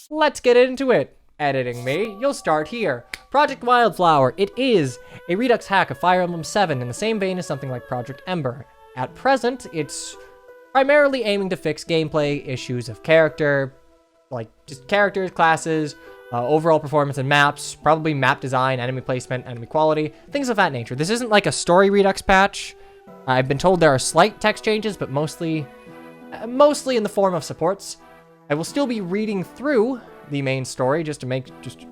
Let's get into it. Editing me, you'll start here. Project Wildflower. It is a Redux hack of Fire Emblem 7 in the same vein as something like Project Ember. At present, it's primarily aiming to fix gameplay issues of character, like just characters, classes, overall performance and maps, probably map design, enemy placement, enemy quality, things of that nature. This isn't like a story Redux patch. I've been told there are slight text changes, but mostly in the form of supports. I will still be reading through the main story just to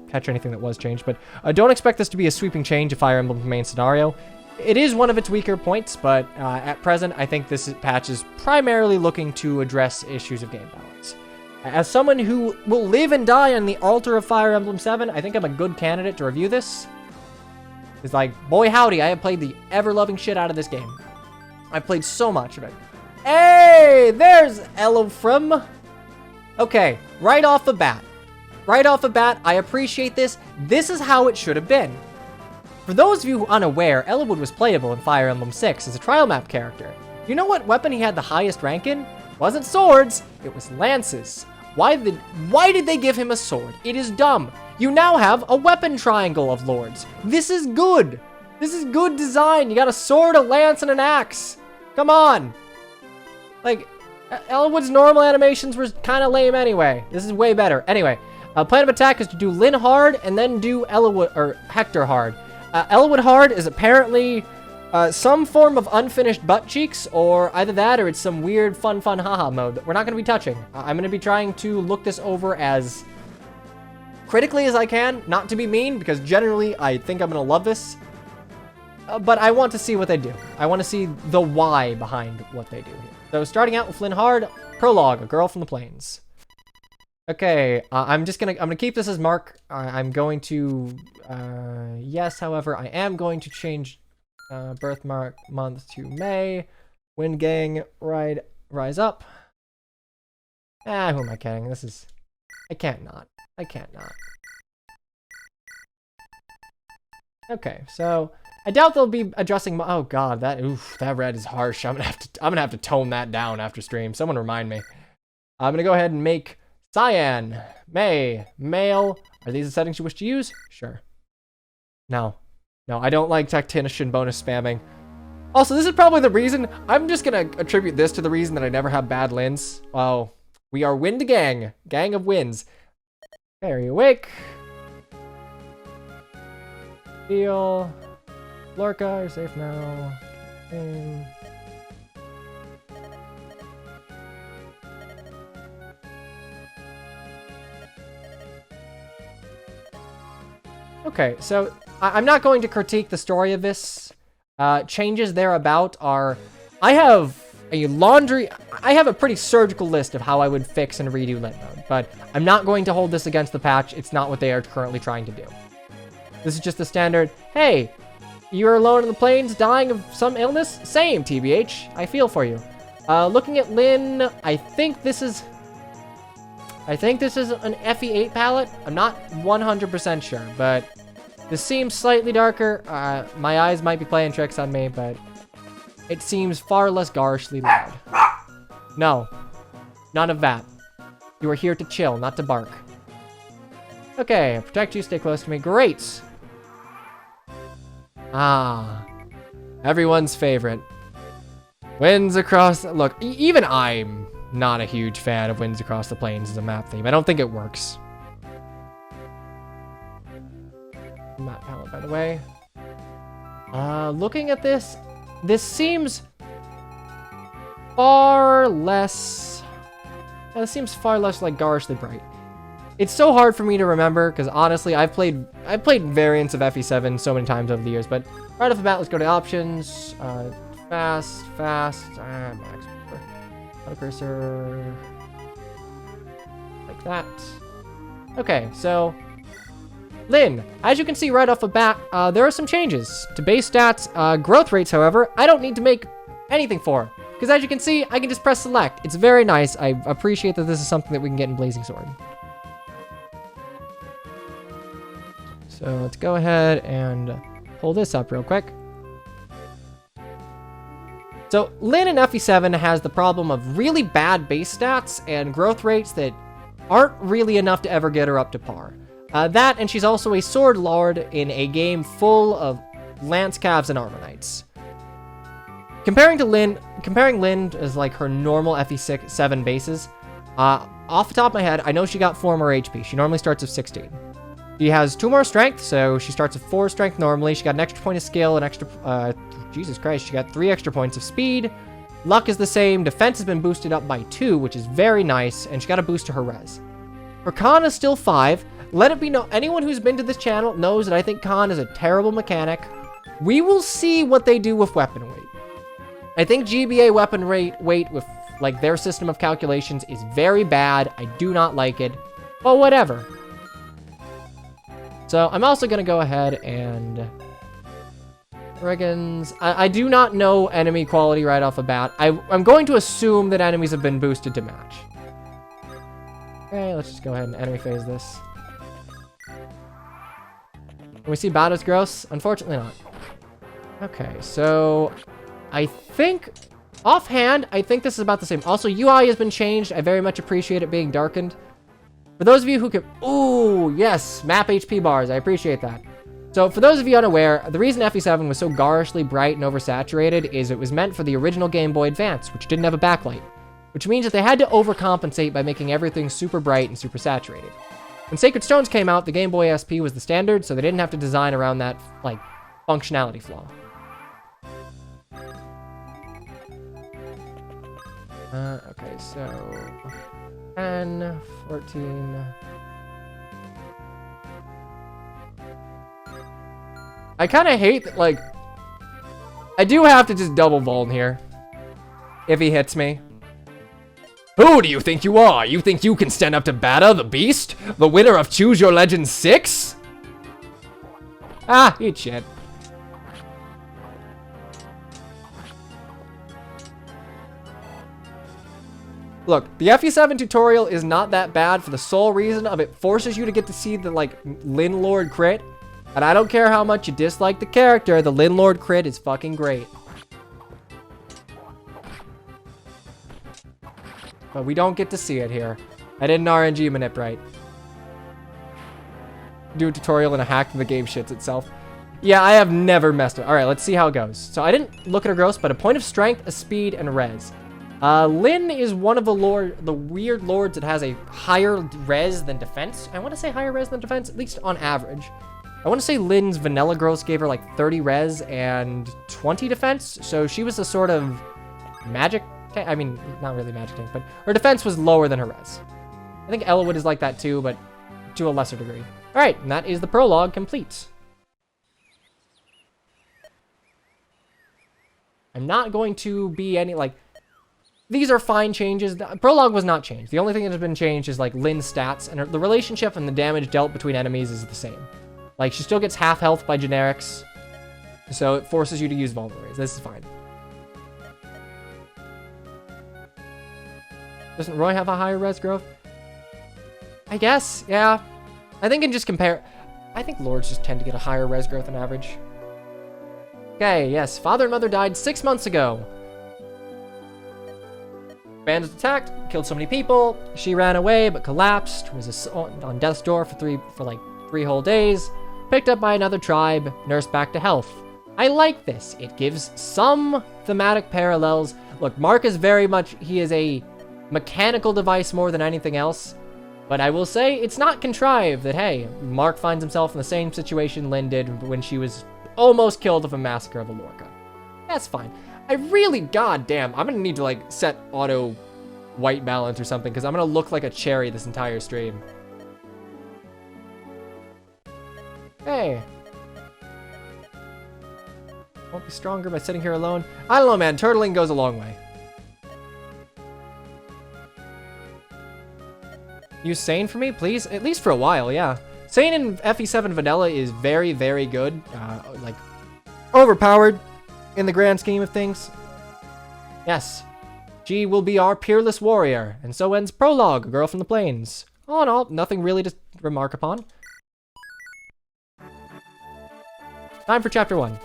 catch anything that was changed, but don't expect this to be a sweeping change of Fire Emblem's main scenario. It is one of its weaker points, but at present, I think this patch is primarily looking to address issues of game balance. As someone who will live and die on the altar of Fire Emblem 7, I think I'm a good candidate to review this. It's like, boy howdy, I have played the ever-loving shit out of this game. I've played so much of it. Hey, there's Elofrim. Okay, right off the bat, I appreciate this. This is how it should have been. For those of you unaware, Eliwood was playable in Fire Emblem 6 as a trial map character. You know what weapon he had the highest rank in? It wasn't swords, it was lances. Why did they give him a sword? It is dumb. You now have a weapon triangle of lords. This is good. This is good design. You got a sword, a lance, and an axe. Come on. Like, Eliwood's normal animations were kind of lame anyway. This is way better. Anyway, plan of attack is to do Lyn hard and then do Eliwood or Hector hard. Eliwood hard is apparently some form of unfinished butt cheeks, or either that or it's some weird fun haha mode that we're not going to be touching. I'm going to be trying to look this over as critically as I can, not to be mean, because generally I think I'm going to love this. But I want to see what they do. I want to see the why behind what they do here. So starting out with Lyn Hard, prologue, a girl from the plains. Okay, I'm gonna keep this as Mark. I'm going to, yes, however, I am going to change birthmark month to May. Wind Gang, rise up. Who am I kidding? I can't not. Okay, so I doubt they'll be addressing oh god, that red is harsh. I'm gonna have to tone that down after stream. Someone remind me. I'm gonna go ahead and make cyan, May, male. Are these the settings you wish to use? Sure. No, I don't like tactician bonus spamming. Also, this is probably the reason. I'm just gonna attribute this to the reason that I never have bad Lyns. Oh, we are Wind Gang, gang of winds. Okay, are you awake? Feel. Lorca, you're safe now. Okay, so I'm not going to critique the story of this. Changes thereabout are... I have a pretty surgical list of how I would fix and redo Lyn mode, but I'm not going to hold this against the patch. It's not what they are currently trying to do. This is just the standard, hey, you're alone in the plains, dying of some illness? Same, TBH. I feel for you. Looking at Lyn, I think this is an FE8 palette. I'm not 100% sure, but this seems slightly darker. My eyes might be playing tricks on me, but it seems far less garishly loud. No, none of that. You are here to chill, not to bark. Okay, protect you, stay close to me. Great. Everyone's favorite. Winds Across... Look, even I'm not a huge fan of Winds Across the Plains as a map theme. I don't think it works. Map palette, by the way. Looking at this seems far less... It seems far less like garishly bright. It's so hard for me to remember, because honestly, I've played variants of FE7 so many times over the years, but right off the bat, let's go to options. Fast, max, auto cursor, like that. Okay, so, Lyn, as you can see right off the bat, there are some changes to base stats. Growth rates, however, I don't need to make anything for, because as you can see, I can just press select. It's very nice. I appreciate that this is something that we can get in Blazing Sword. So let's go ahead and pull this up real quick. So Lyn in FE7 has the problem of really bad base stats and growth rates that aren't really enough to ever get her up to par. That, and she's also a sword lord in a game full of lance calves and armor knights. Comparing Lynn as like her normal FE7 bases, off the top of my head, I know she got 4 more HP. She normally starts with 16. She has 2 more strength, so she starts with 4 strength normally. She got an extra point of skill, an extra, Jesus Christ, she got 3 extra points of speed. Luck is the same. Defense has been boosted up by 2, which is very nice, and she got a boost to her res. Her con is still 5. Let it be known, anyone who's been to this channel knows that I think con is a terrible mechanic. We will see what they do with weapon weight. I think GBA weapon weight with like their system of calculations is very bad. I do not like it, but whatever. So I'm also going to go ahead and... Brigands. I do not know enemy quality right off the bat. I'm going to assume that enemies have been boosted to match. Okay, let's just go ahead and enemy phase this. Can we see Bada's gross? Unfortunately not. Okay, so I think... Offhand, I think this is about the same. Also, UI has been changed. I very much appreciate it being darkened. For those of you who can... Ooh, yes, map HP bars. I appreciate that. So, for those of you unaware, the reason FE7 was so garishly bright and oversaturated is it was meant for the original Game Boy Advance, which didn't have a backlight. Which means that they had to overcompensate by making everything super bright and super saturated. When Sacred Stones came out, the Game Boy SP was the standard, so they didn't have to design around that, like, functionality flaw. Okay, so 10, 14. I kind of hate that, like, I do have to just double vuln here if he hits me. Who do you think you are? You think you can stand up to Bada, the beast? The winner of Choose Your Legend 6? Ah, eat shit. Look, the FE7 tutorial is not that bad for the sole reason of it forces you to get to see the, like, Lin Lord crit. And I don't care how much you dislike the character, the Lin Lord crit is fucking great. But we don't get to see it here. I didn't RNG manip right. Do a tutorial and a hack the game shits itself. Yeah, I have never messed with it. Alright, let's see how it goes. So I didn't look at her gross, but a point of strength, a speed, and a res. Lin is one of the weird lords that has a higher res than defense. I want to say higher res than defense, at least on average. I want to say Lin's vanilla gross gave her like 30 res and 20 defense, so she was a sort of magic tank. I mean, not really magic tank, but her defense was lower than her res. I think Ellawood is like that too, but to a lesser degree. All right, and that is the prologue complete. I'm not going to be any, like, these are fine changes. The prologue was not changed. The only thing that has been changed is, like, Lin's stats, and the relationship and the damage dealt between enemies is the same. Like, she still gets half health by generics, so it forces you to use vulnerables. This is fine. Doesn't Roy have a higher res growth? I guess, yeah. I think in just compare... I think lords just tend to get a higher res growth on average. Okay, yes. Father and mother died 6 months ago. Bandits attacked, killed so many people. She ran away, but collapsed. Was on death's door for like 3 whole days. Picked up by another tribe, nursed back to health. I like this. It gives some thematic parallels. Look, Mark is very much... He is a mechanical device more than anything else. But I will say, it's not contrived that, hey, Mark finds himself in the same situation Lynn did when she was almost killed of a massacre of a Lorca. That's fine. I really, goddamn, I'm gonna need to, like, set auto white balance or something, because I'm gonna look like a cherry this entire stream. Hey. Won't be stronger by sitting here alone. I don't know, man. Turtling goes a long way. Use Sane for me, please? At least for a while, yeah. Sane in FE7 Vanilla is very, very good. Like, overpowered in the grand scheme of things. Yes. She will be our peerless warrior. And so ends Prologue, a girl from the plains. All in all, nothing really to remark upon. Time for Chapter 1.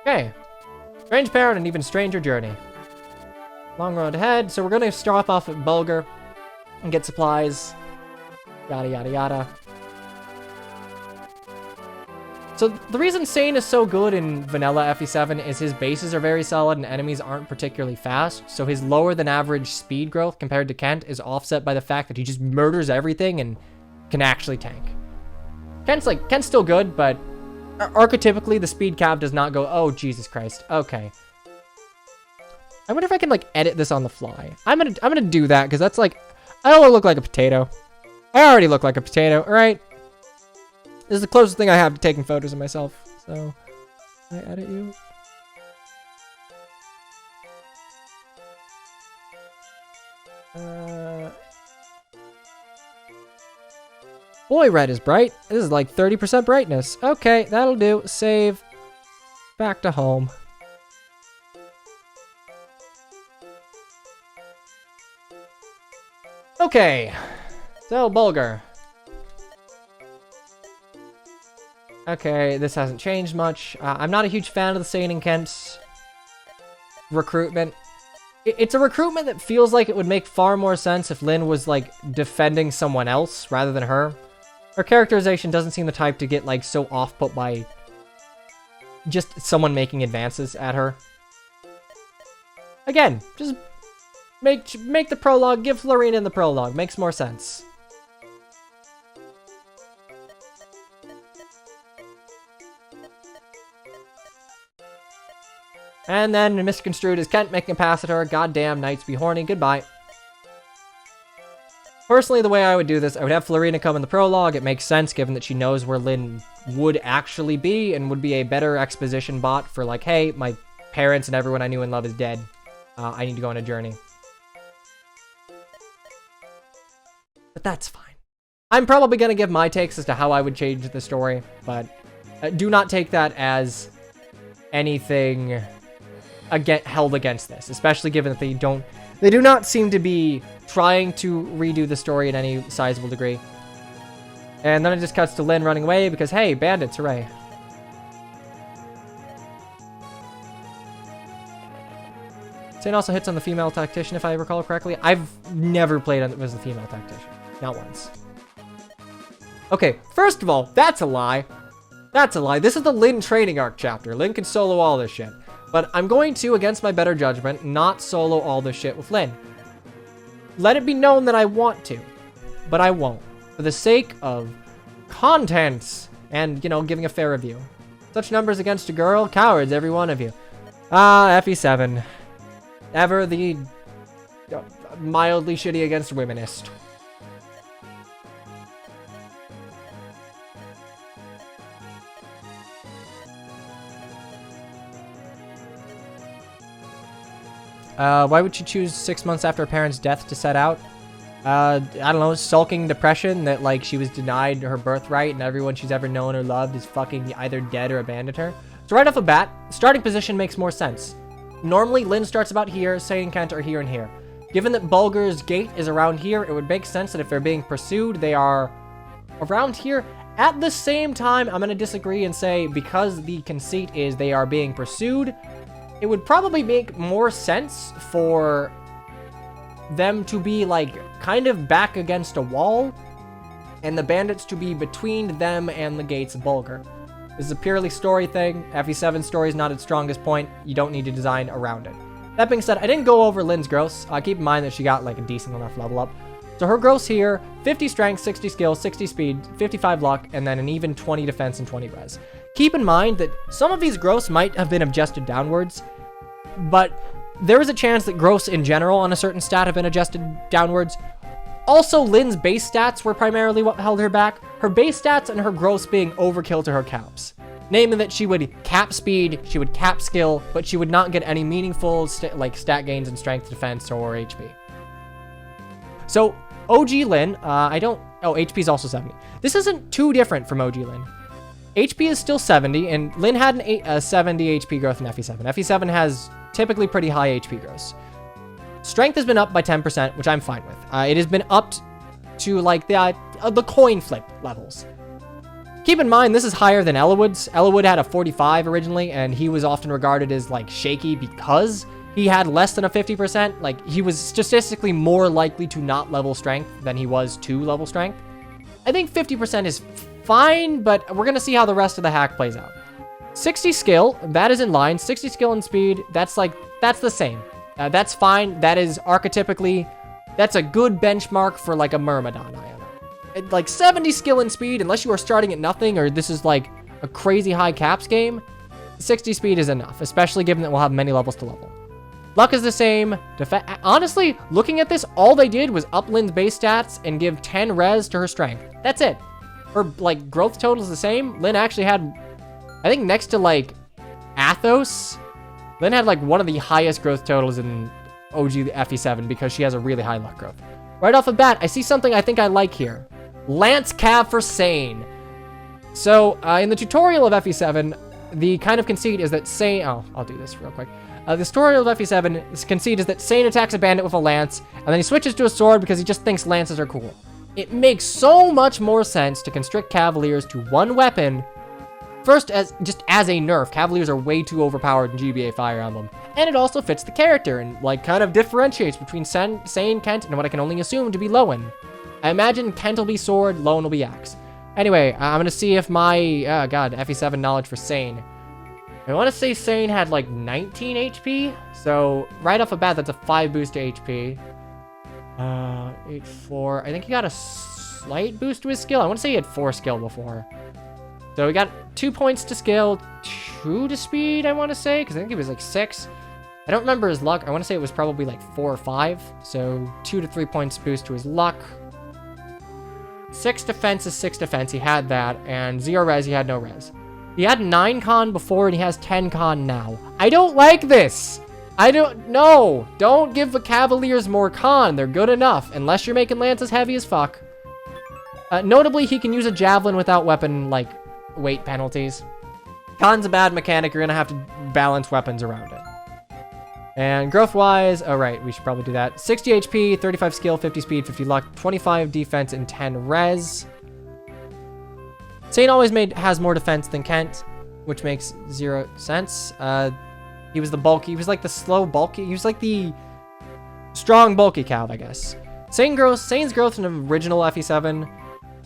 Okay. Strange parent and even stranger journey. Long road ahead. So we're going to start off at Bulgur and get supplies. Yada, yada, yada. So the reason Sane is so good in vanilla FE7 is his bases are very solid and enemies aren't particularly fast. So his lower than average speed growth compared to Kent is offset by the fact that he just murders everything and can actually tank. Kent's still good, but archetypically the speed cap does not go, oh, Jesus Christ. Okay. I wonder if I can like edit this on the fly. I'm gonna do that because that's like, I don't look like a potato. I already look like a potato, all right? This is the closest thing I have to taking photos of myself. So, can I edit you? Boy, red is bright. This is like 30% brightness. Okay, that'll do. Save. Back to home. Okay. So, Bulgur. Okay, this hasn't changed much. I'm not a huge fan of the Sane and Kent's recruitment. It's a recruitment that feels like it would make far more sense if Lynn was, like, defending someone else rather than her. Her characterization doesn't seem the type to get, like, so off-put by just someone making advances at her. Again, just make the prologue, give Florina in the prologue. Makes more sense. And then misconstrued as Kent making a pass at her. Goddamn, knights be horny. Goodbye. Personally, the way I would do this, I would have Florina come in the prologue. It makes sense given that she knows where Lynn would actually be and would be a better exposition bot for like, hey, my parents and everyone I knew and love is dead. I need to go on a journey. But that's fine. I'm probably going to give my takes as to how I would change the story, but do not take that as anything held against this, especially given that they do not seem to be trying to redo the story in any sizable degree. And then it just cuts to Lynn running away because, hey, bandits, hooray. Sane also hits on the female tactician, if I recall correctly. I've never played as the female tactician. Not once. Okay, first of all, that's a lie. That's a lie. This is the Lynn training arc chapter. Lynn can solo all this shit. But I'm going to, against my better judgment, not solo all this shit with Lynn. Let it be known that I want to, but I won't. For the sake of content and, you know, giving a fair review. Such numbers against a girl? Cowards, every one of you. FE7. Ever the mildly shitty against womenist. Why would she choose 6 months after her parents' death to set out? I don't know, sulking depression that, like, she was denied her birthright and everyone she's ever known or loved is fucking either dead or abandoned her. So right off the bat, starting position makes more sense. Normally, Lynn starts about here, Sane and Kent are here and here. Given that Bulgur's gate is around here, it would make sense that if they're being pursued, they are around here. At the same time, I'm going to disagree and say because the conceit is they are being pursued, it would probably make more sense for them to be, like, kind of back against a wall, and the bandits to be between them and the gates of Bulgur. This is a purely story thing. FE7 story is not its strongest point. You don't need to design around it. That being said, I didn't go over Lynn's gross. Keep in mind that she got, like, a decent enough level up. So her gross here, 50 strength, 60 skill, 60 speed, 55 luck, and then an even 20 defense and 20 res. Keep in mind that some of these gross might have been adjusted downwards, but there is a chance that gross in general on a certain stat have been adjusted downwards. Also, Lynn's base stats were primarily what held her back. Her base stats and her gross being overkill to her caps. Namely that she would cap speed, she would cap skill, but she would not get any meaningful stat gains in strength, defense, or HP. So, OG Lynn, HP is also 70. This isn't too different from OG Lynn. HP is still 70, and Lynn had a 70 HP growth in FE7. FE7 has typically pretty high HP growth. Strength has been up by 10%, which I'm fine with. It has been upped to, like, the coin flip levels. Keep in mind, this is higher than Ellawood's. Ellawood had a 45 originally, and he was often regarded as, like, shaky because he had less than a 50%. Like, he was statistically more likely to not level strength than he was to level strength. I think 50% is fine, but we're going to see how the rest of the hack plays out. 60 skill, that is in line. 60 skill and speed, that's the same. That's fine. That is archetypically, that's a good benchmark for like a Myrmidon, I don't know. Like 70 skill and speed, unless you are starting at nothing or this is like a crazy high caps game, 60 speed is enough, especially given that we'll have many levels to level. Luck is the same. Honestly, looking at this, all they did was up Lynn's base stats and give 10 res to her strength. That's it. Her like growth total is the same. Lynn actually had, I think next to like Athos, Lynn had like one of the highest growth totals in OG FE7 because she has a really high luck growth. Right off the bat, I see something I think I like here. Lance Cav for Sane. So in the tutorial of FE7, the kind of conceit is that Sane, I'll do this real quick. The tutorial of FE7 conceit is that Sane attacks a bandit with a lance, and then he switches to a sword because he just thinks lances are cool. It makes so much more sense to constrict Cavaliers to one weapon. First, as a nerf, Cavaliers are way too overpowered in GBA Fire Emblem. And it also fits the character and like kind of differentiates between Sane, Kent, and what I can only assume to be Lowen. I imagine Kent will be sword, Lowen will be axe. Anyway, I'm gonna see if my, FE7 knowledge for Sane. I want to say Sane had like 19 HP, so right off the bat, that's a 5 boost to HP. 8, 4. I think he got a slight boost to his skill. I want to say he had 4 skill before. So we got 2 points to skill, 2 to speed, I want to say, because I think it was like 6. I don't remember his luck. I want to say it was probably like 4 or 5. So 2 to 3 points boost to his luck. 6 defense is 6 defense. He had that. And 0 res, he had no res. He had 9 con before and he has 10 con now. I don't like this. Don't give the Cavaliers more con. They're good enough, unless you're making lances heavy as fuck. Notably, he can use a javelin without weapon, like, weight penalties. Con's a bad mechanic. You're gonna have to balance weapons around it. And growth-wise, oh right, we should probably do that. 60 HP, 35 skill, 50 speed, 50 luck, 25 defense, and 10 res. Sane always has more defense than Kent, which makes 0 sense. He was the bulky, he was like the slow bulky, he was like the strong bulky Cav, I guess. Sane's growth in the original FE7,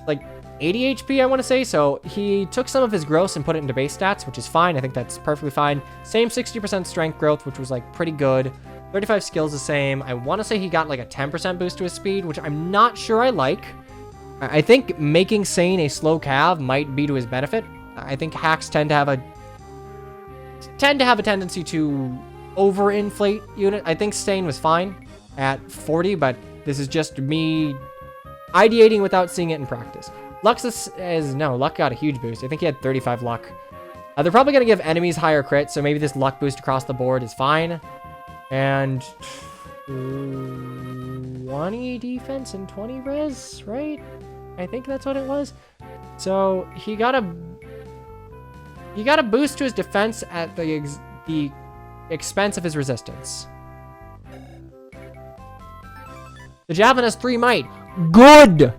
like 80 HP, I want to say, so he took some of his growth and put it into base stats, which is fine. I think that's perfectly fine. Same 60% strength growth, which was like pretty good. 35 skills the same. I want to say he got like a 10% boost to his speed, which I'm not sure I like. I think making Sane a slow Cav might be to his benefit. I think hacks tend to have a tendency to overinflate unit. I think Sane was fine at 40, but this is just me ideating without seeing it in practice. Luck Luck got a huge boost. I think he had 35 luck. They're probably going to give enemies higher crit, so maybe this luck boost across the board is fine. And 20 defense and 20 res, right? I think that's what it was. So he got a boost to his defense at the expense of his resistance. The javelin has 3 might. Good.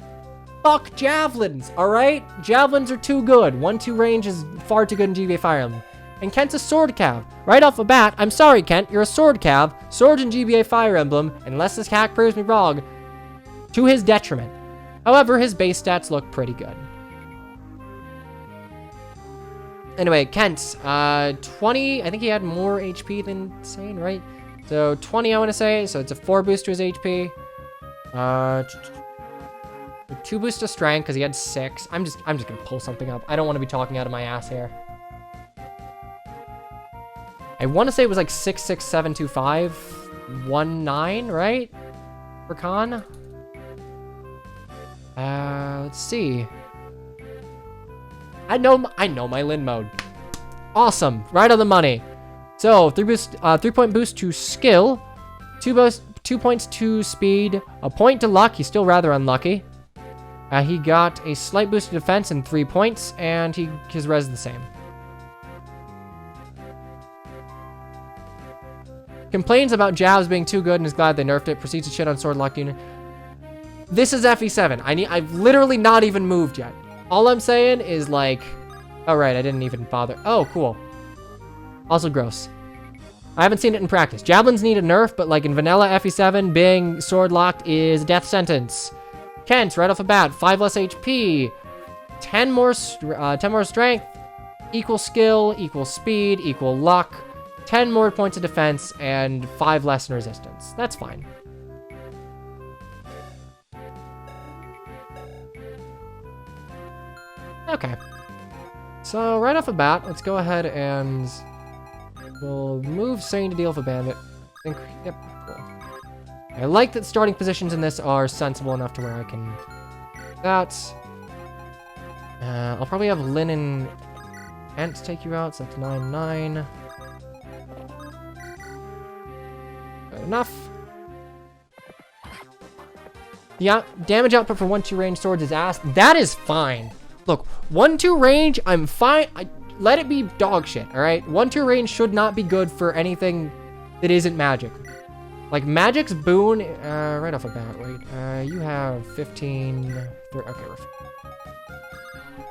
Fuck javelins, all right? Javelins are too good. 1-2 range is far too good in GBA Fire Emblem. And Kent's a sword Cav. Right off the bat, I'm sorry, Kent, you're a sword Cav. Swords in GBA Fire Emblem, unless this hack proves me wrong, to his detriment. However, his base stats look pretty good. Anyway, Kent, 20, I think he had more HP than Sane, right? So 20, I want to say, so it's a 4 boost to his HP. 2 boost to strength because he had 6. I'm just gonna pull something up. I don't want to be talking out of my ass here. I want to say it was like 6672519, right? For con. Let's see. I know my Lin mode. Awesome, right on the money. So 3 point boost to skill, 2 points to speed, a point to luck. He's still rather unlucky. He got a slight boost to defense and 3 points, and his res is the same. Complains about jabs being too good and is glad they nerfed it. Proceeds to shit on sword locked unit. This is FE7. I've literally not even moved yet. All I'm saying is like, oh right, I didn't even bother. Oh, cool. Also gross. I haven't seen it in practice. Javelins need a nerf, but like in vanilla FE7, being sword locked is a death sentence. Kent, right off the bat, 5 less HP, 10 more strength, equal skill, equal speed, equal luck, 10 more points of defense, and 5 less in resistance. That's fine. Okay. So right off the bat, let's go ahead and we'll move Sane to deal with a bandit. Yep, cool. I like that starting positions in this are sensible enough to where I can do that. I'll probably have Lynn and Ant take you out, so that's 9-9. Good enough. The damage output for 1-2 range swords is ass. That is fine. Look, 1-2 range, I'm fine. Let it be dog shit, all right? 1-2 range should not be good for anything that isn't magic. Like, magic's boon, right off the bat, wait. You have 15, okay, we're fine.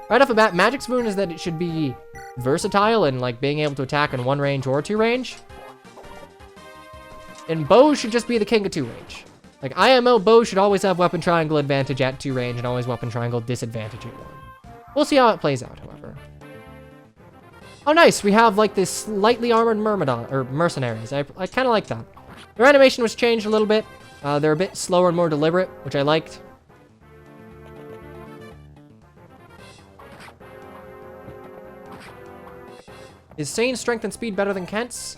Right off the bat, magic's boon is that it should be versatile and, like, being able to attack in 1 range or 2 range. And bows should just be the king of 2 range. Like, IMO bows should always have weapon triangle advantage at 2 range and always weapon triangle disadvantage at 1. We'll see how it plays out, however. Oh, nice. We have, like, this lightly armored myrmidon, or mercenaries. I kind of like that. Their animation was changed a little bit. They're a bit slower and more deliberate, which I liked. Is Sane's strength and speed better than Kent's?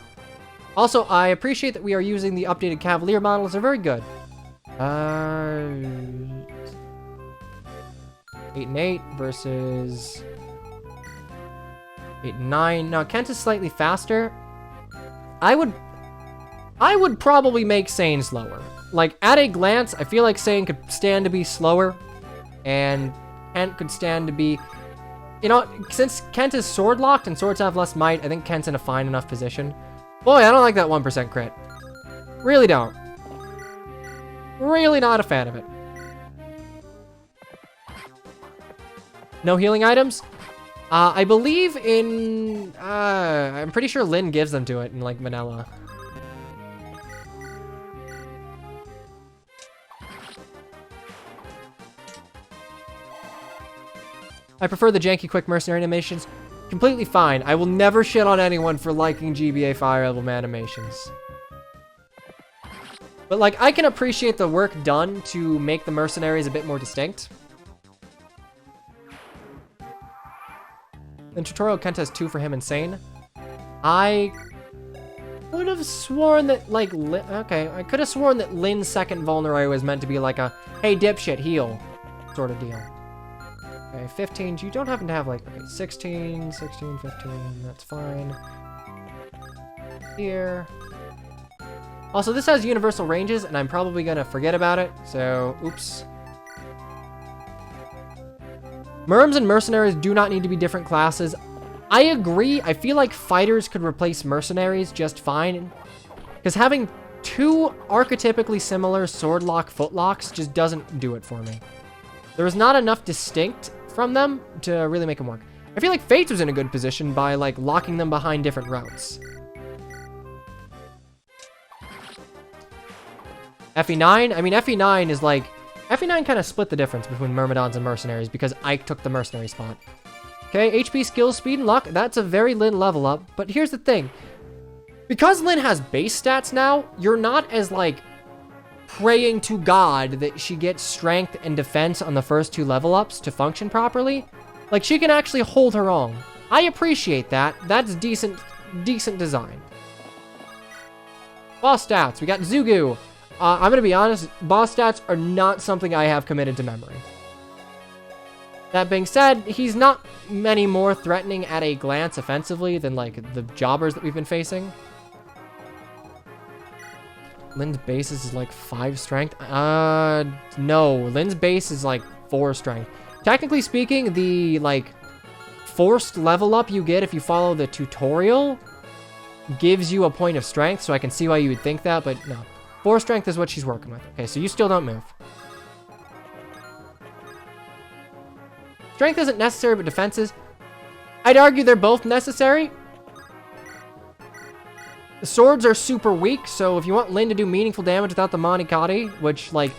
Also, I appreciate that we are using the updated Cavalier models. They're very good. 8 and 8 versus 8 and 9. Now, Kent is slightly faster. I would probably make Sane slower. Like, at a glance, I feel like Sane could stand to be slower, and Kent could stand to be... You know, since Kent is sword locked and swords have less might, I think Kent's in a fine enough position. Boy, I don't like that 1% crit. Really don't. Really not a fan of it. No healing items? I believe in... I'm pretty sure Lynn gives them to it in, like, vanilla. I prefer the janky quick mercenary animations. Completely fine. I will never shit on anyone for liking GBA Fire Emblem animations. But, like, I can appreciate the work done to make the mercenaries a bit more distinct. In tutorial, Kent has 2 for him and Sane. I could have sworn that, like, okay, I could have sworn that Lynn's second vulnerary was meant to be like a, hey, dipshit, heal sort of deal. Okay, 15, you don't happen to have, like, okay, 16, 15, that's fine. Here. Also, this has universal ranges, and I'm probably gonna forget about it, so, oops. Merms and mercenaries do not need to be different classes. I agree, I feel like fighters could replace mercenaries just fine, because having 2 archetypically similar sword lock footlocks just doesn't do it for me. There's not enough distinct from them to really make them work. I feel like Fates was in a good position by, like, locking them behind different routes. FE9? I mean, FE9 is like... FE9 kind of split the difference between Myrmidons and Mercenaries because Ike took the Mercenary spot. Okay, HP, skill, speed, and luck. That's a very Lynn level up. But here's the thing. Because Lynn has base stats now, you're not as, like, praying to God that she gets strength and defense on the first 2 level ups to function properly. Like, she can actually hold her own. I appreciate that. That's decent design. Boss stats. We got Zugu. I'm gonna be honest, boss stats are not something I have committed to memory. That being said, he's not many more threatening at a glance offensively than, like, the jobbers that we've been facing. Lynn's base is like 5 strength. No. Lynn's base is like 4 strength. Technically speaking, the, like, forced level up you get if you follow the tutorial gives you a point of strength, so I can see why you would think that, but no. 4 strength is what she's working with. Okay, so you still don't move. Strength isn't necessary, but defense is. I'd argue they're both necessary. The swords are super weak, so if you want Lyn to do meaningful damage without the Monikati, which, like,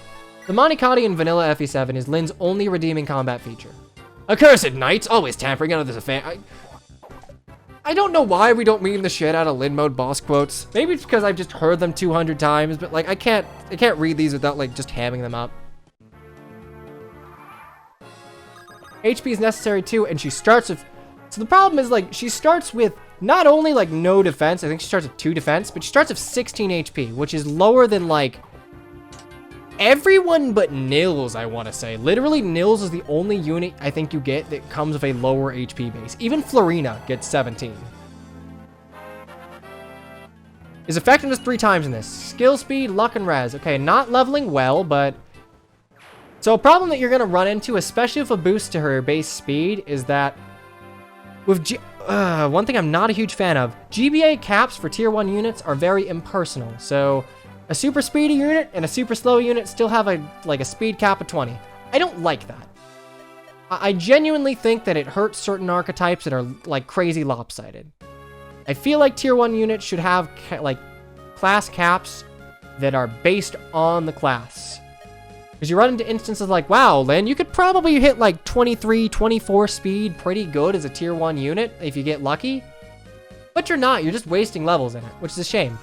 the Monikati in vanilla FE7 is Lyn's only redeeming combat feature. Accursed knights, always tampering under this affair. I don't know why we don't meme the shit out of Lyn mode boss quotes. Maybe it's because I've just heard them 200 times, but like I can't read these without like just hamming them up. HP is necessary too, and she starts with, so the problem is like she starts with not only like no defense, I think she starts with 2 defense, but she starts with 16 HP, which is lower than like everyone but Nils, I want to say. Literally, Nils is the only unit I think you get that comes with a lower HP base. Even Florina gets 17. His effectiveness 3 times in this. Skill speed, luck, and res. Okay, not leveling well, but... So a problem that you're going to run into, especially with a boost to her base speed, is that with one thing I'm not a huge fan of, GBA caps for tier 1 units are very impersonal. So a super speedy unit and a super slow unit still have a speed cap of 20. I don't like that. I genuinely think that it hurts certain archetypes that are like crazy lopsided. I feel like tier 1 units should have like class caps that are based on the class. Because you run into instances like, wow, Lyn, you could probably hit like 23, 24 speed pretty good as a tier 1 unit if you get lucky. But you're not, you're just wasting levels in it, which is a shame.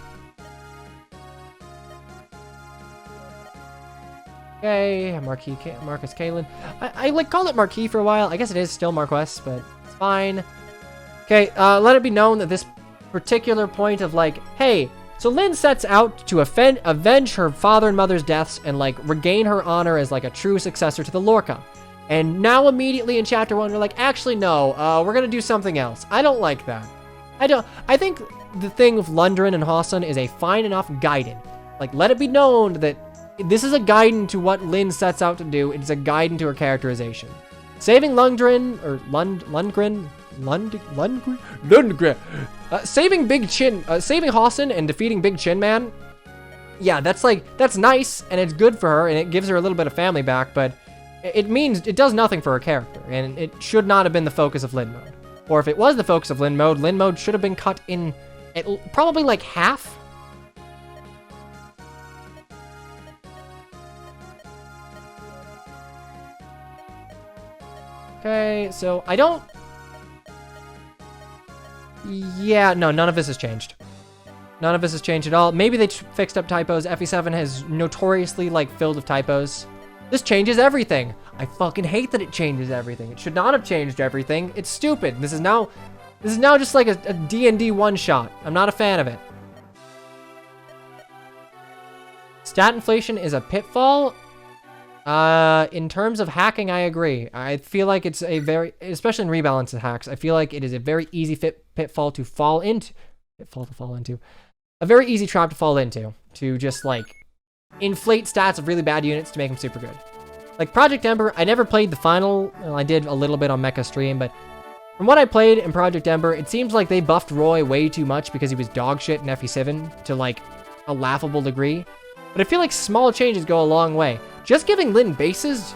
Okay, Marcus Kalen. I like called it Marquis for a while. I guess it is still Marquess, but it's fine. Okay, let it be known that this particular point of like, hey, so Lyn sets out to avenge her father and mother's deaths and like regain her honor as like a true successor to the Lorca. And now immediately in chapter 1, we're like, actually no, we're gonna do something else. I don't like that. I think the thing with Lundgren and Hassan is a fine enough guidance. Like, let it be known that this is a guidance to what Lyn sets out to do. It's a guidance to her characterization. Saving Lundgren, or Lundgren, saving Big Chin, saving Hassan and defeating Big Chin Man. Yeah, that's nice, and it's good for her, and it gives her a little bit of family back, but it does nothing for her character, and it should not have been the focus of Lyn mode. Or if it was the focus of Lyn mode should have been cut in at probably like half. Okay, so I don't... Yeah, no, none of this has changed. None of this has changed at all. Maybe they fixed up typos. FE7 has notoriously, like, filled with typos. This changes everything. I fucking hate that it changes everything. It should not have changed everything. It's stupid. This is now just like a D&D one-shot. I'm not a fan of it. Stat inflation is a pitfall. In terms of hacking, I agree. I feel like it's a very, especially in rebalance hacks, I feel like it is a very easy pitfall to fall into. A very easy trap to fall into. To just, like, inflate stats of really bad units to make them super good. Like, Project Ember, I never played the final. Well, I did a little bit on Mecha Stream, but from what I played in Project Ember, it seems like they buffed Roy way too much because he was dog shit in FE7 to, like, a laughable degree. But I feel like small changes go a long way. Just giving Lyn bases,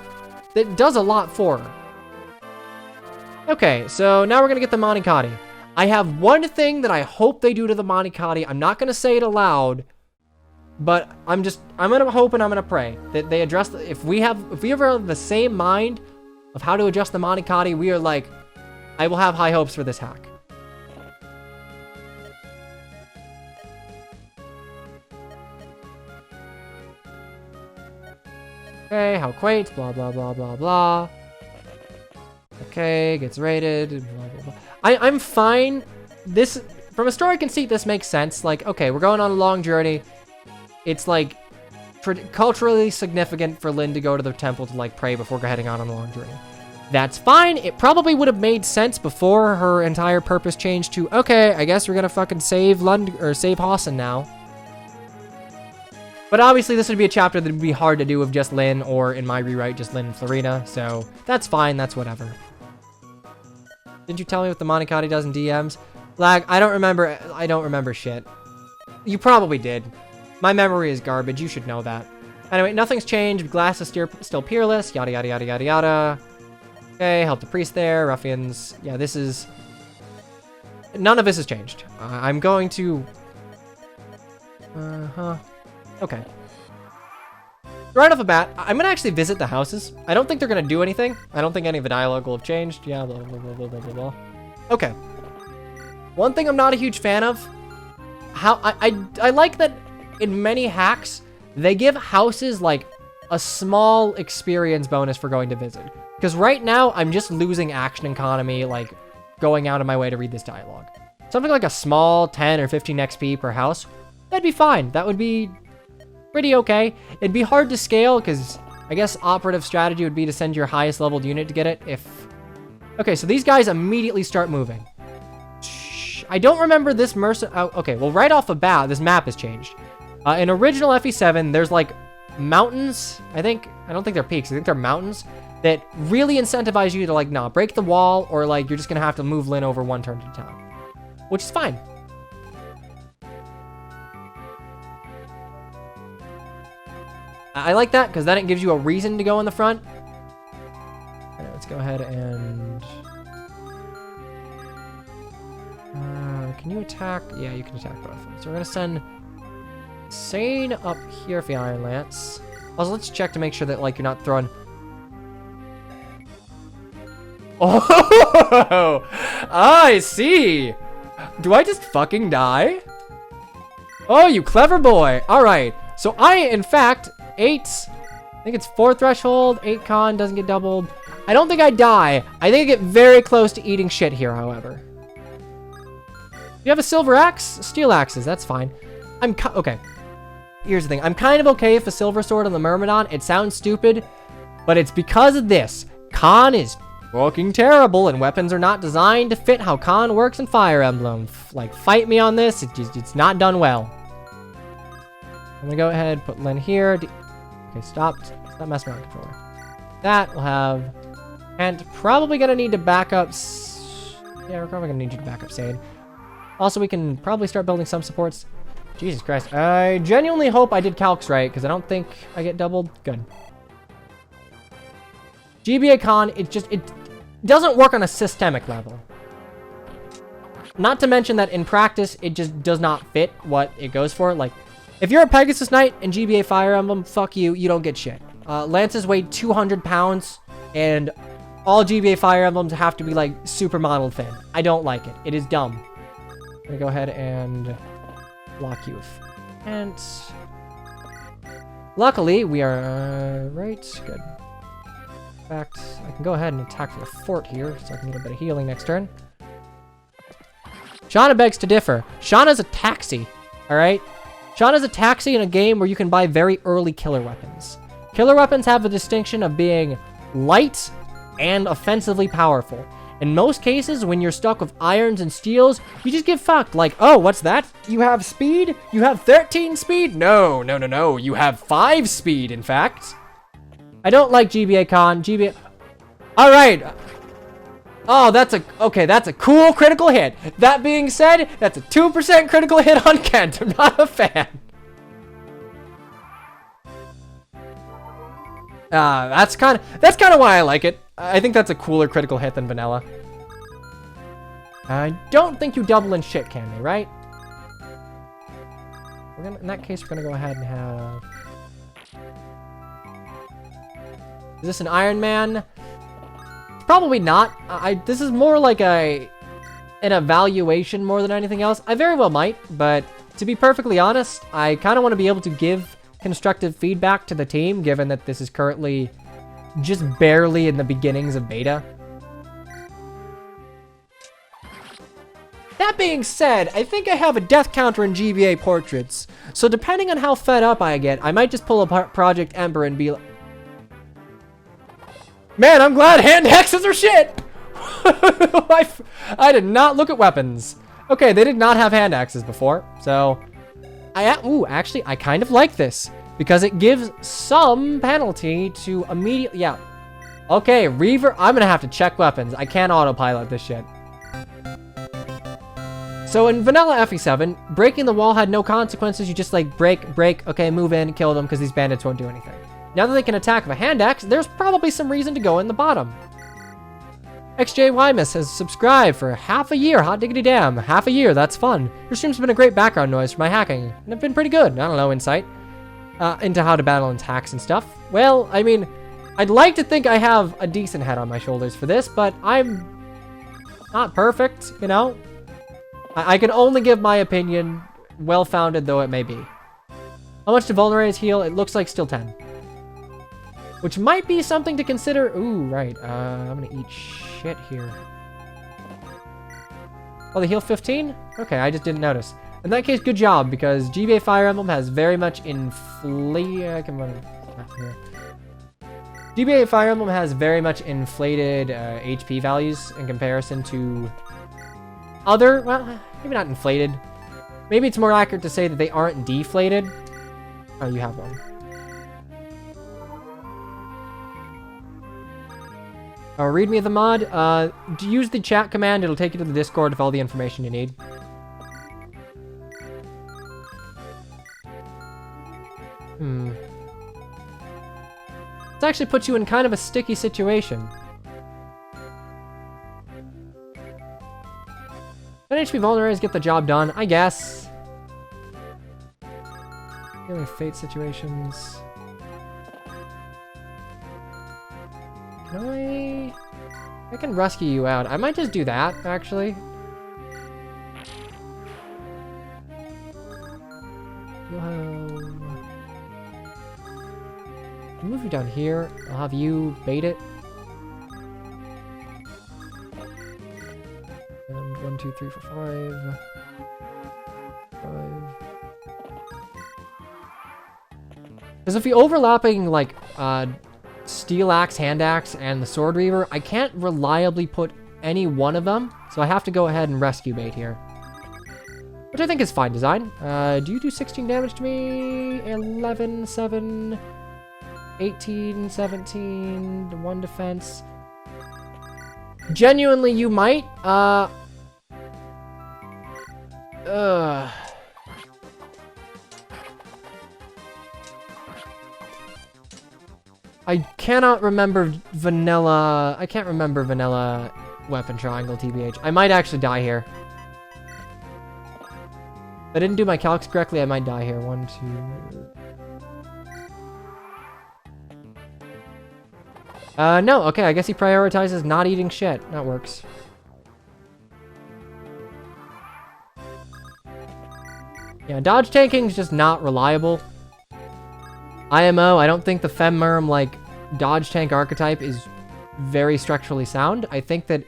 that does a lot for her. Okay, so now we're going to get the Monikati. I have one thing that I hope they do to the Monikati. I'm not going to say it aloud, but I'm going to hope and I'm going to pray that they address, if we ever have the same mind of how to adjust the Monikati, we are like, I will have high hopes for this hack. Okay, how quaint, blah, blah, blah, blah, blah. Okay, gets rated, blah, blah, blah. I'm fine. This, from a story conceit, this makes sense. Like, okay, we're going on a long journey. It's, like, culturally significant for Lyn to go to the temple to, like, pray before heading out on a long journey. That's fine. It probably would have made sense before her entire purpose changed to, okay, I guess we're gonna fucking save Hassan now. But obviously, this would be a chapter that would be hard to do with just Lyn, or in my rewrite, just Lyn and Florina. So that's fine. That's whatever. Didn't you tell me what the Monikati does in DMs? Lag, I don't remember shit. You probably did. My memory is garbage. You should know that. Anyway, nothing's changed. Glass is still peerless. Yada, yada, yada, yada, yada. Okay, help the priest there. Ruffians. Yeah, this is... None of this has changed. I'm going to Okay. Right off the bat, I'm gonna actually visit the houses. I don't think they're gonna do anything. I don't think any of the dialogue will have changed. Yeah, blah, blah, blah, blah, blah, blah, blah. Okay. One thing I'm not a huge fan of, how I like that in many hacks, they give houses like a small experience bonus for going to visit. Because right now, I'm just losing action economy, like going out of my way to read this dialogue. Something like a small 10 or 15 XP per house, that'd be fine. That would be pretty okay. It'd be hard to scale because I guess operative strategy would be to send your highest leveled unit to get it if... Okay, so these guys immediately start moving. I don't remember this okay, well, right off the bat, this map has changed. In original FE7, there's like mountains, I don't think they're peaks, I think they're mountains that really incentivize you to like, nah, break the wall or like you're just gonna have to move Lynn over one turn at a time, which is fine. I like that because then it gives you a reason to go in the front. All right, let's go ahead and... can you attack? Yeah, you can attack both of them. So we're going to send Sane up here for the Iron Lance. Also, let's check to make sure that, like, you're not throwing... Oh! I see! Do I just fucking die? Oh, you clever boy! Alright, so I, in fact, 8... I think it's 4 threshold, 8 con, doesn't get doubled. I don't think I die. I think I get very close to eating shit here, however. You have a silver axe? Steel axes, that's fine. Okay. Here's the thing. I'm kind of okay with a silver sword on the Myrmidon. It sounds stupid, but it's because of this. Con is fucking terrible, and weapons are not designed to fit how Con works in Fire Emblem. Like, fight me on this. It's not done well. I'm gonna go ahead, put Lynn here. Okay, stop messing around, controller. That we'll have... And probably gonna need to back up... Yeah, we're probably gonna need you to back up Sane. Also, we can probably start building some supports. Jesus Christ. I genuinely hope I did calcs right, because I don't think I get doubled. Good. GBA Con, it doesn't work on a systemic level. Not to mention that in practice, it just does not fit what it goes for. Like, if you're a Pegasus Knight in GBA Fire Emblem, fuck you, you don't get shit. Lances weigh 200 pounds, and all GBA Fire Emblems have to be, like, super modeled thin. I don't like it. It is dumb. I'm gonna go ahead and block you with ants. Luckily, we are right. Good. In fact, I can go ahead and attack for the fort here, so I can get a bit of healing next turn. Shauna begs to differ. Shauna's a taxi, alright? Shauna's a taxi in a game where you can buy very early killer weapons. Killer weapons have the distinction of being light and offensively powerful. In most cases, when you're stuck with irons and steels, you just get fucked. Like, oh, what's that? You have speed? You have 13 speed? No. You have 5 speed, in fact. I don't like GBA Con. GBA... Alright. Oh, that's a cool critical hit. That being said, that's a 2% critical hit on Kent. I'm not a fan. That's kind of why I like it. I think that's a cooler critical hit than vanilla. I don't think you double in shit, can they, right? In that case, we're gonna go ahead and have... Is this an Iron Man? Probably not. This is more like an evaluation more than anything else. I very well might, but to be perfectly honest, I kind of want to be able to give constructive feedback to the team, given that this is currently just barely in the beginnings of beta. That being said, I think I have a death counter in GBA Portraits, so depending on how fed up I get, I might just pull apart Project Ember and be like... Man, I'm glad hand axes are shit! I did not look at weapons. Okay, they did not have hand axes before, so... actually, I kind of like this, because it gives some penalty to immediately... Yeah. Okay, I'm gonna have to check weapons. I can't autopilot this shit. So in vanilla FE7, breaking the wall had no consequences. You just like break, okay, move in, kill them, because these bandits won't do anything. Now that they can attack with a hand axe, there's probably some reason to go in the bottom. XJYmus has subscribed for half a year. Hot diggity damn. Half a year. That's fun. Your stream's been a great background noise for my hacking. And it's been pretty good. I don't know, insight. Into how to battle attacks and stuff. Well, I mean, I'd like to think I have a decent head on my shoulders for this, but I'm not perfect, you know? I can only give my opinion, well-founded though it may be. How much do vulneraries heal? It looks like still 10. Which might be something to consider. Ooh, right. I'm gonna eat shit here. Oh, they heal 15? Okay, I just didn't notice. In that case, good job, because GBA Fire Emblem has very much inflated... I can run here. GBA Fire Emblem has very much inflated HP values in comparison to other... Well, maybe not inflated. Maybe it's more accurate to say that they aren't deflated. Oh, you have one. Read me the mod. Use the chat command. It'll take you to the Discord with all the information you need. This actually puts you in kind of a sticky situation. 10 HP vulneraries get the job done, I guess. Dealing with fate situations. Can I can rescue you out. I might just do that, actually. You'll have... I'll move you down here. I'll have you bait it. And 1, 2, 3, 4, 5. 5. Because if you're overlapping, like, Steel Axe, Hand Axe, and the Sword Reaver, I can't reliably put any one of them, so I have to go ahead and rescue bait here. Which I think is fine design. Do you do 16 damage to me? 11, 7, 18, 17, 1 defense. Genuinely, you might. I cannot remember vanilla... I can't remember vanilla weapon triangle, TBH. I might actually die here. If I didn't do my calcs correctly, I might die here. 1, 2... no, okay, I guess he prioritizes not eating shit. That works. Yeah, dodge tanking is just not reliable. IMO, I don't think the Femmerm, like, dodge tank archetype is very structurally sound. I think that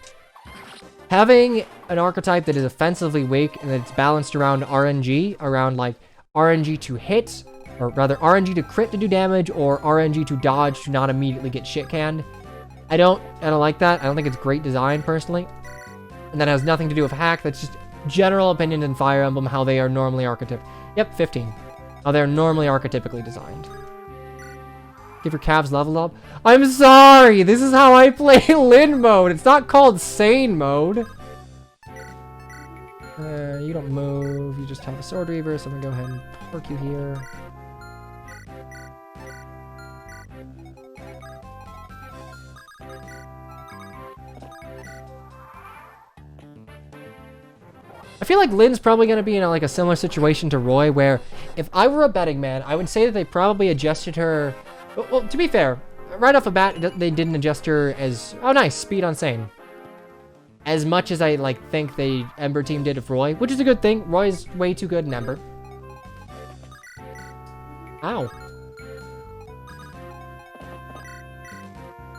having an archetype that is offensively weak and that's balanced around RNG, around, like, RNG to hit, or rather RNG to crit to do damage, or RNG to dodge to not immediately get shit canned. I don't like that. I don't think it's great design, personally. And that has nothing to do with hack. That's just general opinion in Fire Emblem, how they are normally archetyped. Yep, 15. How they're normally archetypically designed. Give your calves level up. I'm sorry! This is how I play Lin mode! It's not called Sane mode! You don't move. You just have a Sword Reaver, so I'm gonna go ahead and park you here. I feel like Lin's probably going to be in like a similar situation to Roy, where if I were a betting man, I would say that they probably adjusted her... Well, to be fair, right off the bat, they didn't adjust her as... Oh, nice. Speed on Sane. As much as I, like, think the Ember team did of Roy, which is a good thing. Roy's way too good in Ember. Ow.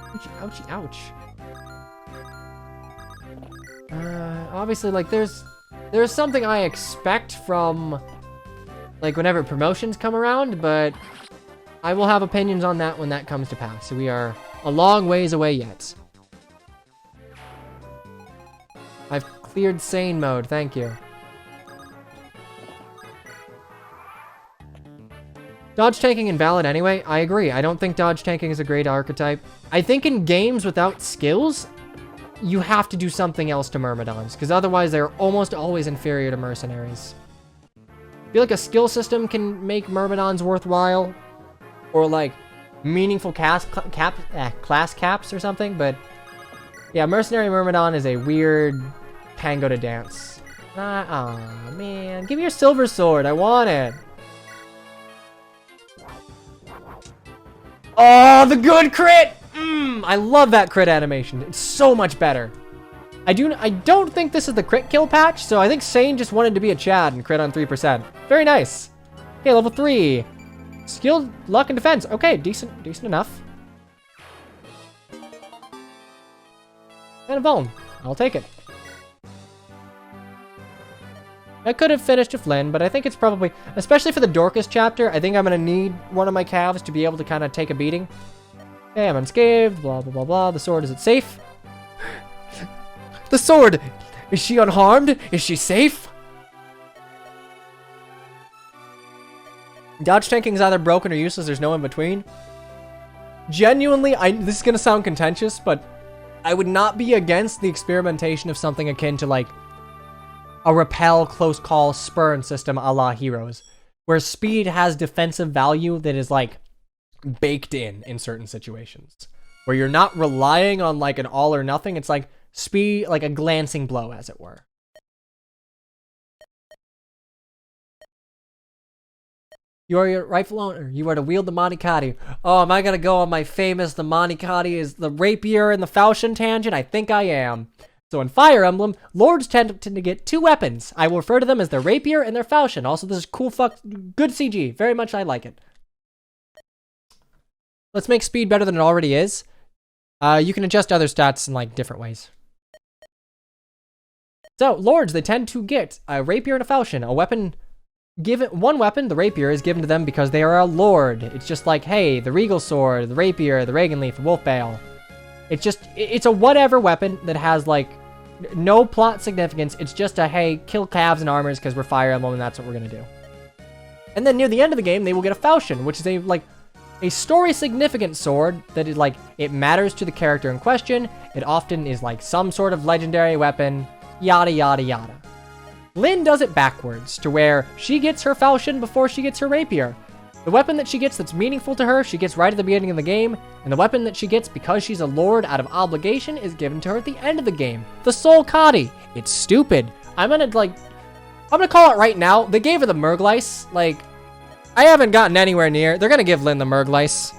Ouchie, ouchie, ouch. Obviously, like, there's something I expect from, like, whenever promotions come around, but I will have opinions on that when that comes to pass. So we are a long ways away yet. I've cleared Sane mode, thank you. Dodge tanking invalid anyway? I agree. I don't think dodge tanking is a great archetype. I think in games without skills, you have to do something else to Myrmidons, because otherwise they're almost always inferior to mercenaries. I feel like a skill system can make Myrmidons worthwhile, or like meaningful class caps or something, but Yeah, Mercenary Myrmidon is a weird tango to dance. Aw, man. Give me your silver sword. I want it. Oh, the good crit! I love that crit animation. It's so much better. I don't think this is the crit kill patch, so I think Sane just wanted to be a Chad and crit on 3%. Very nice. Okay, level 3. Skill, luck, and defense. Okay, decent enough. And a bone. I'll take it. I could have finished a Flynn, but I think it's probably, especially for the Dorcas chapter, I think I'm going to need one of my calves to be able to kind of take a beating. Okay, I'm unscathed, blah, blah, blah, blah. The sword, is it safe? The sword! Is she unharmed? Is she safe? Dodge tanking is either broken or useless. There's no in between. Genuinely, this is going to sound contentious, but I would not be against the experimentation of something akin to, like, a repel, close call, spurn system a la Heroes, where speed has defensive value that is, like, baked in certain situations. Where you're not relying on, like, an all or nothing. It's like speed, like a glancing blow, as it were. You are your rightful owner. You are to wield the Manikati. Oh, am I going to go on my famous, the Manikati is the rapier and the falchion tangent? I think I am. So in Fire Emblem, lords tend to get 2 weapons. I will refer to them as their rapier and their falchion. Also, this is cool good CG. Very much I like it. Let's make speed better than it already is. You can adjust other stats in, like, different ways. So, lords, they tend to get a rapier and a falchion. A weapon... One weapon, the rapier, is given to them because they are a lord. It's just like, hey, the regal sword, the rapier, the Reagan leaf, the wolf bale. It's a whatever weapon that has, like, no plot significance. It's just a, hey, kill calves and armors because we're Fire Emblem and that's what we're gonna do. And then near the end of the game, they will get a falchion, which is a story significant sword that is, like, it matters to the character in question. It often is, like, some sort of legendary weapon, yada, yada, yada. Lynn does it backwards, to where she gets her falchion before she gets her rapier. The weapon that she gets that's meaningful to her, she gets right at the beginning of the game, and the weapon that she gets because she's a lord out of obligation is given to her at the end of the game. The Soul Kadi. It's stupid. I'm gonna call it right now. They gave her the Murglice. Like, I haven't gotten anywhere near. They're gonna give Lynn the Murglice.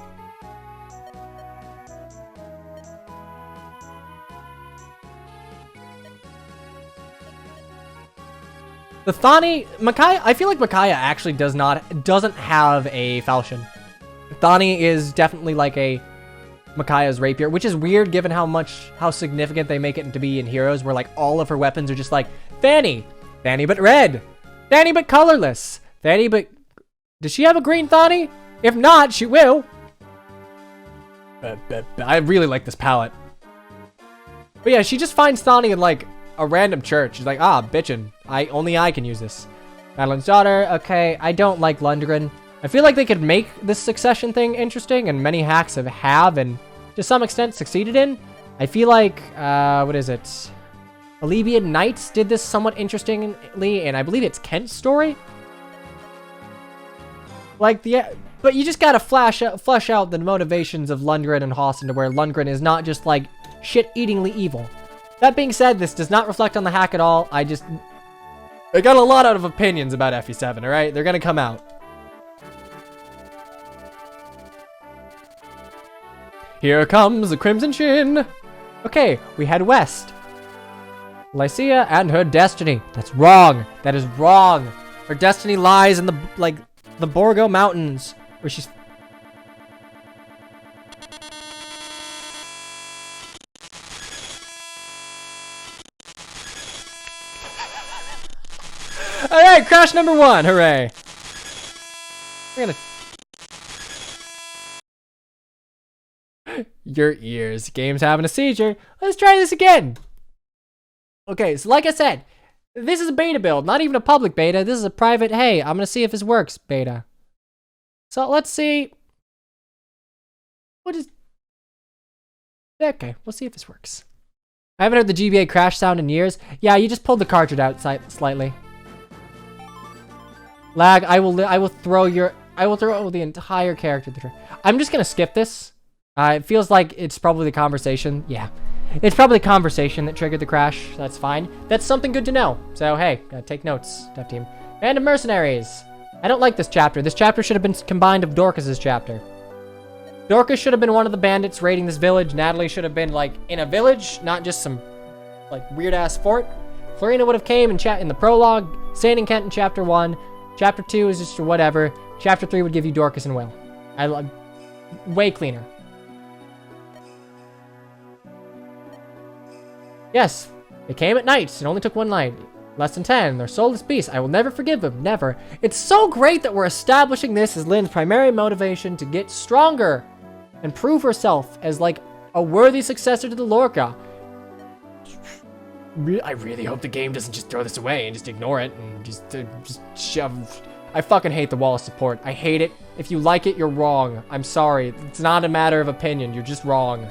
The Thani, Micaiah, I feel like Micaiah actually doesn't have a falchion. Thani is definitely like a Micaiah's rapier, which is weird given how significant they make it to be in Heroes, where, like, all of her weapons are just like, Thani but red, Thani but colorless, Thani but, does she have a green Thani? If not, she will. I really like this palette. But yeah, she just finds Thani in, like, a random church. She's like, bitchin'. Only I can use this. Madeline's daughter. Okay, I don't like Lundgren. I feel like they could make this succession thing interesting, and many hacks have and to some extent succeeded in. I feel like, what is it? Alibian Knights did this somewhat interestingly, and I believe it's Kent's story. Like, but you just gotta flesh out the motivations of Lundgren and Hawson to where Lundgren is not just, like, shit-eatingly evil. That being said, this does not reflect on the hack at all. I got a lot out of opinions about FE7, alright? They're gonna come out. Here comes the Crimson Shin. Okay, we head west. Lycia and her destiny. That's wrong. That is wrong. Her destiny lies in the Borgo Mountains, where she's... Alright, crash number 1, hooray. We're gonna... Your ears. Game's having a seizure. Let's try this again. Okay, so like I said, this is a beta build, not even a public beta. This is a private, hey, I'm gonna see if this works beta. So let's see. What is... Okay, we'll see if this works. I haven't heard the GBA crash sound in years. Yeah, you just pulled the cartridge out slightly. Lag, I will throw the entire character. I'm just gonna skip this. It feels like it's probably the conversation. Yeah. It's probably conversation that triggered the crash. That's fine. That's something good to know. So, hey, take notes, Dev Team. Band of Mercenaries. I don't like this chapter. This chapter should have been combined of Dorcas's chapter. Dorcas should have been one of the bandits raiding this village. Natalie should have been, like, in a village, not just some, like, weird-ass fort. Florina would have came in the prologue. Stan and Kent in chapter 1. Chapter 2 is just whatever. Chapter 3 would give you Dorcas and Will. I love... Way cleaner. Yes, they came at night. It only took one night. Less than 10. They're soulless beasts. I will never forgive them. Never. It's so great that we're establishing this as Lynn's primary motivation to get stronger and prove herself as, like, a worthy successor to the Lorca. I really hope the game doesn't just throw this away and just ignore it and just shove... I fucking hate the wall of support. I hate it. If you like it, you're wrong. I'm sorry. It's not a matter of opinion. You're just wrong.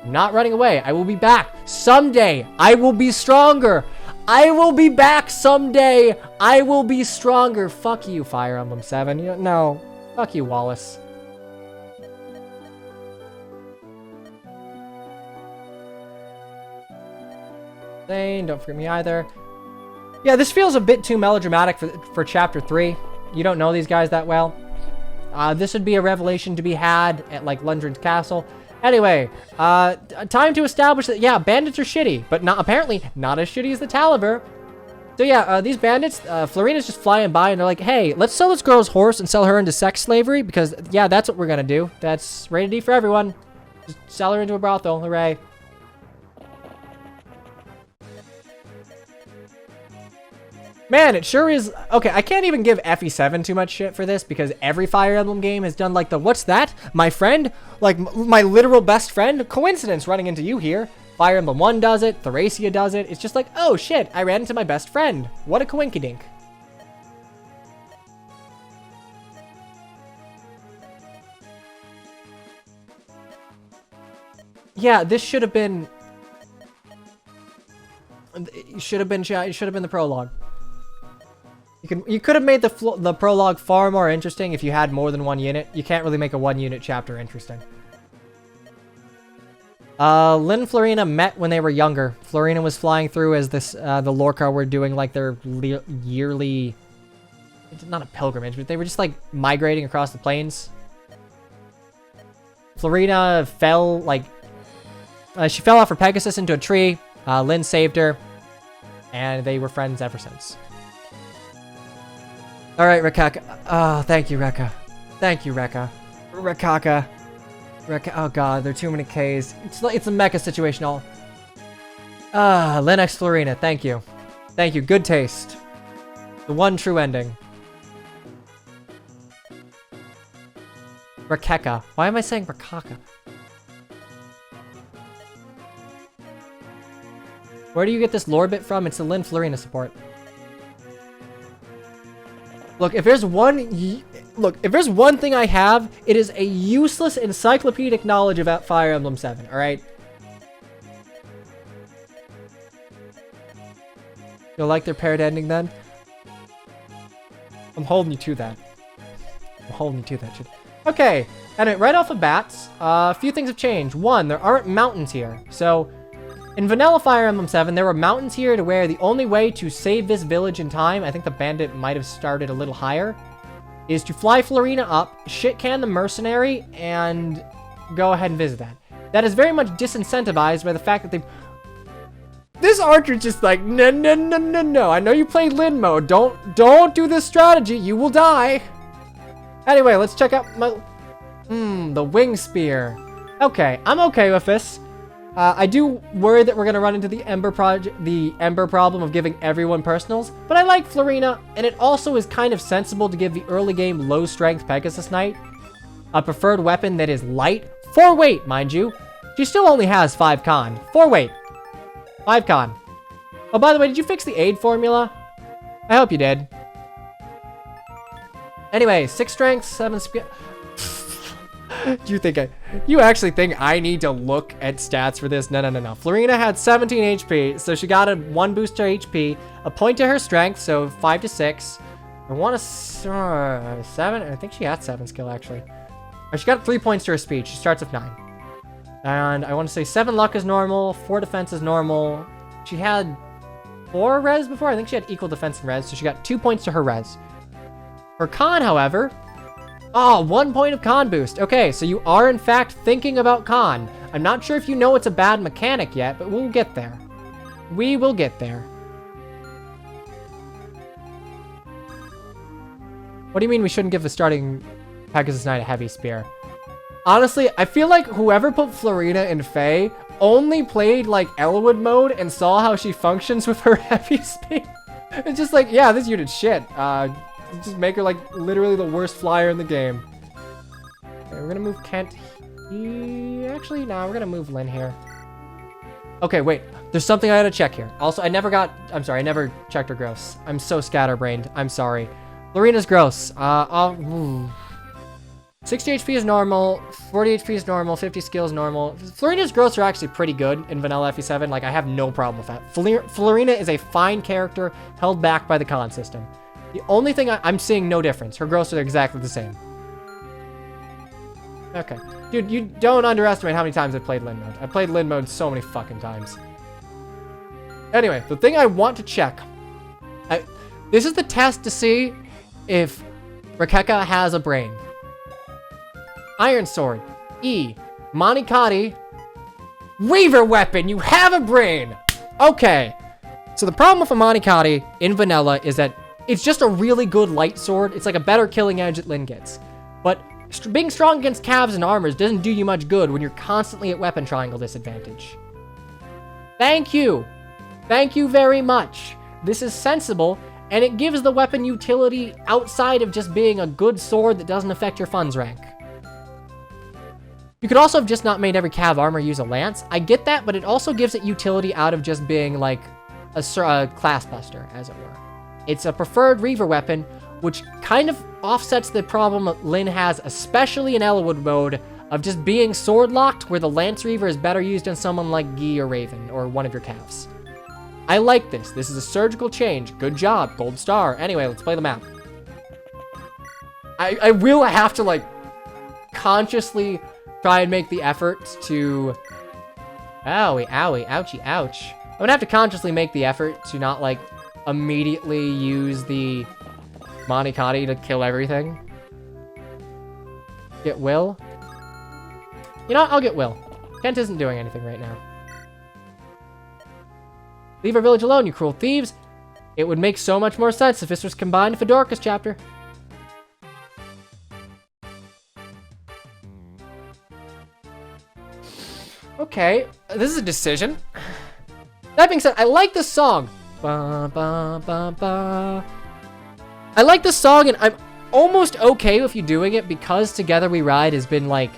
I'm not running away. I will be back. Someday, I will be stronger. I will be back someday. I will be stronger. Fuck you, Fire Emblem 7. No. Fuck you, Wallace. Don't forget me either. Yeah, this feels a bit too melodramatic for chapter 3. You don't know these guys that well. This would be a revelation to be had at, like, Lundgren's castle. Anyway, time to establish that, yeah, bandits are shitty, but apparently not as shitty as the Taliver. So yeah, these bandits, Florina's just flying by and they're like, hey, let's sell this girl's horse and sell her into sex slavery because, yeah, that's what we're gonna do. That's rated D for everyone. Just sell her into a brothel, hooray. Man, it sure is... Okay, I can't even give FE7 too much shit for this because every Fire Emblem game has done, like, the, what's that? My friend? Like, my literal best friend? Coincidence running into you here. Fire Emblem 1 does it. Thracia does it. It's just like, oh, shit, I ran into my best friend. What a coinkydink. Yeah, this should have been... It should have been the prologue. You could have made the prologue far more interesting if you had more than one unit. You can't really make a one-unit chapter interesting. Lynn and Florina met when they were younger. Florina was flying through as the Lorca were doing, like, their yearly... Not a pilgrimage, but they were just, like, migrating across the plains. Florina fell, like... she fell off her Pegasus into a tree. Lynn saved her. And they were friends ever since. Alright, Rekaka. Oh, thank you, Rekka. Thank you, Rekka. Rekaka. Oh god, there are too many Ks. It's a mecha situation all. Linux Florina, thank you. Thank you, good taste. The one true ending. Rekeka. Why am I saying Rekaka? Where do you get this lore bit from? It's the Lynn Florina support. Look, if there's one thing I have, it is a useless encyclopedic knowledge about Fire Emblem 7, alright? You'll like their paired ending then? I'm holding you to that. I'm holding you to that shit. Okay, anyway, right off the bat, a few things have changed. One, there aren't mountains here. So, in vanilla Fire Emblem 7, there were mountains here to where the only way to save this village in time, I think the bandit might have started a little higher, is to fly Florina up, shit-can the mercenary, and go ahead and visit that. That is very much disincentivized by the fact that this archer's just like, no, no, no, no, no. I know you played Lin mode. Don't do this strategy. You will die. Anyway, let's check out my... the wing spear. Okay, I'm okay with this. I do worry that we're gonna run into the Ember problem of giving everyone personals, but I like Florina, and it also is kind of sensible to give the early game low strength Pegasus Knight a preferred weapon that is light, 4 weight, mind you. She still only has 5 con, 4 weight, 5 con. Oh, by the way, did you fix the aid formula? I hope you did. Anyway, 6 strength, 7 speed. You actually think I need to look at stats for this? No, no, no, no. Florina had 17 HP, so she got a 1 boost to HP, a point to her strength, so 5 to 6. I want to 7. I think she had 7 skill actually. She got 3 points to her speed. She starts with 9. And I want to say 7 luck is normal, 4 defense is normal. She had 4 res before. I think she had equal defense and res, so she got 2 points to her res. For con, however, 1 point of con boost. Okay, so you are in fact thinking about con. I'm not sure if you know it's a bad mechanic yet, but we'll get there. We will get there. What do you mean we shouldn't give the starting Pegasus Knight a heavy spear? Honestly, I feel like whoever put Florina in Fae only played like Elwood mode and saw how she functions with her heavy spear. It's just like, yeah, this unit's shit. Just make her like literally the worst flyer in the game. Okay, we're gonna move Kent. Actually, no, we're gonna move Lynn here. Okay, wait. There's something I gotta check here. Also, I never checked her gross. I'm so scatterbrained. I'm sorry. Florina's gross. 60 HP is normal, 40 HP is normal, 50 skill is normal. Florina's gross are actually pretty good in vanilla FE7. Like, I have no problem with that. Florina is a fine character held back by the con system. The only thing I'm seeing no difference. Her gross are exactly the same. Okay. Dude, you don't underestimate how many times I played Lin mode. I played Lin mode so many fucking times. Anyway, the thing I want to check. This is the test to see if Rakeka has a brain. Iron Sword. E. Monikati. Reaver Weapon. You have a brain. Okay. So the problem with a Monikati in vanilla is that it's just a really good light sword. It's like a better killing edge that Lin gets. But being strong against calves and armors doesn't do you much good when you're constantly at weapon triangle disadvantage. Thank you. Thank you very much. This is sensible, and it gives the weapon utility outside of just being a good sword that doesn't affect your funds rank. You could also have just not made every cav armor use a lance. I get that, but it also gives it utility out of just being like a class buster, as it were. It's a preferred Reaver weapon, which kind of offsets the problem Lin has, especially in Elwood mode, of just being sword locked, where the Lance Reaver is better used on someone like Guy or Raven, or one of your calves. I like this. This is a surgical change. Good job. Gold star. Anyway, let's play the map. I will have to, like, consciously try and make the effort to... Owie, owie, ouchie, ouch. I'm gonna have to consciously make the effort to not, like, immediately use the Monikati to kill everything. Get Will. You know what? I'll get Will. Kent isn't doing anything right now. Leave our village alone, you cruel thieves. It would make so much more sense if this was combined with a Dorcas chapter. Okay, this is a decision. That being said, I like this song. Ba, ba, ba, ba. I like this song, and I'm almost okay with you doing it because Together We Ride has been, like...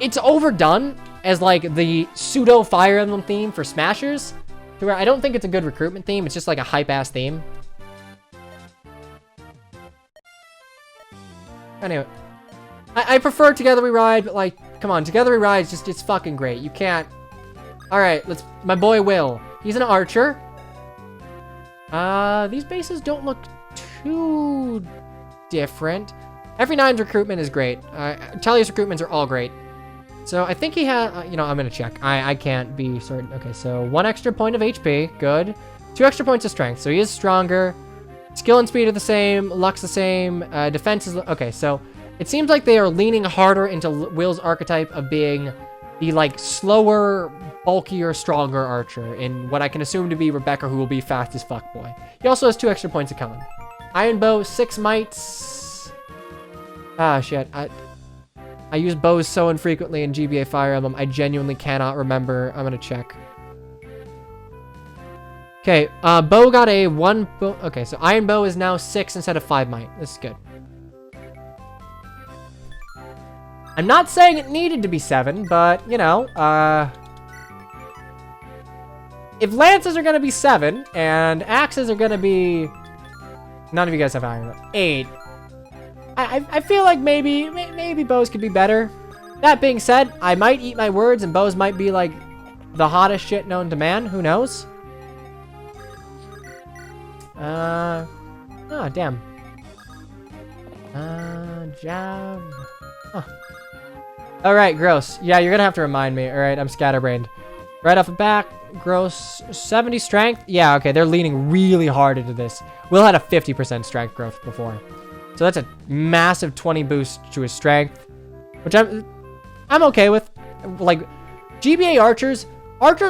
It's overdone as, like, the pseudo Fire Emblem theme for Smashers. To where I don't think it's a good recruitment theme. It's just, like, a hype-ass theme. Anyway. I prefer Together We Ride, but, like, come on. Together We Ride is just, it's fucking great. You can't... Alright, let's... My boy Will. He's an archer. These bases don't look too different. FE9's recruitment is great. Talia's recruitments are all great. So I think he has, you know, I'm gonna check. I can't be certain. Okay, so 1 extra point of HP, good. 2 extra points of strength, so he is stronger. Skill and speed are the same, luck's the same, defense is, okay, so it seems like they are leaning harder into Will's archetype of being the, like, slower, bulkier, stronger archer in what I can assume to be Rebecca, who will be fast as fuck boy. He also has 2 extra points of con. Iron bow, 6 mites. Ah, shit. I use bows so infrequently in GBA Fire Emblem, I genuinely cannot remember. I'm gonna check. Okay, bow got a 1 bow. Okay, so iron bow is now 6 instead of 5 might. This is good. I'm not saying it needed to be 7, but, you know, if lances are gonna be 7, and axes are gonna be... None of you guys have iron bow. 8. I feel like maybe bows could be better. That being said, I might eat my words and bows might be like the hottest shit known to man. Who knows? Oh, damn. Jab. Huh. All right, gross. Yeah, you're gonna have to remind me. All right, I'm scatterbrained. Right off the bat, gross 70 strength. Yeah, okay, they're leaning really hard into this. Will had a 50% strength growth before. So that's a massive 20 boost to his strength, which I'm okay with. Like, GBA archers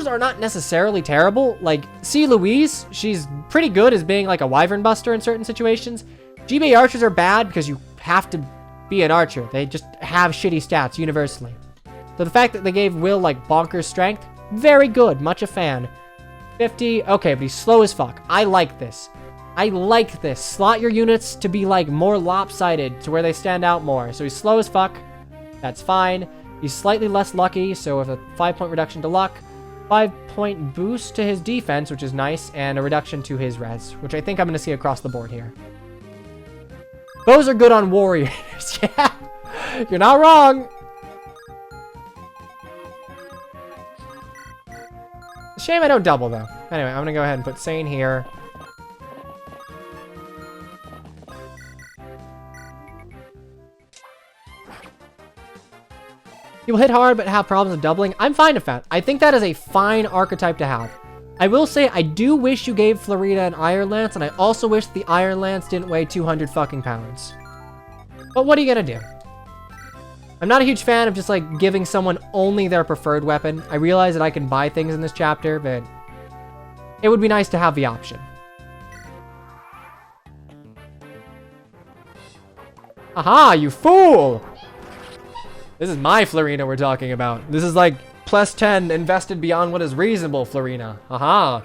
are not necessarily terrible. Like, see Louise, she's pretty good as being like a wyvern buster in certain situations. GBA archers are bad because you have to be an archer. They just have shitty stats universally. So the fact that they gave Will like bonkers strength, very good, much a fan. 50, okay, but he's slow as fuck. I like this. I like this. Slot your units to be like more lopsided to where they stand out more. So he's slow as fuck. That's fine. He's slightly less lucky, so with a 5-point reduction to luck, 5-point boost to his defense, which is nice, and a reduction to his res, which I think I'm going to see across the board here. Bows are good on warriors. Yeah, you're not wrong. Shame I don't double, though. Anyway, I'm going to go ahead and put Sane here. He will hit hard, but have problems with doubling. I'm fine with that. I think that is a fine archetype to have. I will say, I do wish you gave Florina an Iron Lance, and I also wish the Iron Lance didn't weigh 200 fucking pounds. But what are you gonna do? I'm not a huge fan of just, like, giving someone only their preferred weapon. I realize that I can buy things in this chapter, but it would be nice to have the option. Aha, you fool! This is my Florina we're talking about. This is like plus 10 invested beyond what is reasonable, Florina. Aha.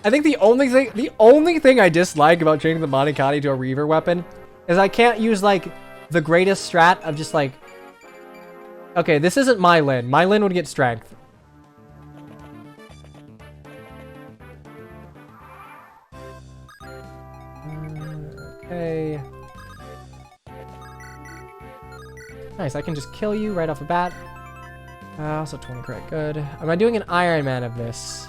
I think the only thing I dislike about changing the Monicati to a Reaver weapon is I can't use like the greatest strat of just like, okay, this isn't my Lin. My Lin would get strength. Okay. Nice, I can just kill you right off the bat. Also 20 crit, good. Am I doing an Iron Man of this?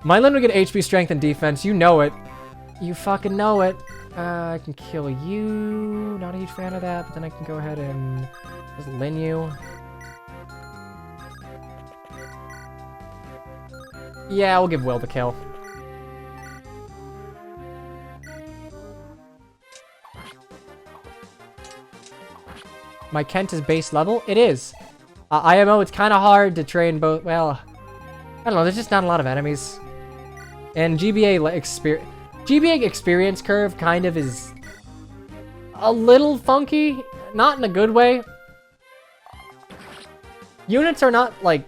Mylan would get HP, strength, and defense. You know it. You fucking know it. I can kill you. Not a huge fan of that, but then I can go ahead and just Lin you. Yeah, we'll give Will the kill. My Kent is base level? It is. IMO, it's kind of hard to train both. Well, I don't know. There's just not a lot of enemies. And GBA experience curve kind of is a little funky. Not in a good way. Units are not, like,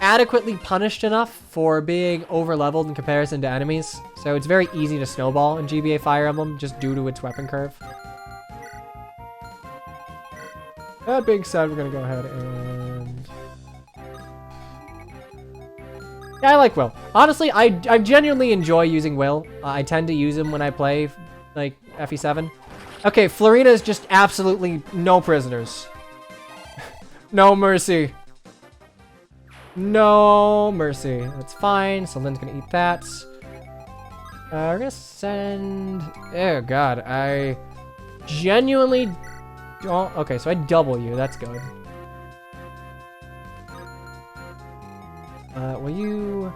adequately punished enough for being over-leveled in comparison to enemies. So it's very easy to snowball in GBA Fire Emblem just due to its weapon curve. That being said, we're gonna go ahead and... Yeah, I like Will. Honestly, I genuinely enjoy using Will. I tend to use him when I play, like, FE7. Okay, Florina is just absolutely no prisoners. No mercy. No mercy. That's fine. So Lynn's gonna eat that. We're gonna send... Oh, God. I genuinely... Oh, okay, so I double you. That's good. Will you...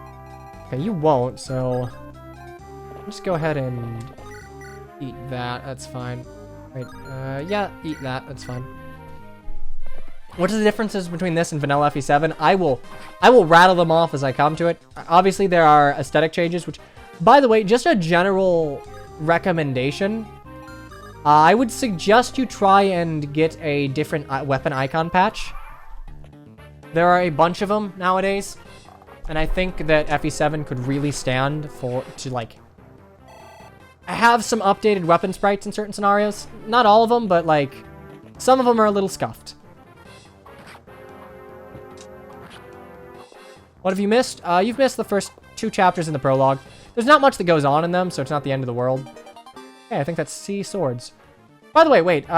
Okay, you won't, so... Just go ahead and eat that. That's fine. Wait, yeah, eat that. That's fine. What are the differences between this and vanilla FE7? I will rattle them off as I come to it. Obviously, there are aesthetic changes, which, by the way, just a general recommendation. I would suggest you try and get a different weapon icon patch. There are a bunch of them nowadays, and I think that FE7 could really stand to like have some updated weapon sprites in certain scenarios. Not all of them, but like some of them are a little scuffed. What have you missed? You've missed the first 2 chapters in the prologue. There's not much that goes on in them, so it's not the end of the world. Okay, I think that's C swords. By the way, wait,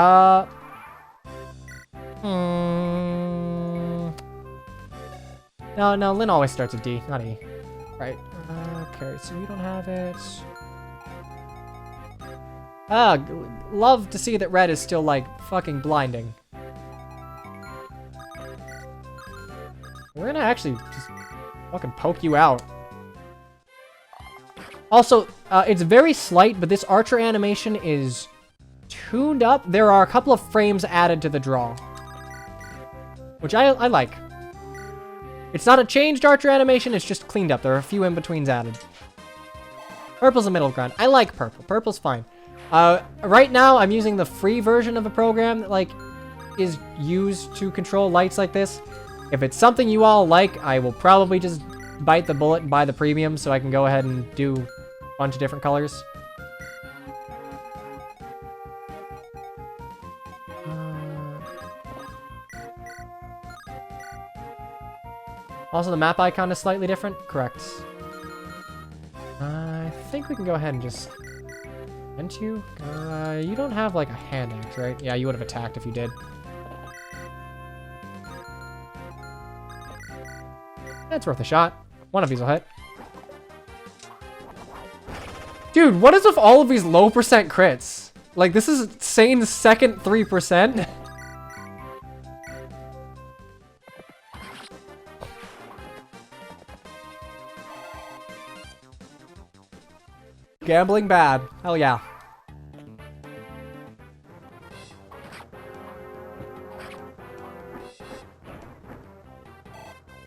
No, Lynn always starts with D, not E. Right. Okay, so you don't have it. Ah, love to see that red is still, like, fucking blinding. We're gonna actually just fucking poke you out. Also, it's very slight, but this archer animation is tuned up. There are a couple of frames added to the draw, which I like. It's not a changed archer animation, it's just cleaned up. There are a few in-betweens added. Purple's a middle ground. I like purple. Purple's fine. Right now, I'm using the free version of a program that, like, is used to control lights like this. If it's something you all like, I will probably just bite the bullet and buy the premium so I can go ahead and do a bunch of different colors. Also, the map icon is slightly different. Correct. I think we can go ahead and just... Didn't you? You don't have, like, a hand axe, right? Yeah, you would have attacked if you did. That's worth a shot. One of these will hit. Dude, what is with all of these low percent crits? Like, this is insane second 3%. Gambling bad. Hell yeah.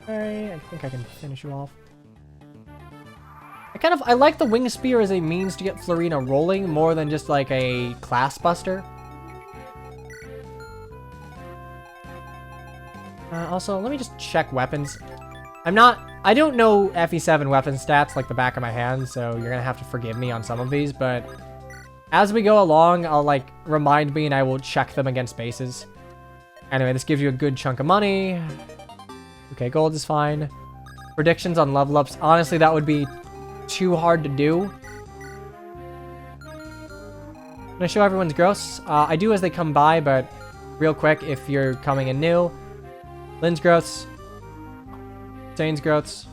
Alright, I think I can finish you off. I like the wing spear as a means to get Florina rolling more than just like a class buster. Also, let me just check weapons. I don't know FE7 weapon stats like the back of my hand, so you're gonna have to forgive me on some of these, but as we go along, I'll like remind me and I will check them against bases. Anyway, this gives you a good chunk of money. Okay, gold is fine. Predictions on level ups. Honestly, that would be too hard to do. I'm gonna show everyone's gross. I do as they come by, but real quick, if you're coming in new, Lynn's growths, Zane's growths,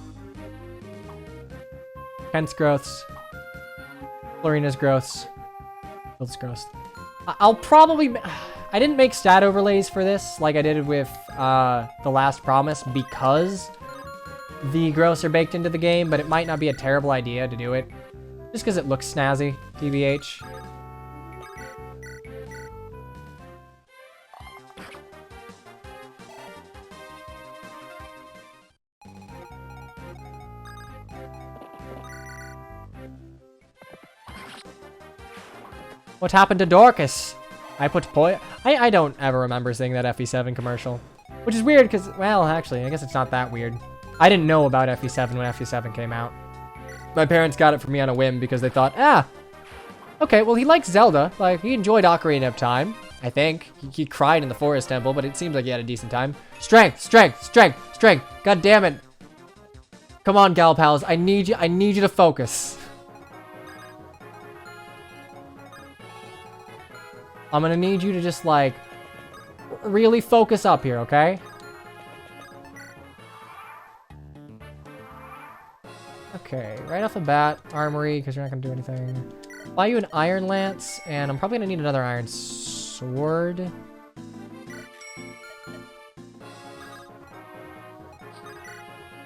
Kent's growths, Florina's growths, Phil's growths. I'll probably... I didn't make stat overlays for this like I did with The Last Promise because the growths are baked into the game, but it might not be a terrible idea to do it. Just because it looks snazzy, TBH. What happened to Dorcas? I put I don't ever remember seeing that FE7 commercial. Which is weird because, well, actually, I guess it's not that weird. I didn't know about FE7 when FE7 came out. My parents got it for me on a whim because they thought, okay, well, he likes Zelda. Like, he enjoyed Ocarina of Time, I think. He cried in the Forest Temple, but it seems like he had a decent time. Strength, strength, strength, strength. God damn it. Come on, gal pals. I need you to focus. I'm gonna need you to just, like, really focus up here, okay? Okay, right off the bat, armory, because you're not gonna do anything. Buy you an iron lance, and I'm probably gonna need another iron sword.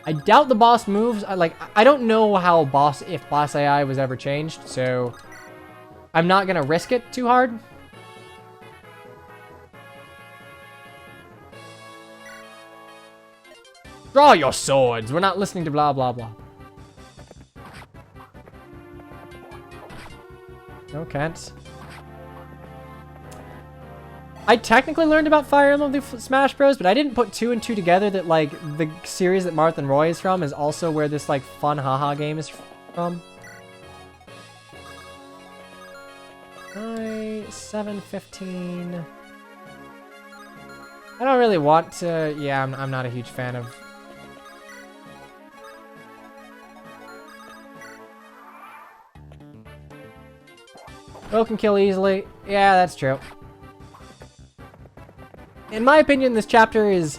I doubt the boss moves. I don't know how if boss AI was ever changed, so I'm not gonna risk it too hard. Draw your swords. We're not listening to blah, blah, blah. No, can't. I technically learned about Fire Emblem through Smash Bros, but I didn't put 2 and 2 together that, like, the series that Marth and Roy is from is also where this, like, fun haha game is from. Alright, 7:15. I don't really want to... Yeah, I'm not a huge fan of... Will can kill easily. Yeah, that's true. In my opinion, this chapter is...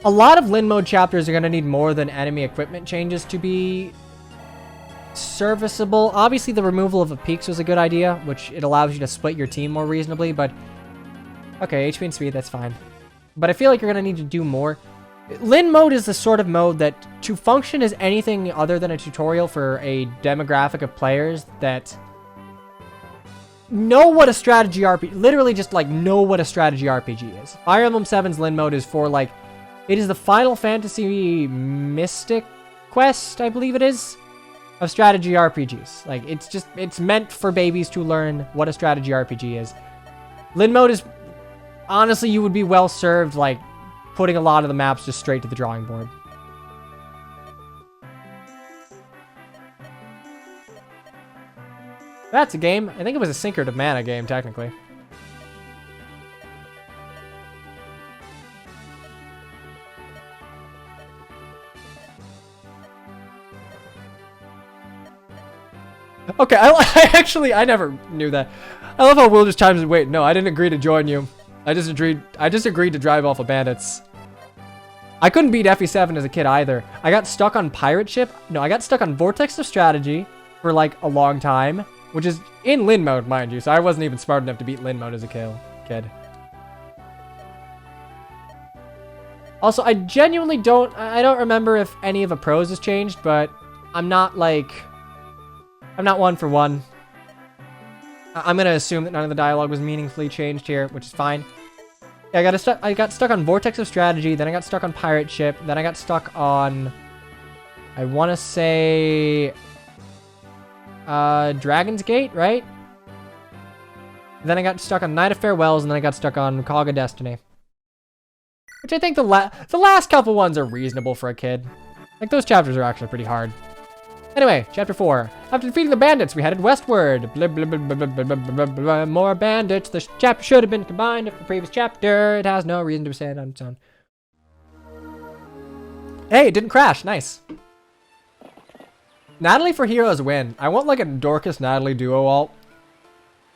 A lot of Lin mode chapters are going to need more than enemy equipment changes to be serviceable. Obviously, the removal of the peaks was a good idea, which it allows you to split your team more reasonably, but... Okay, HP and speed, that's fine. But I feel like you're going to need to do more. Lin mode is the sort of mode that, to function as anything other than a tutorial for a demographic of players that know what a strategy RPG... Literally just, like, know what a strategy RPG is. Fire Emblem 7's Lin mode is for, like... It is the Final Fantasy Mystic Quest, I believe it is, of strategy RPGs. Like, it's meant for babies to learn what a strategy RPG is. Lin mode is... Honestly, you would be well served, like, putting a lot of the maps just straight to the drawing board. That's a game. I think it was a Sinker to Mana game, technically. Okay, I never knew that. I love how Will just chimes in. Wait, no, I didn't agree to join you. I just agreed to drive off of bandits. I couldn't beat FE7 as a kid either. I got stuck on Pirate Ship. No, I got stuck on Vortex of Strategy for like a long time, which is in Lin mode, mind you. So I wasn't even smart enough to beat Lin mode as a kid. Also, I genuinely don't remember if any of the prose has changed, but I'm not one for one. I'm gonna assume that none of the dialogue was meaningfully changed here, which is fine. Yeah, I got stuck on Vortex of Strategy, then I got stuck on Pirate Ship, then I got stuck on... I want to say... Dragon's Gate, right? Then I got stuck on Night of Farewells, and then I got stuck on Cog of Destiny. Which I think the last couple ones are reasonable for a kid. Like, those chapters are actually pretty hard. Anyway, chapter 4. After defeating the bandits, we headed westward. Blah, blah, blah, blah, blah, blah, blah, blah, blah. More bandits. The chapter should have been combined with the previous chapter. It has no reason to stand on its own. Hey, it didn't crash. Nice. Natalie for heroes win. I want like a Dorcas-Natalie duo alt.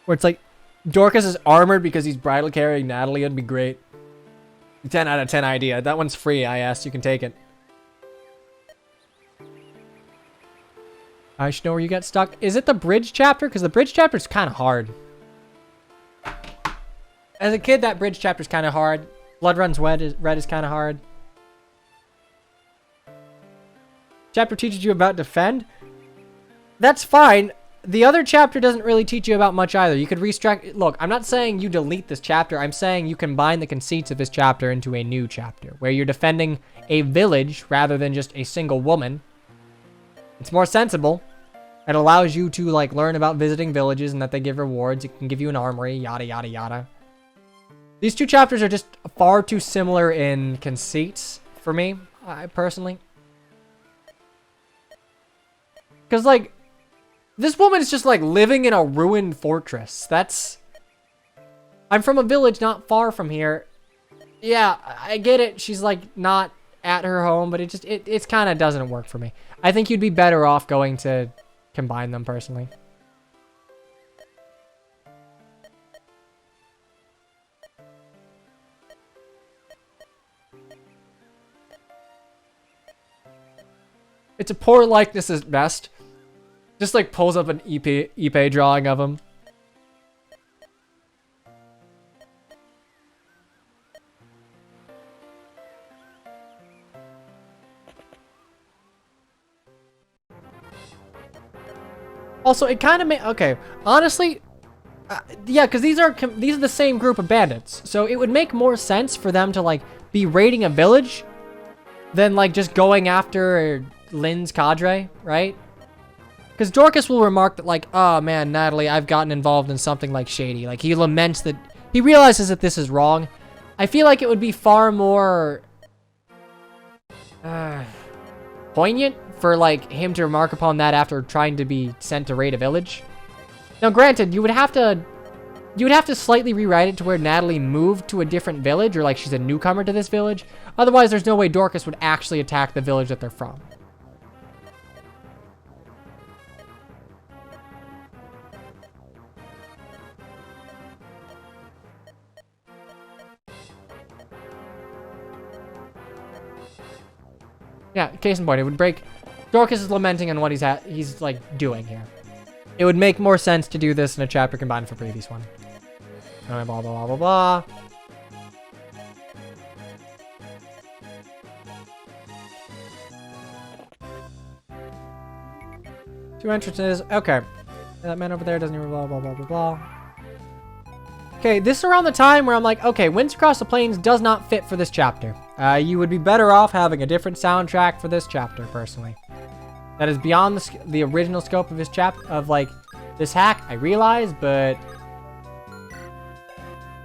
Where it's like, Dorcas is armored because he's bridal carrying Natalie. It'd be great. 10 out of 10 idea. That one's free, I asked. You can take it. I should know where you got stuck. Is it the bridge chapter? Because the bridge chapter is kind of hard. As a kid, that bridge chapter is kind of hard. Blood Runs Red is kind of hard. Chapter teaches you about defend. That's fine. The other chapter doesn't really teach you about much either. You could restructure. Look, I'm not saying you delete this chapter. I'm saying you combine the conceits of this chapter into a new chapter where you're defending a village rather than just a single woman. It's more sensible. It allows you to like learn about visiting villages and that they give rewards. It can give you an armory, yada, yada, yada. These two chapters are just far too similar in conceits for me, personally. Because like, this woman is just like living in a ruined fortress. I'm from a village not far from here. Yeah, I get it. She's like not at her home, but it kind of doesn't work for me. I think you'd be better off going to combine them personally. It's a poor likeness at best. Just like pulls up an Ipe drawing of him. Also, it kind of okay. Honestly, yeah, because these are the same group of bandits, so it would make more sense for them to like be raiding a village than like just going after Lynn's cadre, right? Because Dorcas will remark that like, oh man, Natalie, I've gotten involved in something like shady. Like he laments that he realizes that this is wrong. I feel like it would be far more poignant for like him to remark upon that after trying to be sent to raid a village. Now, granted, you would have to slightly rewrite it to where Natalie moved to a different village, or like she's a newcomer to this village. Otherwise, there's no way Dorcas would actually attack the village that they're from. Yeah, case in point, it would break Dorcas is lamenting on what he's like doing here. It would make more sense to do this in a chapter combined with the previous one. Blah, blah, blah, blah, blah. Two entrances. Okay. That man over there doesn't even blah, blah, blah, blah, blah. Okay, this is around the time where I'm like, okay, Winds Across the Plains does not fit for this chapter. You would be better off having a different soundtrack for this chapter, personally. That is beyond the original scope of this this hack, I realize, but...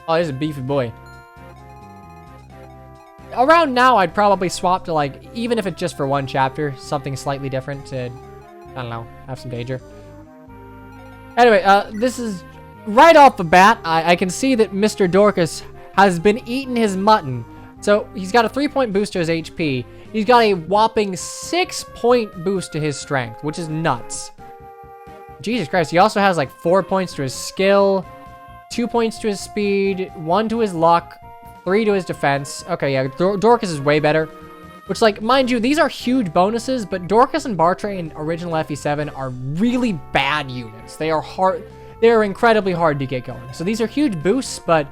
Oh, this is a beefy boy. Around now, I'd probably swap to, like, even if it's just for one chapter, something slightly different to, I don't know, have some danger. Anyway, this is... Right off the bat, I can see that Mr. Dorcas has been eating his mutton. So, he's got a 3-point boost to his HP. He's got a whopping 6-point boost to his strength, which is nuts. Jesus Christ, he also has like 4 points to his skill, 2 points to his speed, 1 to his luck, 3 to his defense. Okay, yeah, Dorcas is way better. Which, like, mind you, these are huge bonuses, but Dorcas and Bartray in original FE7 are really bad units. They are hard... They are incredibly hard to get going. So these are huge boosts, but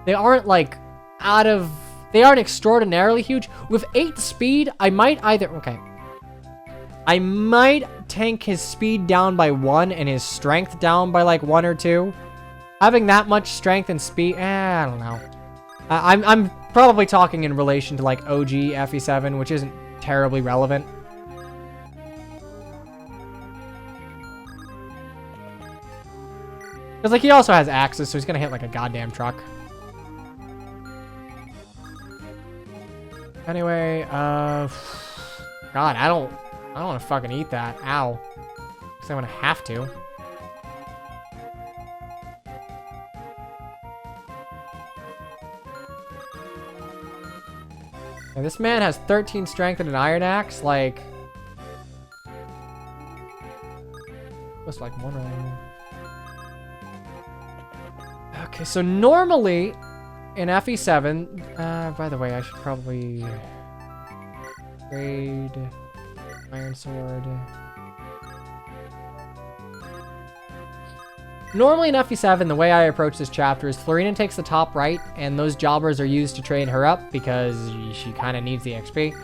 they aren't like they aren't extraordinarily huge. With 8 speed, I might I might tank his speed down by 1 and his strength down by like 1 or 2. Having that much strength and speed, I don't know. I'm probably talking in relation to like OG FE7, which isn't terribly relevant. Because, like, he also has axes, so he's gonna hit, like, a goddamn truck. Anyway, God, I don't want to fucking eat that. Ow. Because I'm gonna have to. And this man has 13 strength and an iron axe, like... Looks like one right. Okay, so normally in FE7, by the way, I should probably trade iron sword. Normally in FE7, the way I approach this chapter is Florina takes the top right, and those jobbers are used to train her up because she kind of needs the XP.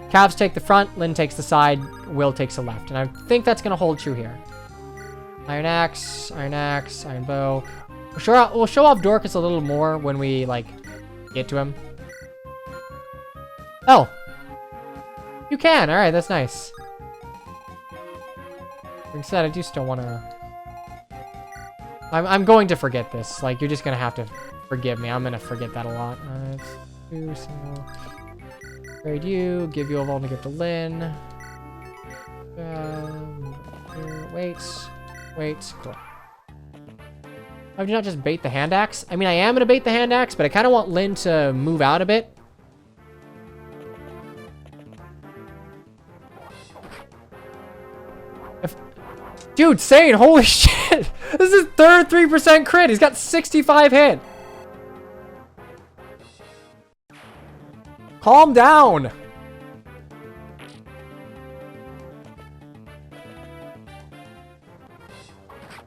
Cavs take the front, Lynn takes the side, Will takes the left, and I think that's going to hold true here. Iron axe, iron bow. We'll show off Dorcas a little more when we, like, get to him. Oh! You can! Alright, that's nice. Like I said, I do still want to... I'm going to forget this. Like, you're just going to have to forgive me. I'm going to forget that a lot. Let's do so. Trade you. Give you a vulnerable gift to Lynn. Wait. Cool. I do not just bait the hand axe. I mean, I am going to bait the hand axe, but I kind of want Lynn to move out a bit. Dude, Sane, holy shit! This is his third 3% crit. He's got 65 hit. Calm down.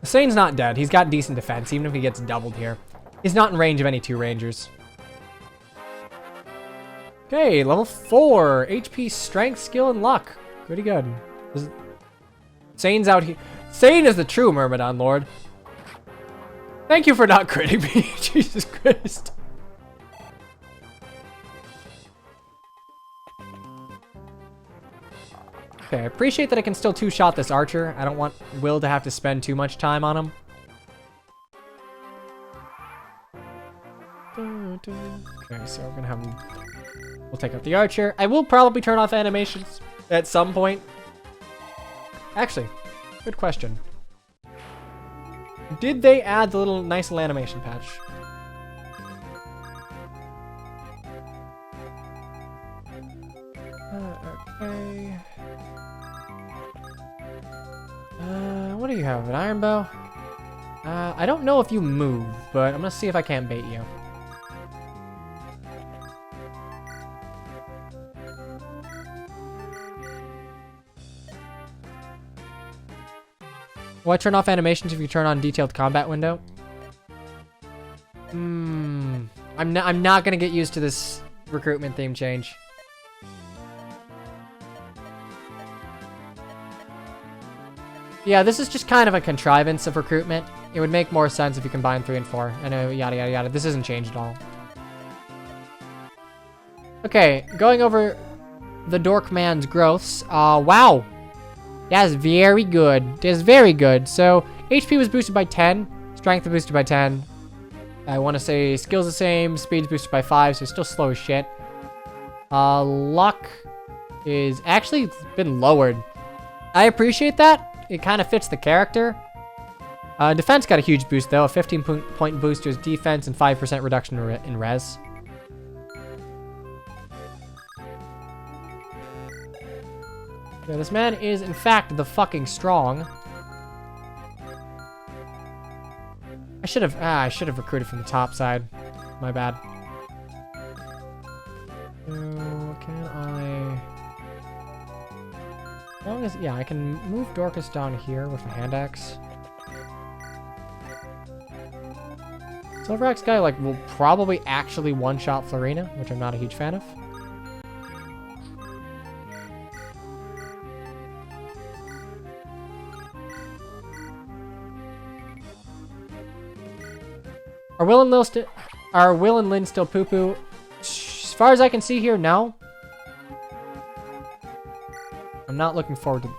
Sane's not dead. He's got decent defense, even if he gets doubled here. He's not in range of any 2 rangers. Okay, level 4. HP, strength, skill, and luck. Pretty good. Sane's out here. Sane is the true Myrmidon Lord. Thank you for not critting me. Jesus Christ. Okay, I appreciate that I can still 2-shot this archer. I don't want Will to have to spend too much time on him. Okay, so we're gonna have him... We'll take out the archer. I will probably turn off animations at some point. Actually, good question. Did they add the little nice little animation patch? Okay. What do you have? An iron bow? I don't know if you move, but I'm gonna see if I can't bait you. Why turn off animations if you turn on detailed combat window? I'm not gonna get used to this recruitment theme change. Yeah, this is just kind of a contrivance of recruitment. It would make more sense if you combine 3 and 4. I know, yada, yada, yada. This isn't changed at all. Okay, going over the Dorkman's growths. Wow. That's very good. That's very good. So, HP was boosted by 10. Strength was boosted by 10. I want to say skills the same. Speed's boosted by 5, so it's still slow as shit. Luck is actually been lowered. I appreciate that. It kind of fits the character. Defense got a huge boost, though. A 15-point boost to his defense and 5% reduction in res. Yeah, this man is, in fact, the fucking strong. I should have recruited from the top side. My bad. Can I... As long as, yeah, I can move Dorcas down here with a hand axe. Silver Axe guy, like, will probably actually one-shot Florina, which I'm not a huge fan of. Are Will and Lynn still poo-poo? As far as I can see here, no. I'm not looking forward to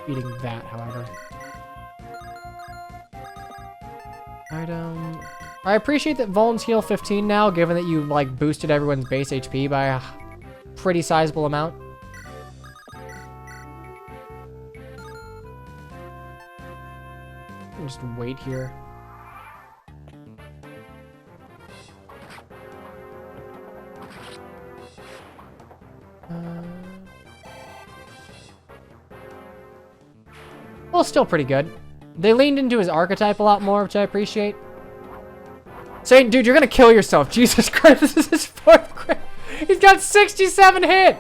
eating that, however. Item. I appreciate that Vulns heal 15 now, given that you, like, boosted everyone's base HP by a pretty sizable amount. Just wait here. Well, still pretty good. They leaned into his archetype a lot more, which I appreciate. Saying, dude, you're gonna kill yourself. Jesus Christ, this is his 4th crit. He's got 67 hit.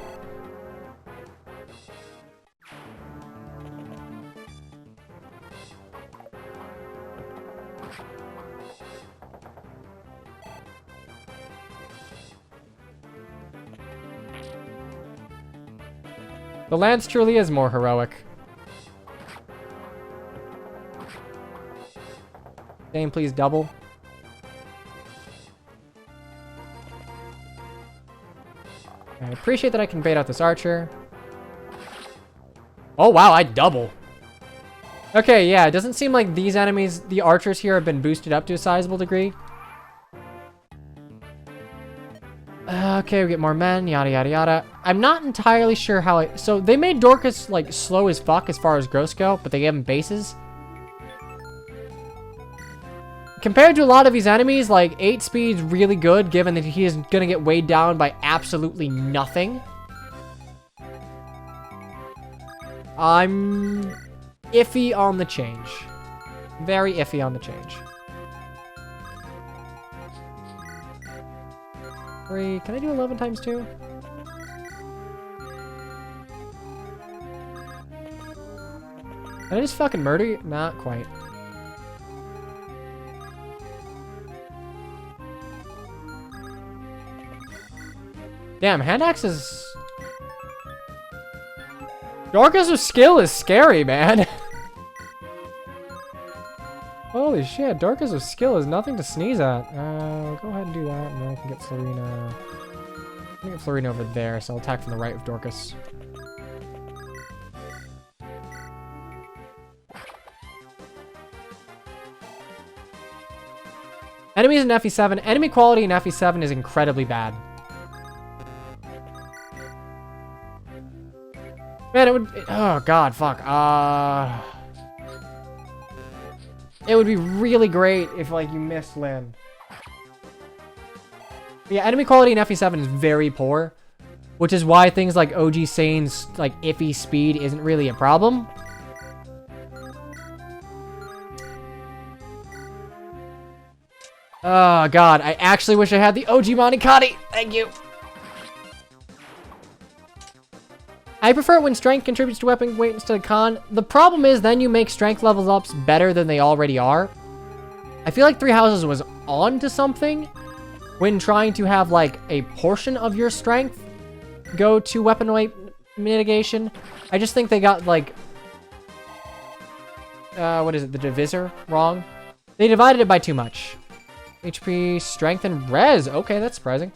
The lance truly is more heroic. Game, please double. I appreciate that I can bait out this archer. Oh wow, I double. Okay, yeah, it doesn't seem like these enemies, the archers here, have been boosted up to a sizable degree. Okay, we get more men, yada yada yada. I'm not entirely sure how so they made Dorcas, like, slow as fuck as far as growths go, but they gave him bases. Compared to a lot of these enemies, like, 8 speed's really good, given that he is gonna get weighed down by absolutely nothing. I'm iffy on the change. Very iffy on the change. 3. Can I do 11 times 2? Can I just fucking murder you? Not quite. Damn, hand axes. Dorcas' skill is scary, man. Holy shit, Dorcas' skill is nothing to sneeze at. Go ahead and do that, and then I can get Florina. I can get Florina over there, so I'll attack from the right with Dorcas. Enemies in FE7. Enemy quality in FE7 is incredibly bad. Man, it would... Oh, God, fuck. It would be really great if, like, you missed Lynn. But yeah, enemy quality in FE7 is very poor, which is why things like OG Sane's, like, iffy speed isn't really a problem. Oh, God. I actually wish I had the OG Monikati. Thank you. I prefer it when strength contributes to weapon weight instead of con. The problem is then you make strength levels ups better than they already are. I feel like Three Houses was on to something when trying to have like a portion of your strength go to weapon weight mitigation. I just think they got like, what is it? The divisor wrong. They divided it by too much. HP, strength, and res. Okay, that's surprising.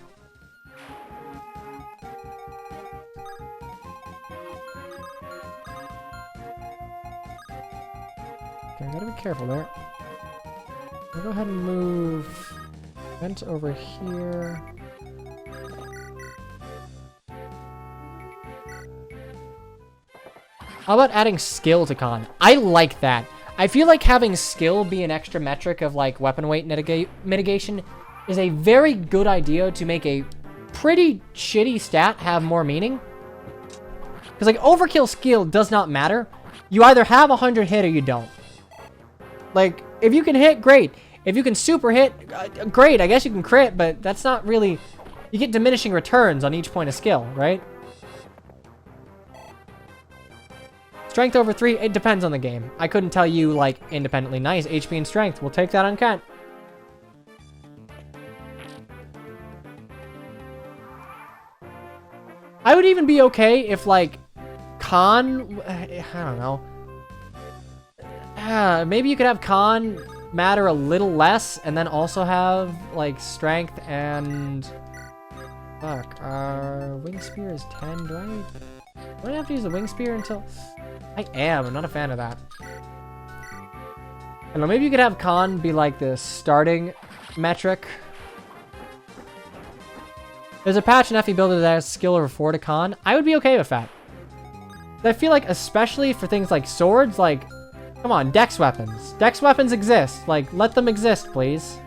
Okay, I gotta be careful there. I'll go ahead and move vent over here. How about adding skill to con? I like that. I feel like having skill be an extra metric of like weapon weight mitigation is a very good idea to make a pretty shitty stat have more meaning. Because like overkill skill does not matter. You either have 100 hit or you don't. Like if you can hit, great. If you can super hit, great. I guess you can crit, but that's not really... You get diminishing returns on each point of skill, right? Strength over 3, it depends on the game. I couldn't tell you, like, independently. Nice, HP and strength. We'll take that on Kent. I would even be okay if, like, con... I don't know. Maybe you could have con matter a little less, and then also have, like, strength and... Fuck, wing spear is 10. Do I have to use the wing spear until... I'm not a fan of that. I don't know, maybe you could have con be like the starting metric. There's a patch in FE Builder that has skill over 4 to con. I would be okay with that. I feel like especially for things like swords, like, come on, dex weapons. Dex weapons exist. Like, let them exist, please.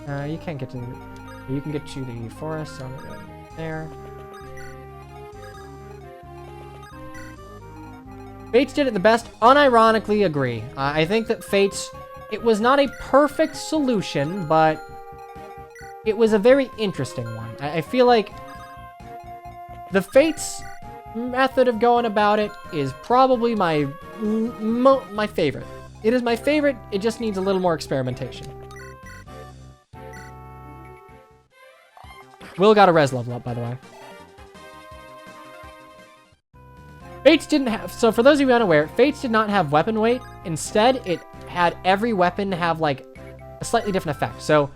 You can't get to the... You can get to the forest, so I'm gonna go there. Fates did it the best. Unironically agree. I think that Fates, it was not a perfect solution, but it was a very interesting one. I feel like the Fates method of going about it is probably my favorite. It is my favorite. It just needs a little more experimentation. Will got a res level up, by the way. Fates didn't have... So for those of you unaware, Fates did not have weapon weight. Instead, it had every weapon have, like, a slightly different effect. So,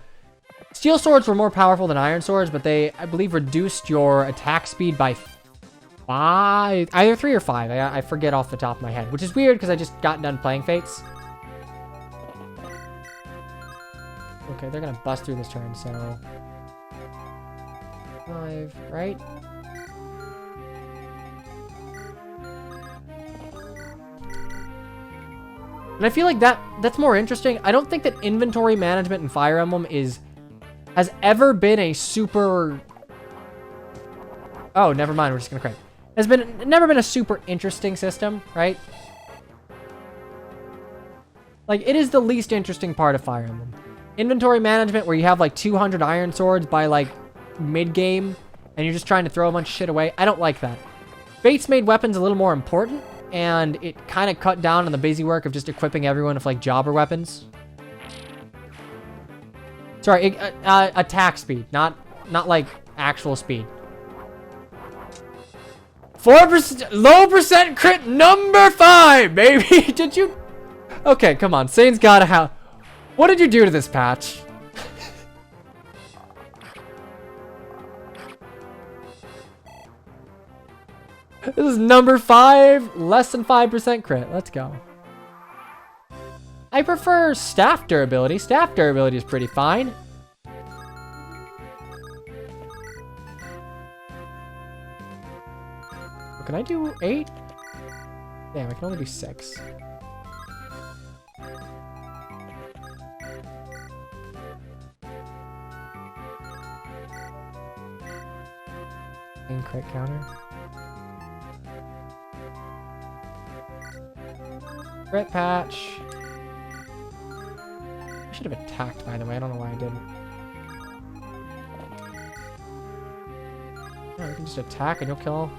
steel swords were more powerful than iron swords, but they, I believe, reduced your attack speed by 5... Either 3 or 5. I forget off the top of my head. Which is weird, because I just got done playing Fates. Okay, they're gonna bust through this turn, so... 5, right? And I feel like that's more interesting. I don't think that inventory management in Fire Emblem has ever been a super... Oh, never mind. We're just gonna crit. Never been a super interesting system, right? Like, it is the least interesting part of Fire Emblem. Inventory management where you have like 200 iron swords by like mid-game and you're just trying to throw a bunch of shit away. I don't like that. Fates made weapons a little more important. And it kind of cut down on the busy work of just equipping everyone with, like, jobber weapons. Sorry, attack speed, not like, actual speed. 4%, low percent crit number 5, baby! Did you... Okay, come on, Sane's gotta have... What did you do to this patch? This is number 5, less than 5% crit. Let's go. I prefer staff durability. Staff durability is pretty fine. Can I do 8? Damn, I can only do 6. And crit counter. Crit patch. I should have attacked, by the way. I don't know why I didn't. Oh, you can just attack and you'll kill.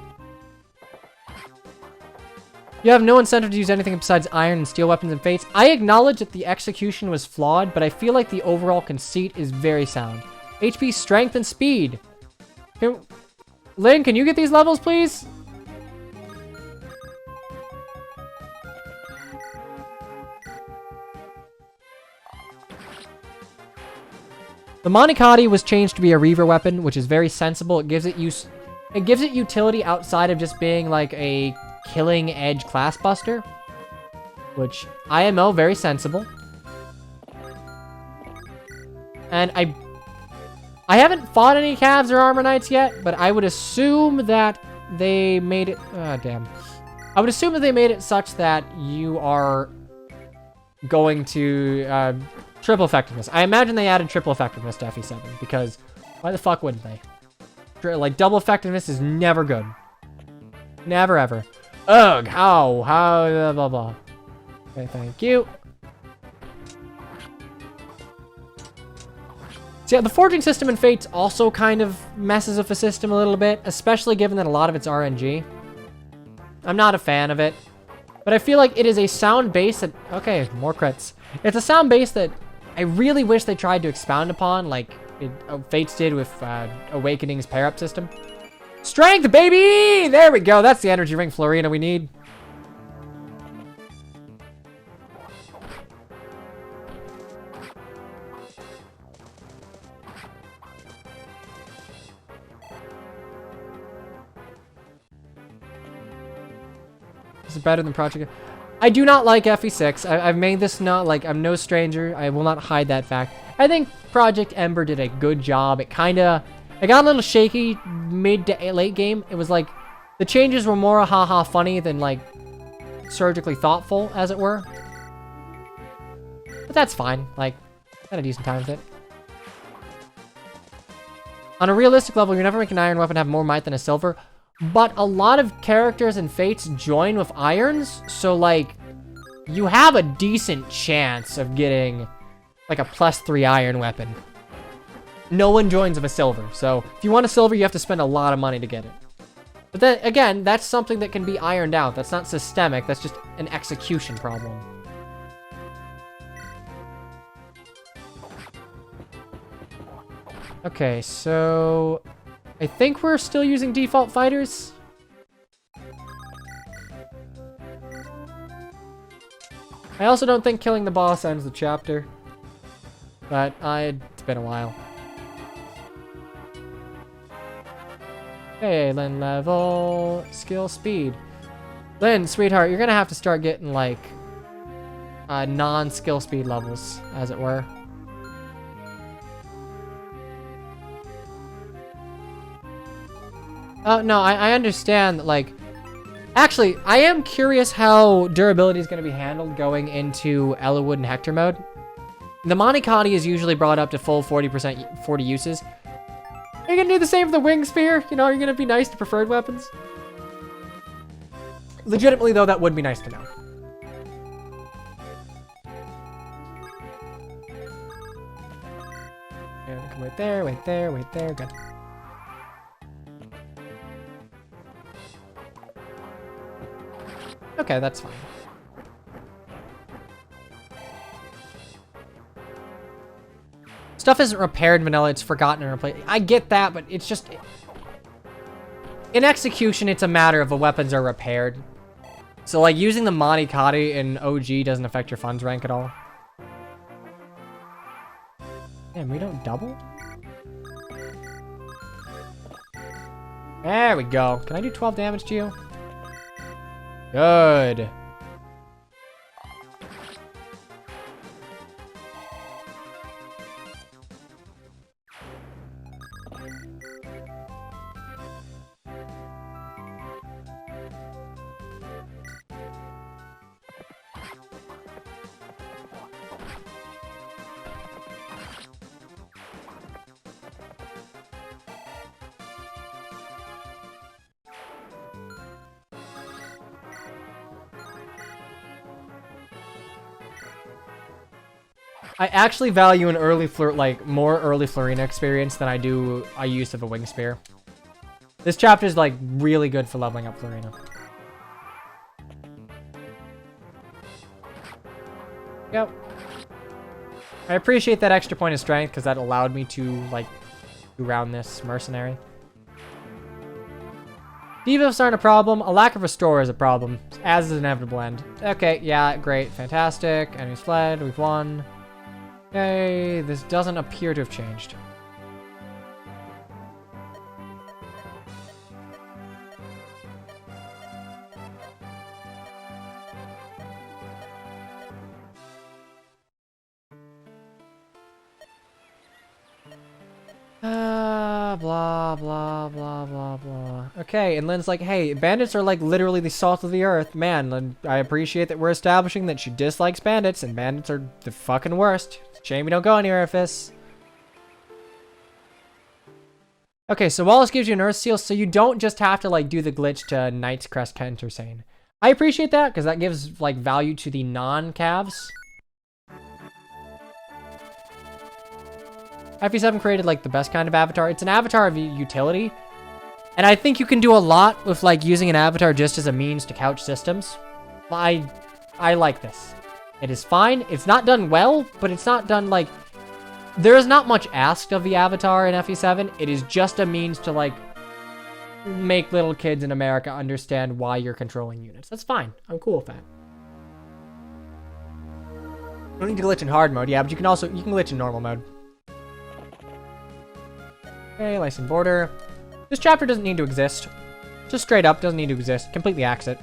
You have no incentive to use anything besides iron and steel weapons and fates. I acknowledge that the execution was flawed, but I feel like the overall conceit is very sound. HP, strength, and speed. Lynn, can you get these levels, please? The Monicati was changed to be a Reaver weapon, which is very sensible. It gives it utility outside of just being like a killing edge class buster, which IMO, very sensible. And I haven't fought any Cavs or Armor Knights yet, but I would assume that they made it... damn. I would assume that they made it such that you are going to... triple effectiveness. I imagine they added triple effectiveness to FE7, because why the fuck wouldn't they? Like, double effectiveness is never good. Never, ever. Ugh, how, blah, blah, blah. Okay, thank you. So yeah, the forging system in Fates also kind of messes with the system a little bit, especially given that a lot of it's RNG. I'm not a fan of it, but I feel like it is a sound base that... Okay, more crits. It's a sound base that I really wish they tried to expound upon, like Fates did with Awakening's pair-up system. Strength, baby! There we go. That's the energy ring Florina we need. This is better than Project... I do not like FE6. I've made this not like... I'm no stranger. I will not hide that fact. I think Project Ember did a good job. It got a little shaky mid to late game. It was like... The changes were more haha funny than like... surgically thoughtful, as it were. But that's fine. Like, I had a decent time with it. On a realistic level, you're never making an iron weapon have more might than a silver. But a lot of characters and Fates join with irons, so like, you have a decent chance of getting like a +3 iron weapon. No one joins with a silver, so if you want a silver, you have to spend a lot of money to get it. But then again, that's something that can be ironed out. That's not systemic, that's just an execution problem. Okay, so... I think we're still using default fighters. I also don't think killing the boss ends the chapter. But it's been a while. Okay, Lynn level, skill, speed. Lynn, sweetheart, you're gonna have to start getting like non-skill speed levels, as it were. No, I understand that, like... Actually, I am curious how durability is going to be handled going into Ellawood and Hector mode. The Monicati is usually brought up to full 40%, 40 uses. Are you going to do the same with the Wing Spear? You know, are you going to be nice to preferred weapons? Legitimately, though, that would be nice to know. And come right there, right there, right there. Good. Okay, that's fine. Stuff isn't repaired in vanilla, it's forgotten and replaced. I get that, but it's just... In execution, it's a matter of the weapons are repaired. So, like, using the Monicati in OG doesn't affect your funds rank at all. Damn, we don't double? There we go. Can I do 12 damage to you? Good. I actually value an early more early Florina experience than I do a use of a Wing Spear. This chapter is like really good for leveling up Florina. Yep. I appreciate that extra point of strength because that allowed me to, like, do round this mercenary. Debuffs aren't a problem. A lack of restore is a problem, as is inevitable end. Okay, yeah, great, fantastic. Enemies fled, we've won. Okay, this doesn't appear to have changed. Blah, blah, blah, blah, blah. Okay, and Lynn's like, hey, bandits are like literally the salt of the earth. Man, Lynn, I appreciate that we're establishing that she dislikes bandits, and bandits are the fucking worst. Shame we don't go anywhere with this. Okay, so Wallace gives you an Earth Seal, so you don't just have to like do the glitch to Knight's Crest Kentersane. I appreciate that, because that gives like value to the non-calves. FE7 created like the best kind of avatar. It's an avatar of utility. And I think you can do a lot with like using an avatar just as a means to couch systems. I like this. It is fine. It's not done well, but it's not done like... There is not much asked of the avatar in FE7. It is just a means to like make little kids in America understand why you're controlling units. That's fine. I'm cool with that. You don't need to glitch in hard mode, yeah, but you can glitch in normal mode. Okay, Lycian Border. This chapter doesn't need to exist. Just straight up, doesn't need to exist. Completely axe it.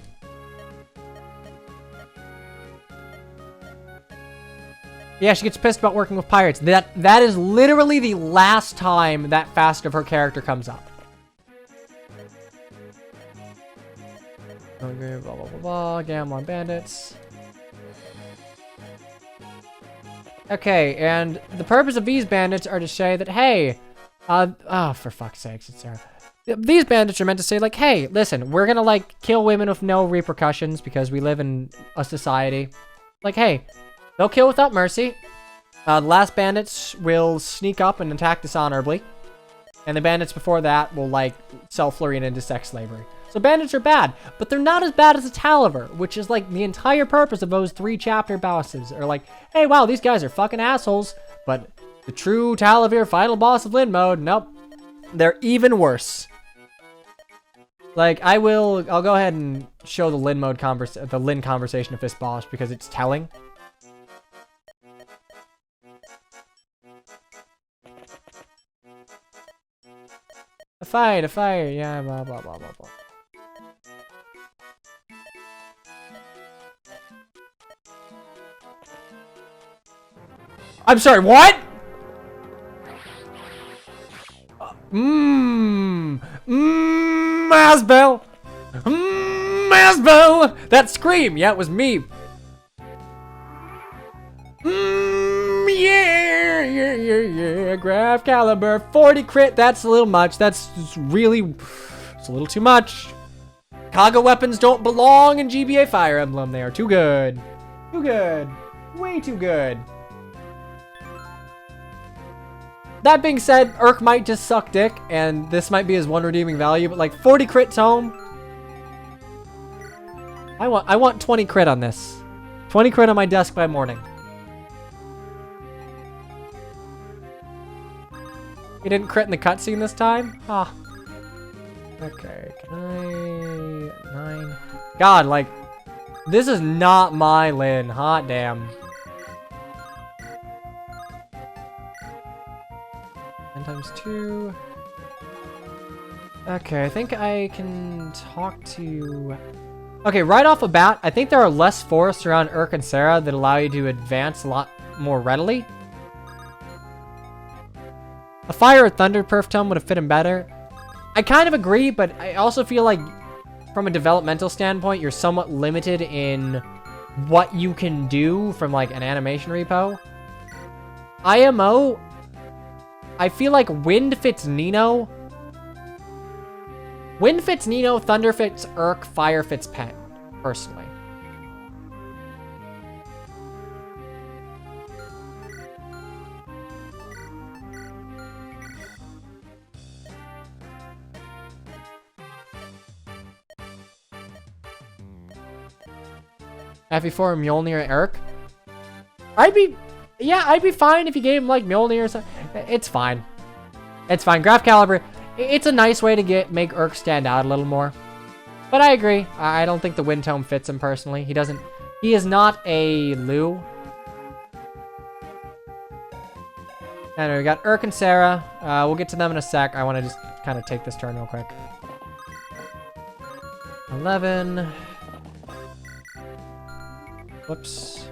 Yeah, she gets pissed about working with pirates. That is literally the last time that facet of her character comes up. Okay, blah, blah, blah, blah. Gamblon bandits. Okay, and the purpose of these bandits are to say that, hey... oh, for fuck's sakes, it's Sarah. These bandits are meant to say, like, hey, listen, we're gonna, like, kill women with no repercussions because we live in a society. Like, hey, they'll kill without mercy. The last bandits will sneak up and attack dishonorably. And the bandits before that will, like, sell Florian into sex slavery. So bandits are bad, but they're not as bad as the Talaver, which is, like, the entire purpose of those 3 chapter bosses. Are like, hey, wow, these guys are fucking assholes, but... The true Talavir final boss of Lynn mode, nope. They're even worse. Like, I'll go ahead and show the Lynn mode conversation of this boss because it's telling. A fight, yeah, blah, blah, blah, blah, blah. I'm sorry, what? Masbel! Masbel! That scream! Yeah, it was me. Yeah. Graph caliber, 40 crit. That's a little much. It's a little too much. Kaga weapons don't belong in GBA Fire Emblem. They are too good. Too good. Way too good. That being said, Urk might just suck dick, and this might be his one redeeming value, but like 40 crit tome. I want 20 crit on this. 20 crit on my desk by morning. He didn't crit in the cutscene this time? Ah. Okay, can I... 9... God, like... This is not my Lynn. Hot damn. 10 times 2. Okay, I think I can talk to... Okay, right off the bat, I think there are less forests around Urk and Sarah that allow you to advance a lot more readily. A fire or thunder perf tome would have fit him better. I kind of agree, but I also feel like from a developmental standpoint, you're somewhat limited in what you can do from like an animation repo. IMO, I feel like Wind fits Nino. Wind fits Nino, Thunder fits Urk, Fire fits Pen, personally. FE4 Mjolnir Urk. I'd be fine if you gave him like Mjolnir or something. It's fine. It's fine. Graph Caliber, it's a nice way to make Urk stand out a little more. But I agree. I don't think the Wind Tome fits him personally. He is not a Lu. Anyway, we got Urk and Sarah. We'll get to them in a sec. I want to just kind of take this turn real quick. 11. Whoops.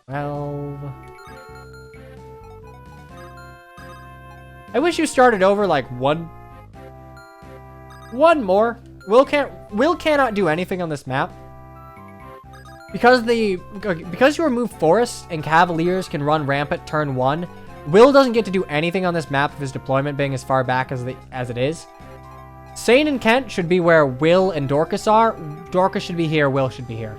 12. I wish you started over like one more. Will cannot do anything on this map. Because you remove Forests and Cavaliers can run rampant turn 1, Will doesn't get to do anything on this map of his deployment being as far back as it is. Sane and Kent should be where Will and Dorcas are. Dorcas should be here, Will should be here.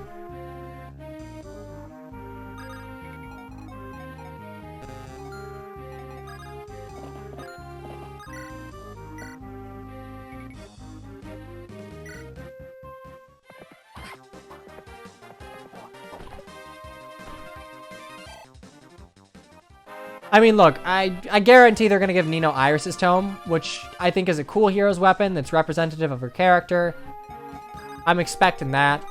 I mean, look, I guarantee they're going to give Nino Iris's Tome, which I think is a cool hero's weapon that's representative of her character. I'm expecting that.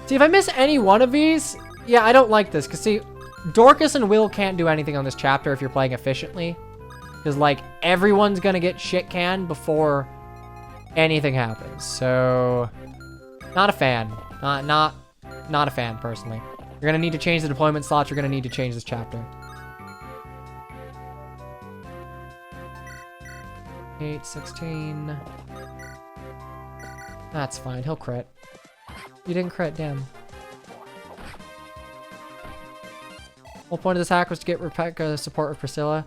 See, if I miss any one of these, yeah, I don't like this. Because, see, Dorcas and Will can't do anything on this chapter if you're playing efficiently. Because, like, everyone's going to get shit canned before anything happens. So, not a fan. Not a fan, personally. You're going to need to change the deployment slots. You're going to need to change this chapter. 8, 16. That's fine. He'll crit. You didn't crit, damn. Whole point of this hack was to get Rebecca support with Priscilla.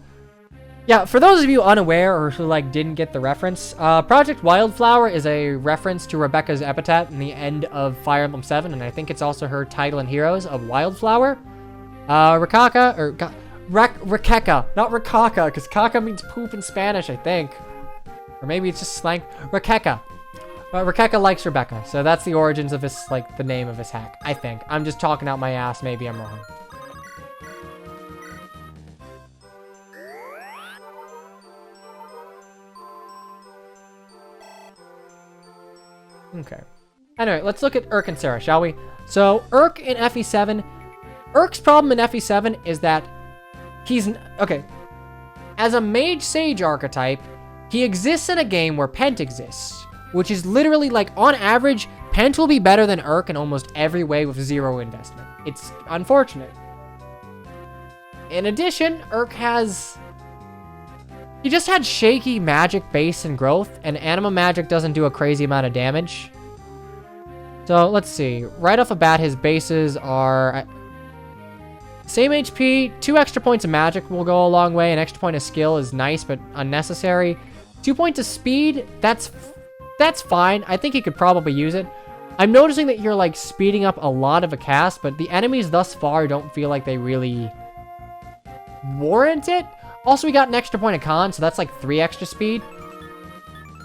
Yeah, for those of you unaware or who like didn't get the reference, Project Wildflower is a reference to Rebecca's epithet in the end of Fire Emblem 7, and I think it's also her title in Heroes of Wildflower. Rekaka, not Rekaka, because Kaka means poop in Spanish, I think. Or maybe it's just slang. Rekaka. Rekaka likes Rebecca, so that's the origins of this, like, the name of this hack, I think. I'm just talking out my ass, maybe I'm wrong. Okay. Anyway, let's look at Urk and Sarah, shall we? So, Urk in FE7. Urk's problem in FE7 is that he's... Okay. As a Mage Sage archetype, he exists in a game where Pent exists. Which is literally, like, on average, Pent will be better than Urk in almost every way with zero investment. It's unfortunate. In addition, Urk has... He just had shaky magic base and growth, and anima magic doesn't do a crazy amount of damage. So, let's see. Right off the bat, his bases are... Same HP, 2 extra points of magic will go a long way. An extra point of skill is nice, but unnecessary. 2 points of speed, that's fine. I think he could probably use it. I'm noticing that you're, like, speeding up a lot of a cast, but the enemies thus far don't feel like they really warrant it. Also, we got an extra point of con, so that's like 3 extra speed.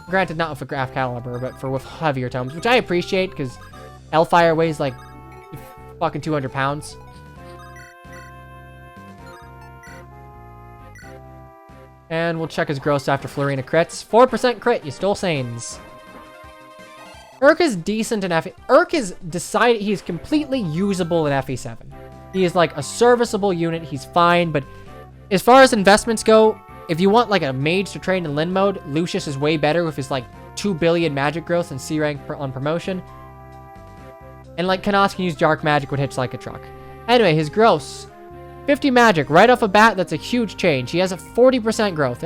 Granted, not with a Graph Caliber, but with heavier tomes, which I appreciate, because Hellfire weighs like fucking 200 pounds. And we'll check his gross after Florina crits. 4% crit, you stole Sanes. Urk is decent in FE. Urk is decided, he's completely usable in FE7. He is like a serviceable unit, he's fine, but as far as investments go, if you want like a mage to train in Lin mode, Lucius is way better with his like 2 billion magic growth and C rank on promotion. And like Kanos can use dark magic when hits like a truck. Anyway, his gross, 50 magic right off a bat, that's a huge change. He has a 40% growth.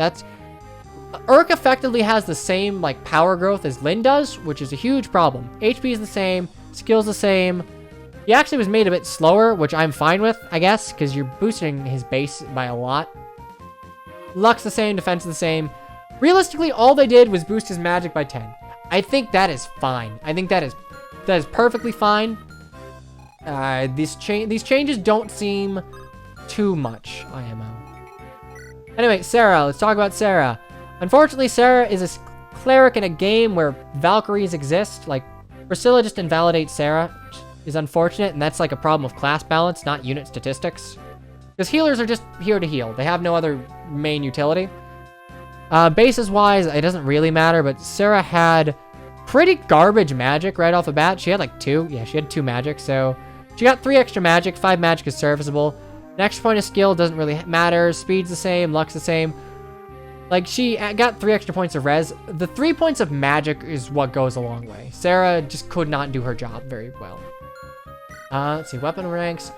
Urk effectively has the same like power growth as Lin does, which is a huge problem. HP is the same, skill's the same. He actually was made a bit slower, which I'm fine with, I guess, because you're boosting his base by a lot. Luck's the same, defense is the same. Realistically, all they did was boost his magic by 10. I think that is fine. I think that is perfectly fine. These changes don't seem too much, IMO. Anyway, Sarah, let's talk about Sarah. Unfortunately, Sarah is a cleric in a game where Valkyries exist. Like, Priscilla just invalidates Sarah, which is unfortunate, and that's like a problem of class balance, not unit statistics. Because healers are just here to heal. They have no other main utility. Bases-wise, it doesn't really matter, but Sarah had pretty garbage magic right off the bat. She had like 2. Yeah, she had 2 magic, so she got 3 extra magic. 5 magic is serviceable. An extra point of skill doesn't really matter. Speed's the same, luck's the same. Like, she got 3 extra points of res. The 3 points of magic is what goes a long way. Sarah just could not do her job very well. Let's see, weapon ranks.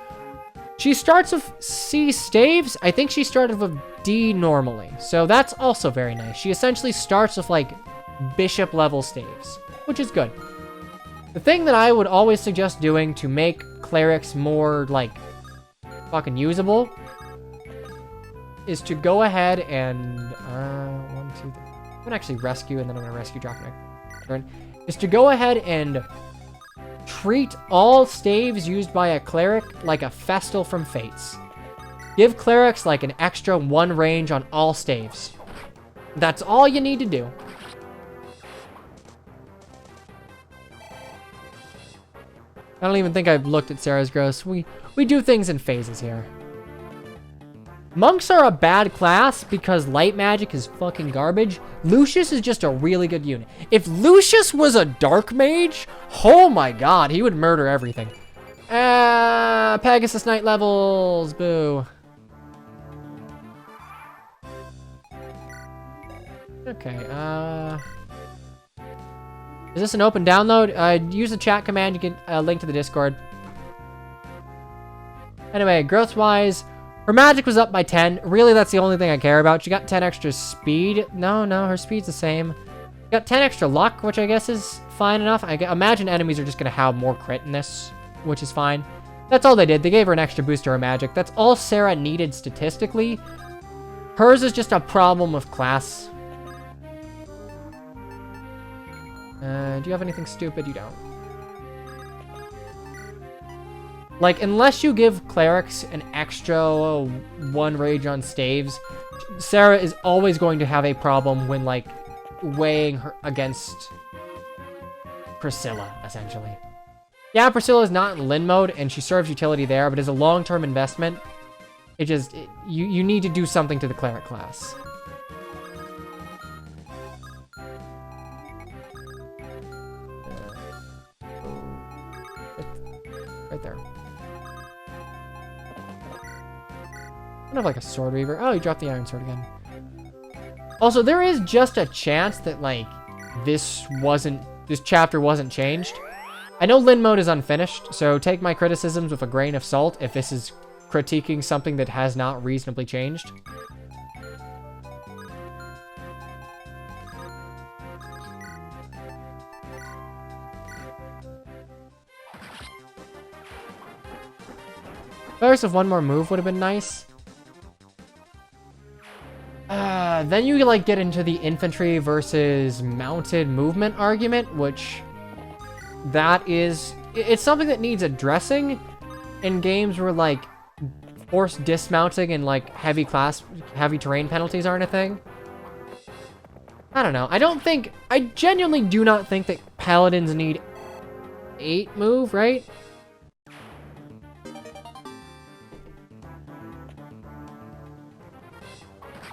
She starts with C staves. I think she started with D normally. So that's also very nice. She essentially starts with, like, bishop level staves, which is good. The thing that I would always suggest doing to make clerics more, like, fucking usable is to go ahead and 1, 2, 3. I'm gonna actually rescue, and then I'm gonna rescue drop my turn. Is to go ahead and treat all staves used by a cleric like a Festal from Fates. Give clerics like an extra 1 range on all staves. That's all you need to do. I don't even think I've looked at Sarah's gross. We do things in phases here. Monks are a bad class because light magic is fucking garbage. Lucius is just a really good unit. If Lucius was a dark mage, oh my god, he would murder everything. Pegasus Knight levels, boo. Okay, is this an open download? Use the chat command, you can link to the Discord. Anyway, growth-wise, her magic was up by 10. Really, that's the only thing I care about. She got 10 extra speed. No, her speed's the same. Got 10 extra luck, which I guess is fine enough. I imagine enemies are just going to have more crit in this, which is fine. That's all they did. They gave her an extra boost to her magic. That's all Sarah needed statistically. Hers is just a problem with class. Do you have anything stupid? You don't. Like, unless you give clerics an extra 1 rage on staves, Sarah is always going to have a problem when, like, weighing her against Priscilla, essentially. Yeah, Priscilla is not in Lin mode, and she serves utility there, but as a long-term investment, you need to do something to the cleric class. Right there. I don't have like a sword weaver. Oh, you dropped the iron sword again. Also, there is just a chance that like this chapter wasn't changed. I know Lin mode is unfinished, so take my criticisms with a grain of salt if this is critiquing something that has not reasonably changed. First, if one more move would have been nice. Then you like get into the infantry versus mounted movement argument, which it's something that needs addressing in games where like forced dismounting and like heavy terrain penalties aren't a thing. I don't know. I genuinely do not think that paladins need 8 move, right?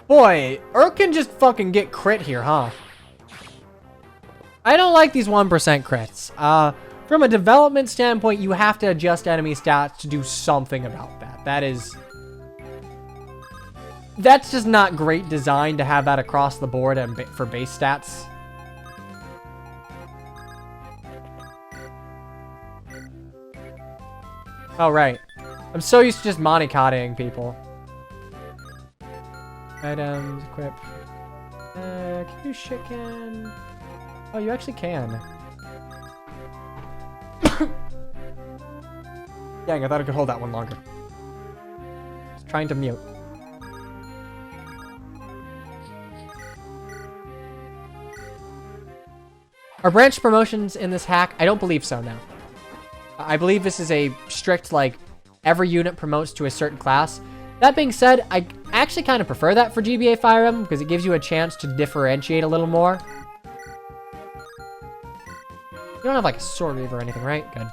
Boy, Urk can just fucking get crit here, huh? I don't like these 1% crits. From a development standpoint, you have to adjust enemy stats to do something about that. That's just not great design to have that across the board and for base stats. Oh, right. I'm so used to just monocoting people. Items, equip. Can you shit can? Oh, you actually can. Dang, I thought I could hold that one longer. Just trying to mute. Are branch promotions in this hack? I don't believe so now. I believe this is a strict, like, every unit promotes to a certain class. That being said, I actually kind of prefer that for GBA Fire Emblem because it gives you a chance to differentiate a little more. You don't have like a sword reaver or anything, right? Good.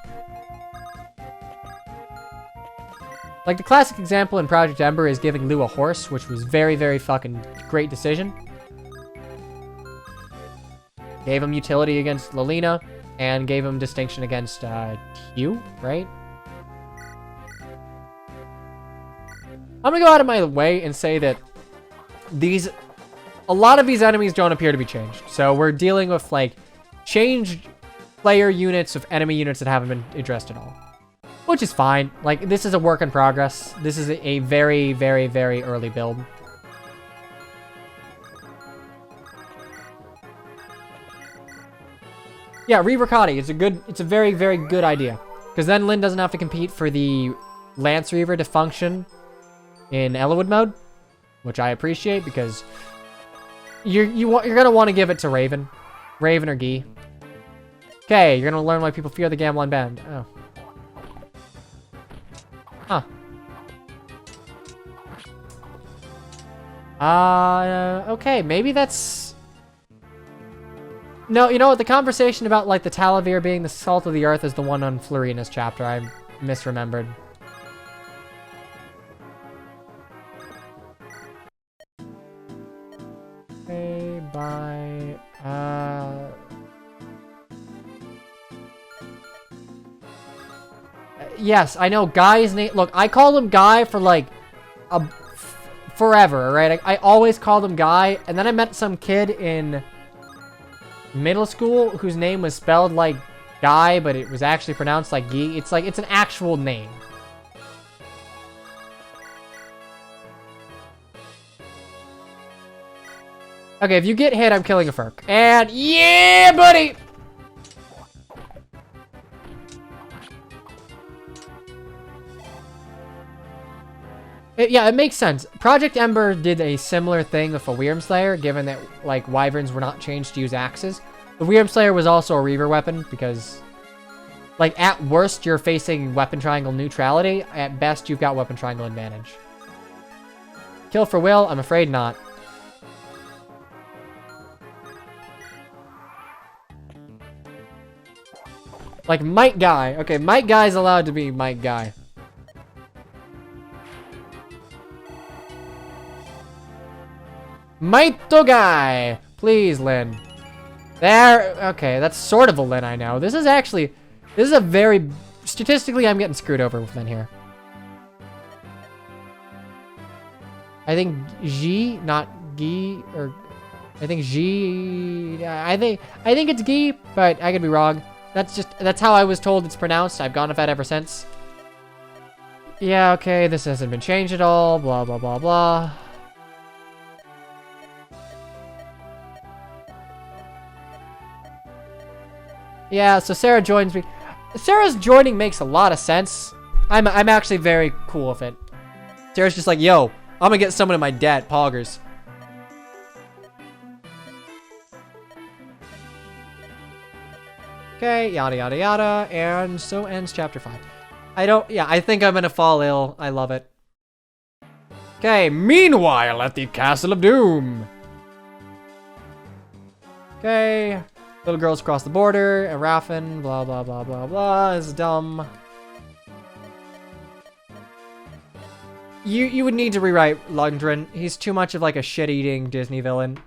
Like the classic example in Project Ember is giving Lou a horse, which was very, very fucking great decision. Gave him utility against Lilina, and gave him distinction against Hugh, right? I'm gonna go out of my way and say that a lot of these enemies don't appear to be changed. So we're dealing with like changed player units of enemy units that haven't been addressed at all. Which is fine. Like, this is a work in progress. This is a very, very, very early build. Yeah, Reaver Cotty. It's a very, very good idea. Because then Lynn doesn't have to compete for the Lance Reaver to function in Elowood mode. Which I appreciate because you're gonna want to give it to Raven. Raven or Guy. Okay, you're gonna learn why people fear the Gamelon Band. Oh. Huh. Okay, maybe that's... No, you know what? The conversation about, like, the Talavir being the salt of the earth is the one on Florina's chapter. I misremembered. Okay, bye. Yes, I know Guy's name. Look, I called him Guy for like forever, right? I always called him Guy, and then I met some kid in middle school whose name was spelled like Guy, but it was actually pronounced like Guy. It's like, it's an actual name. Okay, if you get hit, I'm killing a Furk. And yeah, buddy! Yeah, it makes sense. Project Ember did a similar thing with a Wyrmslayer, given that, like, Wyverns were not changed to use axes. The Wyrmslayer was also a Reaver weapon, because, like, at worst, you're facing weapon triangle neutrality. At best, you've got weapon triangle advantage. Kill for Will? I'm afraid not. Like, Mike Guy. Okay, Mike Guy's allowed to be Mike Guy. Maito Guy! Please, Lynn. There. Okay, that's sort of a Lynn I know. This is a very... Statistically, I'm getting screwed over with Lynn here. I think G, not Guy, or... I think G... I think it's Guy, but I could be wrong. That's how I was told it's pronounced. I've gone with that ever since. Yeah, okay, this hasn't been changed at all. Blah, blah, blah, blah. Yeah, so Sarah joins me. Sarah's joining makes a lot of sense. I'm actually very cool with it. Sarah's just like, yo, I'm gonna get someone in my debt, poggers. Okay, yada yada yada, and so ends chapter 5. I think I'm gonna fall ill. I love it. Okay, meanwhile at the Castle of Doom. Okay. Little girls cross the border, and Raffin, blah, blah, blah, blah, blah, is dumb. You would need to rewrite Lundgren. He's too much of like a shit-eating Disney villain.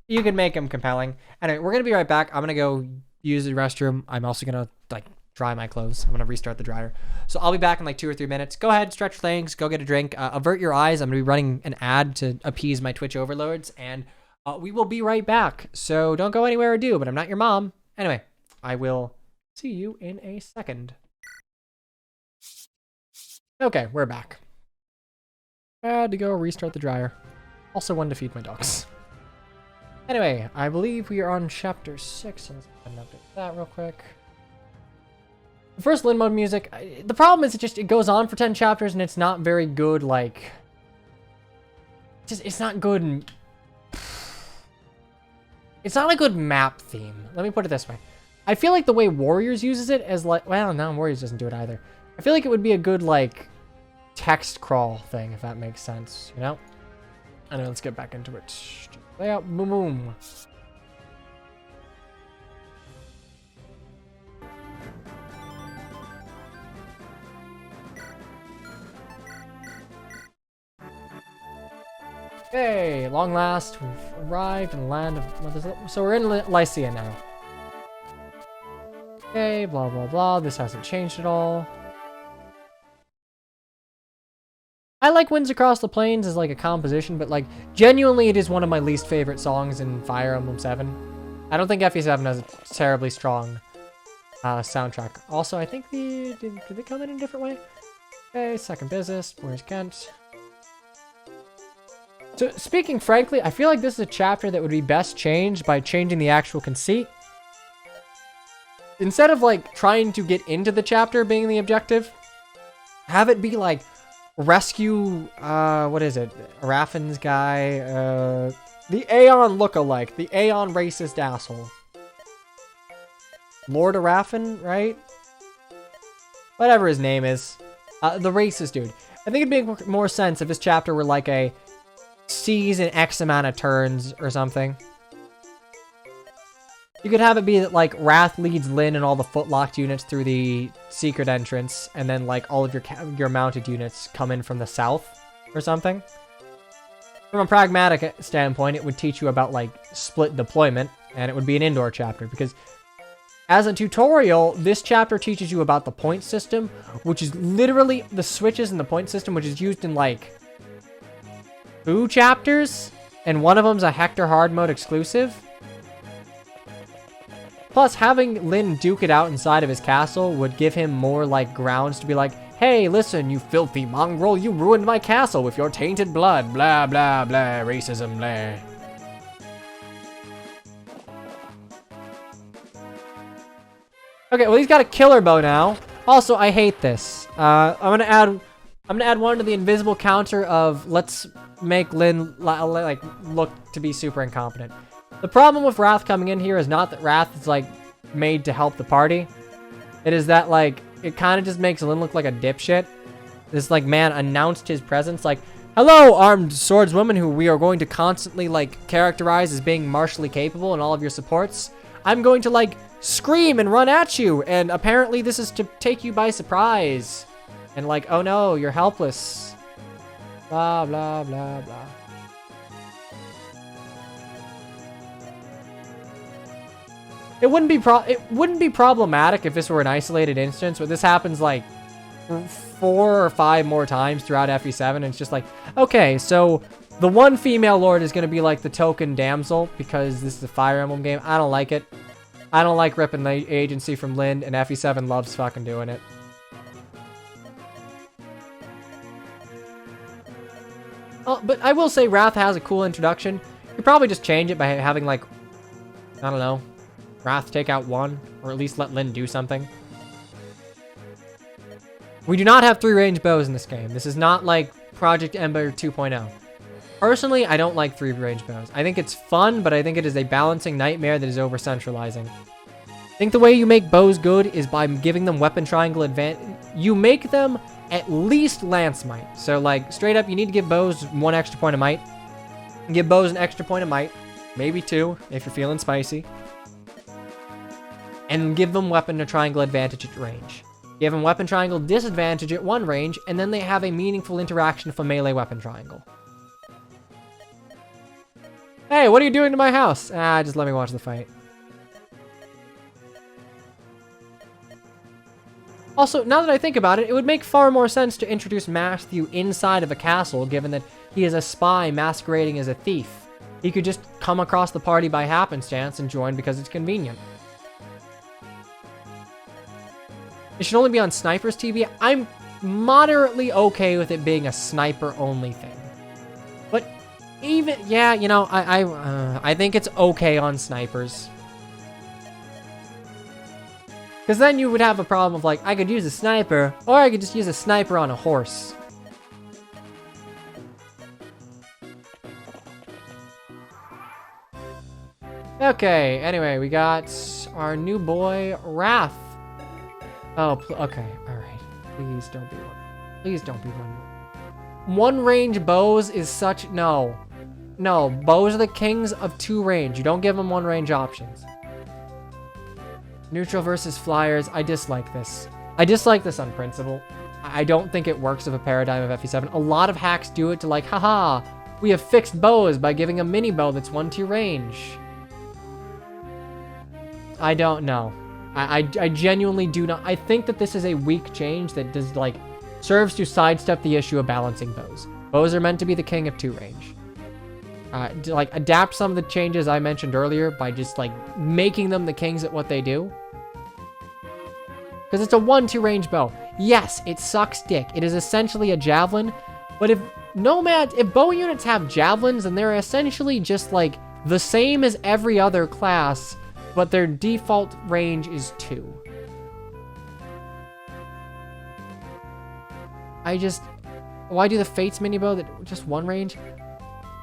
You could make him compelling. Anyway, we're gonna be right back. I'm gonna go use the restroom. I'm also gonna like dry my clothes. I'm gonna restart the dryer. So I'll be back in like 2 or 3 minutes. Go ahead, stretch your legs, go get a drink. Avert your eyes. I'm gonna be running an ad to appease my Twitch overlords, and we will be right back, so don't go anywhere or do, but I'm not your mom. Anyway, I will see you in a second. Okay, we're back. I had to go restart the dryer. Also wanted to feed my dogs. Anyway, I believe we are on chapter 6. Let's update that real quick. The first Lin mode music, the problem is it goes on for 10 chapters and it's not very good, like... It's not good and... It's not a good map theme. Let me put it this way. I feel like the way Warriors uses it as like... Well, no, Warriors doesn't do it either. I feel like it would be a good, like, text crawl thing, if that makes sense, you know? Anyway, let's get back into it. Layout, boom, boom. Okay, long last, we've arrived in the land of... So we're in Lycia now. Okay, blah, blah, blah. This hasn't changed at all. I like Winds Across the Plains as like a composition, but like genuinely it is one of my least favorite songs in Fire Emblem 7. I don't think FE7 has a terribly strong soundtrack. Also, I think did they come in a different way? Okay, second business. Where's Kent? So speaking frankly, I feel like this is a chapter that would be best changed by changing the actual conceit. Instead of like trying to get into the chapter being the objective, have it be like rescue, what is it? Raffin's guy, the Aeon lookalike, the Aeon racist asshole. Lord Raffin, right? Whatever his name is. The racist dude. I think it'd make more sense if this chapter were like a sees in X amount of turns or something. You could have it be that like Wrath leads Lyn and all the footlocked units through the secret entrance, and then like all of your mounted units come in from the south or something. From a pragmatic standpoint, it would teach you about like split deployment, and it would be an indoor chapter because as a tutorial, this chapter teaches you about the point system, which is literally the switches in the point system, which is used in like 2 chapters, and one of them's a Hector hard mode exclusive. Plus, having Lyn duke it out inside of his castle would give him more, like, grounds to be like, hey, listen, you filthy mongrel, you ruined my castle with your tainted blood, blah, blah, blah, racism, blah. Okay, well, he's got a killer bow now. Also, I hate this. I'm gonna add one to the invisible counter of let's make Lyn, like, look to be super incompetent. The problem with Wrath coming in here is not that Wrath is, like, made to help the party. It is that, like, it kind of just makes Lyn look like a dipshit. This, like, man announced his presence, like, hello, armed swordswoman who we are going to constantly, like, characterize as being martially capable in all of your supports. I'm going to, like, scream and run at you, and apparently this is to take you by surprise. And, like, oh no, you're helpless. Blah, blah, blah, blah. It wouldn't be problematic if this were an isolated instance, but this happens like 4 or 5 more times throughout FE7, and it's just like, okay, so the one female lord is going to be like the token damsel because this is a Fire Emblem game. I don't like it. I don't like ripping the agency from Lyn, and FE7 loves fucking doing it. Oh, but I will say Wrath has a cool introduction. You could probably just change it by having like, I don't know, Wrath take out 1, or at least let Lyn do something. We do not have 3 range bows in this game. This is not like Project Ember 2.0. Personally, I don't like 3 range bows. I think it's fun, but I think it is a balancing nightmare that is over-centralizing. I think the way you make bows good is by giving them weapon triangle advantage. You make them at least lance might. So like, straight up, you need to give bows 1 extra point of might. Give bows an extra point of might. Maybe 2, if you're feeling spicy. And give them weapon triangle advantage at range. Give them weapon triangle disadvantage at 1 range, and then they have a meaningful interaction with a melee weapon triangle. Hey, what are you doing to my house? Ah, just let me watch the fight. Also, now that I think about it, it would make far more sense to introduce Matthew inside of a castle, given that he is a spy masquerading as a thief. He could just come across the party by happenstance and join because it's convenient. It should only be on Sniper's TV. I'm moderately okay with it being a sniper-only thing. But even, yeah, you know, I think it's okay on Snipers. Because then you would have a problem of, like, I could use a sniper, or I could just use a sniper on a horse. Okay, anyway, we got our new boy, Wrath. Oh, okay, alright. Please don't be one. Please don't be one. 1 range bows is such... No. No, bows are the kings of 2 range. You don't give them 1 range options. Neutral versus flyers. I dislike this. I dislike this on principle. I don't think it works with a paradigm of FE7. A lot of hacks do it to like, haha, we have fixed bows by giving a mini bow that's 1-2 range. I don't know. I genuinely do not. I think that this is a weak change that does like serves to sidestep the issue of balancing bows. Bows are meant to be the king of 2 range. To like adapt some of the changes I mentioned earlier by just like making them the kings at what they do. Because it's a 1-2 range bow. Yes, it sucks dick. It is essentially a javelin. But if bow units have javelins, then they're essentially just like the same as every other class, but their default range is 2. Why do the Fates mini bow that just 1 range?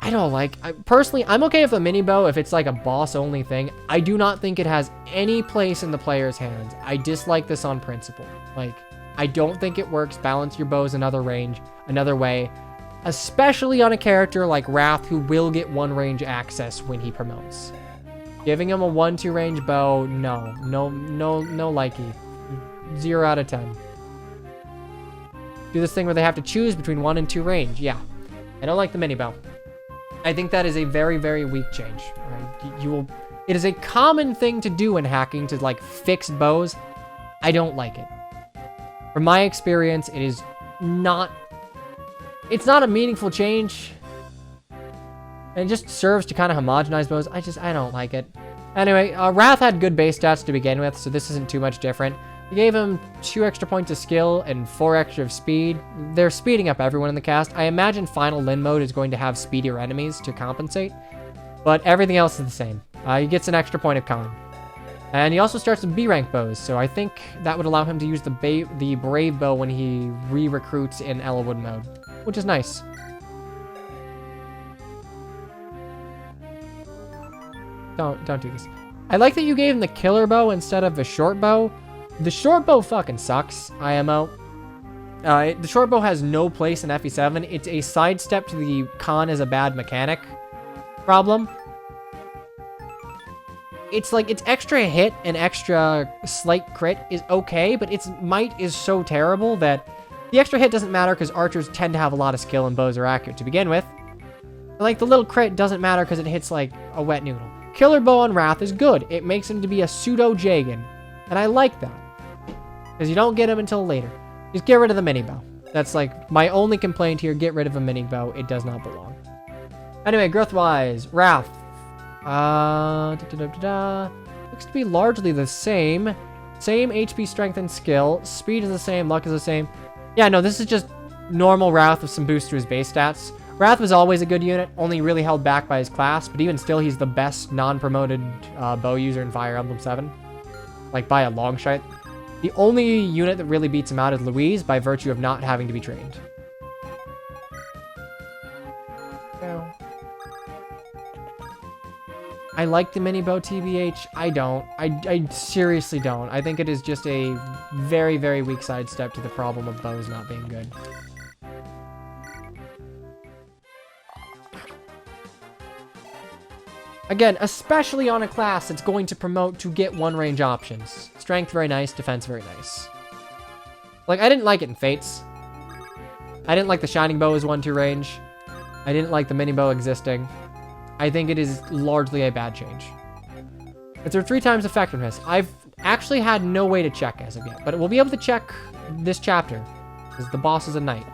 I don't like, personally, I'm okay with a mini bow if it's like a boss only thing. I do not think it has any place in the player's hands. I dislike this on principle. Like, I don't think it works. Balance your bows another way, especially on a character like Wrath who will get 1 range access when he promotes. Giving him a 1-2 range bow, no likey. 0 out of 10. Do this thing where they have to choose between 1 and 2 range. Yeah, I don't like the mini bow. I think that is a very, very weak change. Right? It is a common thing to do in hacking to like fix bows. I don't like it. From my experience, it's not a meaningful change. And it just serves to kind of homogenize bows. I don't like it. Anyway, Wrath had good base stats to begin with, so this isn't too much different. You gave him 2 extra points of skill and 4 extra of speed. They're speeding up everyone in the cast. I imagine Final Lin mode is going to have speedier enemies to compensate, but everything else is the same. He gets an extra point of con. And he also starts with B rank bows, so I think that would allow him to use the Brave bow when he re-recruits in Elwood mode, which is nice. Don't do this. I like that you gave him the killer bow instead of the short bow. The short bow fucking sucks, IMO. The short bow has no place in FE7. It's a sidestep to the con as a bad mechanic problem. It's like, its extra hit and extra slight crit is okay, but its might is so terrible that the extra hit doesn't matter because archers tend to have a lot of skill and bows are accurate to begin with. And like, the little crit doesn't matter because it hits like a wet noodle. Killer bow on Wrath is good. It makes him to be a pseudo Jagan, and I like that. Because you don't get him until later. Just get rid of the mini bow. That's like my only complaint here. Get rid of a mini bow. It does not belong. Anyway, growth-wise, Wrath. Looks to be largely the same. Same HP, strength, and skill. Speed is the same. Luck is the same. Yeah, no, this is just normal Wrath with some boost to his base stats. Wrath was always a good unit, only really held back by his class, but even still, he's the best non-promoted bow user in Fire Emblem 7. Like, by a long shot. The only unit that really beats him out is Louise by virtue of not having to be trained. No. I like the mini bow TBH. I don't. I seriously don't. I think it is just a very, very weak sidestep to the problem of bows not being good. Again, especially on a class that's going to promote to get 1 range options. Strength, very nice. Defense, very nice. Like, I didn't like it in Fates. I didn't like the Shining Bow as 1-2 range. I didn't like the mini bow existing. I think it is largely a bad change. It's a 3 times effectiveness. I've actually had no way to check as of yet, but we'll be able to check this chapter, because the boss is a knight.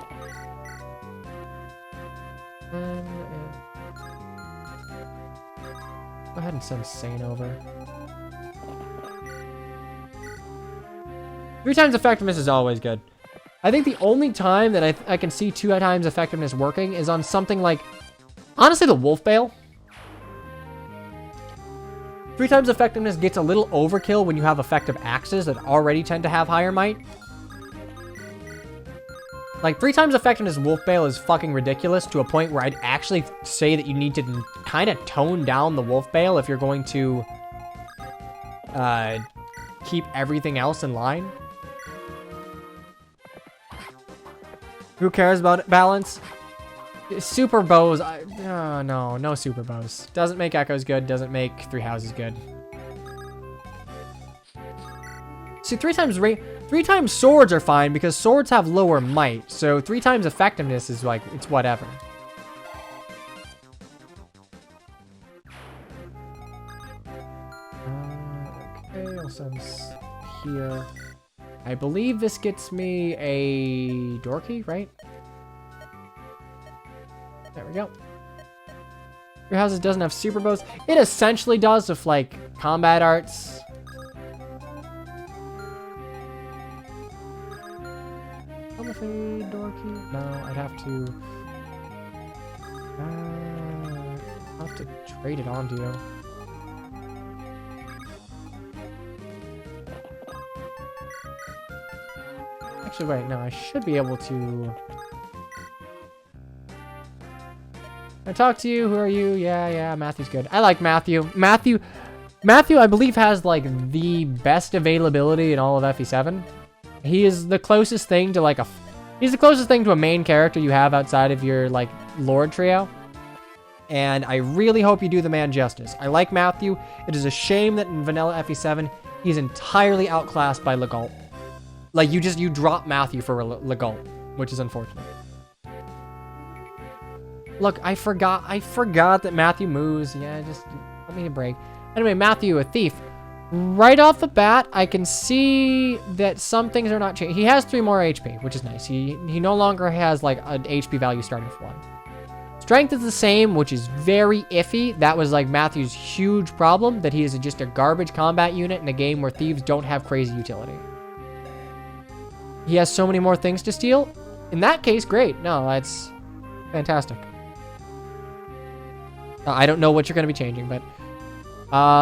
Go ahead and send Sane over. 3 times effectiveness is always good. I think the only time that I can see 2 times effectiveness working is on something like, honestly, the Wolf Bale. 3 times effectiveness gets a little overkill when you have effective axes that already tend to have higher might. Like, 3 times effectiveness Wolf Bale is fucking ridiculous to a point where I'd actually say that you need to kind of tone down the Wolf Bale if you're going to keep everything else in line. Who cares about balance? Super bows. No super bows. Doesn't make echoes good. Doesn't make three houses good. See, three times swords are fine because swords have lower might. So 3 times effectiveness is like, it's whatever. Okay, I'll send here. I believe this gets me a door key, right? There we go. Your houses doesn't have super bows. It essentially does with like combat arts. Come with a door key? No, I'd have to. I'll have to trade it onto you. Actually, wait, no, I should be able to. I talk to you. Who are you? Yeah, Matthew's good. I like Matthew. Matthew, I believe, has like the best availability in all of FE7. He is the closest thing to like he's the closest thing to a main character you have outside of your like Lord trio. And I really hope you do the man justice. I like Matthew. It is a shame that in vanilla FE7, he's entirely outclassed by Legault. Like, you drop Matthew for Legault, which is unfortunate. Look, I forgot that Matthew moves. Yeah, just let me a break. Anyway, Matthew, a thief. Right off the bat, I can see that some things are not changing. He has 3 more HP, which is nice. He no longer has, like, an HP value starting with 1. Strength is the same, which is very iffy. That was, like, Matthew's huge problem, that he is just a garbage combat unit in a game where thieves don't have crazy utility. He has so many more things to steal. In that case, great. No, that's fantastic. I don't know what you're going to be changing, but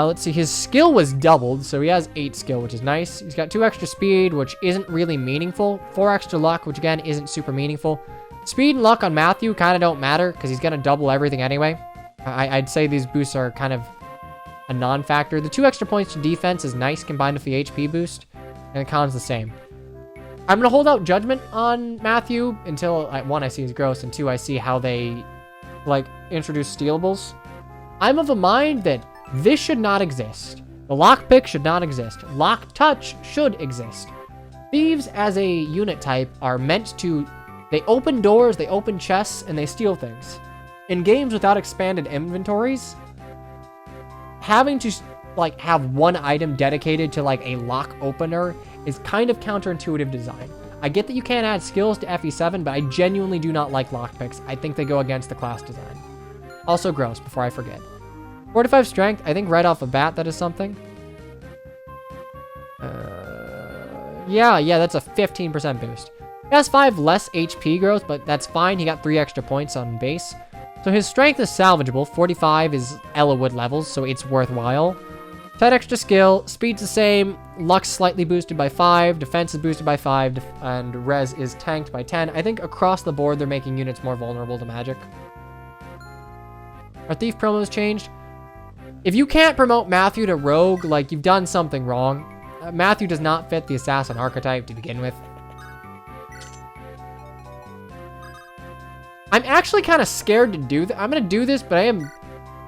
let's see. His skill was doubled, so he has 8 skill, which is nice. He's got 2 extra speed, which isn't really meaningful. 4 extra luck, which again isn't super meaningful. Speed and luck on Matthew kind of don't matter because he's going to double everything anyway. I'd say these boosts are kind of a non-factor. The 2 extra points to defense is nice combined with the HP boost, and the con's the same. I'm going to hold out judgment on Matthew until, 1, I see his gross, and 2, I see how they, like, introduce stealables. I'm of a mind that this should not exist. The lockpick should not exist. Lock touch should exist. Thieves as a unit type are meant to, they open doors, they open chests, and they steal things. In games without expanded inventories, having to, like, have one item dedicated to, like, a lock opener is kind of counterintuitive design. I get that you can't add skills to FE7, but I genuinely do not like lockpicks. I think they go against the class design. Also gross, before I forget. 45 strength, I think right off the bat that is something. Yeah, that's a 15% boost. He has 5 less HP growth, but that's fine. He got 3 extra points on base. So his strength is salvageable. 45 is Ellawood levels, so it's worthwhile. 10 extra skill, speed's the same, luck's slightly boosted by 5, defense is boosted by 5, and res is tanked by 10. I think across the board they're making units more vulnerable to magic. Are thief promos changed? If you can't promote Matthew to rogue, like, you've done something wrong. Matthew does not fit the assassin archetype to begin with. I'm actually kind of scared to do that. I'm going to do this, but I am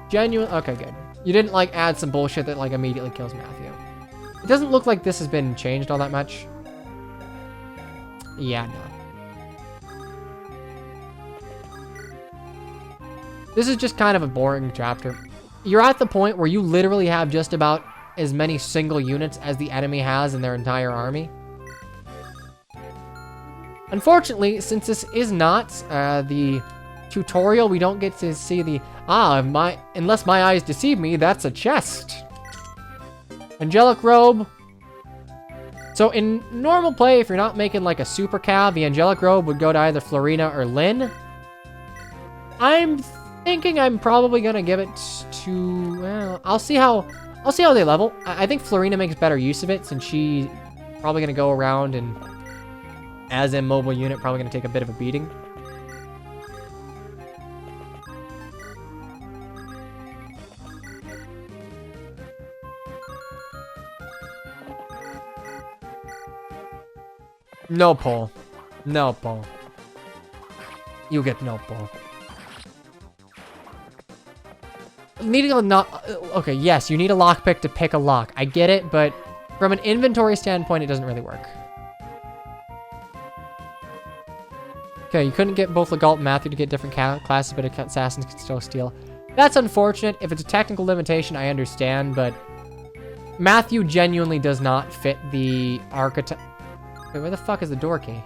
genuine. Okay, good. You didn't, like, add some bullshit that, like, immediately kills Matthew. It doesn't look like this has been changed all that much. Yeah, no. This is just kind of a boring chapter. You're at the point where you literally have just about as many single units as the enemy has in their entire army. Unfortunately, since this is not the tutorial, we don't get to see the, unless my eyes deceive me, that's a chest. Angelic robe. So in normal play, if you're not making like a super cav, the angelic robe would go to either Florina or Lynn. I'm thinking I'm probably gonna give it to, well, I'll see how they level. I think Florina makes better use of it since she's probably gonna go around and as a mobile unit, probably gonna take a bit of a beating. No pull. No pull. You get no pull. needing a not... Okay, yes, you need a lockpick to pick a lock. I get it, but from an inventory standpoint, it doesn't really work. Okay, you couldn't get both Legault and Matthew to get different classes, but assassins can still steal. That's unfortunate. If it's a technical limitation, I understand, but Matthew genuinely does not fit the archetype. Wait, where the fuck is the door key?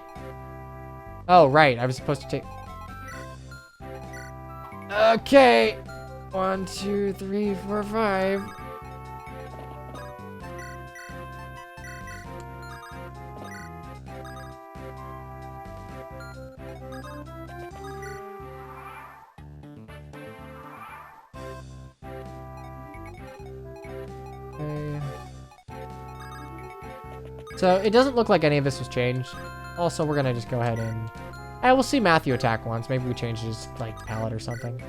Oh, right. I was supposed to take... Okay. 1, 2, 3, 4, 5. Okay. So it doesn't look like any of this was changed. Also, we're gonna just go ahead and... we'll see Matthew attack once. Maybe we changed his, like, palette or something.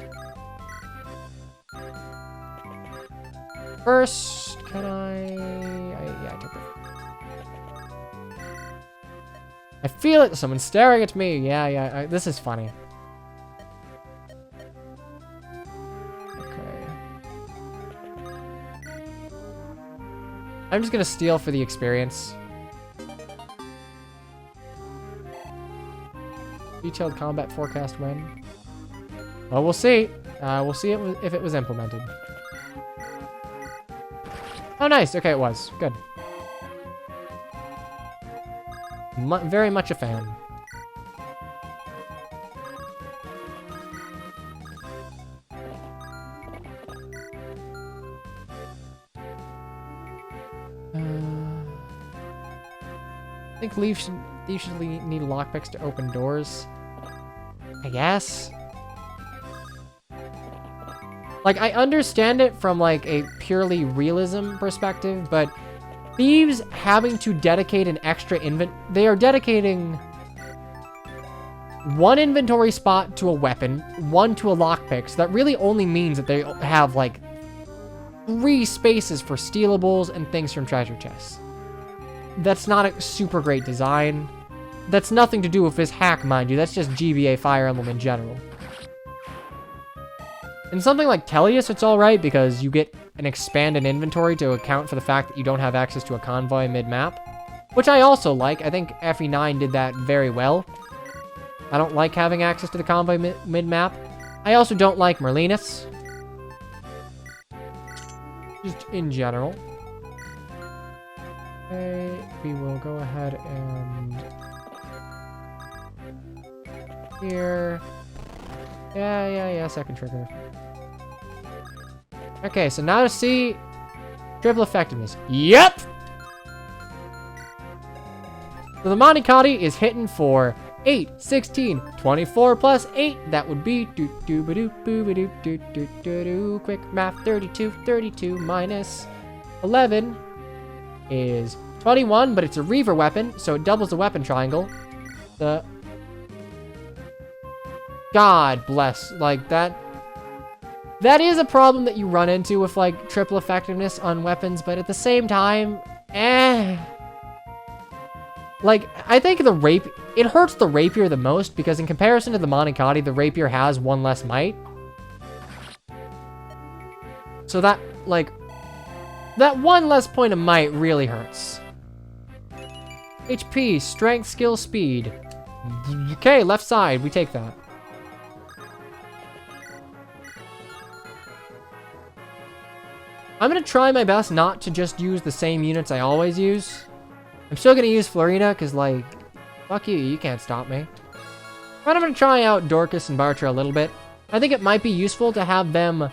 First, can yeah, I took it. I feel it. Someone's staring at me. Yeah, this is funny. Okay. I'm just gonna steal for the experience. Detailed combat forecast when? Well, we'll see. We'll see if it was implemented. Oh, nice. Okay, it was. Good. Very much a fan. I think thieves should need lockpicks to open doors. I guess. Like, I understand it from, like, a purely realism perspective, but thieves having to dedicate an extra they are dedicating one inventory spot to a weapon, one to a lockpick, so that really only means that they have, like, 3 spaces for stealables and things from treasure chests. That's not a super great design. That's nothing to do with this hack, mind you. That's just GBA Fire Emblem in general. In something like Tellius, it's alright because you get an expanded inventory to account for the fact that you don't have access to a convoy mid-map, which I also like. I think FE9 did that very well. I don't like having access to the convoy mid-map. I also don't like Merlinus. Just in general. Okay, we will go ahead and... Here. Yeah, second trigger. Okay, so now to see triple effectiveness. Yep! So the Monicati is hitting for 8, 16, 24 plus 8. That would be quick math, 32 minus 11 is 21, but it's a Reaver weapon, so it doubles the weapon triangle. God bless, like that is a problem that you run into with like triple effectiveness on weapons, but at the same time, like I think it hurts the rapier the most because in comparison to the Monicati, the rapier has 1 less might. So that 1 less point of might really hurts. HP, strength, skill, speed. Okay, left side, we take that. I'm gonna try my best not to just use the same units I always use. I'm still gonna use Florina, because, like, fuck you, you can't stop me. But I'm gonna try out Dorcas and Bartra a little bit. I think it might be useful to have them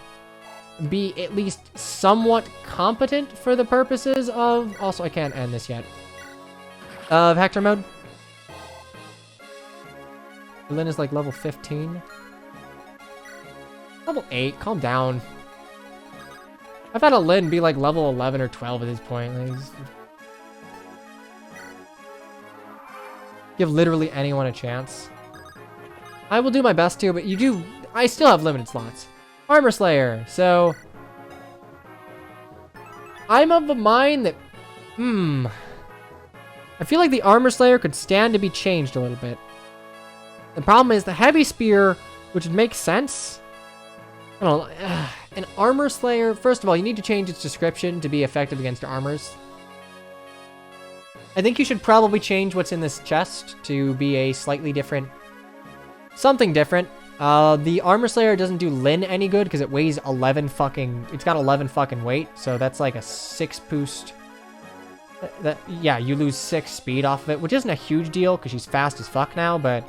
be at least somewhat competent for the purposes of... Also, I can't end this yet. Of Hector mode. Lynn is, like, level 15. Level 8, calm down. I've had a Lynn be like level 11 or 12 at this point. Like, give literally anyone a chance. I will do my best to, but I still have limited slots. Armor Slayer, so... I'm of the mind that... I feel like the Armor Slayer could stand to be changed a little bit. The problem is the Heavy Spear, which would make sense... I don't know. an Armor Slayer, first of all, you need to change its description to be effective against armors. I think you should probably change what's in this chest to be a slightly different, something different. The Armor Slayer doesn't do Lyn any good because it weighs 11 fucking, it's got 11 fucking weight, so that's like a 6 boost. Yeah, you lose 6 speed off of it, which isn't a huge deal because she's fast as fuck now, but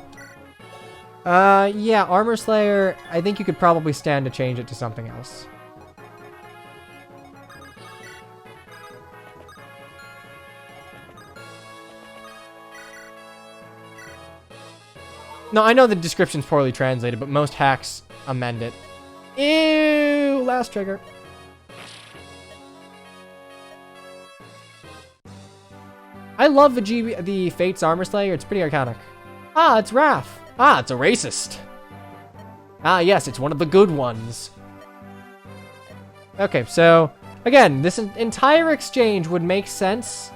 yeah, Armor Slayer, I think you could probably stand to change it to something else. No, I know the description's poorly translated, but most hacks amend it. Ew, last trigger. I love the Fate's Armor Slayer. It's pretty iconic. Ah, it's Wrath. Ah, it's a racist. Ah, yes, it's one of the good ones. Okay, so, again, this entire exchange would make sense.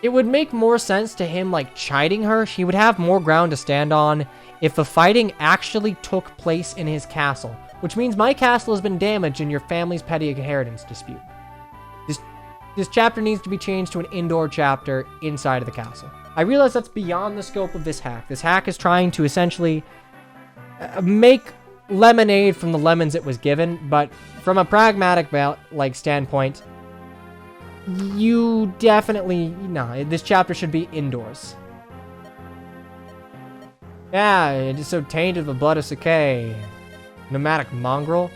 It would make more sense to him, like, chiding her. He would have more ground to stand on if the fighting actually took place in his castle, which means my castle has been damaged in your family's petty inheritance dispute. This chapter needs to be changed to an indoor chapter inside of the castle. I realize that's beyond the scope of this hack. This hack is trying to essentially make lemonade from the lemons it was given, but from a pragmatic standpoint, you definitely, no, this chapter should be indoors. Yeah, it is so tainted with the blood of Sakai. Nomadic mongrel.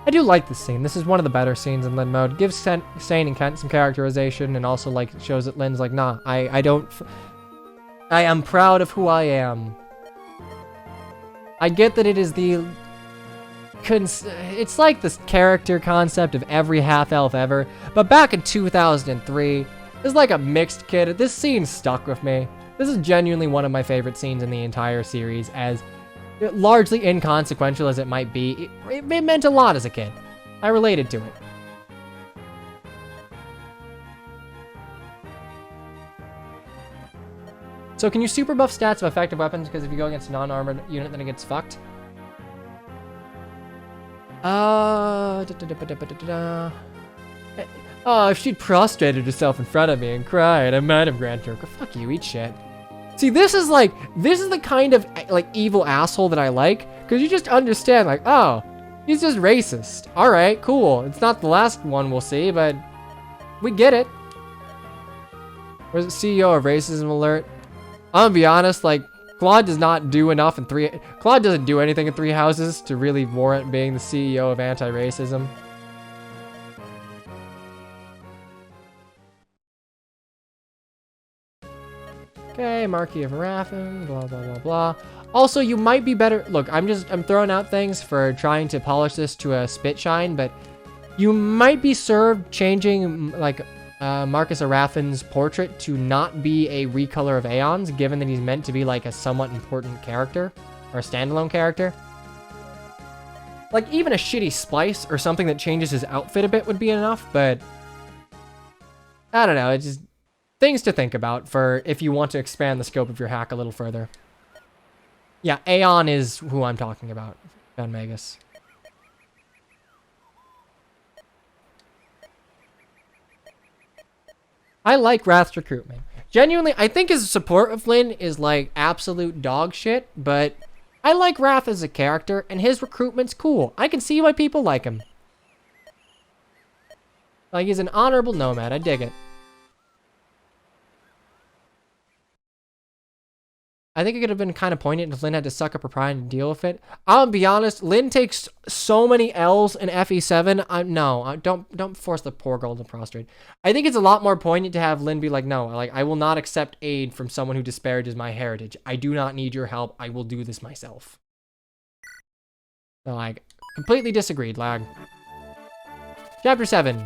I do like this scene. This is one of the better scenes in Lyn mode. Gives Sane and Kent some characterization, and also like shows that Lyn's like, nah, I am proud of who I am. I get that it is it's like this character concept of every half-elf ever, but back in 2003, there's like a mixed kid. This scene stuck with me. This is genuinely one of my favorite scenes in the entire series, as largely inconsequential as it might be, it meant a lot as a kid. I related to it. So can you super buff stats of effective weapons? Because if you go against a non-armored unit, then it gets fucked. Oh, if she'd prostrated herself in front of me and cried, I might have granted her. Fuck you, eat shit. See, this is the kind of, like, evil asshole that I like, because you just understand, like, oh, he's just racist. Alright, cool. It's not the last one we'll see, but we get it. Where's the CEO of Racism Alert? I'm gonna be honest, like, Claude does not do enough in Claude doesn't do anything in Three Houses to really warrant being the CEO of anti-racism. Okay, Marquis of Raffin, blah, blah, blah, blah. Also, you might be better. Look, I'm throwing out things for trying to polish this to a spit shine, but you might be served changing, like, Marcus Araffin's portrait to not be a recolor of Aeon's, given that he's meant to be, like, a somewhat important character, or a standalone character. Like, even a shitty splice or something that changes his outfit a bit would be enough, but I don't know, it's just things to think about for if you want to expand the scope of your hack a little further. Yeah, Aeon is who I'm talking about, Ben Magus. I like Wrath's recruitment. Genuinely, I think his support of Lyn is like absolute dog shit, but I like Wrath as a character, and his recruitment's cool. I can see why people like him. Like, he's an honorable nomad. I dig it. I think it could have been kind of poignant if Lyn had to suck up her pride and deal with it. I'll be honest, Lyn takes so many L's in FE7. No, don't force the poor girl to prostrate. I think it's a lot more poignant to have Lyn be like, no, like, I will not accept aid from someone who disparages my heritage. I do not need your help. I will do this myself. So, like, completely disagreed, lag. Chapter 7.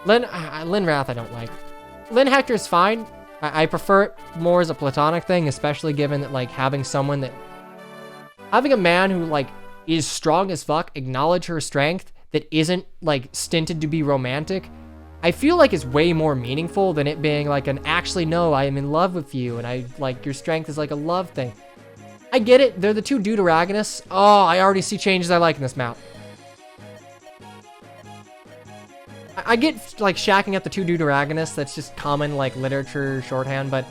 Lyn Wrath I don't like. Lyn Hector's fine. I prefer it more as a platonic thing, especially given that, like, having someone that having a man who like is strong as fuck acknowledge her strength that isn't like stinted to be romantic, I feel like is way more meaningful than it being like an actually no, I am in love with you and I like your strength is like a love thing. I get it. They're the two deuteragonists. Oh, I already see changes I like in this map. I get like shacking up the two deuteragonists. That's just common like literature shorthand, but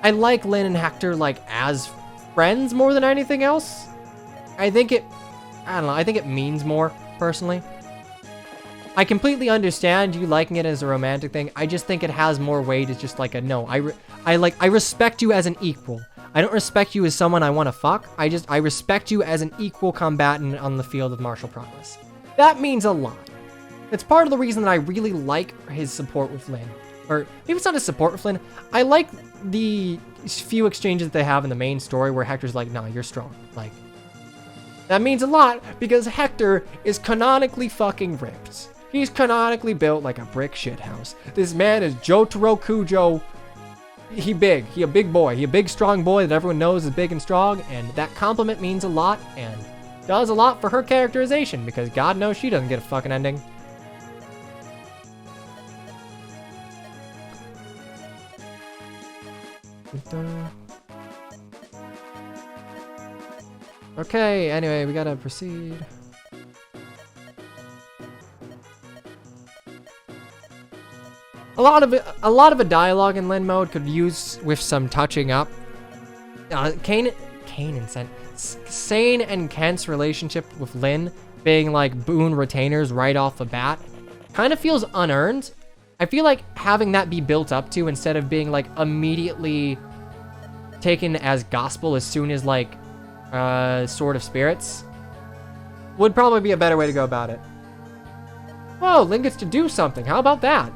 I like Lynn and Hector like as friends more than anything else. I don't know. I think it means more personally. I completely understand you liking it as a romantic thing. I just think it has more weight as just like a no. I respect you as an equal. I don't respect you as someone I want to fuck. I respect you as an equal combatant on the field of martial prowess. That means a lot. It's part of the reason that I really like his support with Lynn. Or maybe it's not his support with Lynn. I like the few exchanges that they have in the main story where Hector's like, nah, you're strong. Like, that means a lot because Hector is canonically fucking ripped. He's canonically built like a brick shithouse. This man is Jotaro Kujo. He big. He a big boy. He a big strong boy that everyone knows is big and strong, and that compliment means a lot and does a lot for her characterization because God knows she doesn't get a fucking ending. Okay, anyway, we gotta proceed. A lot of a dialogue in Lynn mode could use with some touching up. Sane and Kent's relationship with Lynn being like boon retainers right off the bat kind of feels unearned. I feel like having that be built up to instead of being like immediately taken as gospel as soon as like Sword of Spirits would probably be a better way to go about it. Whoa, Lynn gets to do something. How about that?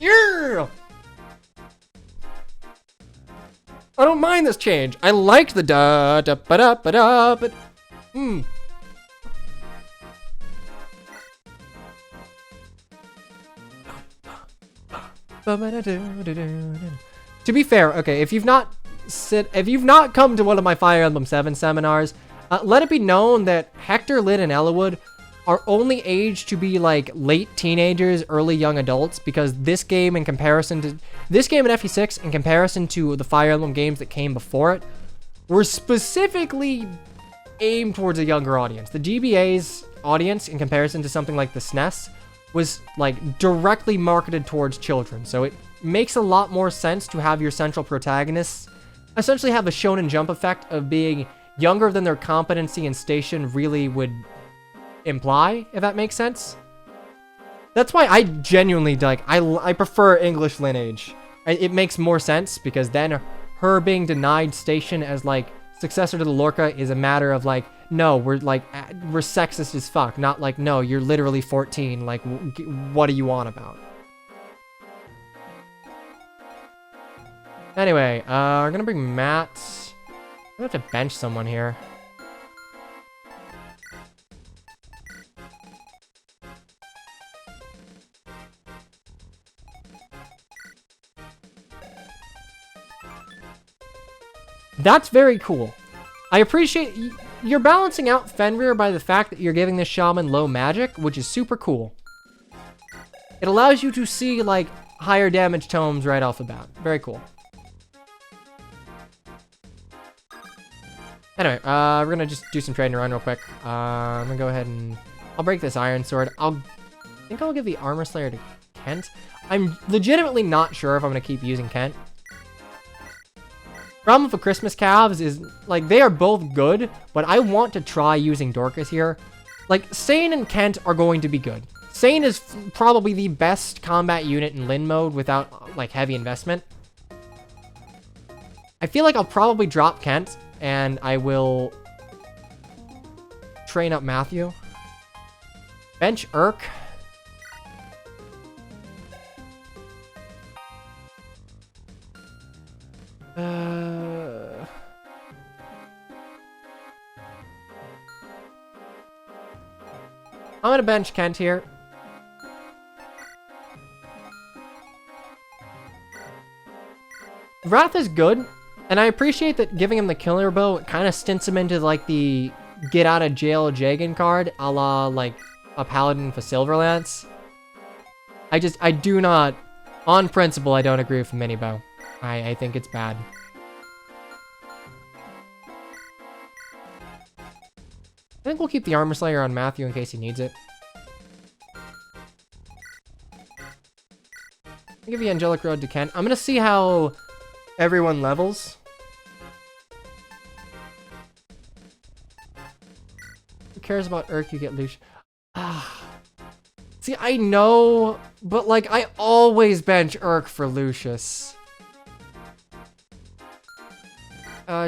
Yeah! I don't mind this change. I like the da-da-ba-da-ba-da, but... To be fair, okay, if you've not come to one of my Fire Emblem 7 seminars, let it be known that Hector, Lynn, and Ellawood are only aged to be like late teenagers, early young adults, because this game in comparison to this game in FE6 in comparison to the Fire Emblem games that came before it were specifically aimed towards a younger audience. The GBA's audience in comparison to something like the SNES was like directly marketed towards children. So it makes a lot more sense to have your central protagonists essentially have a Shonen Jump effect of being younger than their competency and station really would imply, if that makes sense. That's why I genuinely like I prefer English lineage. It makes more sense because then her being denied station as like successor to the Lorca is a matter of like, no, we're sexist as fuck, not like, no, you're literally 14, like what do you want about? Anyway, we're gonna bring Matt. I'm gonna have to bench someone here. That's very cool. I appreciate you're balancing out Fenrir by the fact that you're giving this shaman low magic, which is super cool. It allows you to see like higher damage tomes right off the bat. Very cool. Anyway, we're gonna just do some trading around real quick. I'm gonna go ahead and I'll break this iron sword. I think I'll give the armor slayer to Kent. I'm legitimately not sure if I'm gonna keep using Kent. Problem with the Christmas calves is, like, they are both good, but I want to try using Dorcas here. Like, Sane and Kent are going to be good. Sane is probably the best combat unit in Lin mode without, like, heavy investment. I feel like I'll probably drop Kent, and I will train up Matthew. Bench Urk. I'm gonna bench Kent here. Wrath is good, and I appreciate that giving him the killer bow kind of stints him into like the get out of jail Jagan card, a la like a paladin for Silverlance. I do not, on principle, I don't agree with the mini bow. I think it's bad. I think we'll keep the Armor Slayer on Matthew in case he needs it. I'll give you Angelic Road to Ken. I'm gonna see how everyone levels. Who cares about Urk? You get Lucius. See, I know, but like I always bench Urk for Lucius.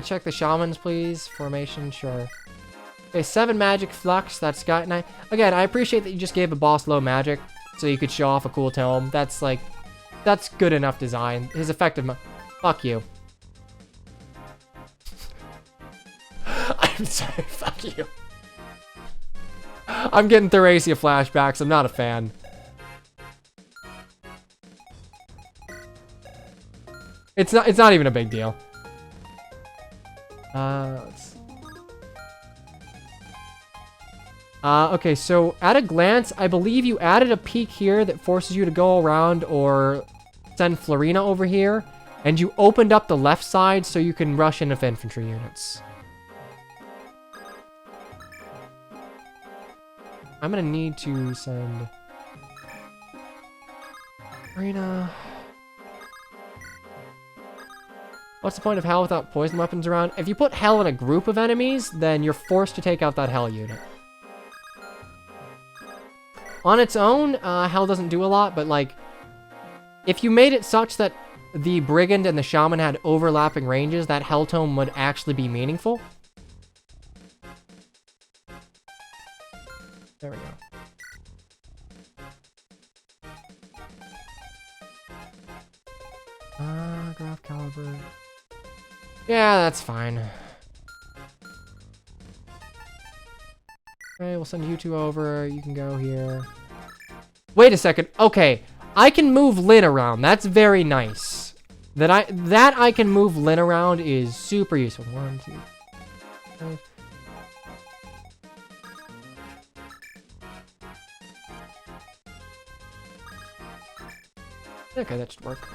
Check the shamans, please. Formation, sure. Okay, 7 magic flux. That's got. And again, I appreciate that you just gave a boss low magic, so you could show off a cool tome. That's like, that's good enough design. His effective. Fuck you. I'm sorry. Fuck you. I'm getting Theracia flashbacks. I'm not a fan. It's not even a big deal. Okay, so at a glance, I believe you added a peak here that forces you to go around or send Florina over here, and you opened up the left side so you can rush in with infantry units. I'm gonna need to send Florina. What's the point of Hell without poison weapons around? If you put Hell in a group of enemies, then you're forced to take out that Hell unit. On its own, Hell doesn't do a lot, but like, if you made it such that the Brigand and the Shaman had overlapping ranges, that Hell Tome would actually be meaningful. There we go. Graph Caliber. Yeah, that's fine. Okay, we'll send you two over. You can go here. Wait a second. Okay, I can move Lyn around. That's very nice. That I can move Lyn around is super useful. 1, 2, 3. Okay, that should work.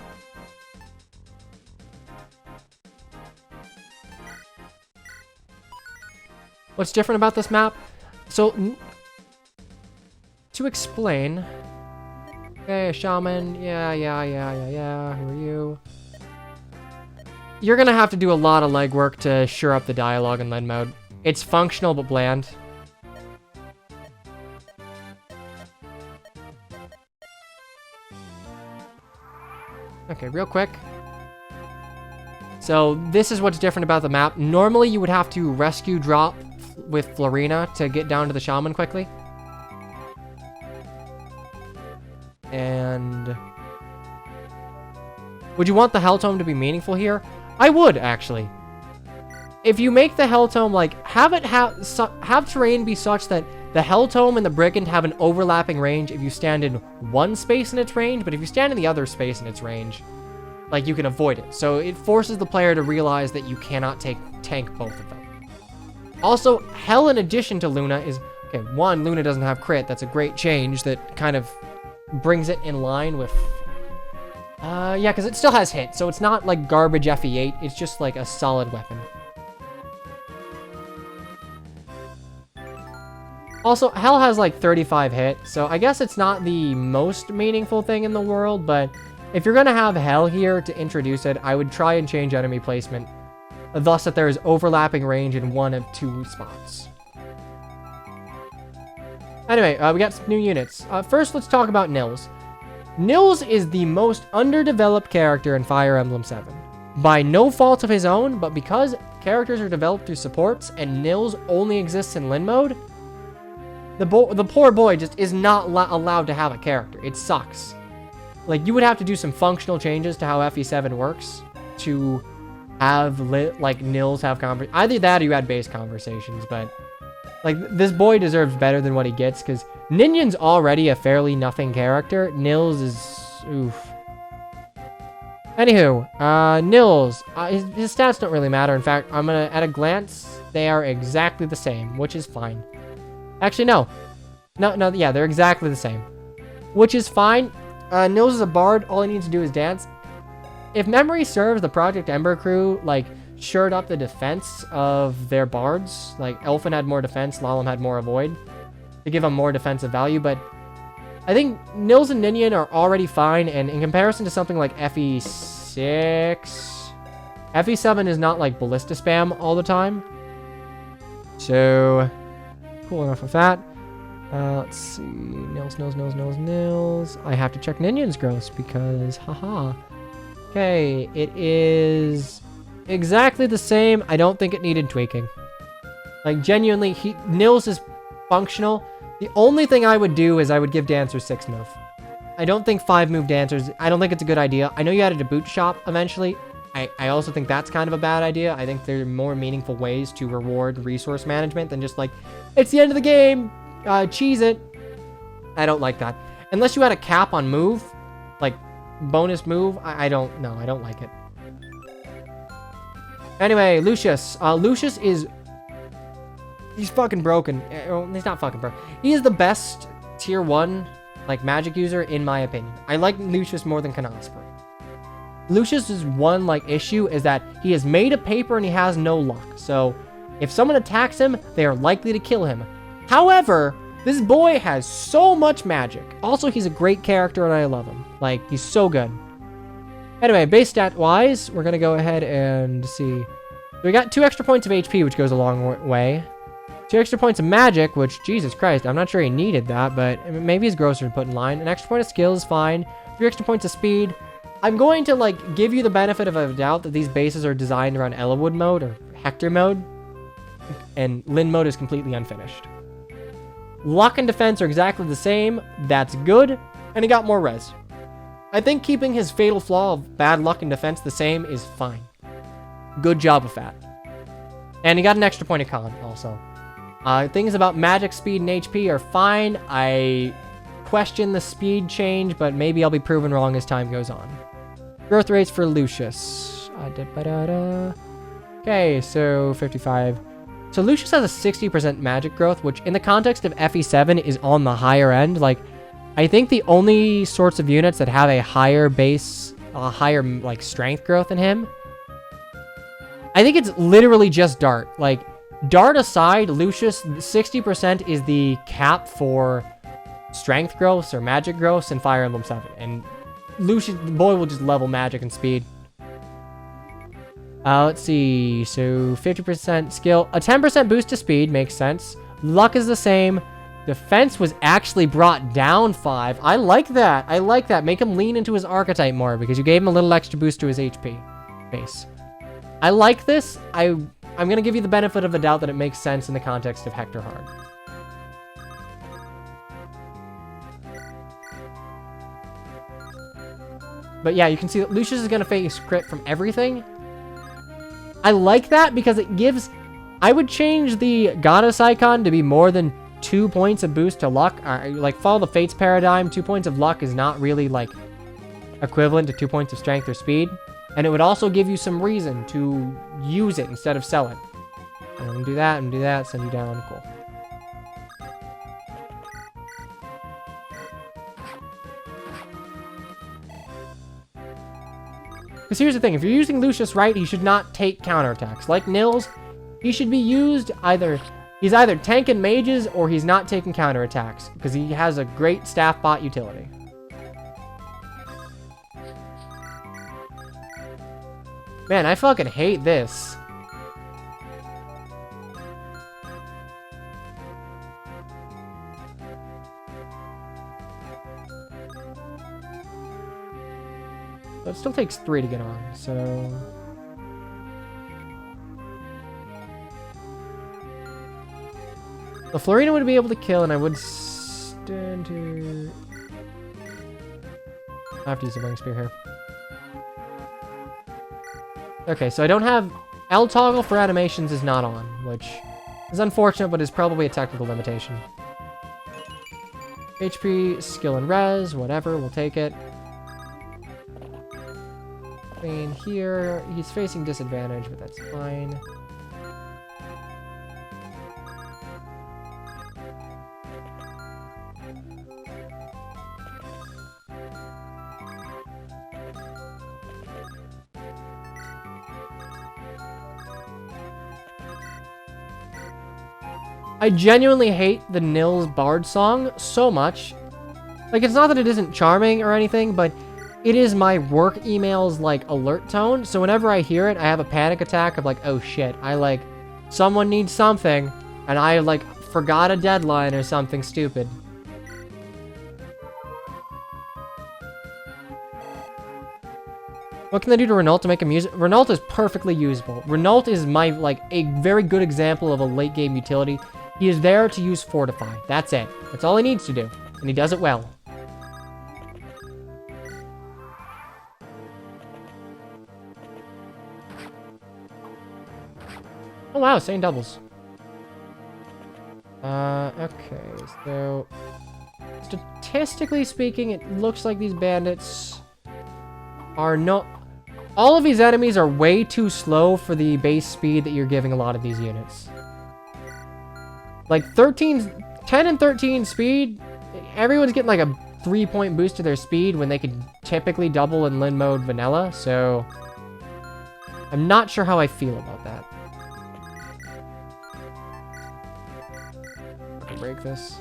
What's different about this map? So, to explain... Okay, Shaman, yeah, who are you? You're gonna have to do a lot of legwork to shore up the dialogue in Lyn mode. It's functional, but bland. Okay, real quick. So, this is what's different about the map. Normally, you would have to rescue drop with Florina to get down to the Shaman quickly. And... would you want the Hell Tome to be meaningful here? I would, actually. If you make the Hell Tome, like, have terrain be such that the Hell Tome and the Brigand have an overlapping range if you stand in one space in its range, but if you stand in the other space in its range, like, you can avoid it. So it forces the player to realize that you cannot tank both of them. Also, Hell in addition to Luna is... okay, one, Luna doesn't have crit. That's a great change that kind of brings it in line with... yeah, because it still has hit, so it's not like garbage FE8. It's just like a solid weapon. Also, Hell has like 35 hit, so I guess it's not the most meaningful thing in the world, but if you're gonna have Hell here to introduce it, I would try and change enemy placement, thus that there is overlapping range in one of 2 spots. Anyway, we got some new units. First, let's talk about Nils. Nils is the most underdeveloped character in Fire Emblem 7. By no fault of his own, but because characters are developed through supports and Nils only exists in Lyn mode, the poor boy just is not allowed to have a character. It sucks. Like, you would have to do some functional changes to how FE7 works to have, like, Nils have conversations. Either that or you had base conversations, but, like, this boy deserves better than what he gets, because Ninyan's already a fairly nothing character. Nils is... oof. Anywho, Nils, his stats don't really matter. In fact, at a glance, they are exactly the same, which is fine. Actually, no, yeah, they're exactly the same, which is fine. Nils is a bard. All he needs to do is dance. If memory serves, the Project Ember crew, like, shored up the defense of their bards. Like, Elfin had more defense, Lalum had more avoid, to give them more defensive value, but I think Nils and Ninian are already fine, and in comparison to something like FE6, FE7 is not like ballista spam all the time. So, cool enough with that. Let's see, Nils. I have to check Ninian's gross because, haha. Okay, it is exactly the same. I don't think it needed tweaking. Like, genuinely, Nils is functional. The only thing I would do is I would give dancers 6 move. I don't think 5 move dancers, I don't think it's a good idea. I know you added a boot shop eventually. I also think that's kind of a bad idea. I think there are more meaningful ways to reward resource management than just like, it's the end of the game, cheese it. I don't like that. Unless you had a cap on move, like bonus move, I don't know. I don't like it. Anyway, Lucius. Lucius is... He's fucking broken. He's not fucking broken. He is the best tier 1, like, magic user, in my opinion. I like Lucius more than Canosper. Lucius's one, like, issue is that he is made of paper and he has no luck. So, if someone attacks him, they are likely to kill him. However, this boy has so much magic. Also, he's a great character and I love him. Like, he's so good. Anyway, base stat-wise, we're gonna go ahead and see. We got 2 extra points of HP, which goes a long way. 2 extra points of magic, which, Jesus Christ, I'm not sure he needed that, but maybe his grocer would put in line. An extra point of skill is fine. 3 extra points of speed. I'm going to, like, give you the benefit of a doubt that these bases are designed around Ellawood mode or Hector mode, and Lynn mode is completely unfinished. Luck and defense are exactly the same. That's good, and he got more res. I think keeping his fatal flaw of bad luck and defense the same is fine. Good job with that. And he got an extra point of con, also. Things about magic, speed, and HP are fine. I question the speed change, but maybe I'll be proven wrong as time goes on. Growth rates for Lucius. Okay, so 55. So Lucius has a 60% magic growth, which in the context of FE7 is on the higher end. Like, I think the only sorts of units that have a higher base, higher, like, strength growth than him, I think it's literally just Dart. Like, Dart aside, Lucius, 60% is the cap for strength growths or magic growths in Fire Emblem 7. And Lucius, the boy will just level magic and speed. Let's see. So 50% skill. A 10% boost to speed makes sense. Luck is the same. Defense was actually brought down 5. I like that. I like that. Make him lean into his archetype more because you gave him a little extra boost to his HP base. I like this. I'm going to give you the benefit of the doubt that it makes sense in the context of Hector Hard. But yeah, you can see that Lucius is going to face crit from everything. I like that because it gives... I would change the Goddess icon to be more than 2 points of boost to luck. Like, follow the Fates paradigm. 2 points of luck is not really, like, equivalent to 2 points of strength or speed. And it would also give you some reason to use it instead of sell it. I'm going to do that, send you down. Cool. Because here's the thing, if you're using Lucius right, he should not take counterattacks. Like Nils, he should be used either... He's either tanking mages or he's not taking counterattacks. Because he has a great staff bot utility. Man, I fucking hate this. But it still takes 3 to get on, so... The Florina would be able to kill, and I would stand here... I have to use the Wing Spear here. Okay, so I don't have... L toggle for animations is not on, which is unfortunate, but is probably a technical limitation. HP, skill and res, whatever, we'll take it. Clean here. He's facing disadvantage, but that's fine. I genuinely hate the Nils Bard song so much. Like, it's not that it isn't charming or anything, but it is my work email's, like, alert tone. So whenever I hear it, I have a panic attack of, like, oh shit, someone needs something, and I, like, forgot a deadline or something stupid. What can I do to Renault to make him use it? Renault is perfectly usable. Renault is a very good example of a late game utility. He is there to use Fortify. That's it. That's all he needs to do. And he does it well. Oh wow, same doubles. Okay, so statistically speaking, it looks like these bandits are not... All of these enemies are way too slow for the base speed that you're giving a lot of these units. Like 10 and 13 speed, everyone's getting like a 3-point boost to their speed when they could typically double in Lin mode vanilla, so I'm not sure how I feel about that. Break this.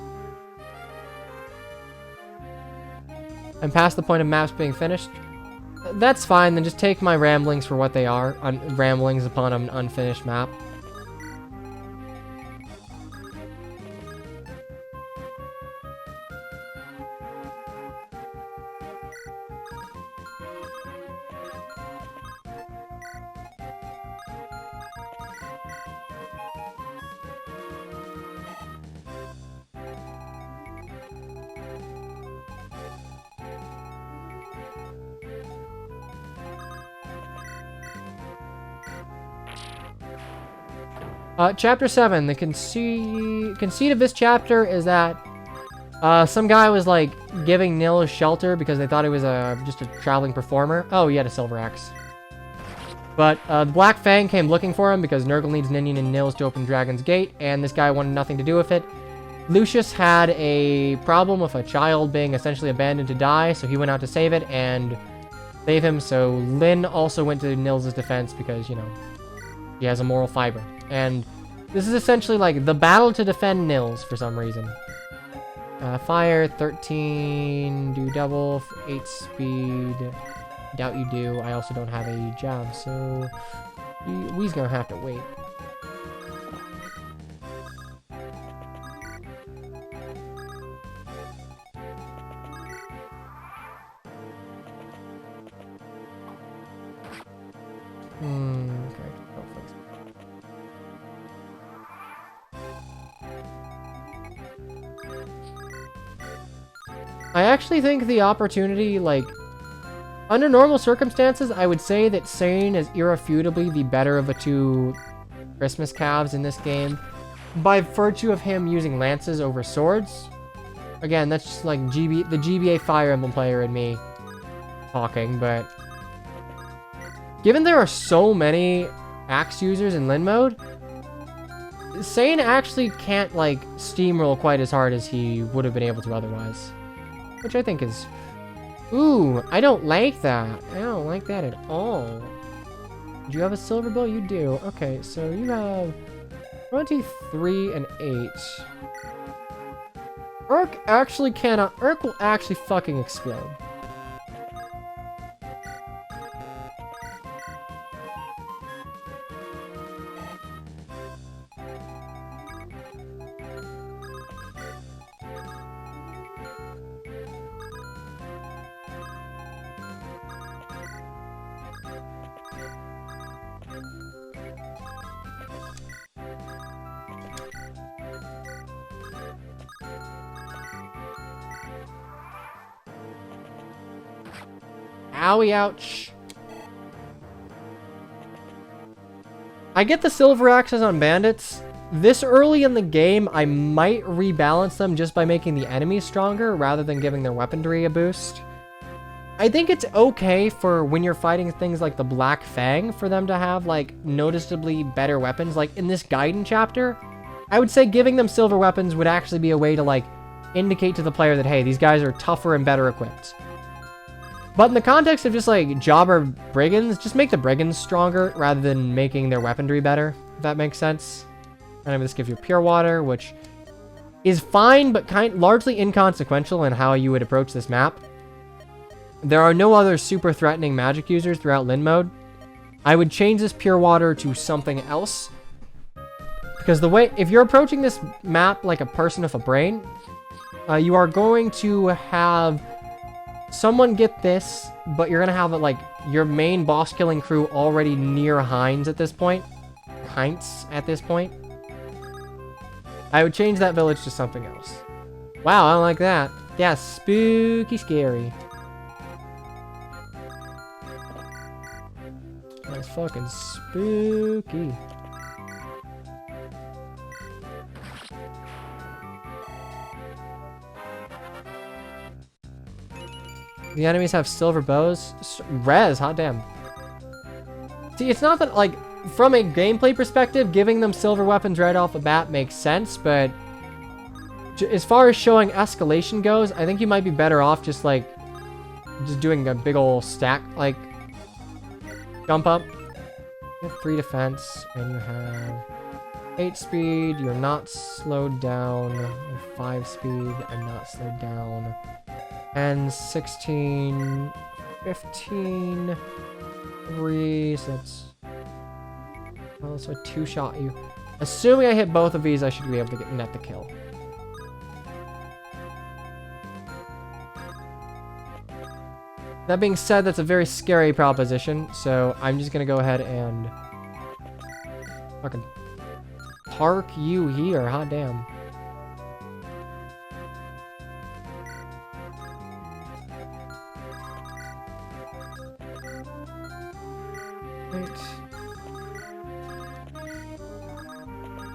I'm past the point of maps being finished. That's fine, then just take my ramblings for what they are. Ramblings upon an unfinished map. Chapter 7. The conceit of this chapter is that some guy was like giving Nils shelter because they thought he was just a traveling performer. Oh, he had a silver axe. But Black Fang came looking for him because Nurgle needs Ninian and Nils to open Dragon's Gate, and this guy wanted nothing to do with it. Lucius had a problem with a child being essentially abandoned to die, so he went out to save it and save him. So Lin also went to Nils' defense because, you know, he has a moral fiber. And this is essentially like the battle to defend Nils for some reason. Fire, 13, do double, 8 speed. Doubt you do. I also don't have a jab, so we's gonna have to wait. Okay. I actually think the opportunity, like, under normal circumstances, I would say that Sane is irrefutably the better of the two Christmas calves in this game, by virtue of him using lances over swords. Again, that's just like the GBA Fire Emblem player and me talking, but given there are so many axe users in Lin mode, Sane actually can't, like, steamroll quite as hard as he would have been able to otherwise. Which I think is... Ooh, I don't like that. I don't like that at all. Do you have a silver bow? You do. Okay, so you have 23 and 8. Urk actually cannot... Urk will actually fucking explode. Owie, ouch. I get the silver axes on bandits. This early in the game, I might rebalance them just by making the enemies stronger rather than giving their weaponry a boost. I think it's okay for when you're fighting things like the Black Fang for them to have like noticeably better weapons. Like in this Gaiden chapter, I would say giving them silver weapons would actually be a way to like indicate to the player that, hey, these guys are tougher and better equipped. But in the context of just like jobber brigands, just make the brigands stronger rather than making their weaponry better, if that makes sense. And this gives you pure water, which is fine, but largely inconsequential in how you would approach this map. There are no other super threatening magic users throughout Lin mode. I would change this pure water to something else. Because if you're approaching this map like a person with a brain, you are going to have someone get this, but you're going to have like your main boss killing crew already near Heinz at this point. I would change that village to something else. Wow, I don't like that. Yeah, spooky scary. That's fucking spooky. The enemies have silver bows. Rez, hot damn. See, it's not that, like, from a gameplay perspective, giving them silver weapons right off the bat makes sense, but as far as showing escalation goes, I think you might be better off just doing a big ol' stack, like, jump up. You have 3 defense, and you have 8 speed, you're not slowed down, 5 speed, and not slowed down, and 16, 15, 3, so that's... Oh, so I 2-shot you. Assuming I hit both of these, I should be able to net the kill. That being said, that's a very scary proposition, so I'm just gonna go ahead and fucking park you here. Hot damn. Right.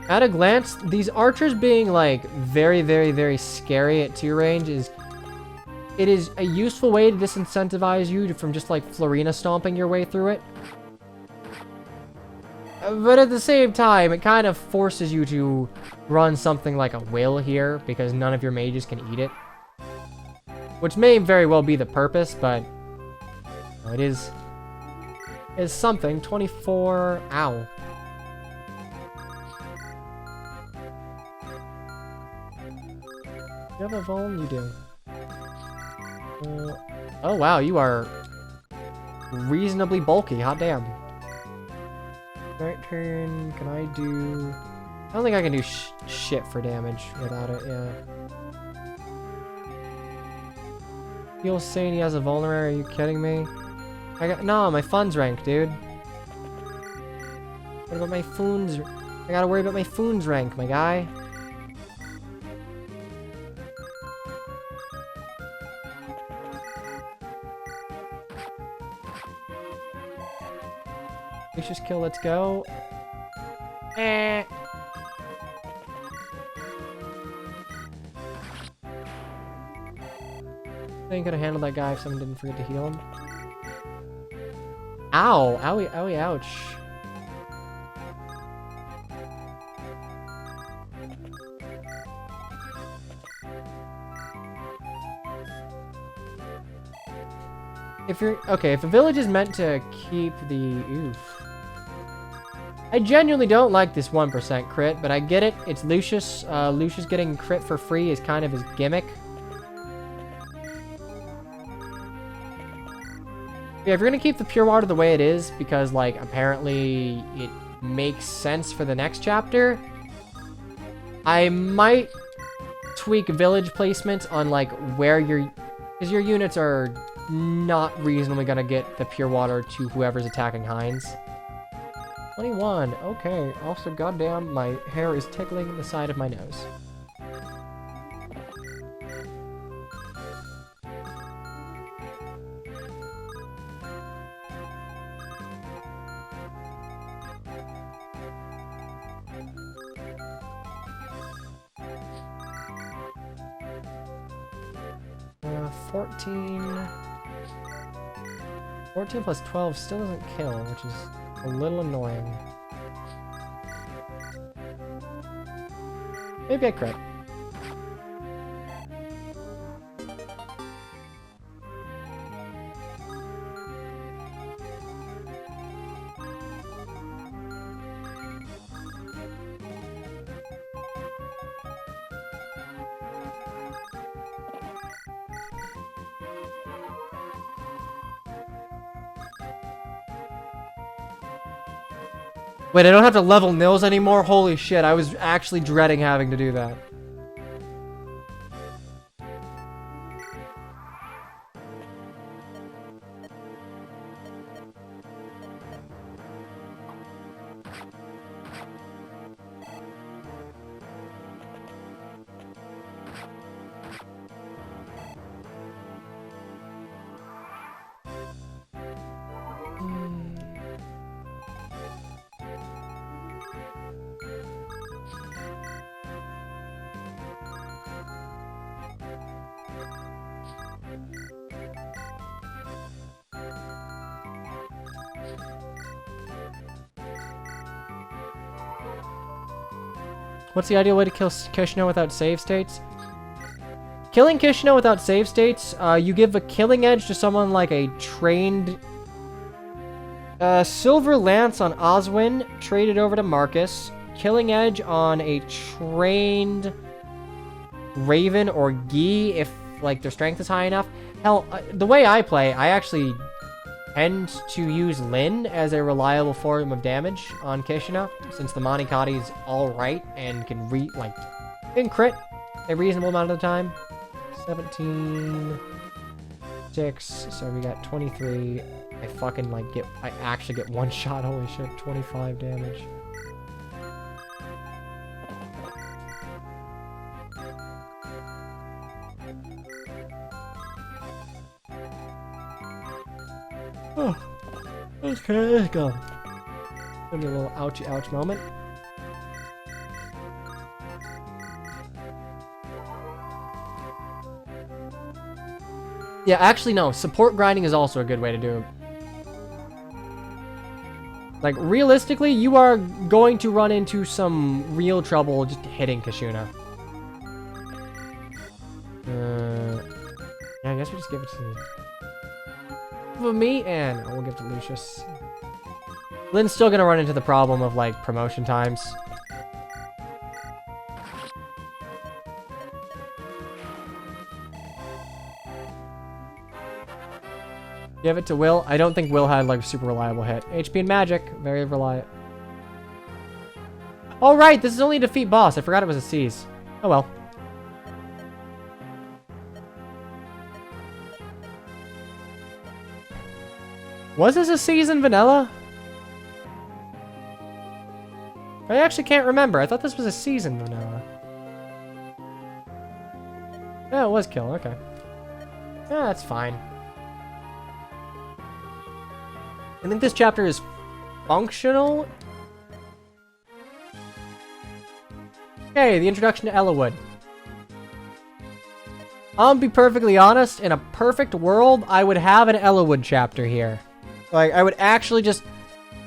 At a glance, these archers being like very, very, very scary at 2 range is a useful way to disincentivize you from just like Florina stomping your way through it. But at the same time, it kind of forces you to run something like a will here because none of your mages can eat it. Which may very well be the purpose, but it is something. 24, ow. You have a vuln? You do. Oh wow, you are reasonably bulky. Hot damn. Right turn. Can I do... I don't think I can do shit for damage without it, yeah. You'll say he has a vulnerary, are you kidding me? No, my fun's rank, dude. What about my fun's... I gotta worry about my fun's rank, my guy. Vicious kill, let's go. Eh. I think I could have handled that guy if someone didn't forget to heal him. Ow! Owie, owie, ouch. If a village is meant to keep the... Oof. I genuinely don't like this 1% crit, but I get it. It's Lucius. Lucius getting crit for free is kind of his gimmick. Yeah, if you're gonna keep the pure water the way it is, because, like, apparently it makes sense for the next chapter, I might tweak village placement on, like, where because your units are not reasonably gonna get the pure water to whoever's attacking Heinz. 21, okay. Also, goddamn, my hair is tickling the side of my nose. Uh, 14... 14 plus 12 still doesn't kill, which is a little annoying. Maybe I crit. Wait, I don't have to level nils anymore? Holy shit, I was actually dreading having to do that. What's the ideal way to kill Kishno without save states? Killing Kishno without save states, you give a killing edge to someone like a trained... Silver Lance on Oswin, traded over to Marcus. Killing edge on a trained Raven or Gi if, like, their strength is high enough. Hell, the way I play, I actually tend to use Lin as a reliable form of damage on Kishina, since the Monikati is alright and can can crit a reasonable amount of the time. 17, 6, so we got 23. I fucking I actually get one shot, holy shit, 25 damage. Oh, okay, let's go. Give me a little ouchie ouch moment. Yeah, actually no, support grinding is also a good way to do it. Like, realistically, you are going to run into some real trouble just hitting Kashuna. Yeah, I guess we just give it to me, and we'll give it to Lucius. Lynn's still gonna run into the problem of, like, promotion times. Give it to Will. I don't think Will had, like, a super reliable hit. HP and magic, very reliable. Oh, right, this is only a defeat boss. I forgot it was a C's. Oh, well. Was this a C's in vanilla? I actually can't remember. I thought this was a C's in vanilla. Yeah, it was kill. Okay. Yeah, that's fine. I think this chapter is functional. Okay, the introduction to Ellawood. I'll be perfectly honest, in a perfect world, I would have an Ellawood chapter here. Like, I would actually just...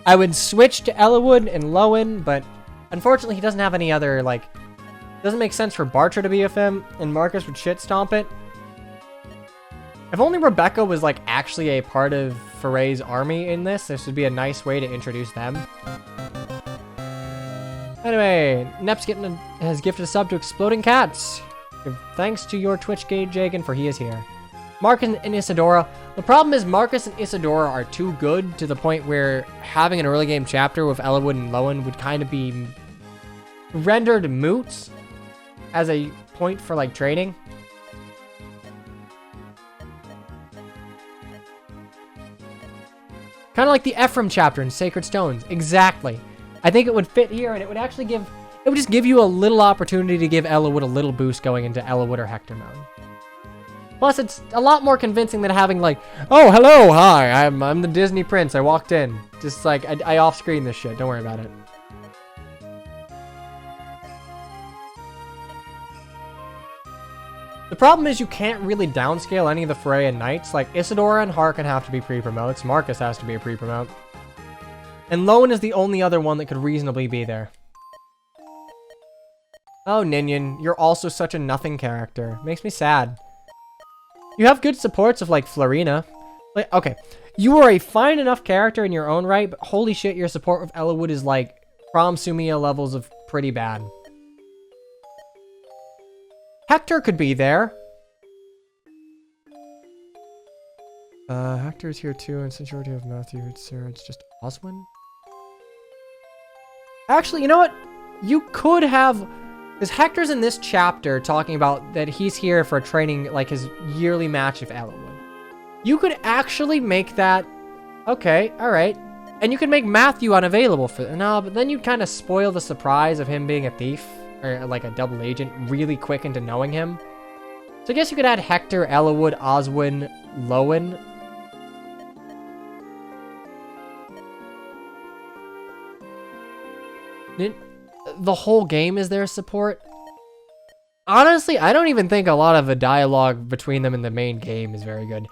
I would switch to Ellawood and Lowen, but unfortunately he doesn't have any other, like... It doesn't make sense for Bartra to be with him, and Marcus would shit stomp it. If only Rebecca was, like, actually a part of Foray's army in this would be a nice way to introduce them. Anyway, Neps has gifted a sub to Exploding Cats. Thanks to your Twitch gauge, Jagan, for he is here. Marcus and Isadora. The problem is Marcus and Isadora are too good to the point where having an early game chapter with Ellawood and Lowen would kind of be rendered moot as a point for, like, trading. Kind of like the Ephraim chapter in Sacred Stones. Exactly. I think it would fit here, and it would actually give... It would just give you a little opportunity to give Ellawood a little boost going into Ellawood or Hector mode. Plus, it's a lot more convincing than having, like, oh, hello, hi, I'm the Disney prince, I walked in. Just, like, I off-screen this shit, don't worry about it. The problem is you can't really downscale any of the Freya Knights. Like, Isadora and Harkon have to be pre-promotes. Marcus has to be a pre-promote. And Lowen is the only other one that could reasonably be there. Oh, Ninian, you're also such a nothing character. Makes me sad. You have good supports of, like, Florina. Like, okay, you are a fine enough character in your own right, but holy shit, your support with Ellawood is, like, Prom Sumia levels of pretty bad. Hector could be there. Hector's here too, and since you already have Matthew and Sarah, it's just Oswin. Actually, you know what? You could have... Because Hector's in this chapter talking about that he's here for training, like, his yearly match of Ellawood. You could actually make that... Okay, alright. And you could make Matthew unavailable for... No, but then you'd kind of spoil the surprise of him being a thief. Or, like, a double agent really quick into knowing him. So I guess you could add Hector, Ellawood, Oswin, Lowen. The whole game is their support. Honestly, I don't even think a lot of the dialogue between them in the main game is very good.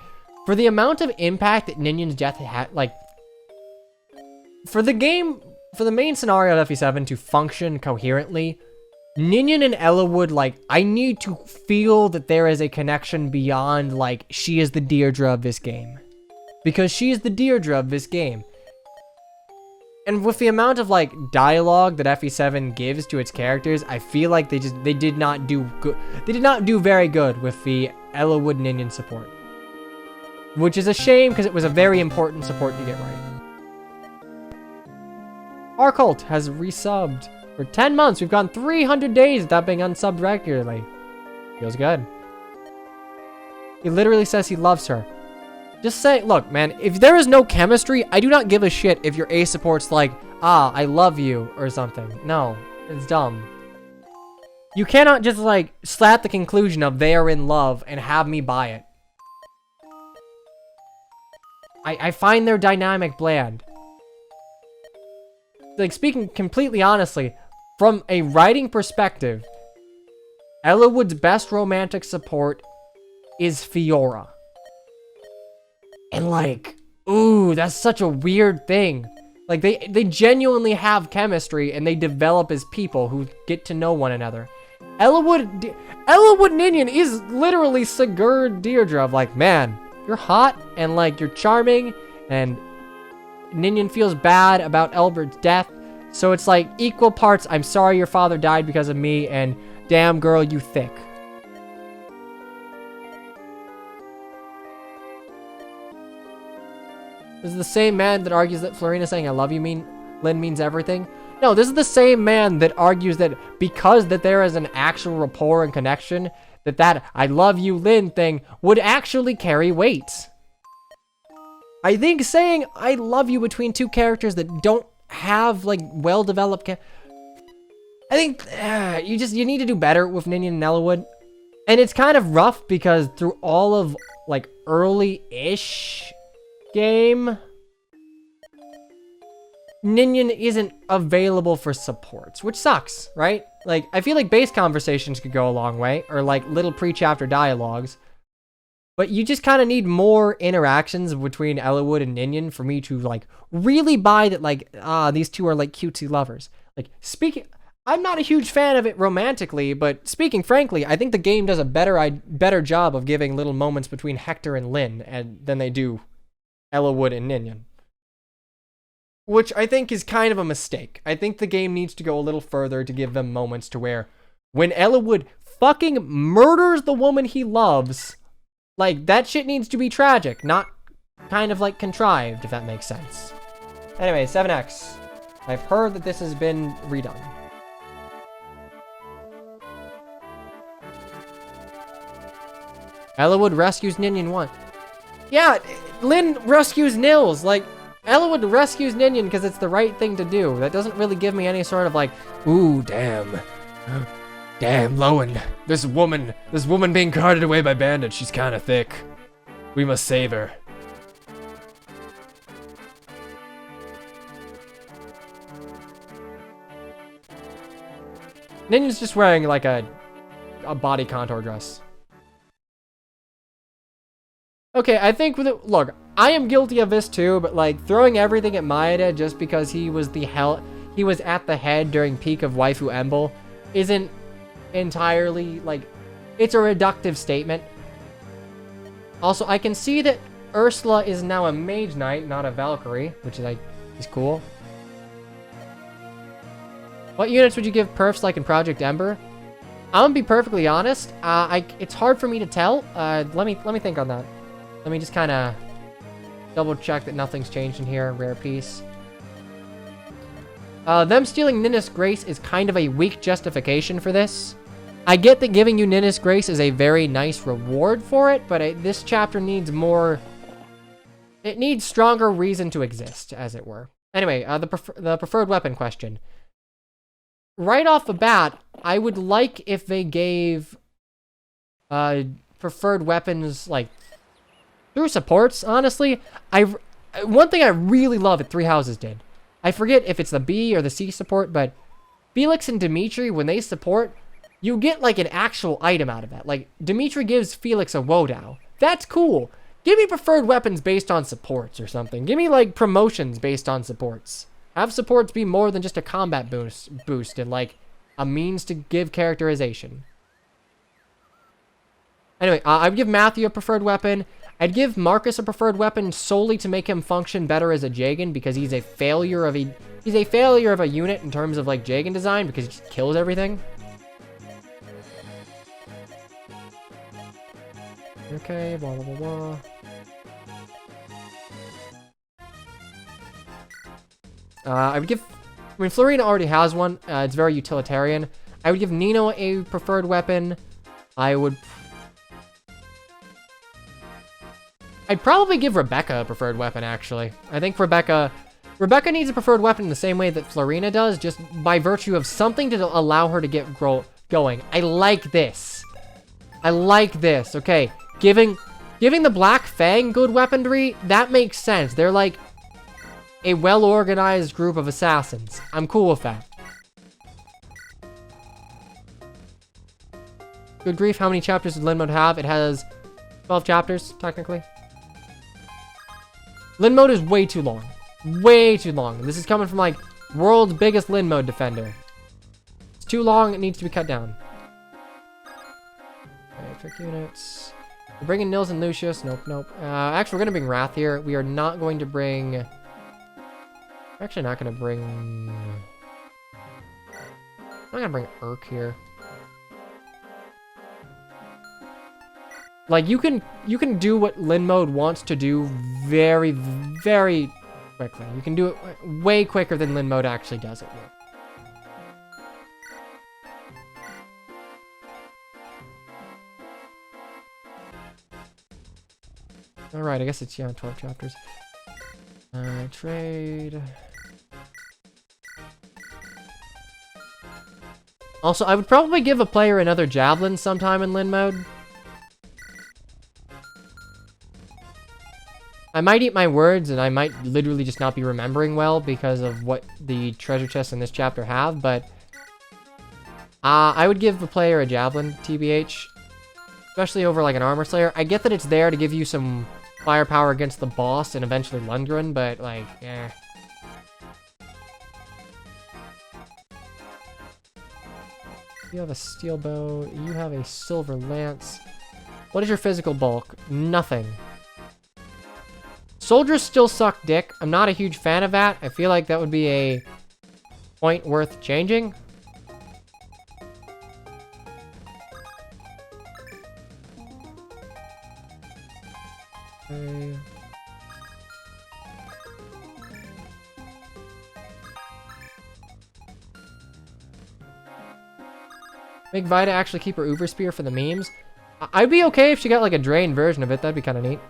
For the amount of impact that Ninian's death had, like... For the game, for the main scenario of FE7 to function coherently, Ninian and Ellawood, like, I need to feel that there is a connection beyond, like, she is the Deirdre of this game. Because she is the Deirdre of this game. And with the amount of, like, dialogue that FE7 gives to its characters, I feel like they did not do good. They did not do very good with the Ellawood Ninian support. Which is a shame, because it was a very important support to get right. Our cult has resubbed. For 10 months, we've gone 300 days without being unsubbed regularly. Feels good. He literally says he loves her. Just say, look, man, if there is no chemistry, I do not give a shit if your A support's like, ah, I love you, or something. No, it's dumb. You cannot just, like, slap the conclusion of they are in love and have me buy it. I find their dynamic bland. Like, speaking completely honestly, from a writing perspective, Ellawood's best romantic support is Fiora. And like, ooh, that's such a weird thing. Like, they genuinely have chemistry and they develop as people who get to know one another. Ellawood Ninian is literally Sigurd Deirdre of like, man, you're hot and like you're charming, and Ninian feels bad about Elbert's death. So it's like equal parts, I'm sorry your father died because of me, and damn girl, you thick. This is the same man that argues that Florina saying I love you Lynn means everything. No, this is the same man that argues that because that there is an actual rapport and connection, that I love you Lynn thing would actually carry weight. I think saying I love you between two characters that don't have like well-developed I think you need to do better with Ninian and Ellawood. And it's kind of rough because through all of like early-ish game, Ninian isn't available for supports, which sucks, right? Like, I feel like base conversations could go a long way, or like little pre-chapter dialogues. But you just kind of need more interactions between Ellawood and Ninian for me to, like, really buy that, like, these two are, like, cutesy lovers. Like, I'm not a huge fan of it romantically, but speaking frankly, I think the game does a better job of giving little moments between Hector and Lynn than they do Ellawood and Ninian. Which I think is kind of a mistake. I think the game needs to go a little further to give them moments to where when Ellawood fucking murders the woman he loves, like, that shit needs to be tragic, not kind of, like, contrived, if that makes sense. Anyway, 7X. I've heard that this has been redone. Ellawood rescues Ninian 1. Yeah, Lynn rescues Nils. Like, Ellawood rescues Ninian because it's the right thing to do. That doesn't really give me any sort of, like, ooh, damn. Damn, Lowen, this woman being carted away by bandits, she's kind of thick. We must save her. Ninian's just wearing like a body contour dress. Okay, I think with it, look, I am guilty of this too, but like throwing everything at Maeda just because he was he was at the head during peak of Waifu Emble isn't entirely, like, it's a reductive statement. Also, I can see that Ursula is now a Mage Knight, not a Valkyrie, which is, like, is cool. What units would you give perfs like in Project Ember? I'm gonna be perfectly honest. It's hard for me to tell. Let me think on that. Let me just kind of double check that nothing's changed in here. Rare piece. Them stealing Ninnis Grace is kind of a weak justification for this. I get that giving you Ninnis Grace is a very nice reward for it, but this chapter needs more... It needs stronger reason to exist, as it were. Anyway, the preferred weapon question. Right off the bat, I would like if they gave preferred weapons, like, through supports, honestly. One thing I really love that Three Houses did, I forget if it's the B or the C support, but Felix and Dimitri, when they support, you get, like, an actual item out of that. Like, Dimitri gives Felix a Wodao. That's cool. Give me preferred weapons based on supports or something. Give me, like, promotions based on supports. Have supports be more than just a combat boost and, like, a means to give characterization. Anyway, I'd give Matthew a preferred weapon. I'd give Marcus a preferred weapon solely to make him function better as a Jagan, because he's a failure of a unit in terms of, like, Jagan design, because he just kills everything. Okay, blah, blah, blah, blah. I would give... I mean, Florina already has one. It's very utilitarian. I would give Nino a preferred weapon. I'd probably give Rebecca a preferred weapon, actually. I think Rebecca needs a preferred weapon in the same way that Florina does, just by virtue of something to allow her to get going. I like this. I like this. Okay, giving the Black Fang good weaponry, that makes sense. They're like a well-organized group of assassins. I'm cool with that. Good grief, how many chapters does Lin Mode have? It has 12 chapters, technically. Lin Mode is way too long. Way too long. This is coming from, like, world's biggest Lin Mode defender. It's too long, it needs to be cut down. Okay, trick units. We're bringing Nils and Lucius. Nope, nope. Actually, we're gonna bring Wrath here. We are not going to bring... We're actually not gonna bring... I'm not gonna bring Urk here. Like, you can do what Lin Mode wants to do very, very quickly. You can do it way quicker than Lin Mode actually does it with. Alright, I guess it's, yeah, 12 chapters. Trade. Also, I would probably give a player another Javelin sometime in Lin Mode. I might eat my words, and I might literally just not be remembering well because of what the treasure chests in this chapter have, but... I would give the player a Javelin, TBH. Especially over, like, an Armor Slayer. I get that it's there to give you some firepower against the boss and eventually Lundgren, but, like, eh. You have a steel bow. You have a silver lance. What is your physical bulk? Nothing. Soldiers still suck dick. I'm not a huge fan of that. I feel like that would be a point worth changing. Okay. Make Vida actually keep her Uber Spear for the memes. I'd be okay if she got like a drained version of it. That'd be kind of neat.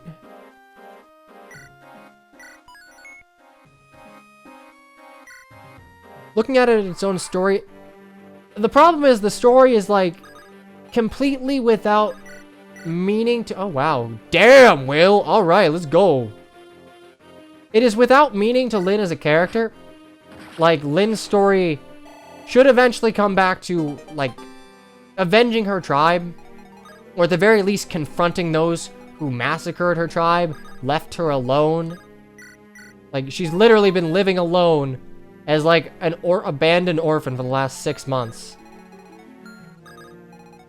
Looking at it in its own story, the problem is the story is like completely without meaning to... Oh, wow. Damn, Will. All right, let's go. It is without meaning to Lin as a character. Like, Lin's story should eventually come back to, like, avenging her tribe. Or at the very least, confronting those who massacred her tribe, left her alone. Like, she's literally been living alone as, like, an abandoned orphan for the last 6 months.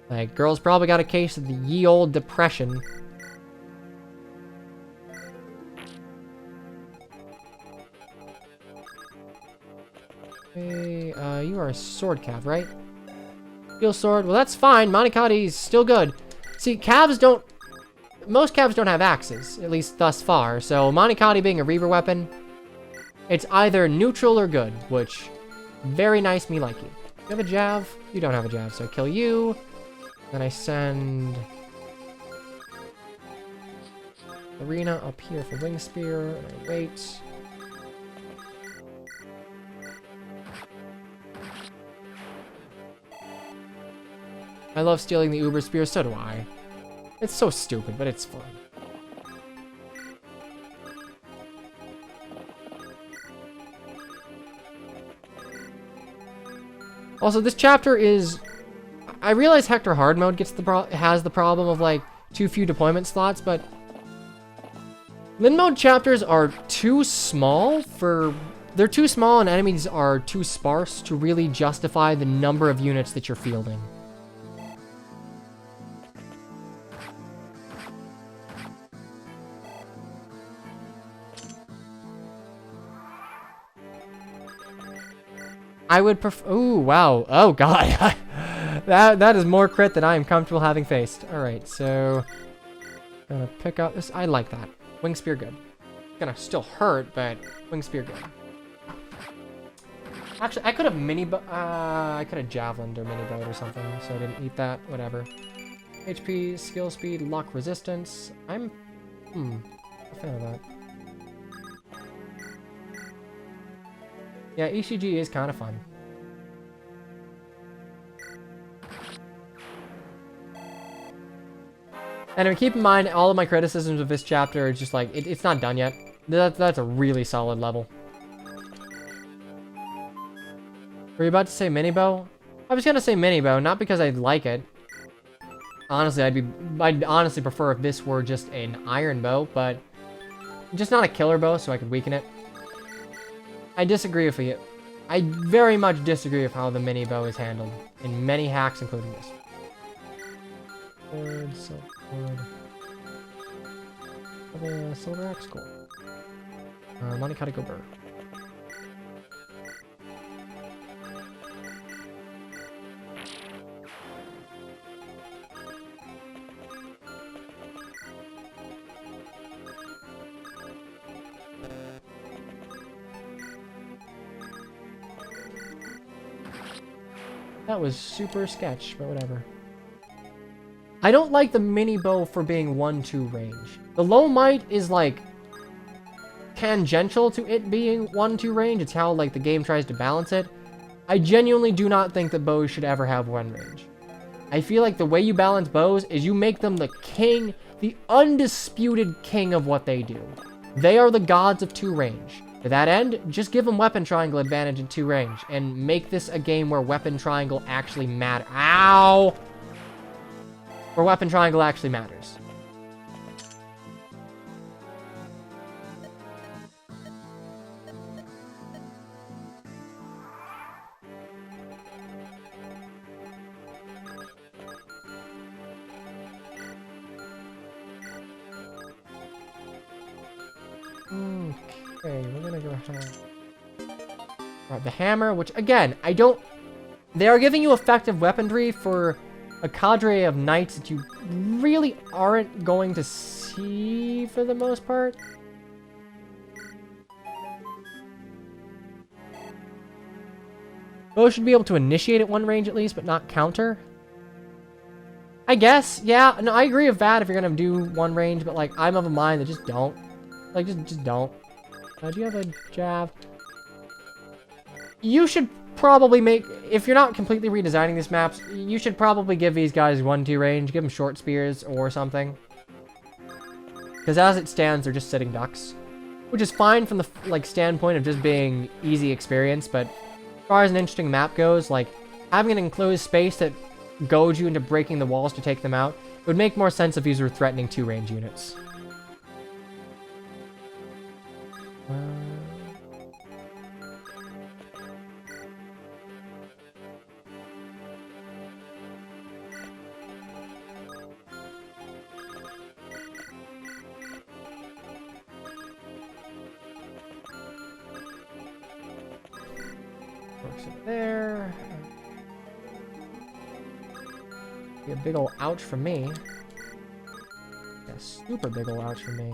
Like, girl's probably got a case of the ye old depression. Hey, you are a sword cav, right? Steel sword. Well, that's fine. Monikati's still good. See, calves don't... Most calves don't have axes, at least thus far. So, Monikati being a Reaver weapon, it's either neutral or good, which... Very nice, me like you. You have a jav? You don't have a jav, so I kill you. Then I send... Arena up here for Wing Spear, and I wait. I love stealing the Uber Spear, so do I. It's so stupid, but it's fun. Also, this chapter is... I realize Hector Hard Mode has the problem of, like, too few deployment slots, but... Lin Mode chapters are too small for... They're too small and enemies are too sparse to really justify the number of units that you're fielding. I would prefer... Ooh, wow. Oh, God. that is more crit than I am comfortable having faced. Alright, so... Gonna pick up this... I like that. Wing Spear, good. Gonna still hurt, but Wing Spear, good. Actually, I could have I could have javelined or mini-bowed or something, so I didn't eat that. Whatever. HP, skill speed, luck, resistance. I'm... a fan of that. Yeah, ECG is kind of fun. And I mean, keep in mind, all of my criticisms of this chapter are just like, it's not done yet. That's a really solid level. Were you about to say mini bow? I was gonna say mini bow, not because I like it. Honestly, I'd honestly prefer if this were just an iron bow, but just not a killer bow, so I could weaken it. I disagree with you. I very much disagree with how the mini bow is handled in many hacks, including this. Silver axe, cool. Monikata go burr. That was super sketch, but whatever. I don't like the mini bow for being 1-2 range. The low might is like tangential to it being 1-2 range. It's how like the game tries to balance it. I genuinely do not think that bows should ever have 1 range. I feel like the way you balance bows is you make them the king, the undisputed king of what they do. They are the gods of 2 range. To that end, just give them weapon triangle advantage in 2 range, and make this a game where weapon triangle actually matters. Ow! Where weapon triangle actually matters. Okay, we're gonna go ahead. Alright, the hammer, which again, I don't... They are giving you effective weaponry for a cadre of knights that you really aren't going to see for the most part. Both should be able to initiate at 1 range at least, but not counter. I guess, yeah. No, I agree with that if you're gonna do 1 range, but like, I'm of a mind that just don't. Like, just don't. Do you have a jab? You should probably make... If you're not completely redesigning these maps, you should probably give these guys 1-2 range. Give them short spears or something. Because as it stands, they're just sitting ducks. Which is fine from the like standpoint of just being easy experience, but as far as an interesting map goes, like, having an enclosed space that goads you into breaking the walls to take them out It would make more sense if these were threatening 2-range units. Works up there. Be a big ol' ouch for me. Yeah, super big ol' ouch for me.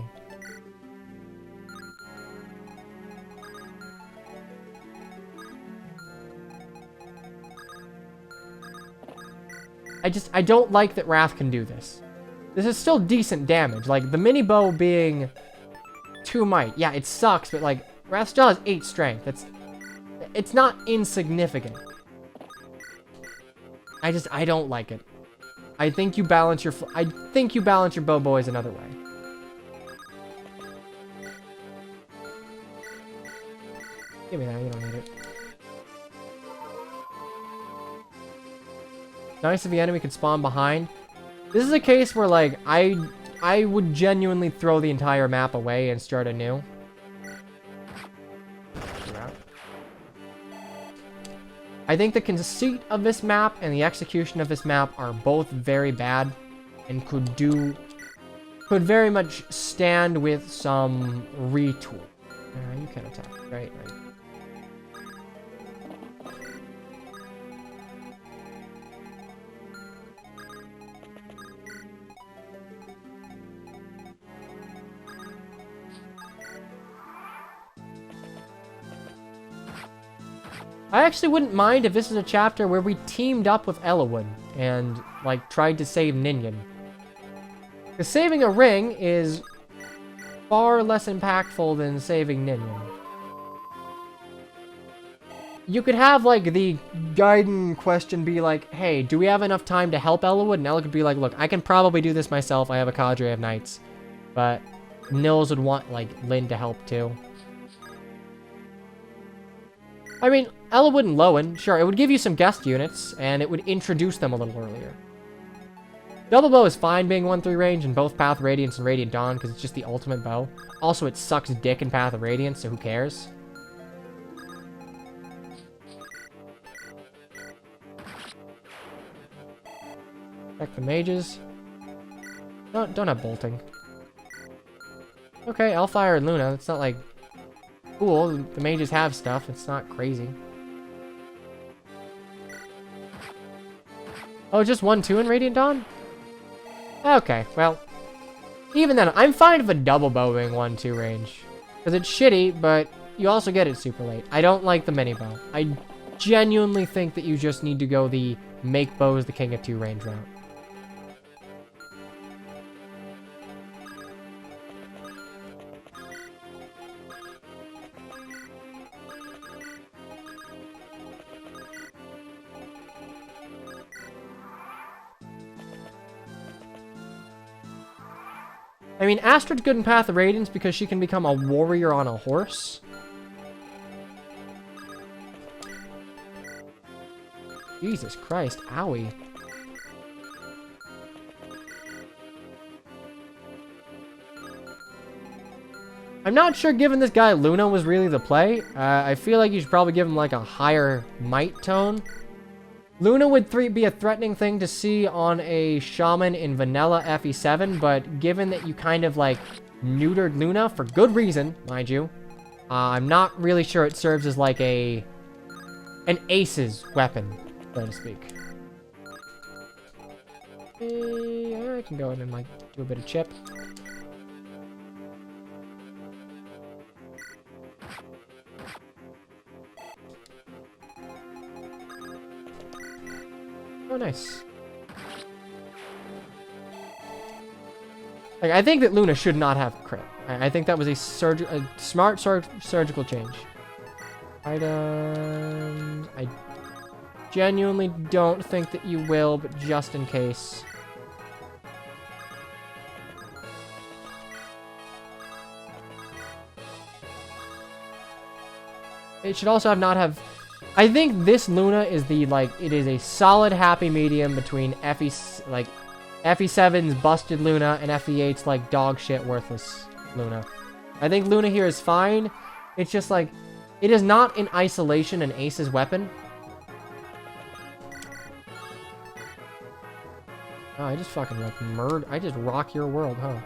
I don't like that Wrath can do this. This is still decent damage. Like, the mini bow being 2 might. Yeah, it sucks, but like, Wrath still has 8 strength. It's not insignificant. I don't like it. I think you balance your bow boys another way. Give me that, you don't need it. Nice if the enemy could spawn behind. This is a case where, like, I would genuinely throw the entire map away and start anew. I think the conceit of this map and the execution of this map are both very bad and could very much stand with some retool. You can attack, right? I actually wouldn't mind if this is a chapter where we teamed up with Ellawood and, like, tried to save Ninian. Because saving a ring is far less impactful than saving Ninian. You could have, like, the Gaiden question be like, hey, do we have enough time to help Ellawood? And Ella could be like, look, I can probably do this myself. I have a cadre of knights. But Nils would want, like, Lynn to help too. I mean, Ellawood and Lowen, sure, it would give you some guest units, and it would introduce them a little earlier. Double bow is fine being 1-3 range in both Path of Radiance and Radiant Dawn, because it's just the ultimate bow. Also, it sucks dick in Path of Radiance, so who cares? Check the mages. No, don't have bolting. Okay, Elfire and Luna, it's not like... cool, the mages have stuff, it's not crazy. Oh, just 1-2 in Radiant Dawn? Okay, well, even then, I'm fine with a double bow being 1-2 range. Because it's shitty, but you also get it super late. I don't like the mini bow. I genuinely think that you just need to go the make bows the king of 2 range route. I mean, Astrid's good in Path of Radiance because she can become a warrior on a horse. Jesus Christ, owie. I'm not sure, given this guy Luna was really the play. I feel like you should probably give him like a higher might tone. Luna would be a threatening thing to see on a shaman in vanilla FE7, but given that you kind of like neutered Luna for good reason, mind you, I'm not really sure it serves as like an ace's weapon, so to speak. Yeah, I can go ahead and like do a bit of chip. Oh, nice. Like, I think that Luna should not have crit. I think that was a smart surgical change. Items... I genuinely don't think that you will, but just in case. It should also not have... I think this Luna is the, like, it is a solid happy medium between FE, like, FE7's busted Luna, and FE8's like dog shit worthless Luna. I think Luna here is fine. It's just like, it is not in isolation an Ace's weapon. Oh, I just fucking like I just rock your world, huh?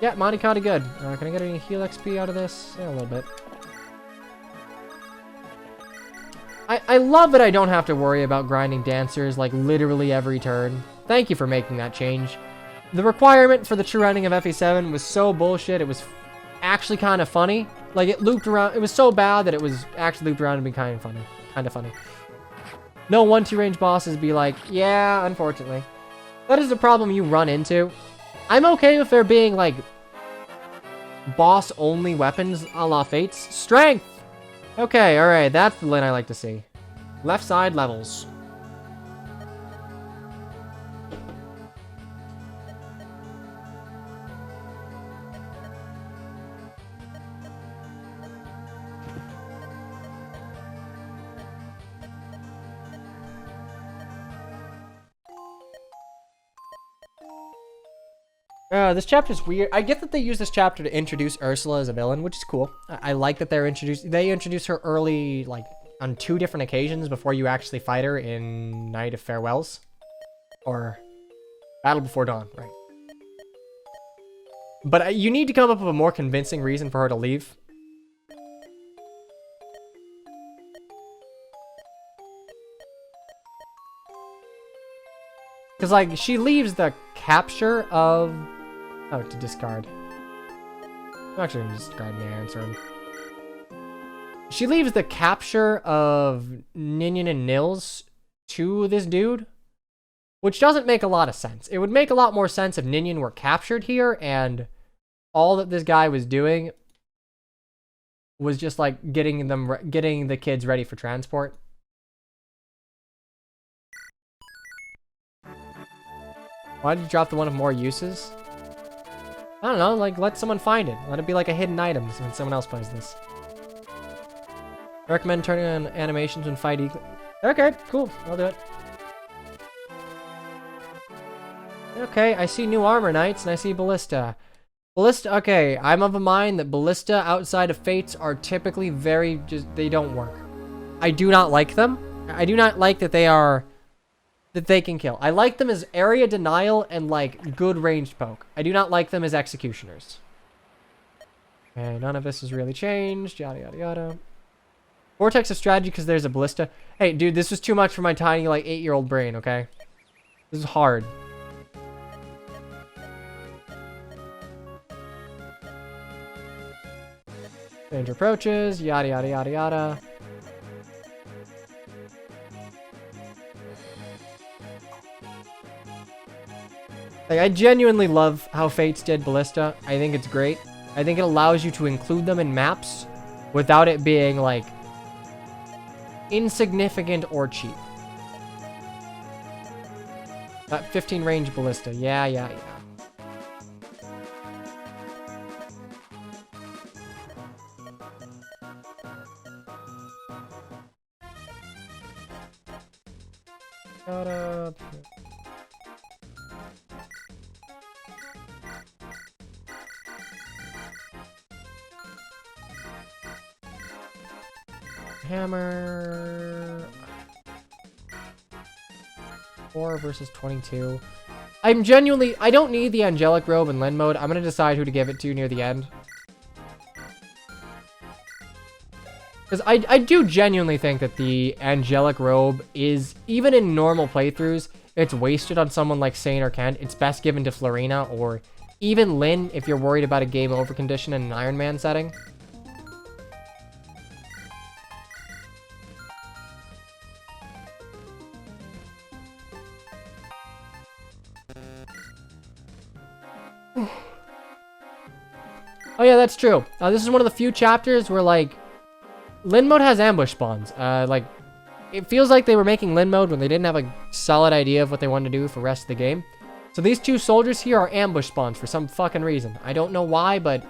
Yeah, Monte Carlo good. Can I get any heal XP out of this? Yeah, a little bit. I love that I don't have to worry about grinding dancers like literally every turn. Thank you for making that change. The requirement for the true ending of FE7 was so bullshit, it was actually kind of funny. Like, it looped around, it was so bad that it was actually looped around and be kind of funny. No 1-2 range bosses be like, yeah, unfortunately. That is a problem you run into. I'm okay with there being, like, boss-only weapons a la Fates. Strength! Okay, alright, that's the Lin I like to see. Left side levels. This chapter's weird. I get that they use this chapter to introduce Ursula as a villain, which is cool. I like that they introduce her early, like, on 2 different occasions before you actually fight her in Night of Farewells. Or Battle Before Dawn, right. But you need to come up with a more convincing reason for her to leave. Because, like, she leaves the capture of... Oh, to discard. I'm actually going to discard my answer. She leaves the capture of Ninian and Nils to this dude, which doesn't make a lot of sense. It would make a lot more sense if Ninian were captured here and all that this guy was doing was just like getting the kids ready for transport. Why did you drop the one of more uses? I don't know, like, let someone find it. Let it be like a hidden item when someone else plays this. I recommend turning on animations when fight equal. Okay, cool. I'll do it. Okay, I see new armor knights and I see ballista. Ballista, okay, I'm of a mind that ballista outside of Fates are typically they don't work. I do not like them. I do not like that they can kill. I like them as area denial and, like, good ranged poke. I do not like them as executioners. Okay, none of this has really changed. Yada, yada, yada. Vortex of strategy because there's a ballista. Hey, dude, this was too much for my tiny, like, 8-year-old brain, okay? This is hard. Danger approaches. Yada, yada, yada, yada. Like, I genuinely love how Fates did Ballista. I think it's great. I think it allows you to include them in maps without it being, like, insignificant or cheap. That 15 range Ballista. Yeah, yeah, yeah. Gotta... Hammer. 4 versus 22. I don't need the Angelic Robe in Lin mode. I'm going to decide who to give it to near the end. Because I do genuinely think that the Angelic Robe is, even in normal playthroughs, it's wasted on someone like Sane or Kent. It's best given to Florina or even Lin if you're worried about a game over condition in an Iron Man setting. Oh yeah, that's true. This is one of the few chapters where, like, Lin mode has ambush spawns. Like, it feels like they were making Lin mode when they didn't have a solid idea of what they wanted to do for the rest of the game. So these two soldiers here are ambush spawns for some fucking reason. I don't know why, but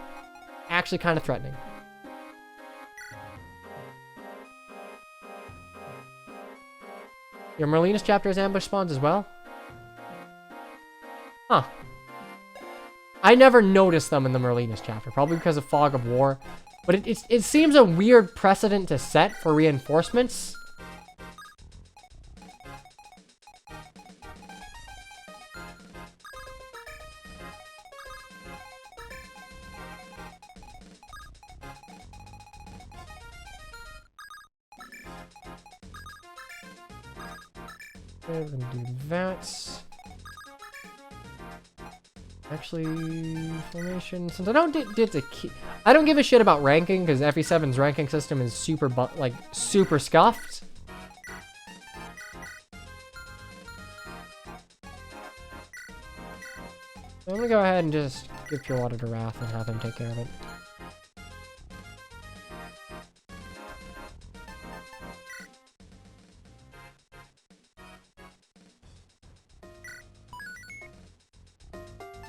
actually kind of threatening. Your Merlinus chapter has ambush spawns as well? Huh. I never noticed them in the Merlinus chapter, probably because of Fog of War. But it seems a weird precedent to set for reinforcements. Okay, we're gonna do that. Actually, formation. Since I don't I don't give a shit about ranking because FE7's ranking system is super scuffed. So I'm gonna go ahead and just give Pure Water to Wrath and have him take care of it.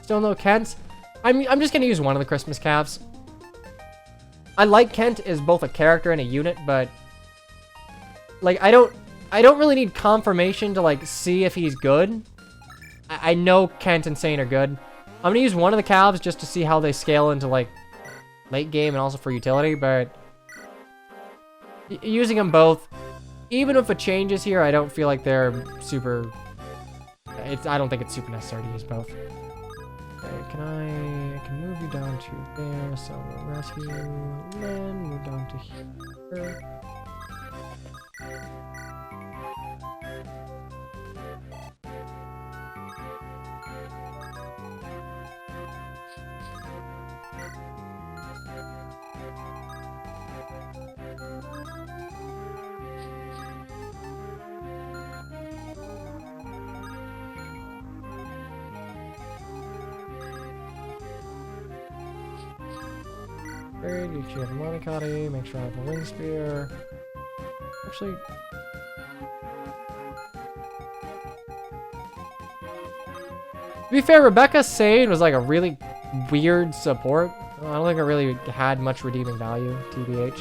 Still no Kent. I'm just gonna use one of the Christmas calves. I like Kent as both a character and a unit, but like I don't really need confirmation to like see if he's good. I know Kent and Sane are good. I'm gonna use one of the calves just to see how they scale into like late game and also for utility, but using them both, even if it changes here, I don't feel like they're super. I don't think it's super necessary to use both. Okay, I can move you down to there, so we'll rescue Lynn, move down to here. Great, you have a Monicati, make sure I have a Wing Spear. Actually... To be fair, Rebecca Sane was like a really weird support. I don't think it really had much redeeming value, TBH.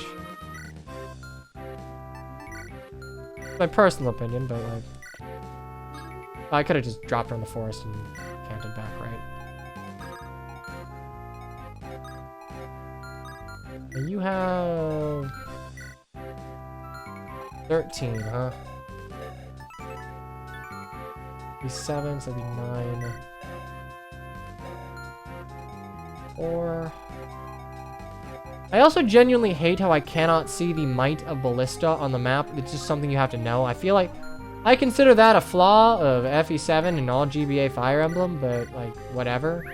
My personal opinion, but like... I could have just dropped her in the forest and canted back, right? You have 13, huh? Be 7, so that'd be 9. 4. I also genuinely hate how I cannot see the might of Ballista on the map. It's just something you have to know. I feel like I consider that a flaw of FE7 and all GBA Fire Emblem, but like whatever.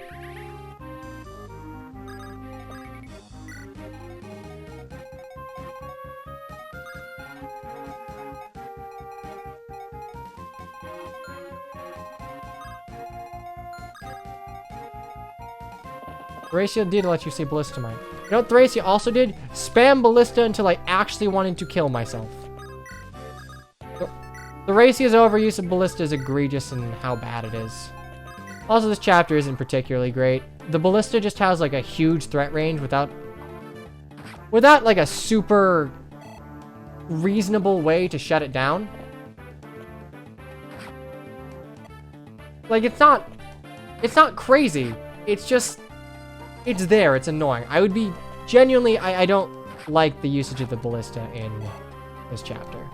Thracia did let you see Ballista Mine. You know what Thracia also did? Spam Ballista until I actually wanted to kill myself. Thracia's overuse of Ballista is egregious in how bad it is. Also, this chapter isn't particularly great. The Ballista just has like a huge threat range without like a super reasonable way to shut it down. Like it's not crazy. It's just it's there. It's annoying. I would be genuinely... I don't like the usage of the Ballista in this chapter.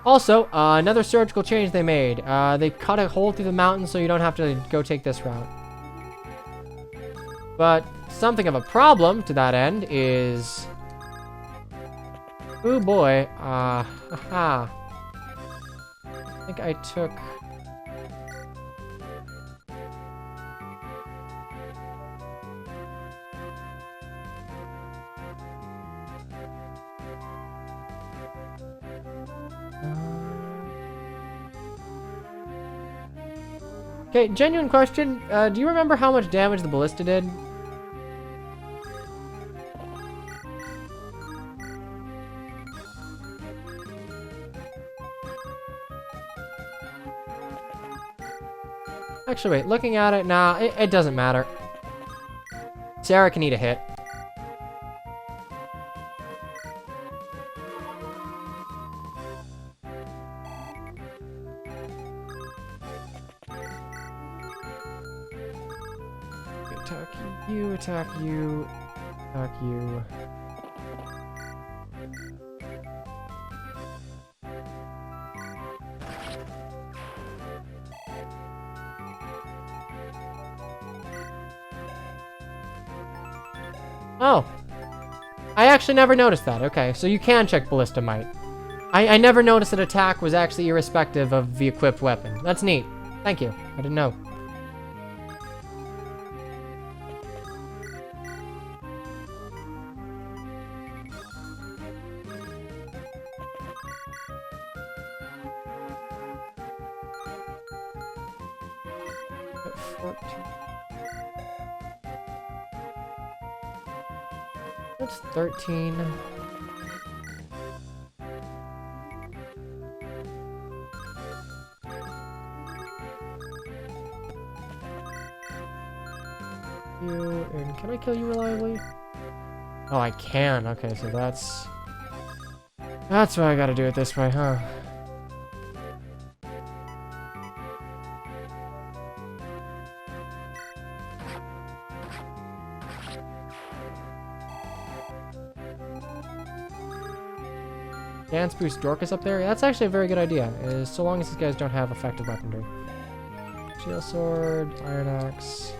Also, another surgical change they made. They cut a hole through the mountain so you don't have to go take this route. But something of a problem to that end is... Oh boy. Haha. I think I took... Okay, genuine question. Do you remember how much damage the Ballista did? Actually, wait, looking at it, nah, it doesn't matter. Sarah can eat a hit. Attack you, attack you, attack you. Oh. I actually never noticed that. Okay, so you can check Ballista Might. I never noticed that attack was actually irrespective of the equipped weapon. That's neat. Thank you. I didn't know. That's 13. You, and can I kill you reliably? Oh, I can. Okay, so that's why I gotta do it this way, huh? Dance boost Dorcas up there? That's actually a very good idea, so long as these guys don't have effective weaponry. Shield sword, iron axe.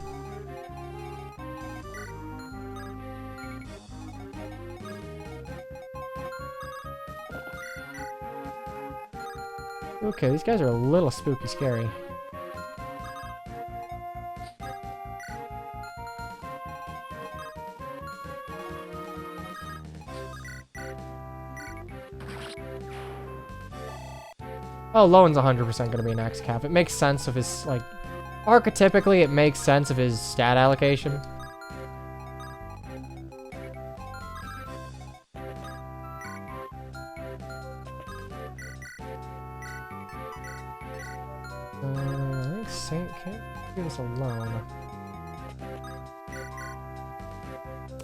Okay, these guys are a little spooky scary. Oh, Lowen's 100% going to be an X cap. It makes sense of his, like, archetypically it makes sense of his stat allocation. I think Saint can't do this alone.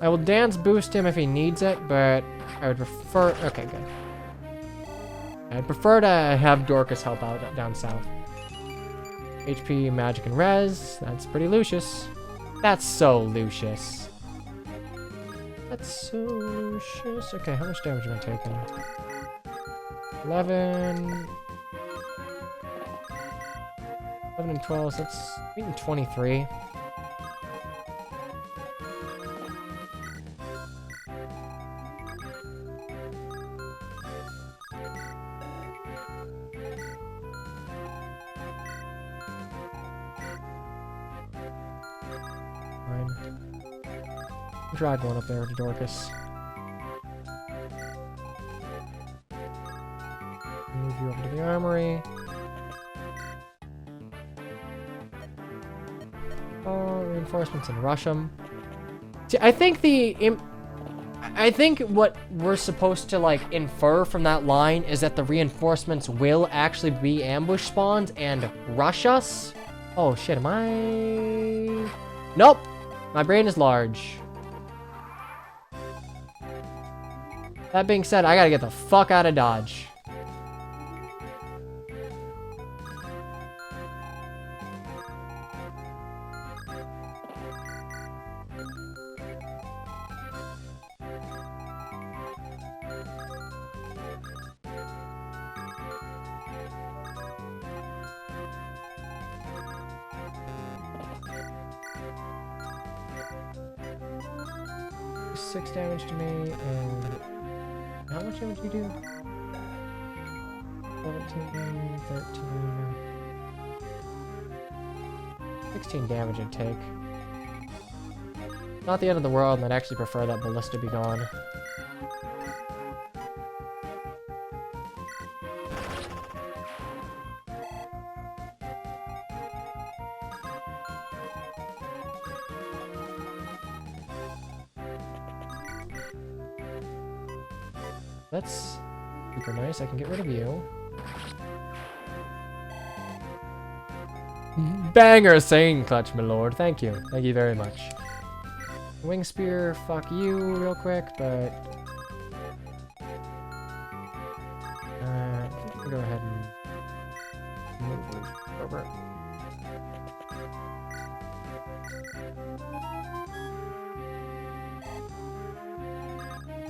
I will dance boost him if he needs it, but I would prefer... Okay, good. I'd prefer to have Dorcas help out down south. HP, magic, and res. That's pretty Lucius. That's so Lucius. That's so Lucius. Okay, how much damage am I taking? 11... 11 and 12, so that's 8 and 23. Drag one up there to Dorcas. Move you over to the armory. Oh, reinforcements and rush them. See, I think what we're supposed to like infer from that line is that the reinforcements will actually be ambush spawns and rush us. Oh shit, am I? Nope. My brain is large. That being said, I gotta get the fuck out of Dodge. Six damage to me, and how much damage do you do? 17, 13, 16 damage it'd take. Not the end of the world, and I'd actually prefer that ballista be gone. That's super nice. I can get rid of you. Banger saying clutch, my lord. Thank you. Thank you very much. Wing spear, fuck you real quick, but... go ahead and move over.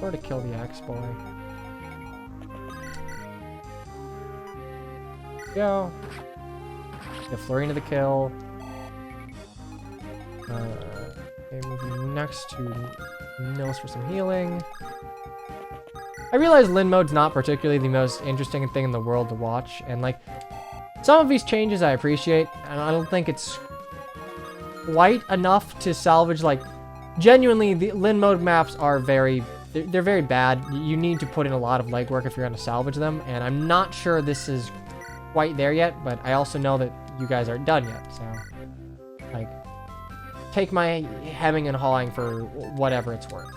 Or to kill the axe boy. Go. The Florina the kill. Okay, moving next to Nils for some healing. I realize Lin mode's not particularly the most interesting thing in the world to watch, and like some of these changes I appreciate, and I don't think it's quite enough to salvage. Like genuinely, the Lin mode maps are they're very bad. You need to put in a lot of legwork if you're going to salvage them, and I'm not sure this is quite there yet, but I also know that you guys aren't done yet, so like take my hemming and hawing for whatever it's worth.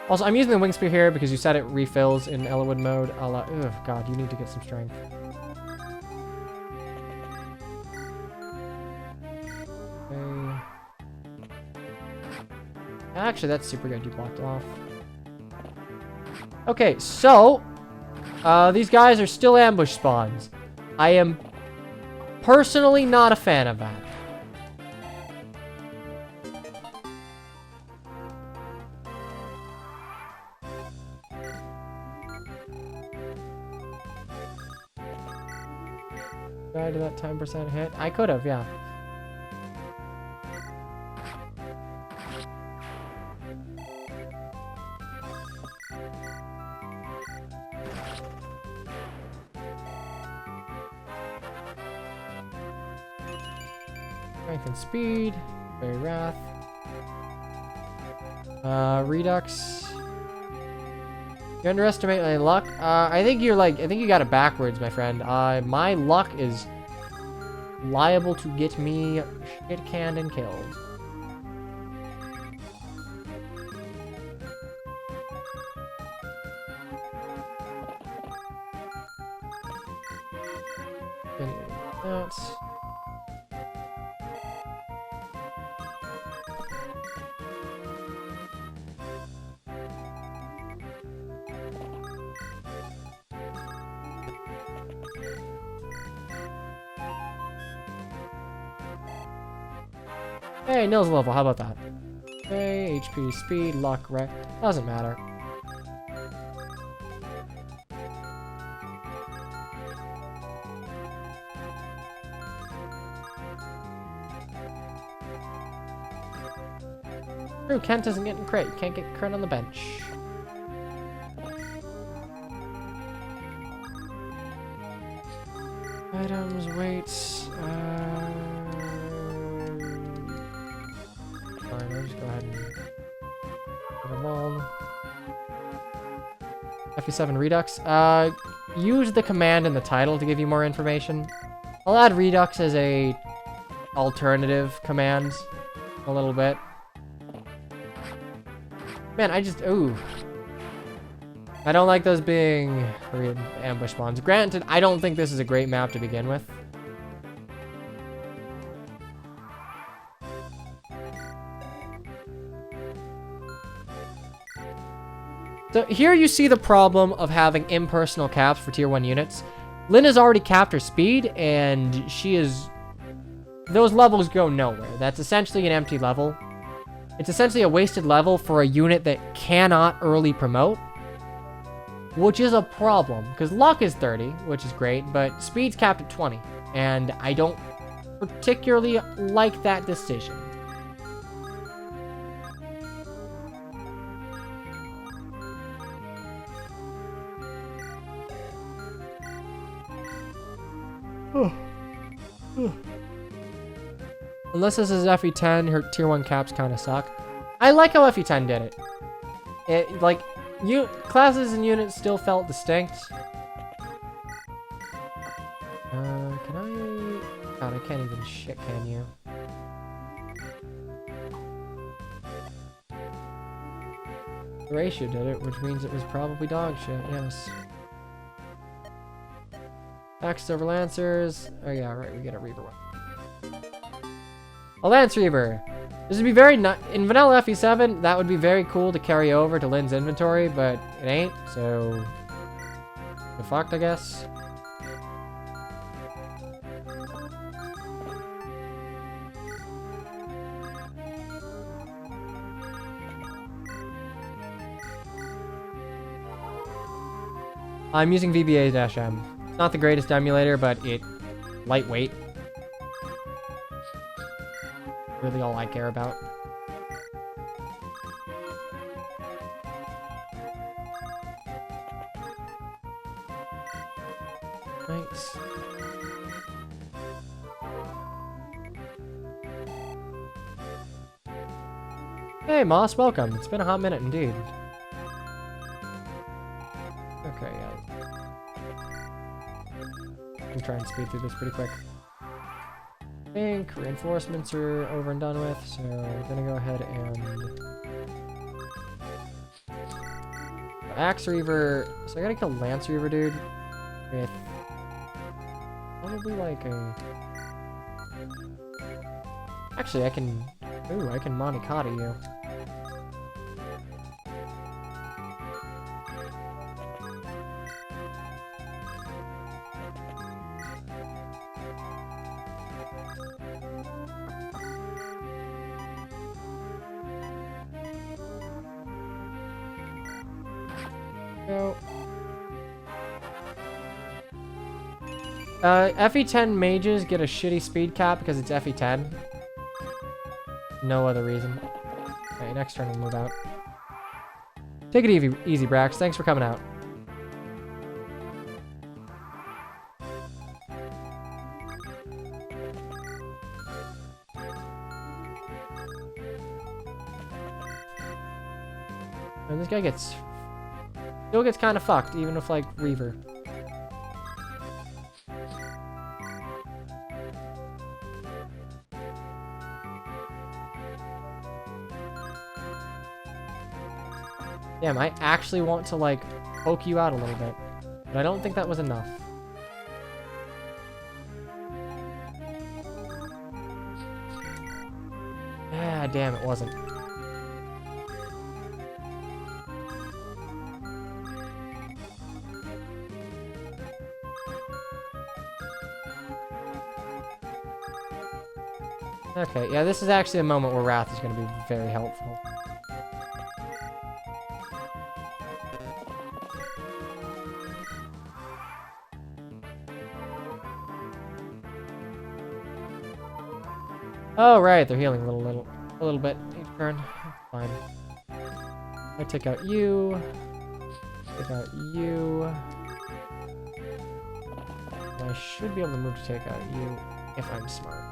Also, I'm using the wing spear here because you said it refills in Ellawood mode. Oh god, you need to get some strength. Okay. Actually, that's super good. You blocked off. Okay, so these guys are still ambush spawns. I am personally not a fan of that. Did I do that 10% hit? I could have, yeah. Strength and speed. Very wrath. Redux. You underestimate my luck? I think you got it backwards, my friend. My luck is liable to get me shit canned and killed. That. Hey, Nils level, how about that? Okay, HP, speed, luck, right? Doesn't matter. True, Kent isn't getting crit. You can't get crit on the bench. Items, weights, fine, I'll just go ahead and put them on. FE7 Redux. Use the command in the title to give you more information. I'll add Redux as a alternative command a little bit. Man, ooh. I don't like those being ambush spawns. Granted, I don't think this is a great map to begin with. So here you see the problem of having impersonal caps for tier 1 units. Lin has already capped her speed, and those levels go nowhere. That's essentially an empty level. It's essentially a wasted level for a unit that cannot early promote, which is a problem, because luck is 30, which is great, but speed's capped at 20, and I don't particularly like that decision. Unless this is FE10, her tier 1 caps kind of suck. I like how FE10 did it. Classes and units still felt distinct. Can I... God, I can't even shit, can you? Horatio did it, which means it was probably dog shit, yes. Axes over Lancers. Oh yeah, right, we get a Reaver one. A Lance Reaver. This would be very in vanilla FE7, that would be very cool to carry over to Lynn's inventory, but it ain't, so get fucked, I guess. I'm using VBA-M. It's not the greatest emulator, but it lightweight. Really all I care about. Thanks. Hey Moss, welcome. It's been a hot minute indeed. Okay, yeah. I'm trying to speed through this pretty quick. I think reinforcements are over and done with, so we're gonna go ahead and Axe Reaver. So I gotta kill Lance Reaver, dude, with probably like a. Actually, I can. Ooh, I can Monicati you. Go. FE10 mages get a shitty speed cap because it's FE10. No other reason. Okay, next turn we'll move out. Take it easy, Brax. Thanks for coming out. And this guy still gets kind of fucked, even with like Reaver. Damn, I actually want to like poke you out a little bit, but I don't think that was enough. Ah, damn, it wasn't. Okay, yeah, this is actually a moment where Wrath is going to be very helpful. Oh, right, they're healing a little bit each turn. Fine. I take out you. Take out you. I should be able to move to take out you if I'm smart.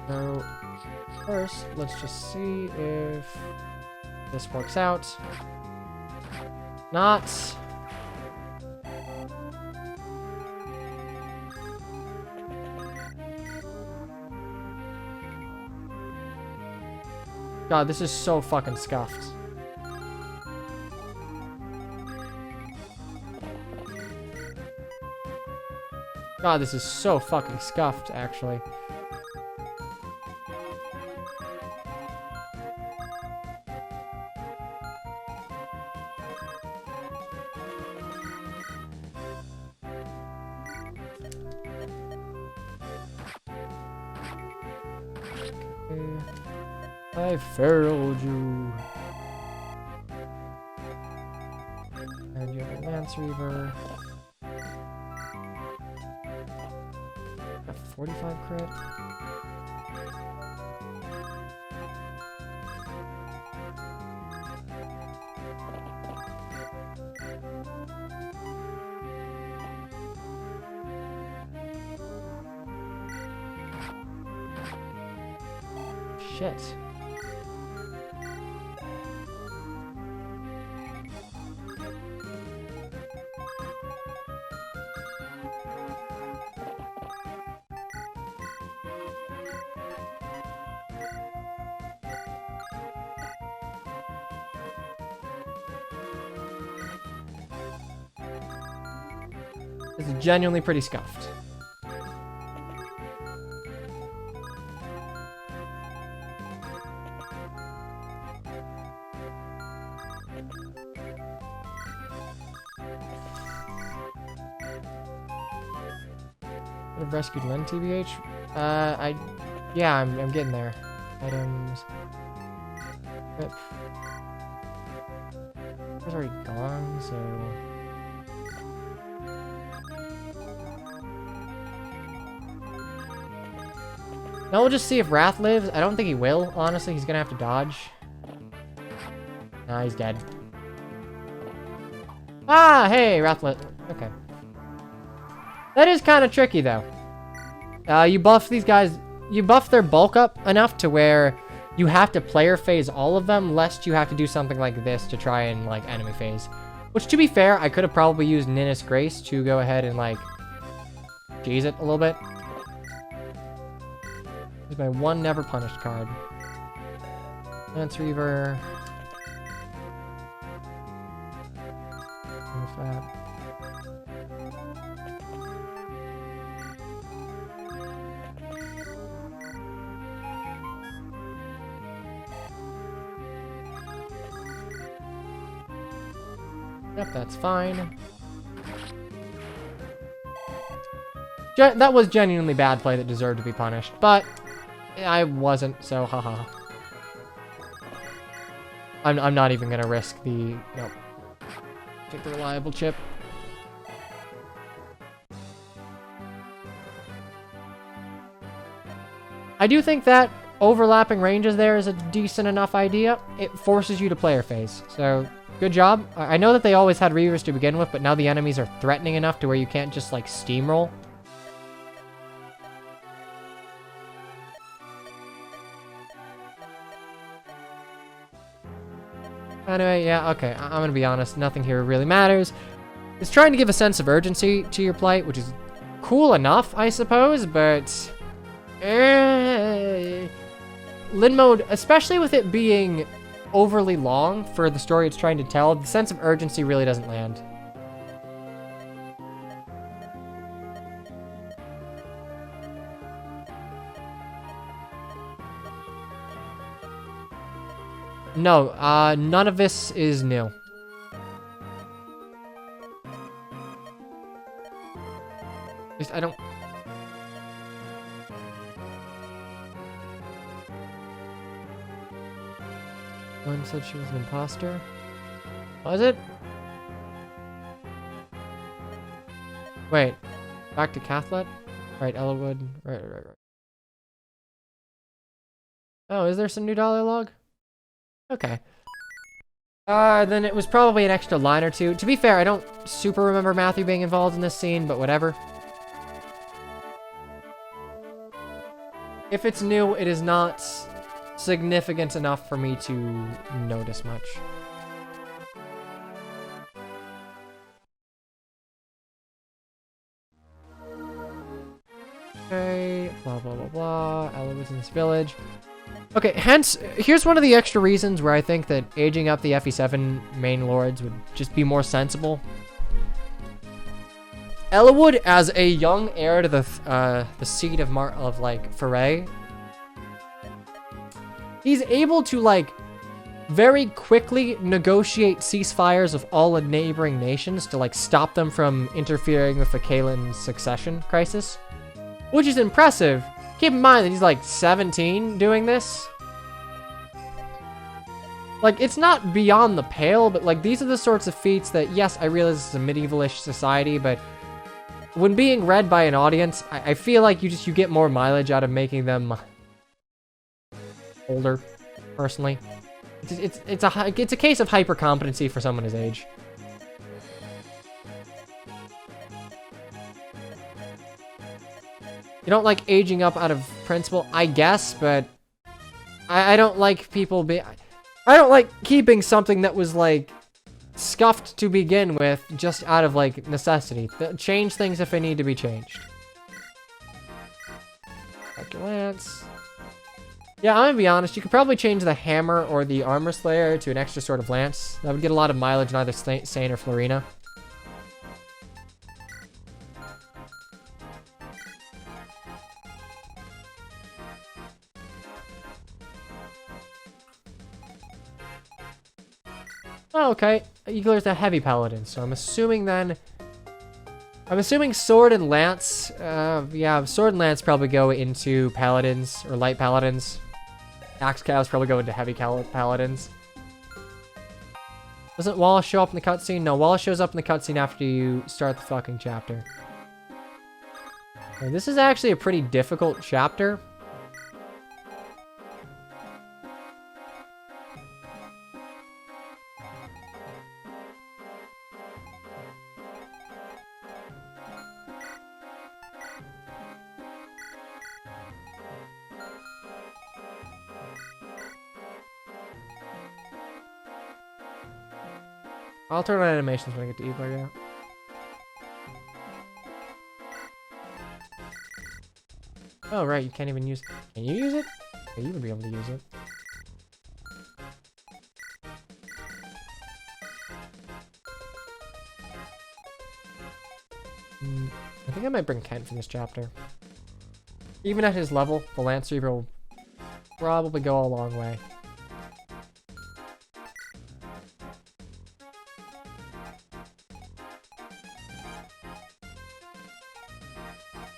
So, first, let's just see if this works out. Not. God, this is so fucking scuffed. God, this is so fucking scuffed, actually. I failed you. And you have a Lance Reaver. A 45 crit. Shit. It's genuinely pretty scuffed. I've rescued one TBH. Yeah, I'm getting there. Items. It was already gone, so. Now we'll just see if Wrath lives. I don't think he will, honestly. He's gonna have to dodge. Nah, he's dead. Ah, hey, Wrath lit. Okay. That is kind of tricky, though. You buff these guys... You buff their bulk up enough to where you have to player phase all of them, lest you have to do something like this to try and, like, enemy phase. Which, to be fair, I could have probably used Ninnis Grace to go ahead and, like, cheese it a little bit. Here's my one never punished card. Lance Reaver. Move that. Yep, that's fine. That was genuinely bad play that deserved to be punished, but I wasn't, so haha. I'm not even gonna risk the... Nope. Take the reliable chip. I do think that overlapping ranges there is a decent enough idea. It forces you to player phase, so... Good job. I know that they always had Reavers to begin with, but now the enemies are threatening enough to where you can't just, like, steamroll. Anyway, yeah, okay. I'm gonna be honest. Nothing here really matters. It's trying to give a sense of urgency to your plight, which is cool enough, I suppose, but... Lin mode, especially with it being... overly long for the story it's trying to tell, the sense of urgency really doesn't land. No, none of this is new. Just, I don't... One said she was an imposter. Was it? Wait. Back to Cathlet? Right, Elwood. Right. Oh, is there some new dialogue? Okay. Then it was probably an extra line or two. To be fair, I don't super remember Matthew being involved in this scene, but whatever. If it's new, it is not... significant enough for me to notice much. Okay, blah, blah, blah, blah. Ella was in this village. Okay, hence, here's one of the extra reasons where I think that aging up the FE7 main lords would just be more sensible. Elwood, as a young heir to the seat of Foray, he's able to, like, very quickly negotiate ceasefires of all the neighboring nations to, like, stop them from interfering with the Kalen's succession crisis. Which is impressive. Keep in mind that he's, like, 17 doing this. Like, it's not beyond the pale, but, like, these are the sorts of feats that, yes, I realize it's a medieval-ish society, but when being read by an audience, I feel like you get more mileage out of making them... older, personally. It's a case of hyper competency for someone his age. You don't like aging up out of principle, I guess, but I don't like people I don't like keeping something that was like scuffed to begin with just out of like necessity. Change things if they need to be changed. Back your lance. Yeah, I'm gonna be honest, you could probably change the hammer or the armor slayer to an extra sort of lance. That would get a lot of mileage in either Saint or Florina. Oh, okay. Eagler's a heavy paladin, so I'm assuming then... I'm assuming sword and lance. Yeah, sword and lance probably go into paladins, or light paladins. Axe cows probably go into heavy paladins. Doesn't Wallace show up in the cutscene? No, Wallace shows up in the cutscene after you start the fucking chapter. And this is actually a pretty difficult chapter. I'll turn on animations when I get to Eagler, yeah. Oh, right, you can't even use... Can you use it? Yeah, you would be able to use it. I think I might bring Kent for this chapter. Even at his level, the Lance Reaver will probably go a long way.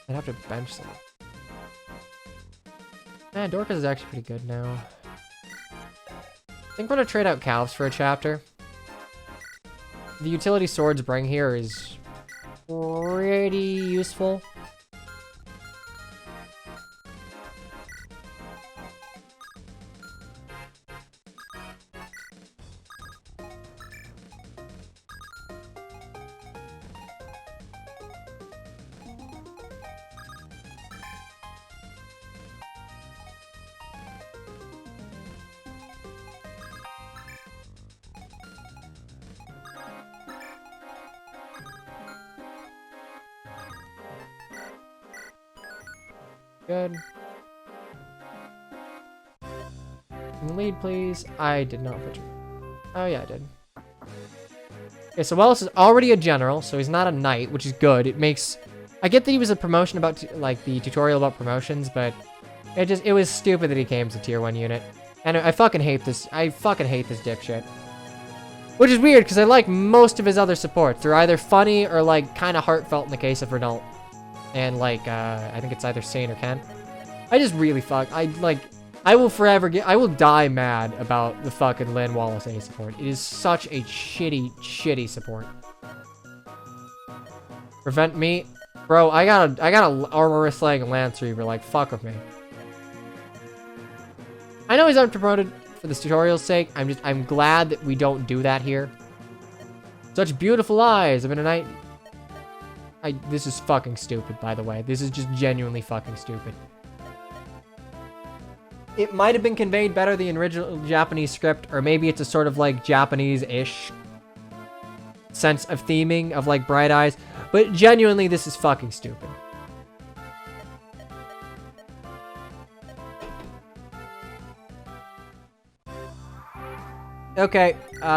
I'd have to bench some. Man, Dorcas is actually pretty good now. I think we're gonna trade out Calves for a chapter. The utility swords bring here is pretty useful. Good. In the lead, please. I did not put you. Oh, yeah, I did. Okay, so Wallace is already a general, so he's not a knight, which is good. It makes... I get that he was a promotion about, like, the tutorial about promotions, but it was stupid that he came as a tier 1 unit. And I fucking hate this. I fucking hate this dipshit. Which is weird, because I like most of his other supports. They're either funny or, like, kind of heartfelt in the case of Renault. And, like, I think it's either Sane or Ken. I just really I will forever I will die mad about the fucking Lynn Wallace A support. It is such a shitty support. Prevent me? Bro, I got a armor slaying Lance Reaver, like, fuck with me. I know he's unpromoted for this tutorial's sake. I'm glad that we don't do that here. Such beautiful eyes. I've been a knight. This is fucking stupid, by the way. This is just genuinely fucking stupid. It might have been conveyed better the original Japanese script, or maybe it's a sort of like Japanese-ish sense of theming of like bright eyes, but genuinely this is fucking stupid. Okay,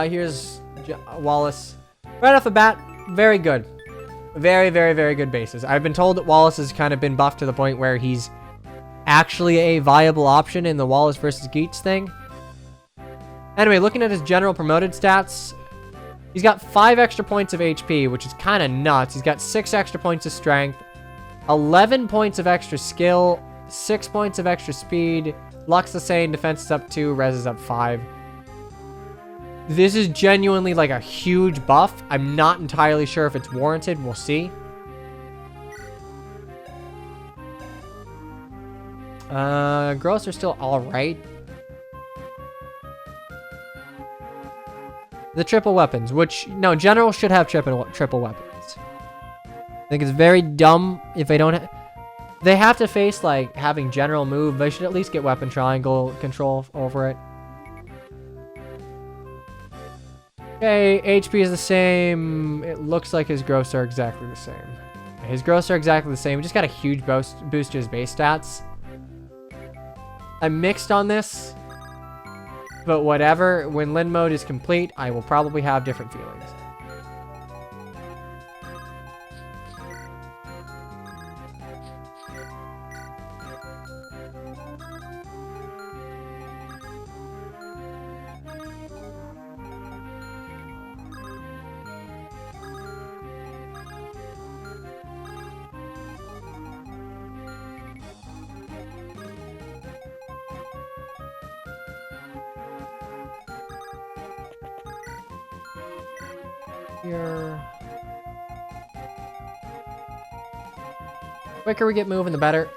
here's Wallace. Right off the bat, very good. Very, very, very good bases. I've been told that Wallace has kind of been buffed to the point where he's actually a viable option in the Wallace versus Geats thing. Anyway, looking at his general promoted stats, he's got 5 extra points of HP, which is kind of nuts. He's got 6 extra points of strength, 11 points of extra skill, 6 points of extra speed. Luck's the same, defense is up 2, res is up 5. This is genuinely like a huge buff. I'm not entirely sure if it's warranted. We'll see. Gross are still alright. The triple weapons, which, no, generals should have triple weapons. I think it's very dumb if they don't they have to face, like, having general move. They should at least get weapon triangle control over it. Okay, HP is the same. It looks like his gross are exactly the same. His gross are exactly the same. We just got a huge boost to his base stats. I'm mixed on this, but whatever. When Lin mode is complete, I will probably have different feelings. here. Quicker we get moving, the better.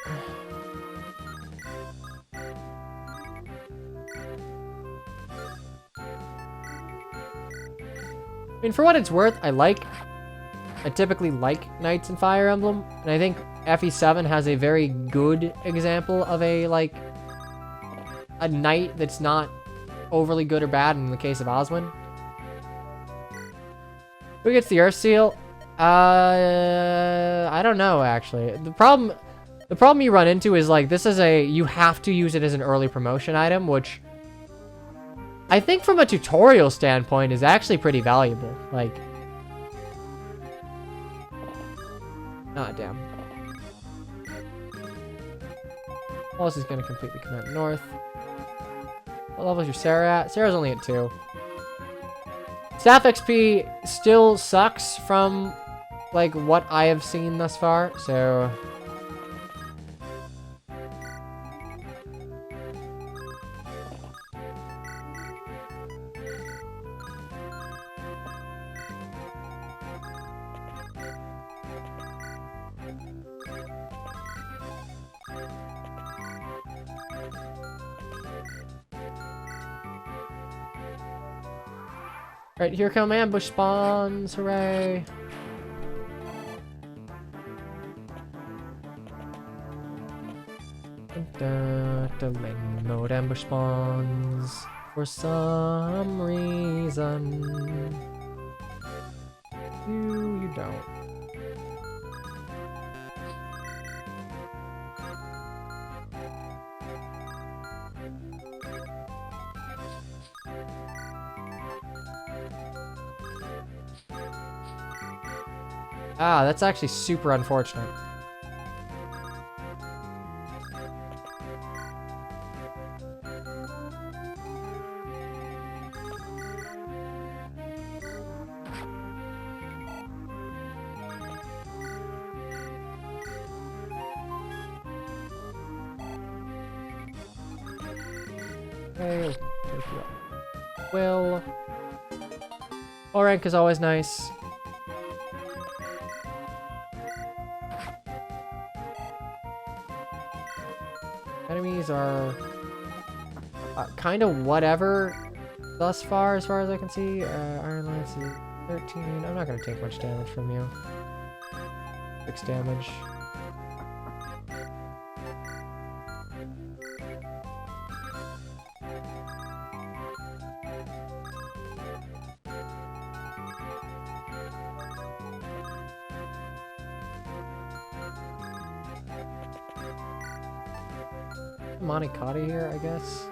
I mean, for what it's worth, I typically like knights in Fire Emblem, and I think FE7 has a very good example of a knight that's not overly good or bad in the case of Oswin. Who gets the Earth Seal? I don't know, actually. The problem you run into is, like, you have to use it as an early promotion item, which I think from a tutorial standpoint is actually pretty valuable. Like, ah, damn. Wallace is going to completely come out north. What level is your Sarah at? Sarah's only at 2. Staff XP still sucks from, like, what I have seen thus far, so... Right, here come ambush spawns, hooray! Lane mode ambush spawns for some reason. You don't. Ah, that's actually super unfortunate. Okay, take you up. Will. O rank is always nice. Enemies are kind of whatever thus far, as I can see. Iron Lance is 13. I'm not going to take much damage from you. 6 damage. Monicati here, I guess.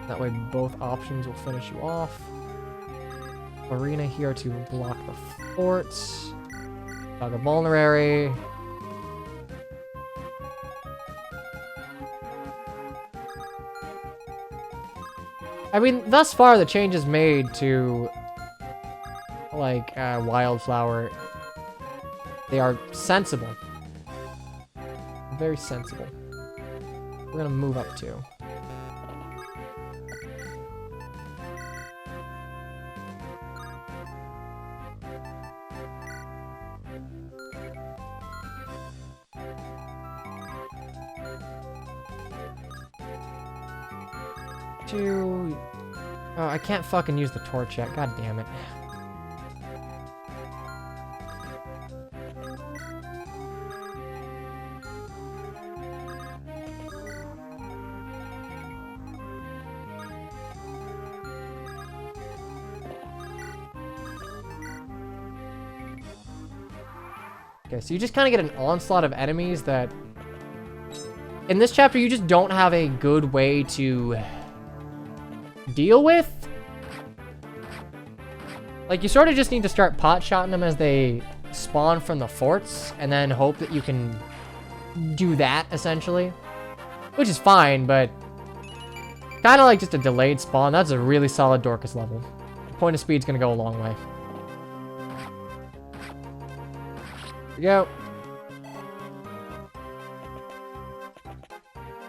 That way both options will finish you off. Arena here to block the forts. Saga Vulnerary. I mean, thus far the changes made to, like, Wildflower, they are sensible. Very sensible. We're gonna move up too. Oh, I can't fucking use the torch yet. God damn it. Okay, so you just kind of get an onslaught of enemies that... In this chapter, you just don't have a good way to deal with. Like, you sort of just need to start pot-shotting them as they spawn from the forts, and then hope that you can do that, essentially. Which is fine, but... kind of like just a delayed spawn. That's a really solid Dorcas level. Point of speed's gonna go a long way. Here we go.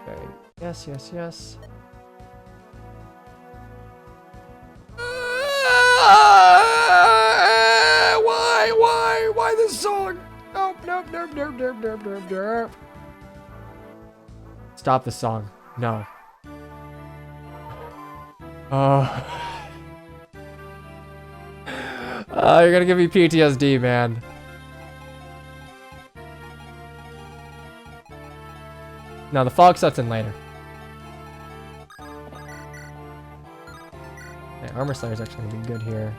Okay. Yes, yes, yes. Stop the song. No. Oh. You're gonna give me PTSD, man. No, the fog sets in later. Yeah, Armor Slayer's actually gonna be good here.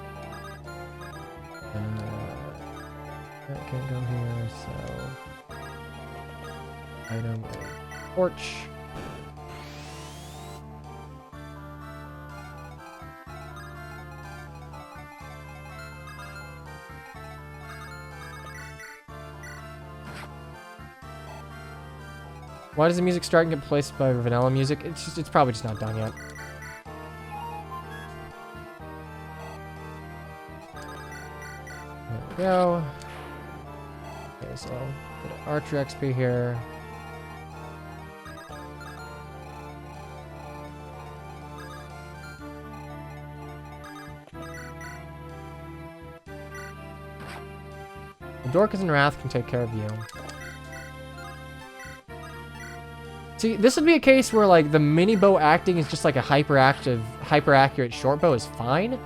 That can't go here, so... Item, torch. Why does the music start and get replaced by vanilla music? It's probably just not done yet. There we go. Okay, so put Archer XP here. Dorcas and Wrath can take care of you. See, this would be a case where, like, the mini bow acting is just like a hyperactive, hyper-accurate short bow is fine.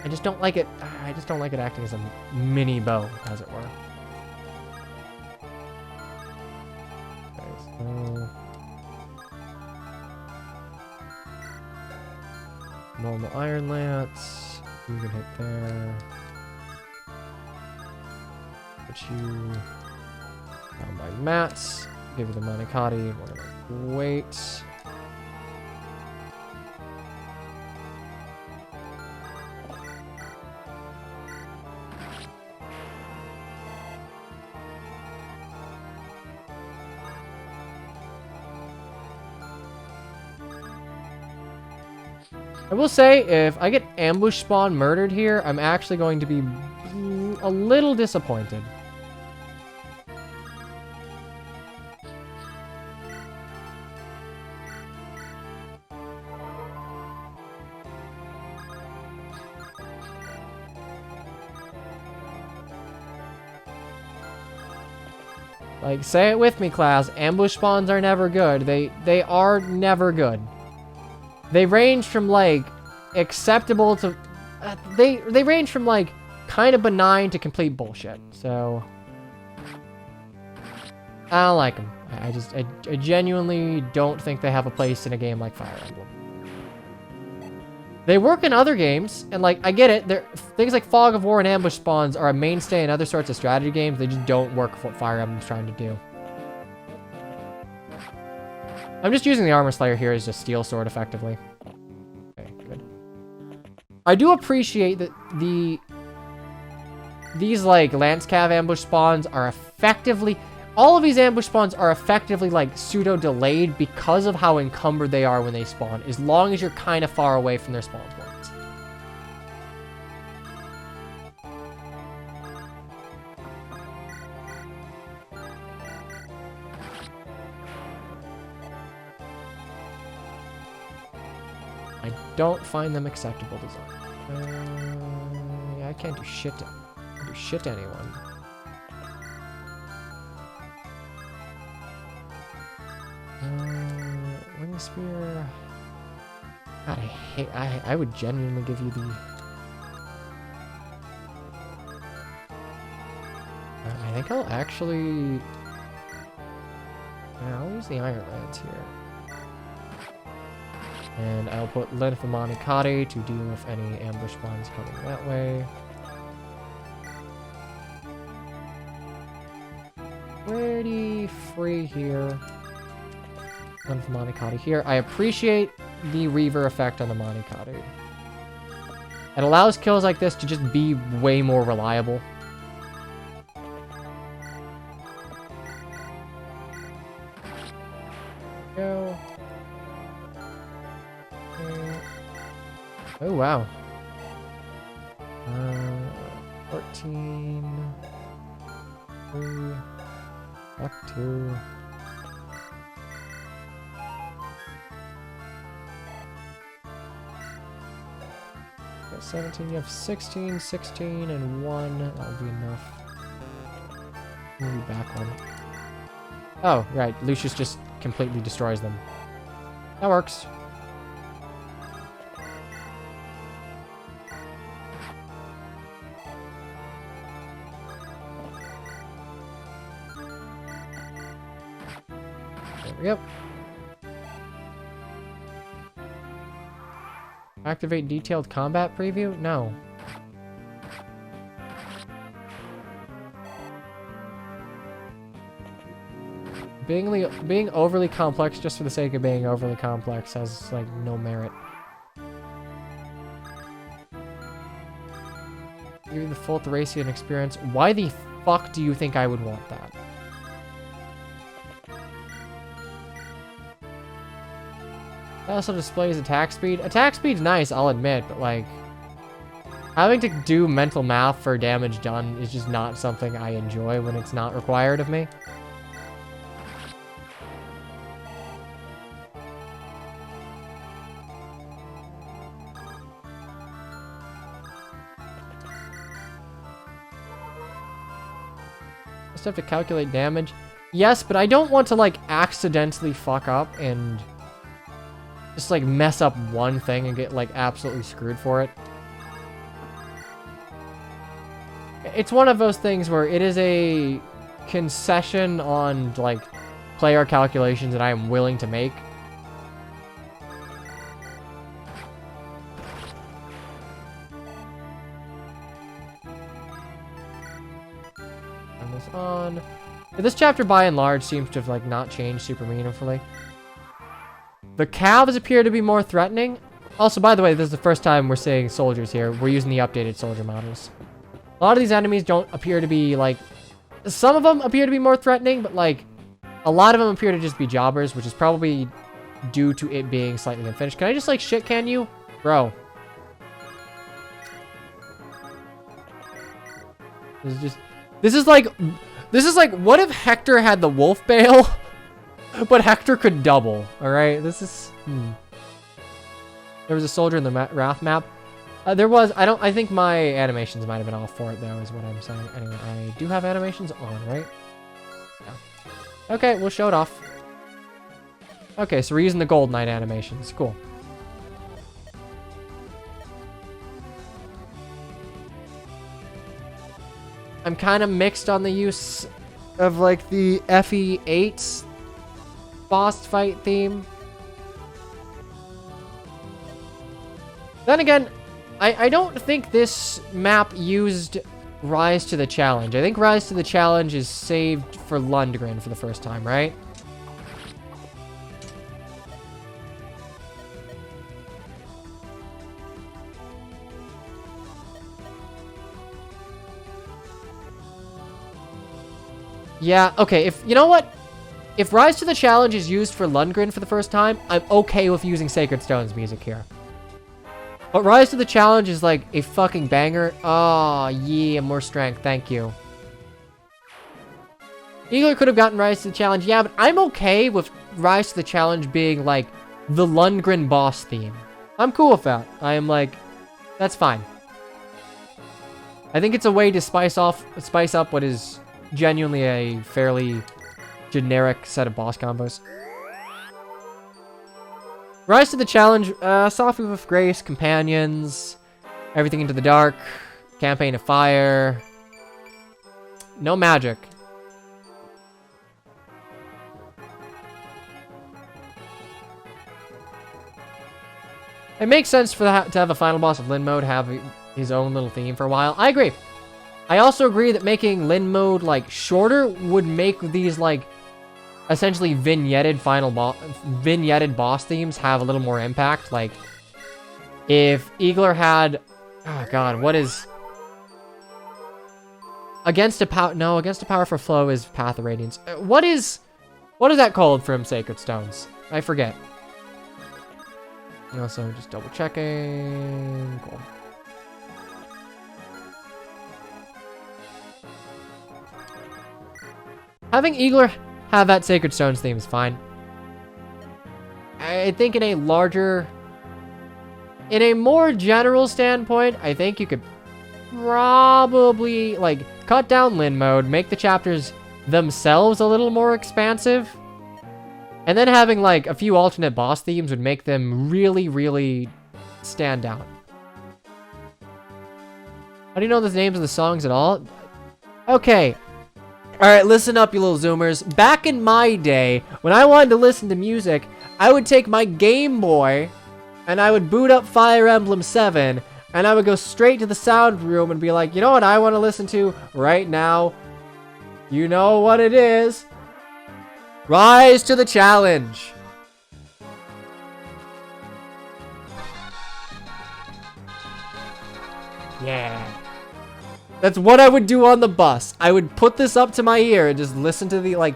I just don't like it. I just don't like it acting as a mini bow, as it were. Okay, so normal iron lance. You can hit there. Put you down by mats. Give you the Manikati. We're gonna wait. I will say, if I get ambush spawn murdered here, I'm actually going to be a little disappointed. Like, say it with me, class. Ambush spawns are never good. They are never good. They range from, like, acceptable to... they range from, like, kind of benign to complete bullshit. So... I don't like them. I genuinely don't think they have a place in a game like Fire Emblem. They work in other games, and, like, I get it. Things like Fog of War and Ambush Spawns are a mainstay in other sorts of strategy games. They just don't work for what Fire Emblem's trying to do. I'm just using the Armor Slayer here as a steel sword, effectively. Okay, good. I do appreciate that these, like, Lance Cav ambush spawns are effectively... All of these ambush spawns are effectively, like, pseudo-delayed because of how encumbered they are when they spawn, as long as you're kind of far away from their spawn points. I don't find them acceptable design. Yeah, I can't do shit to anyone. Wing spear. God, I would genuinely give you the... I think I'll actually... Yeah, I'll use the Iron Lance here. And I'll put Lymph of Manikati to deal with any ambush spawns coming that way. Pretty free here. Lymph of Manikati here. I appreciate the Reaver effect on the Manikati. It allows kills like this to just be way more reliable. Go. Oh, wow. 14. 3. Up 2. got 17. You have 16, 16, and 1. That'll be enough. Maybe back one. Oh, right. Lucius just completely destroys them. That works. There we go. Activate detailed combat preview? No. Being overly complex just for the sake of being overly complex has, like, no merit. Give you the full Thracian experience. Why the fuck do you think I would want that? It also displays attack speed. Attack speed's nice, I'll admit, but, like, having to do mental math for damage done is just not something I enjoy when it's not required of me. Just have to calculate damage. Yes, but I don't want to, like, accidentally fuck up and just, like, mess up one thing and get, like, absolutely screwed for it. It's one of those things where it is a concession on, like, player calculations that I am willing to make. Turn this on. This chapter, by and large, seems to have, like, not changed super meaningfully. The calves appear to be more threatening. Also, by the way, this is the first time we're seeing soldiers here. We're using the updated soldier models. A lot of these enemies don't appear to be, like... Some of them appear to be more threatening, but, like, a lot of them appear to just be jobbers, which is probably due to it being slightly unfinished. Can I just, like, shit can you? Bro. This is just... This is like, what if Hector had the wolf bale? But Hector could double, alright? This is... There was a soldier in the Wrath map. There was... I think my animations might have been off for it, though, is what I'm saying. Anyway, I do have animations on, right? Yeah. Okay, we'll show it off. Okay, so we're using the Gold Knight animations. Cool. I'm kind of mixed on the use of, like, the FE8 boss fight theme. Then again, I don't think this map used Rise to the Challenge. I think Rise to the Challenge is saved for Lundgren for the first time, right? Yeah, okay, if, you know what? If Rise to the Challenge is used for Lundgren for the first time, I'm okay with using Sacred Stone's music here. But Rise to the Challenge is like a fucking banger. Oh, yeah, more strength, thank you. Eagler could have gotten Rise to the Challenge, yeah, but I'm okay with Rise to the Challenge being like the Lundgren boss theme. I'm cool with that. I am like, that's fine. I think it's a way to spice up what is genuinely a fairly generic set of boss combos. Rise to the Challenge, Soft Move of Grace, Companions, Everything into the Dark, Campaign of Fire, no magic. It makes sense for to have a final boss of Lin Mode have his own little theme for a while. I agree. I also agree that making Lin Mode, like, shorter would make these, like, essentially vignetted boss themes have a little more impact. Like, if Eagler had... Oh, God, what is... Against a Power... No, Against a Powerful Flow is Path of Radiance. What is that called from Sacred Stones? I forget. And also, just double checking. Cool. Having Eagler have that Sacred Stones theme is fine. I think in a larger in a more general standpoint, I think you could probably, like, cut down Lin mode, make the chapters themselves a little more expansive, and then having, like, a few alternate boss themes would make them really, really stand out. How do you know the names of the songs at all? Okay. Alright, listen up, you little zoomers. Back in my day, when I wanted to listen to music, I would take my Game Boy, and I would boot up Fire Emblem 7, and I would go straight to the sound room and be like, you know what I want to listen to right now? You know what it is. Rise to the challenge. Yeah. That's what I would do on the bus. I would put this up to my ear and just listen to the, like,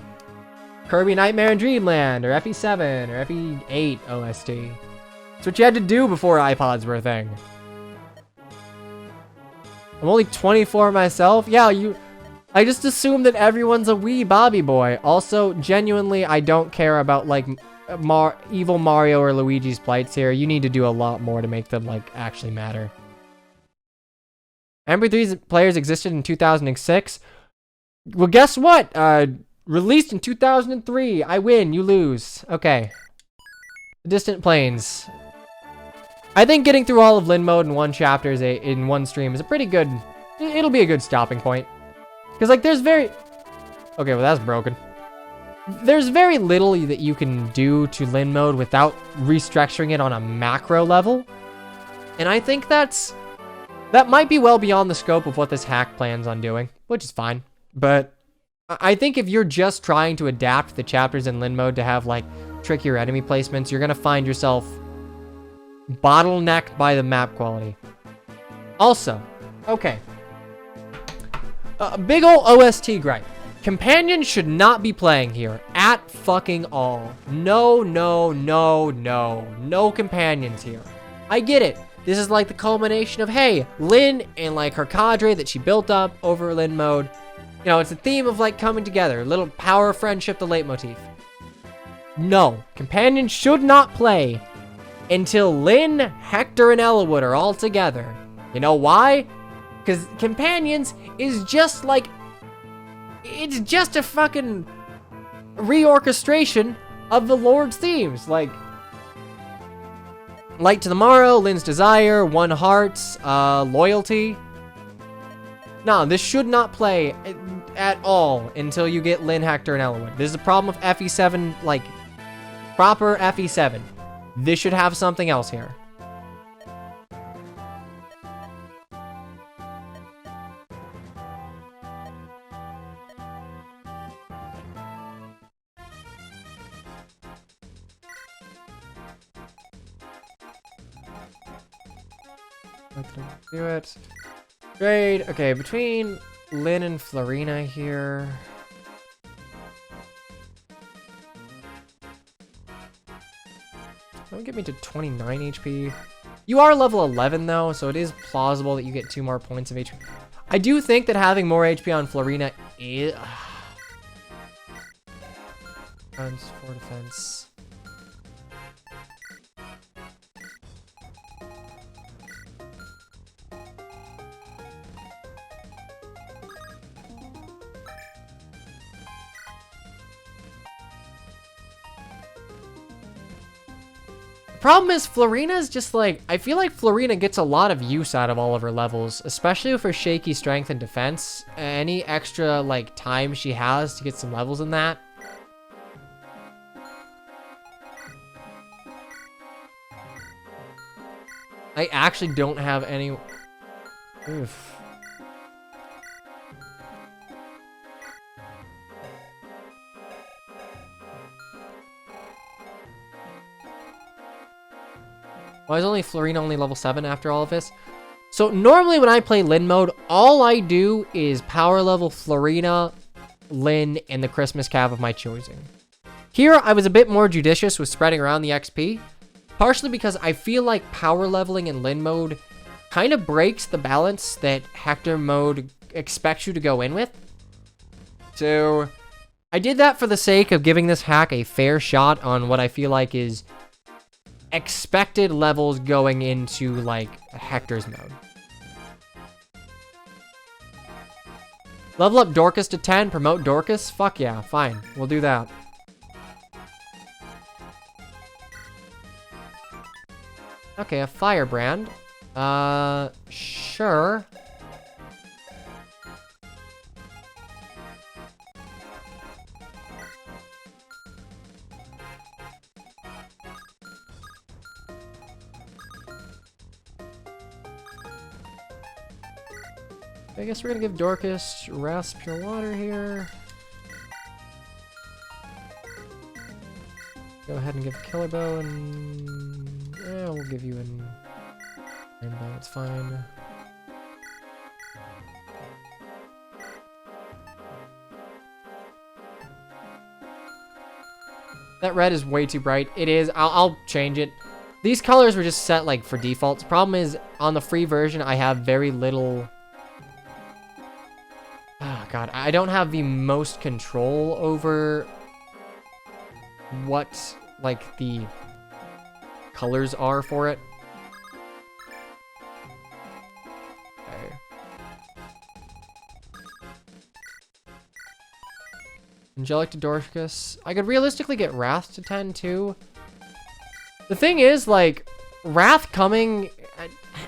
Kirby Nightmare in Dreamland, or FE7, or FE8 OST. That's what you had to do before iPods were a thing. I'm only 24 myself. Yeah, I just assume that everyone's a wee Bobby boy. Also, genuinely, I don't care about, like, evil Mario or Luigi's plights here. You need to do a lot more to make them, like, actually matter. MP3's players existed in 2006. Well, guess what? Released in 2003. I win, you lose. Okay. Distant Plains. I think getting through all of Lin mode in one chapter in one stream is a pretty good... It'll be a good stopping point. Because, like, there's very... Okay, well, that's broken. There's very little that you can do to Lin mode without restructuring it on a macro level. And I think that might be well beyond the scope of what this hack plans on doing, which is fine. But I think if you're just trying to adapt the chapters in Lin mode to have, like, trickier enemy placements, you're going to find yourself bottlenecked by the map quality. Also, okay. Big ol' OST gripe. Companions should not be playing here at fucking all. No, no, no, no. No companions here. I get it. This is like the culmination of, hey, Lin and, like, her cadre that she built up over Lin mode. You know, it's a theme of, like, coming together. A little power friendship, the leitmotif. No. Companions should not play until Lin, Hector, and Ellawood are all together. You know why? Because Companions is just, like... It's just a fucking reorchestration of the Lord's themes. Like Light to the Morrow, Lin's Desire, One Hearts, Loyalty. No, this should not play at all until you get Lin, Hector, and Ellawood. This is a problem of FE7, like, proper FE7. This should have something else here. Let's do it. Trade. Okay, between Lin and Florina here. Don't get me to 29 HP. You are level 11 though, so it is plausible that you get 2 more points of HP. I do think that having more HP on Florina is... Defense, 4 defense. Problem is, Florina's just like, I feel like Florina gets a lot of use out of all of her levels, especially with her shaky strength and defense. Any extra, like, time she has to get some levels in that. I actually don't have any... Oof. Why is Florina only level 7 after all of this? So normally when I play Lin mode, all I do is power level Florina, Lin, and the Christmas Cav of my choosing. Here, I was a bit more judicious with spreading around the XP, partially because I feel like power leveling in Lin mode kind of breaks the balance that Hector mode expects you to go in with. So I did that for the sake of giving this hack a fair shot on what I feel like is expected levels going into, like, Hector's mode. Level up Dorcas to 10, promote Dorcas? Fuck yeah, fine. We'll do that. Okay, a firebrand. Sure. I guess we're gonna give Dorcas Rasp Pure Water here. Go ahead and give Killer Bow and... yeah, we'll give you an Iron Bow, it's fine. That red is way too bright. It is. I'll change it. These colors were just set like for defaults. Problem is, on the free version, I have very little... oh god, I don't have the most control over what, like, the colors are for it. Okay. Angelic to Dorcas. I could realistically get Wrath to 10 too. The thing is, like, Wrath coming...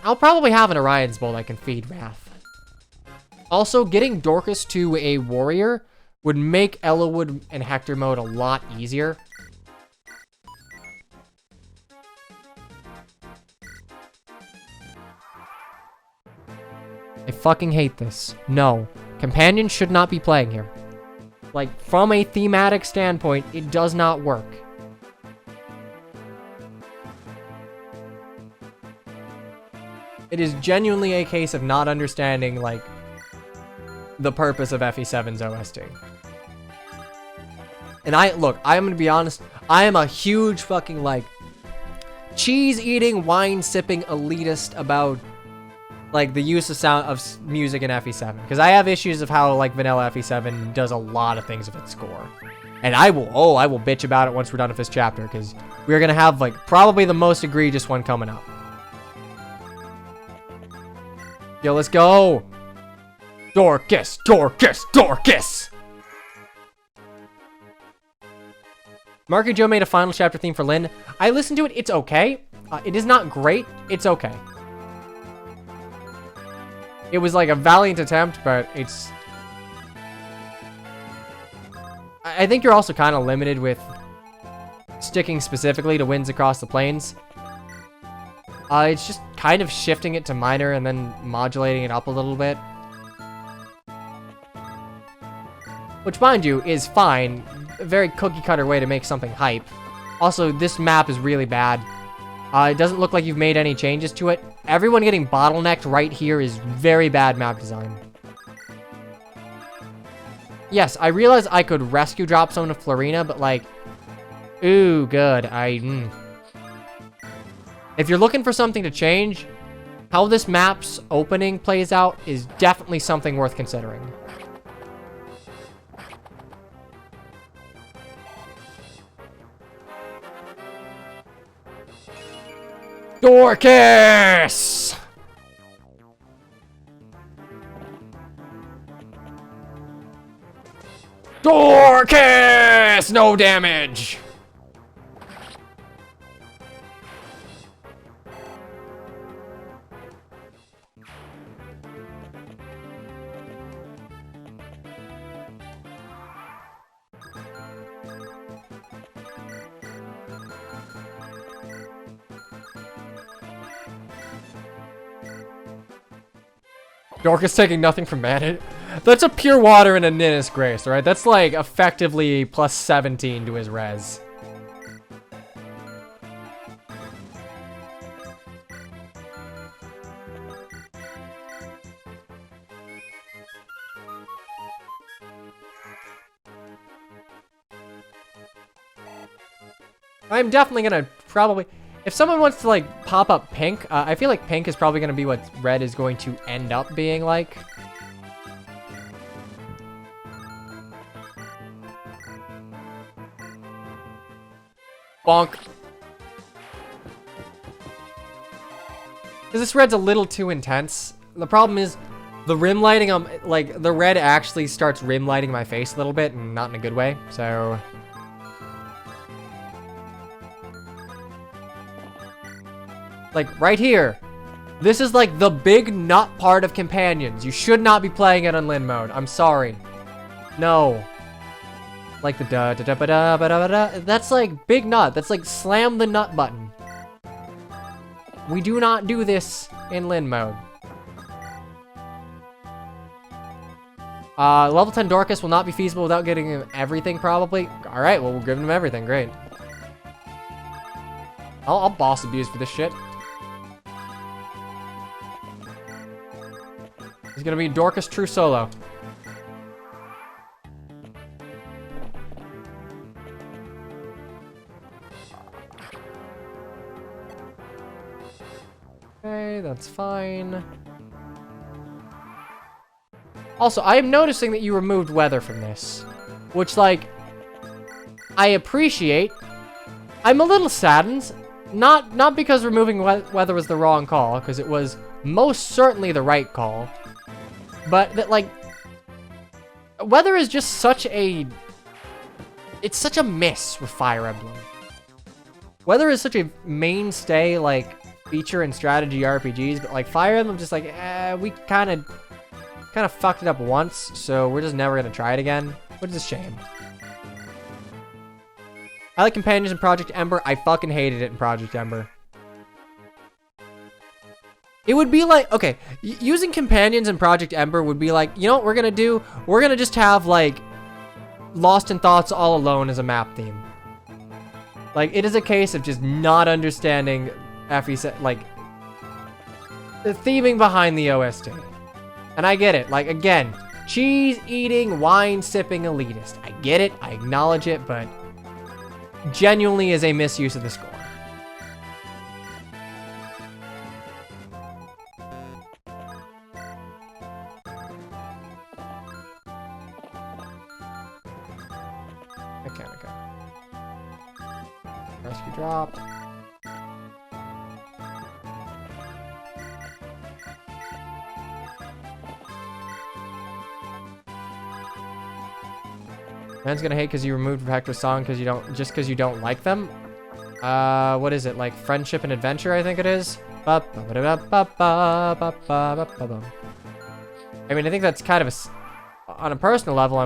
I'll probably have an Orion's Bolt I can feed Wrath. Also, getting Dorcas to a warrior would make Ellawood and Hector mode a lot easier. I fucking hate this. No. Companions should not be playing here. Like, from a thematic standpoint, it does not work. It is genuinely a case of not understanding, like, the purpose of FE7's OST. And I'm gonna be honest, I am a huge fucking, like, cheese-eating, wine-sipping elitist about, like, the use of sound of music in FE7. Because I have issues of how, like, vanilla FE7 does a lot of things with its score. And I will bitch about it once we're done with this chapter, because we're gonna have, like, probably the most egregious one coming up. Yo, let's go! Dorcas! Dorcas! Dorcas! Marky Joe made a final chapter theme for Lynn. I listened to it. It's okay. It is not great. It's okay. It was like a valiant attempt, but it's... I think you're also kind of limited with sticking specifically to Winds Across the Plains. It's just kind of shifting it to minor and then modulating it up a little bit. Which, mind you, is fine. A very cookie-cutter way to make something hype. Also, this map is really bad. It doesn't look like you've made any changes to it. Everyone getting bottlenecked right here is very bad map design. Yes, I realize I could rescue drop someone to Florina, but, like... ooh, good. If you're looking for something to change, how this map's opening plays out is definitely something worth considering. Dorcas! Dorcas! No damage! Dorcas taking nothing from mana. That's a Pure Water and a Ninnis Grace, alright? That's like effectively plus 17 to his res. I'm definitely gonna probably... if someone wants to, like, pop up pink, I feel like pink is probably gonna be what red is going to end up being like. Bonk. Because this red's a little too intense. The problem is the rim lighting, like, the red actually starts rim lighting my face a little bit, and not in a good way, so... Like, right here. This is, like, the big nut part of Companions. You should not be playing it on Lin mode. I'm sorry. No. Like the da-da-da-ba-da-ba-da-ba-da. That's, like, big nut. That's, like, slam the nut button. We do not do this in Lin mode. Level 10 Dorcas will not be feasible without getting him everything, probably. Alright, well, we'll give him everything. Great. I'll boss abuse for this shit. He's gonna be Dorcas True Solo. Okay, that's fine. Also, I am noticing that you removed weather from this, which, like, I appreciate. I'm a little saddened, not because removing weather was the wrong call, because it was most certainly the right call, but that, like, weather is just such a, it's such a miss with Fire Emblem. Weather is such a mainstay, like, feature in strategy RPGs, but, like, Fire Emblem just, like, we kind of fucked it up once, so we're just never gonna try it again, which is a shame. I like Companions in Project Ember. I fucking hated it in Project Ember. It would be like, okay, using Companions in Project Ember would be like, you know what we're gonna do? We're gonna just have, like, Lost in Thoughts All Alone as a map theme. Like, it is a case of just not understanding FE7, like, the theming behind the OST. And I get it. Like, again, cheese-eating, wine-sipping elitist. I get it. I acknowledge it, but genuinely is a misuse of the score. Okay. Rescue drop. Man's gonna hate because you removed Hector's song because you don't like them. What is it, like Friendship and Adventure? I think it is. I mean, I think that's kind of on a personal level.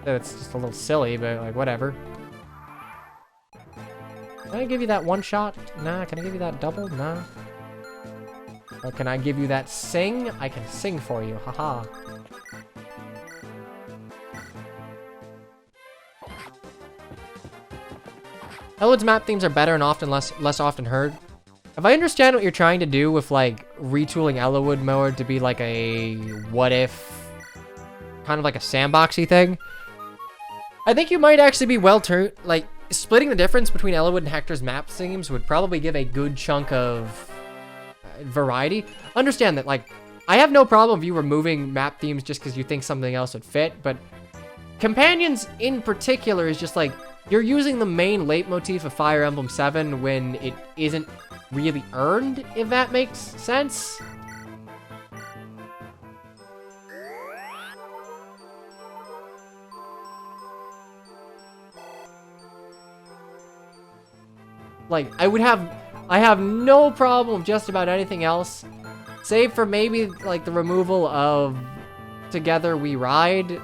It's just a little silly, but like whatever. Can I give you that one shot? Nah. Can I give you that double? Nah. Or can I give you that sing? I can sing for you. Haha. Elwood's map themes are better and often less often heard. If I understand what you're trying to do with, like, retooling Elwood mode to be like a what if, kind of like a sandboxy thing, I think you might actually be like, splitting the difference between Elwood and Hector's map themes would probably give a good chunk of variety. Understand that, like, I have no problem with you removing map themes just because you think something else would fit, but Companions in particular is just like, you're using the main leitmotif of Fire Emblem 7 when it isn't really earned, if that makes sense. Like, I have no problem with just about anything else, save for maybe, like, the removal of Together We Ride.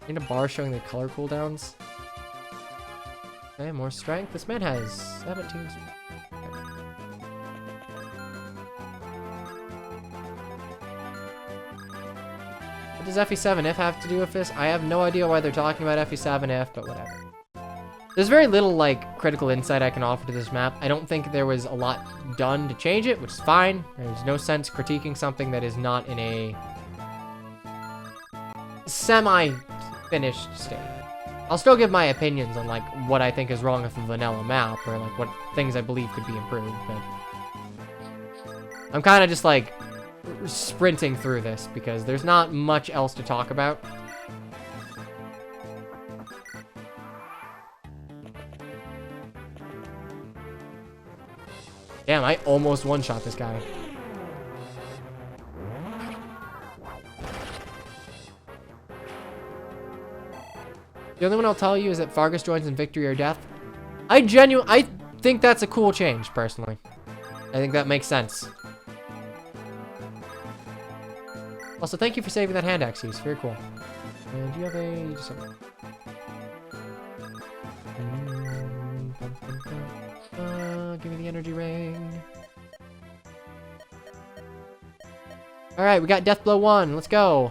Need a bar showing the color cooldowns. Okay, more strength. This man has 17 strength. What does FE7F have to do with this? I have no idea why they're talking about FE7F, but whatever. There's very little, like, critical insight I can offer to this map. I don't think there was a lot done to change it, which is fine. There's no sense critiquing something that is not in a semi-finished state. I'll still give my opinions on, like, what I think is wrong with the vanilla map, or, like, what things I believe could be improved, but I'm kind of just, like, sprinting through this, because there's not much else to talk about. Damn, I almost one-shot this guy. The only one I'll tell you is that Fargus joins in victory or death. I think that's a cool change, personally. I think that makes sense. Also, thank you for saving that hand axe use. Very cool. And do you have a... You just have... give me the energy ring. Alright, we got Death Blow 1. Let's go.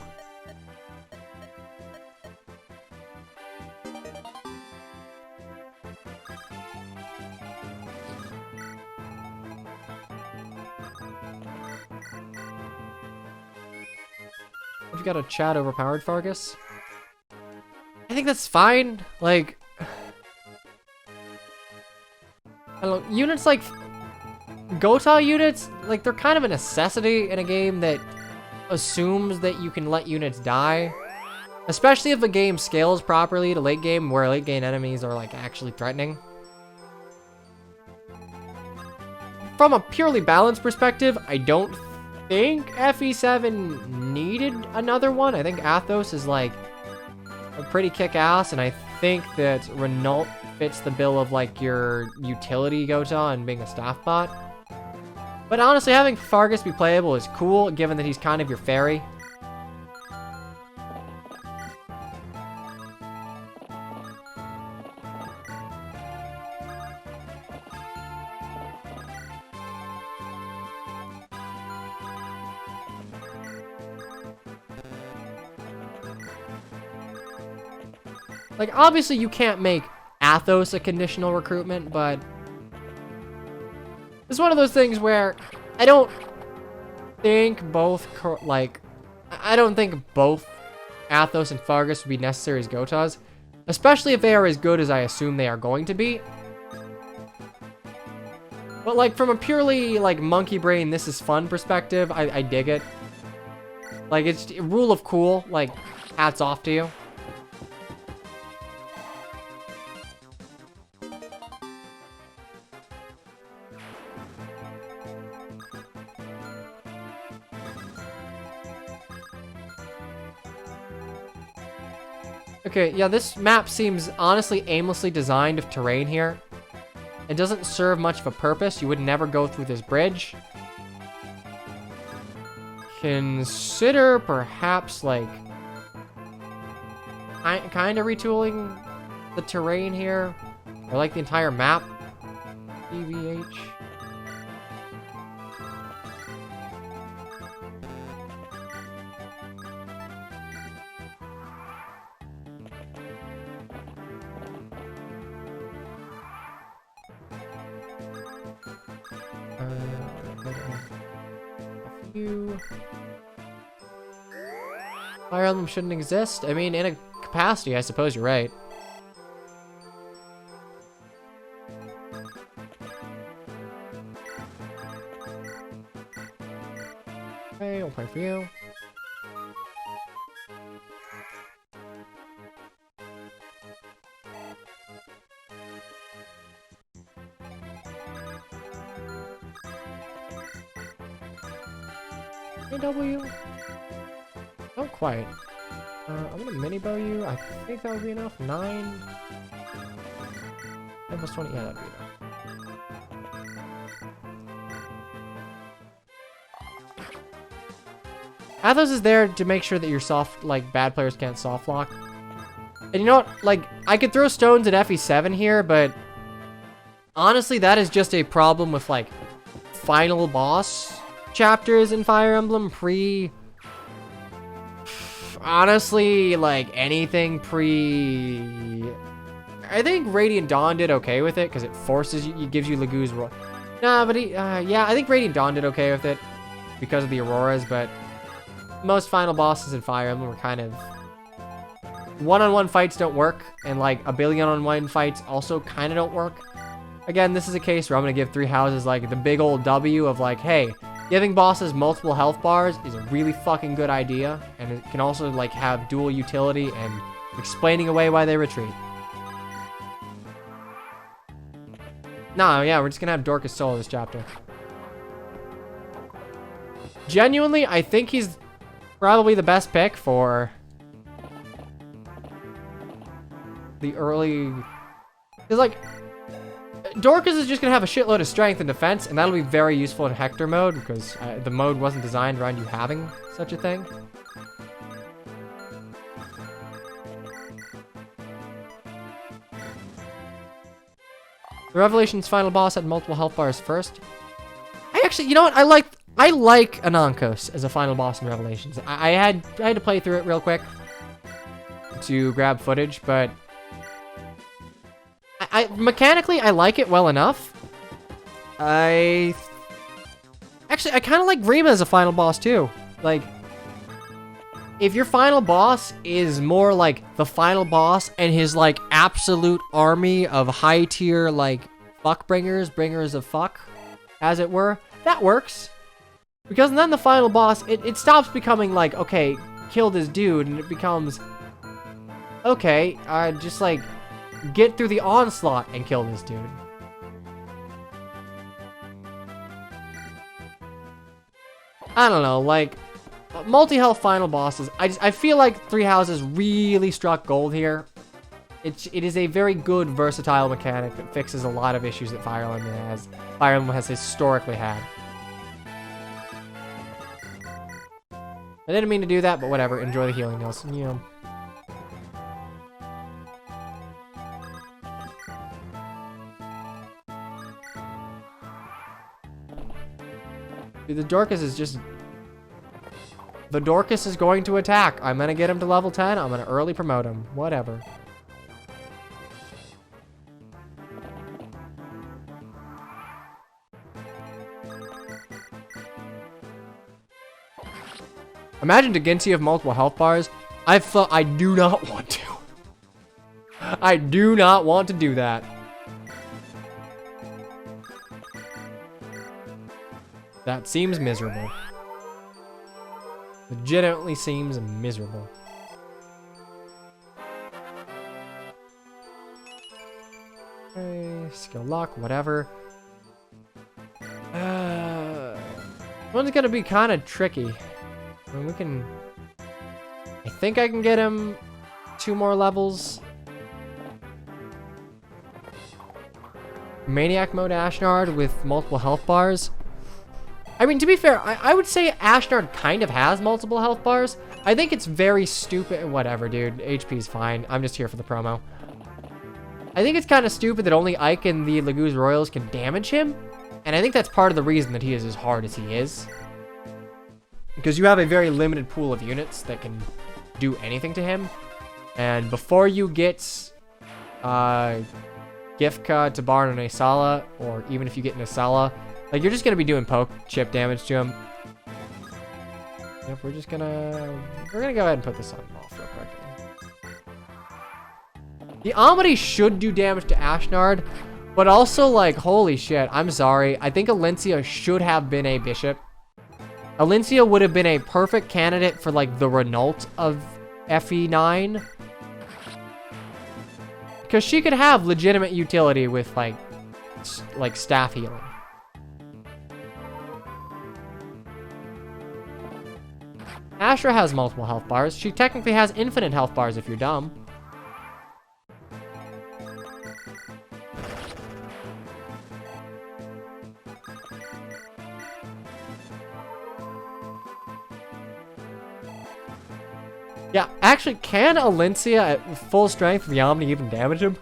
We've got a Chad overpowered Fargus. I think that's fine. Like, I don't know, units like Gotha units, like they're kind of a necessity in a game that assumes that you can let units die. Especially if the game scales properly to late game, where late game enemies are like actually threatening. From a purely balanced perspective, I don't think FE7 needed another one. I think Athos is like a pretty kick-ass, and I think that Renault fits the bill of like your utility Gotha and being a staff bot. But honestly, having Fargus be playable is cool, given that he's kind of your fairy. Like, obviously you can't make Athos a conditional recruitment, but it's one of those things where I don't think both, I don't think both Athos and Fargus would be necessary as Gothas, especially if they are as good as I assume they are going to be. But like, from a purely like monkey brain, this is fun perspective, I dig it. Like, it's a rule of cool, like, hats off to you. Okay, yeah, this map seems honestly aimlessly designed of terrain here. It doesn't serve much of a purpose. You would never go through this bridge. Consider perhaps like kind of retooling the terrain here, or like the entire map. EVH. Fire Emblem shouldn't exist? I mean, in a capacity, I suppose you're right. Okay, I'll play for you. W? Not quite. I'm gonna mini bow you. I think that would be enough. 9. 10 plus 20. Yeah, that'd be enough. Athos is there to make sure that your bad players can't soft lock. And you know what? Like, I could throw stones at FE7 here, but honestly, that is just a problem with like final boss chapters in Fire Emblem honestly, like anything I think Radiant Dawn did okay with it because it forces you, it gives you Legu's nah, but yeah, I think Radiant Dawn did okay with it because of the Auroras, but most final bosses in Fire Emblem were kind of one-on-one fights don't work, and like a billion on-one fights also kind of don't work. Again, this is a case where I'm gonna give 3 houses like the big old W of like, hey, giving bosses multiple health bars is a really fucking good idea, and it can also like have dual utility and explaining away why they retreat. Nah, yeah, we're just gonna have Dorcas solo this chapter. Genuinely, I think he's probably the best pick for the early... Because, like, Dorcas is just gonna have a shitload of strength and defense, and that'll be very useful in Hector mode, because the mode wasn't designed around you having such a thing. The Revelation's final boss had multiple health bars first. I actually, you know what? I like Anankos as a final boss in Revelations. I had to play through it real quick to grab footage, but mechanically I like it well enough. I kind of like Rima as a final boss too. Like, if your final boss is more like the final boss and his like absolute army of high tier like fuck bringers of fuck, as it were, that works. Because then the final boss, it stops becoming like, okay, kill this dude, and it becomes, okay, just like get through the onslaught and kill this dude. I don't know, like, multi-health final bosses, I feel like Three Houses really struck gold here. It is a very good, versatile mechanic that fixes a lot of issues that Fire Emblem has historically had. I didn't mean to do that, but whatever. Enjoy the healing, Nelson. You know. Dude, the Dorcas is just... The Dorcas is going to attack. I'm going to get him to level 10. I'm going to early promote him. Whatever. Imagine Daginty of multiple health bars. I do not want to. I do not want to do that. That seems miserable. Legitimately seems miserable. Okay, skill lock, whatever. One's gonna be kind of tricky. I mean, we can... I think I can get him 2 more levels. Maniac mode Ashnard with multiple health bars. I mean, to be fair, I would say Ashnard kind of has multiple health bars. I think it's very stupid. Whatever, dude. HP's fine. I'm just here for the promo. I think it's kind of stupid that only Ike and the Laguz Royals can damage him. And I think that's part of the reason that he is as hard as he is. Because you have a very limited pool of units that can do anything to him. And before you get Gifka, Tabarn, and Asala, or even if you get Nasala, like, you're just going to be doing poke chip damage to him. Yep, we're gonna go ahead and put this on off real quick. The Amity should do damage to Ashnard, but also, like, holy shit, I'm sorry. I think Alencia should have been a bishop. Alencia would have been a perfect candidate for, like, the Renault of FE9. Because she could have legitimate utility with, like staff healing. Astra has multiple health bars. She technically has infinite health bars if you're dumb. Yeah, actually, can Alencia at full strength of the Omni even damage him?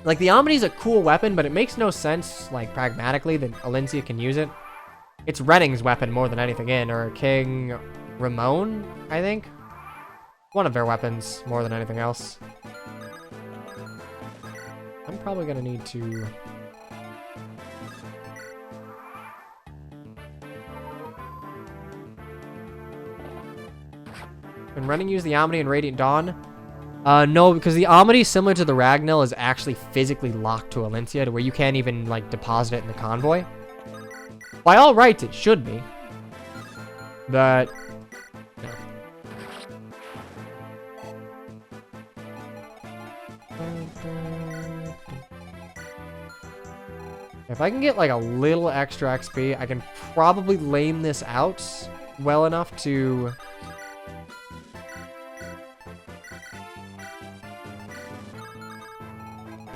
Like, the Omni's a cool weapon, but it makes no sense, like, pragmatically, that Alencia can use it. It's Redding's weapon more than anything or King Ramon, I think. One of their weapons more than anything else. I'm probably gonna need to... Can Redding use the Omni in Radiant Dawn? No, because the Omni, similar to the Ragnell, is actually physically locked to Alencia to where you can't even, like, deposit it in the convoy. By all rights, it should be. But, no. If I can get like a little extra XP, I can probably lame this out well enough to...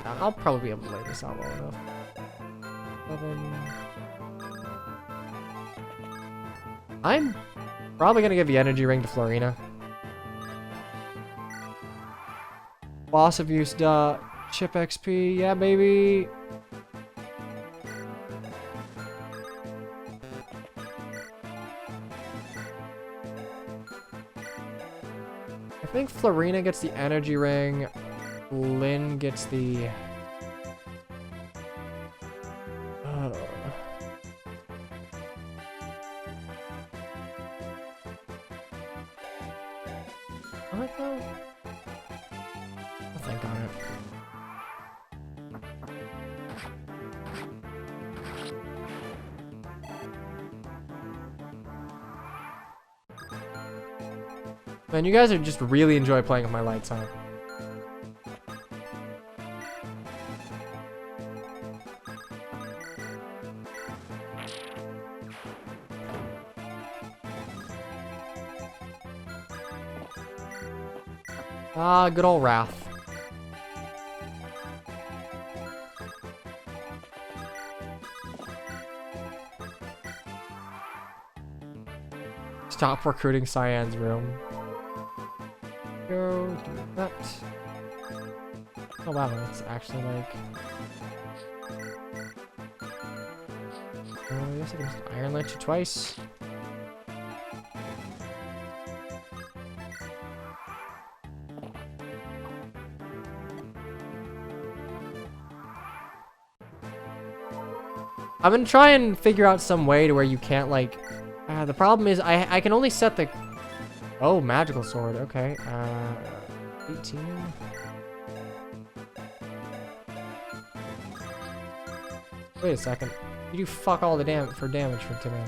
I'll probably be able to lay this out well enough. 7. I'm probably gonna give the energy ring to Florina. Loss of use, chip XP, yeah, baby. I think Florina gets the energy ring. Lynn gets the... What though? I'll think on it. Man, you guys are just really enjoy playing with my lights, huh? Ah, good old Wrath. Stop recruiting Cyan's room. Go do that. Oh wow, that's actually like... I guess I can just Iron Lynch you twice. I'm gonna try and figure out some way to where you can't like... the problem is I can only set the... Oh, magical sword. Okay. 18. Wait a second. You do fuck all the damage for today.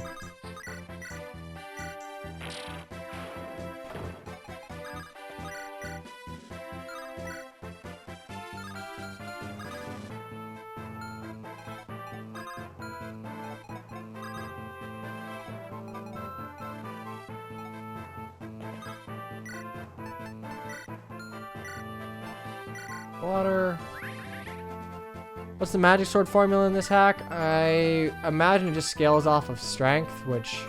Water. What's the magic sword formula in this hack? I imagine it just scales off of strength, which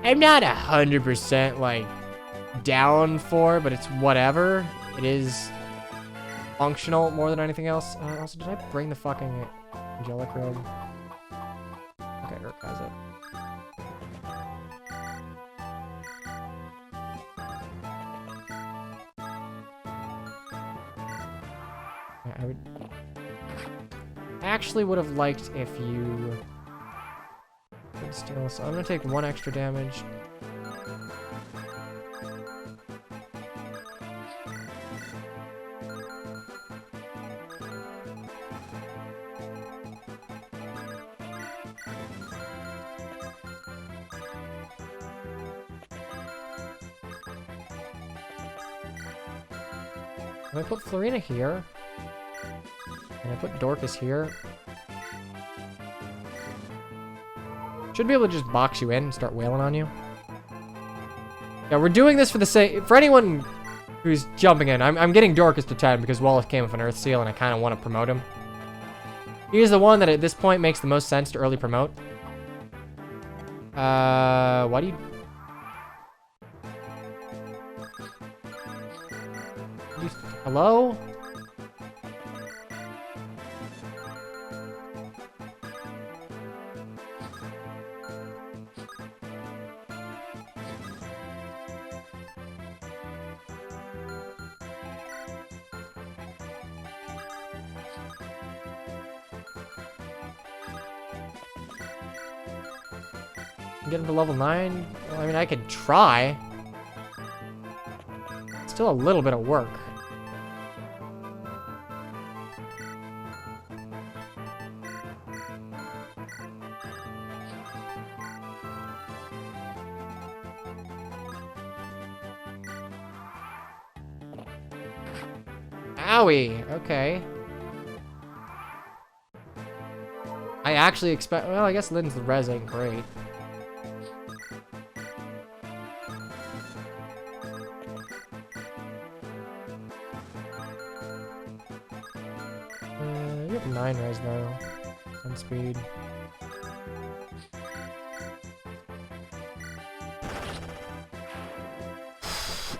I'm not 100% like down for, but it's whatever. It is functional more than anything else. Also, did I bring the fucking angelic robe? Okay, Urk has it. I would actually would have liked if you could still. So I'm gonna take 1 extra damage. Can I put Florina here? Can I put Dorcas here? Should be able to just box you in and start wailing on you. Yeah, we're doing this for the sake... For anyone who's jumping in, I'm getting Dorcas to 10 because Wallace came with an Earth Seal and I kind of want to promote him. He's the one that at this point makes the most sense to early promote. Why do you... Hello? Get him to level 9? Well, I mean, I could try. Still a little bit of work. Owie, okay. I actually expect... Well, I guess Lynn's the res ain't great. You have 9 res though. 1 speed.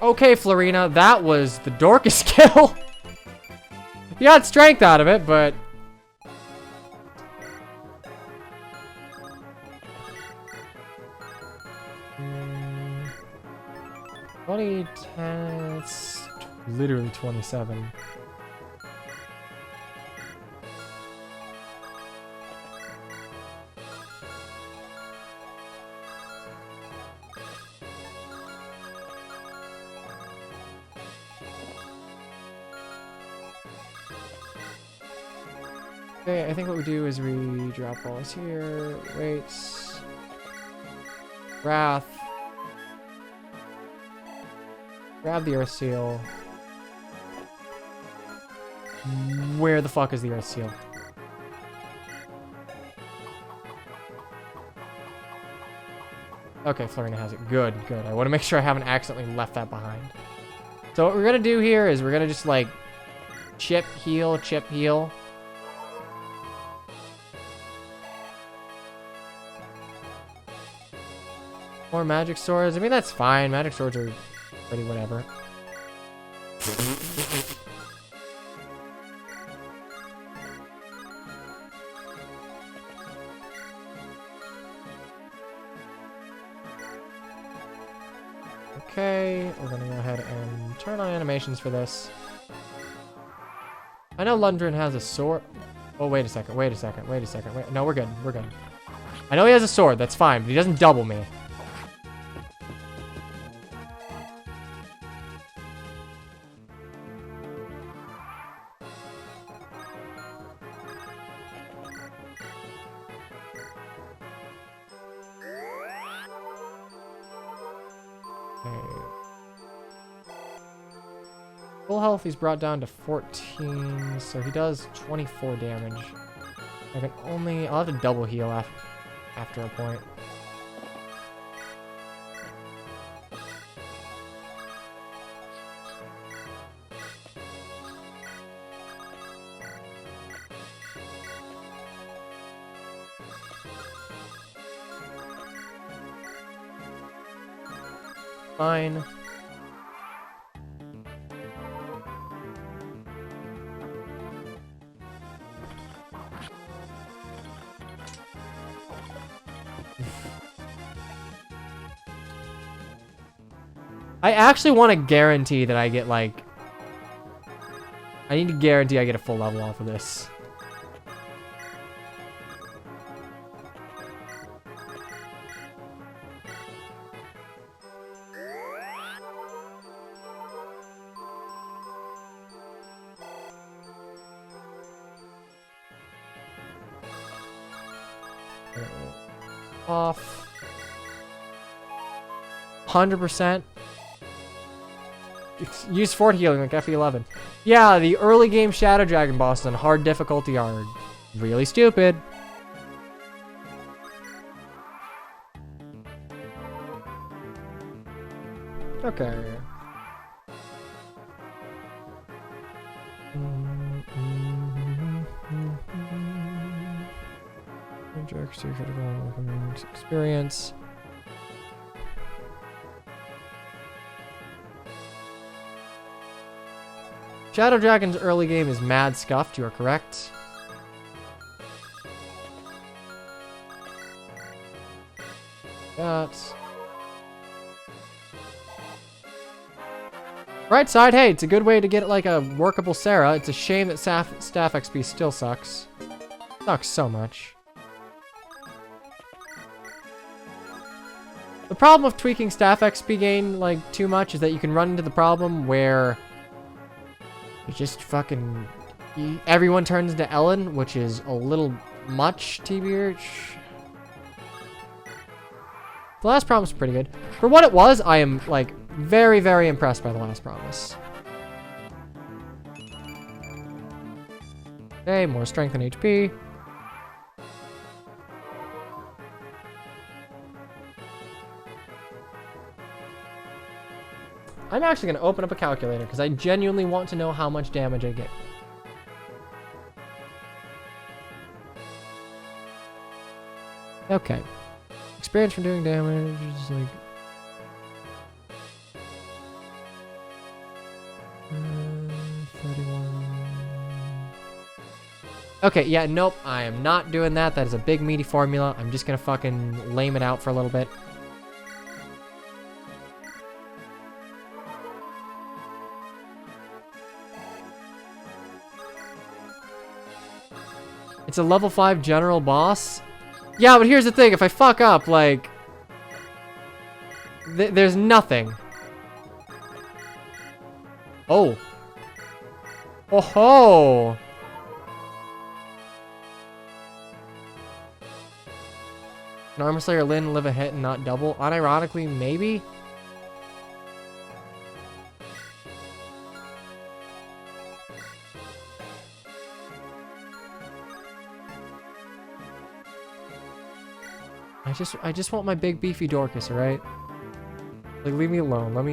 Okay, Florina, that was the dorkest kill. You got strength out of it, but... 20, 10, it's literally 27. Okay, I think what we do is we drop balls here, weights, wrath, grab the earth seal. Where the fuck is the earth seal? Okay, Florina has it. Good, good. I want to make sure I haven't accidentally left that behind. So what we're gonna do here is we're gonna just like chip, heal, chip, heal. More magic swords. I mean, that's fine. Magic swords are pretty whatever. Okay, we're gonna go ahead and turn on animations for this. I know Lundgren has a sword. Oh, wait a second, wait a second, wait a second. Wait. No, we're good, we're good. I know he has a sword, that's fine, but he doesn't double me. Full health he's brought down to 14, so he does 24 damage. I can only... I'll have to double heal after a point. Fine. I actually want to guarantee that I get, like... I need to guarantee I get a full level off of this. Off. 100%. Use fort healing like FE7. Yeah, the early game Shadow Dragon bosses on hard difficulty are really stupid. Okay. Experience. Shadow Dragon's early game is mad scuffed, you are correct. That. Right side, hey, it's a good way to get like a workable Sarah. It's a shame that staff XP still sucks. Sucks so much. The problem with tweaking staff XP gain like too much is that you can run into the problem where you just fucking... everyone turns into Ellen, which is a little much, TBH. The Last Promise is pretty good. For what it was, I am, like, very, very impressed by The Last Promise. Okay, more strength and HP. I'm actually going to open up a calculator because I genuinely want to know how much damage I get. Okay. Experience from doing damage is like... 31. Okay, yeah, nope. I am not doing that. That is a big meaty formula. I'm just going to fucking lame it out for a little bit. It's a level 5 general boss. Yeah, but here's the thing. If I fuck up, like... there's nothing. Oh. Oh ho! Can Armor Slayer Lyn live a hit and not double? Unironically, maybe? I just want my big beefy Dorcas, alright? Like, leave me alone. Let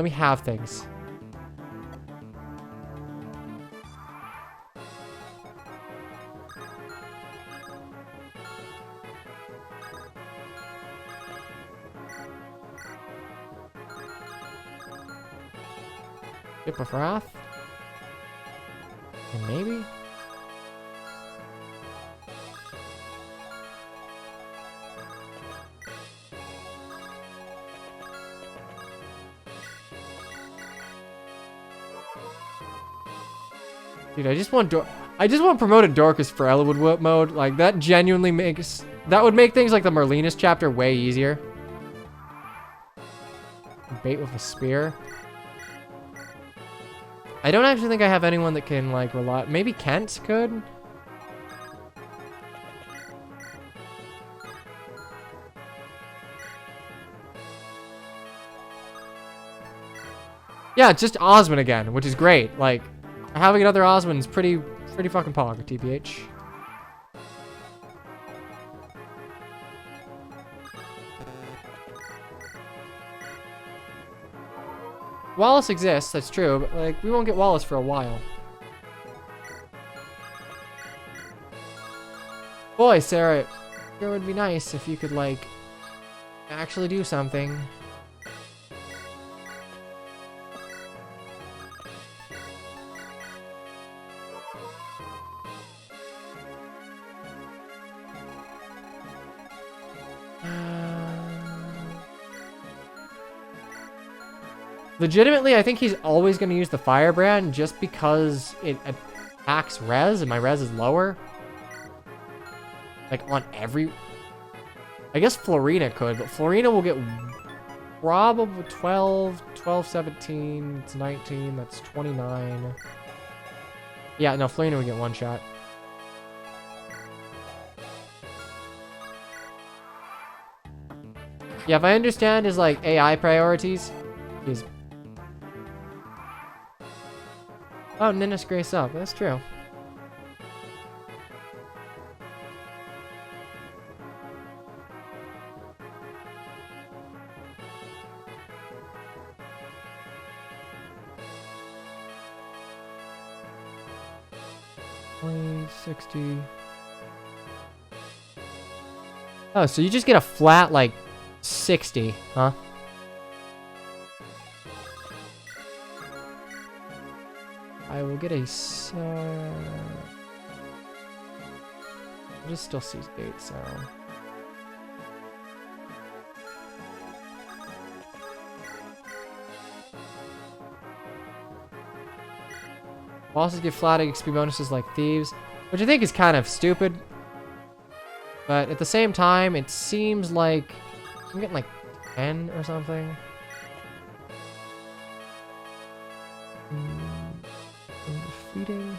me have things. Tip of Wrath? And maybe? Dude, I just want promoted Dorcas for Eliwood Whip mode. Like, that genuinely makes... That would make things like the Merlinus chapter way easier. Bait with a spear. I don't actually think I have anyone that can, like, rely... Maybe Kent could? Yeah, it's just Osmond again, which is great. Like, having another Osmond is pretty fucking pog, TBH. Wallace exists, that's true, but like we won't get Wallace for a while. Boy, Sarah, it sure would be nice if you could like actually do something. Legitimately, I think he's always going to use the Firebrand just because it attacks res, and my res is lower. Like, on every... I guess Florina could, but Florina will get probably 12, 17, it's 19, that's 29. Yeah, no, Florina would get one shot. Yeah, if I understand his, like, AI priorities, he's... Oh, Ninnis Grace up. That's true. $20, $60. Oh, so you just get a flat, like, 60, huh? I will get a it just still sees gate, so bosses get flat XP bonuses like thieves, which I think is kind of stupid, but at the same time it seems like I'm getting like 10 or something. Defeating.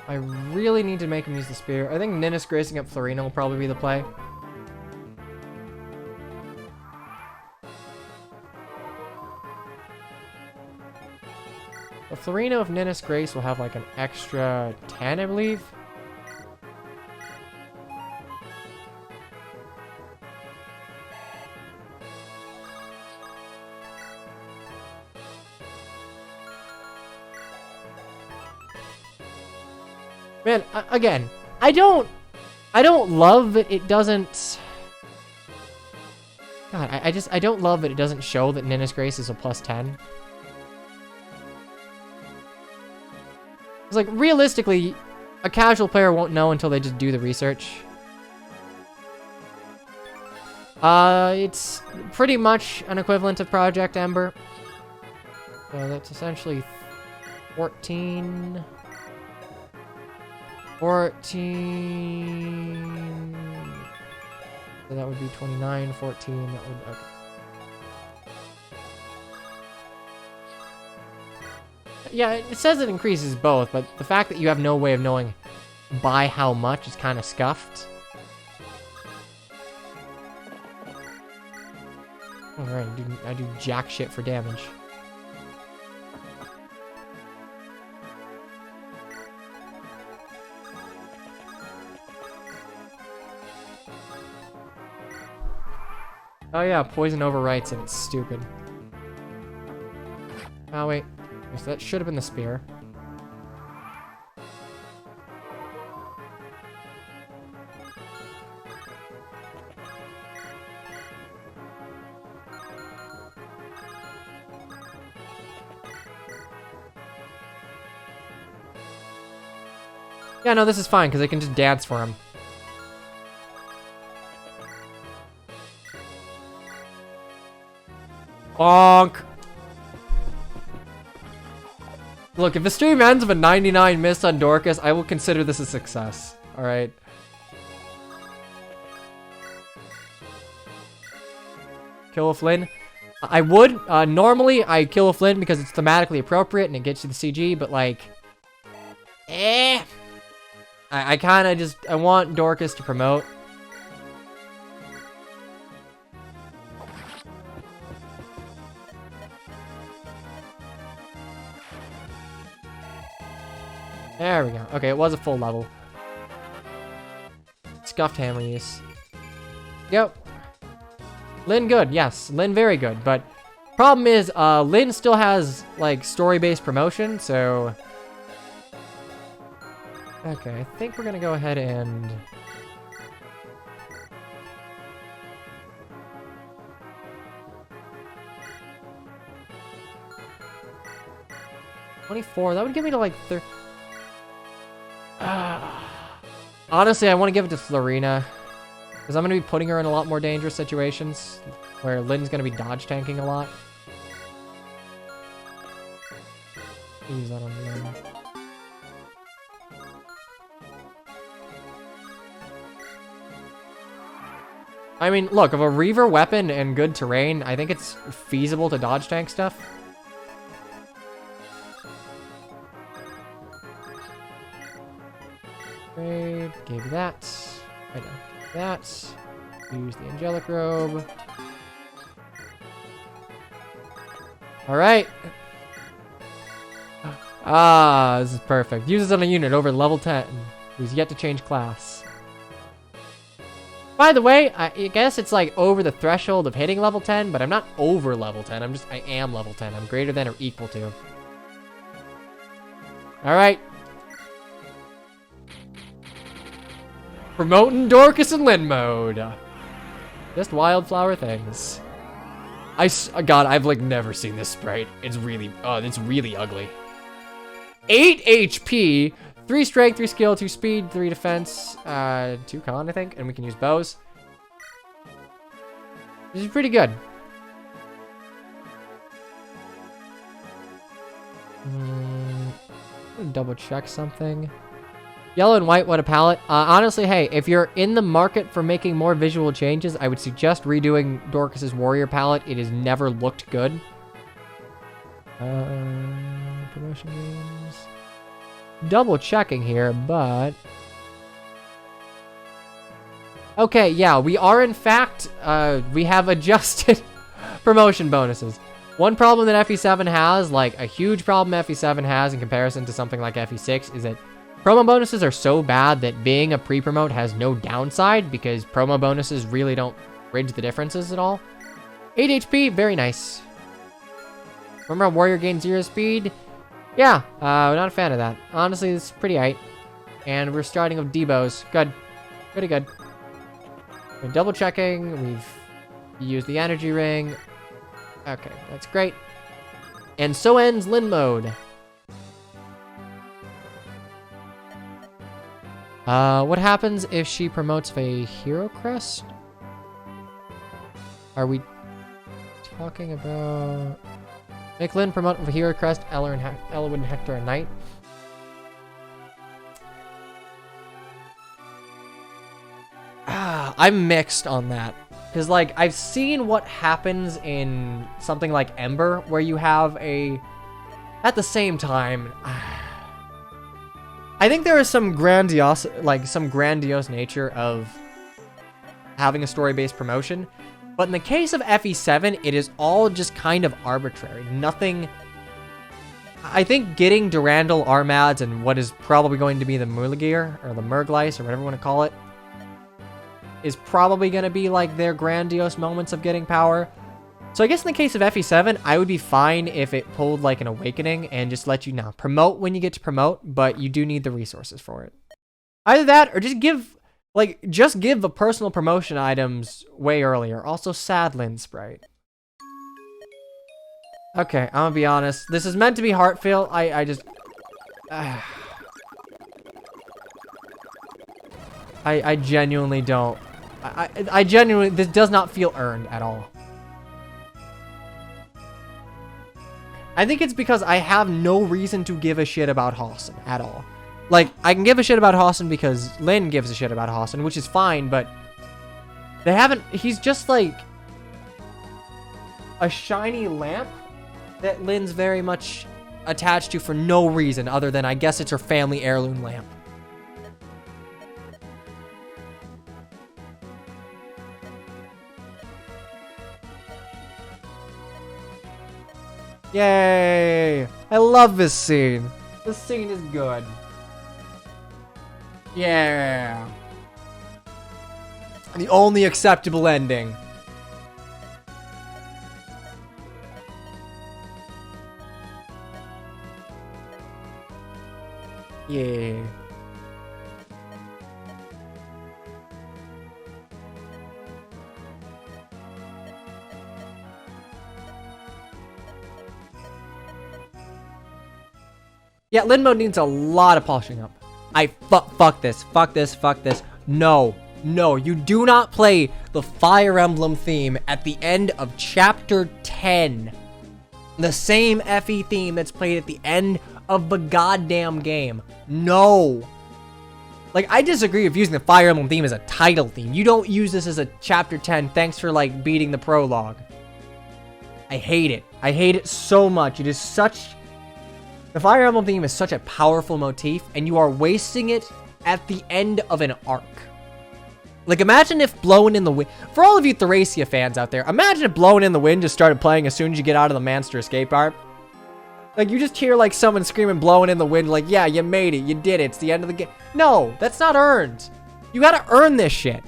I really need to make him use the spear. I think Ninnis gracing up Florina will probably be the play. But Florina with Ninnis Grace will have like an extra 10, I believe. Man, again, I don't love that it doesn't. God, I don't love that it doesn't show that Ninnis Grace is a +10. It's like, realistically, a casual player won't know until they just do the research. It's pretty much an equivalent of Project Ember. So that's essentially 14... 14... So that would be 29, 14, that would... Okay. Yeah, it says it increases both, but the fact that you have no way of knowing by how much is kind of scuffed. Alright, I do jack shit for damage. Oh yeah, poison overwrites and it's stupid. Oh wait, so that should have been the spear. Yeah, no, this is fine because I can just dance for him. Bonk. Look, if the stream ends with a 99 miss on Dorcas, I will consider this a success. Alright. Kill a Flynn. I would. Normally, I kill a Flynn because it's thematically appropriate and it gets you the CG, but like... I kind of just... I want Dorcas to promote. There we go. Okay, it was a full level. Scuffed hammer use. Yep. Lynn good, yes. Lynn very good, but problem is, Lynn still has, like, story-based promotion, so... Okay, I think we're gonna go ahead and... $24, that would give me to, like, honestly, I want to give it to Florina. Because I'm going to be putting her in a lot more dangerous situations. Where Lynn's going to be dodge tanking a lot. Use that on Lynn. I mean, look, of a Reaver weapon and good terrain, I think it's feasible to dodge tank stuff. Gave you that. I don't give that. Use the angelic robe. Alright. Ah, this is perfect. Uses on a unit over level 10 who's yet to change class. By the way, I guess it's like over the threshold of hitting level 10, but I'm not over level 10. I am level 10. I'm greater than or equal to. Alright. Promoting Dorcas and Lynn mode. Just wildflower things. God, I've like never seen this sprite. It's really ugly. 8 HP, 3 strength, 3 skill, 2 speed, 3 defense, 2 con, I think, and we can use bows. This is pretty good. Double check something. Yellow and white, what a palette. Honestly, hey, if you're in the market for making more visual changes, I would suggest redoing Dorcas's warrior palette. It has never looked good. Promotion games. double checking here, but... Okay, yeah, we are in fact, we have adjusted promotion bonuses. One problem that FE7 has, like a huge problem FE7 has in comparison to something like FE6, is that promo bonuses are so bad that being a pre-promote has no downside because promo bonuses really don't bridge the differences at all. 8 HP, very nice. Remember how Warrior gained 0 speed? Yeah, we're not a fan of that. Honestly, it's pretty aight. And we're starting with Debo's. Good. Pretty good. We're double checking. We've used the energy ring. Okay, that's great. And so ends Lin mode. What happens if she promotes a hero crest? Are we talking about... Make Lin promote with a hero crest, Elwood and Hector a knight? I'm mixed on that. Because, like, I've seen what happens in something like Ember, where you have a... At the same time... I think there is some grandiose nature of having a story-based promotion. But in the case of FE7, it is all just kind of arbitrary. Nothing... I think getting Durandal Armads and what is probably going to be the Murligir, or the Murglice, or whatever you want to call it, is probably going to be like their grandiose moments of getting power. So I guess in the case of FE7, I would be fine if it pulled like an Awakening and just let you now promote when you get to promote, but you do need the resources for it. Either that or just give the personal promotion items way earlier. Also sad Lin Sprite. Okay, I'm gonna be honest. This is meant to be heartfelt. I just... I genuinely don't. I genuinely... This does not feel earned at all. I think it's because I have no reason to give a shit about Hawson at all. Like, I can give a shit about Hawson because Lin gives a shit about Hawson, which is fine, but... They haven't... He's just like... a shiny lamp that Lin's very much attached to for no reason other than I guess it's her family heirloom lamp. Yay! I love this scene. This scene is good. Yeah. The only acceptable ending. Yeah. Yeah, Lin mode needs a lot of polishing up. Fuck this. No, you do not play the Fire Emblem theme at the end of Chapter 10. The same FE theme that's played at the end of the goddamn game. No. Like, I disagree with using the Fire Emblem theme as a title theme. You don't use this as a Chapter 10, thanks for, like, beating the prologue. I hate it. I hate it so much. It is such... The Fire Emblem theme is such a powerful motif, and you are wasting it at the end of an arc. Like, imagine if Blowin' in the Wind... For all of you Thracia fans out there, imagine if Blowin' in the Wind just started playing as soon as you get out of the Manster Escape arc. Like, you just hear, like, someone screaming Blowin' in the Wind, like, yeah, you made it, you did it, it's the end of the game. No, that's not earned. You gotta earn this shit.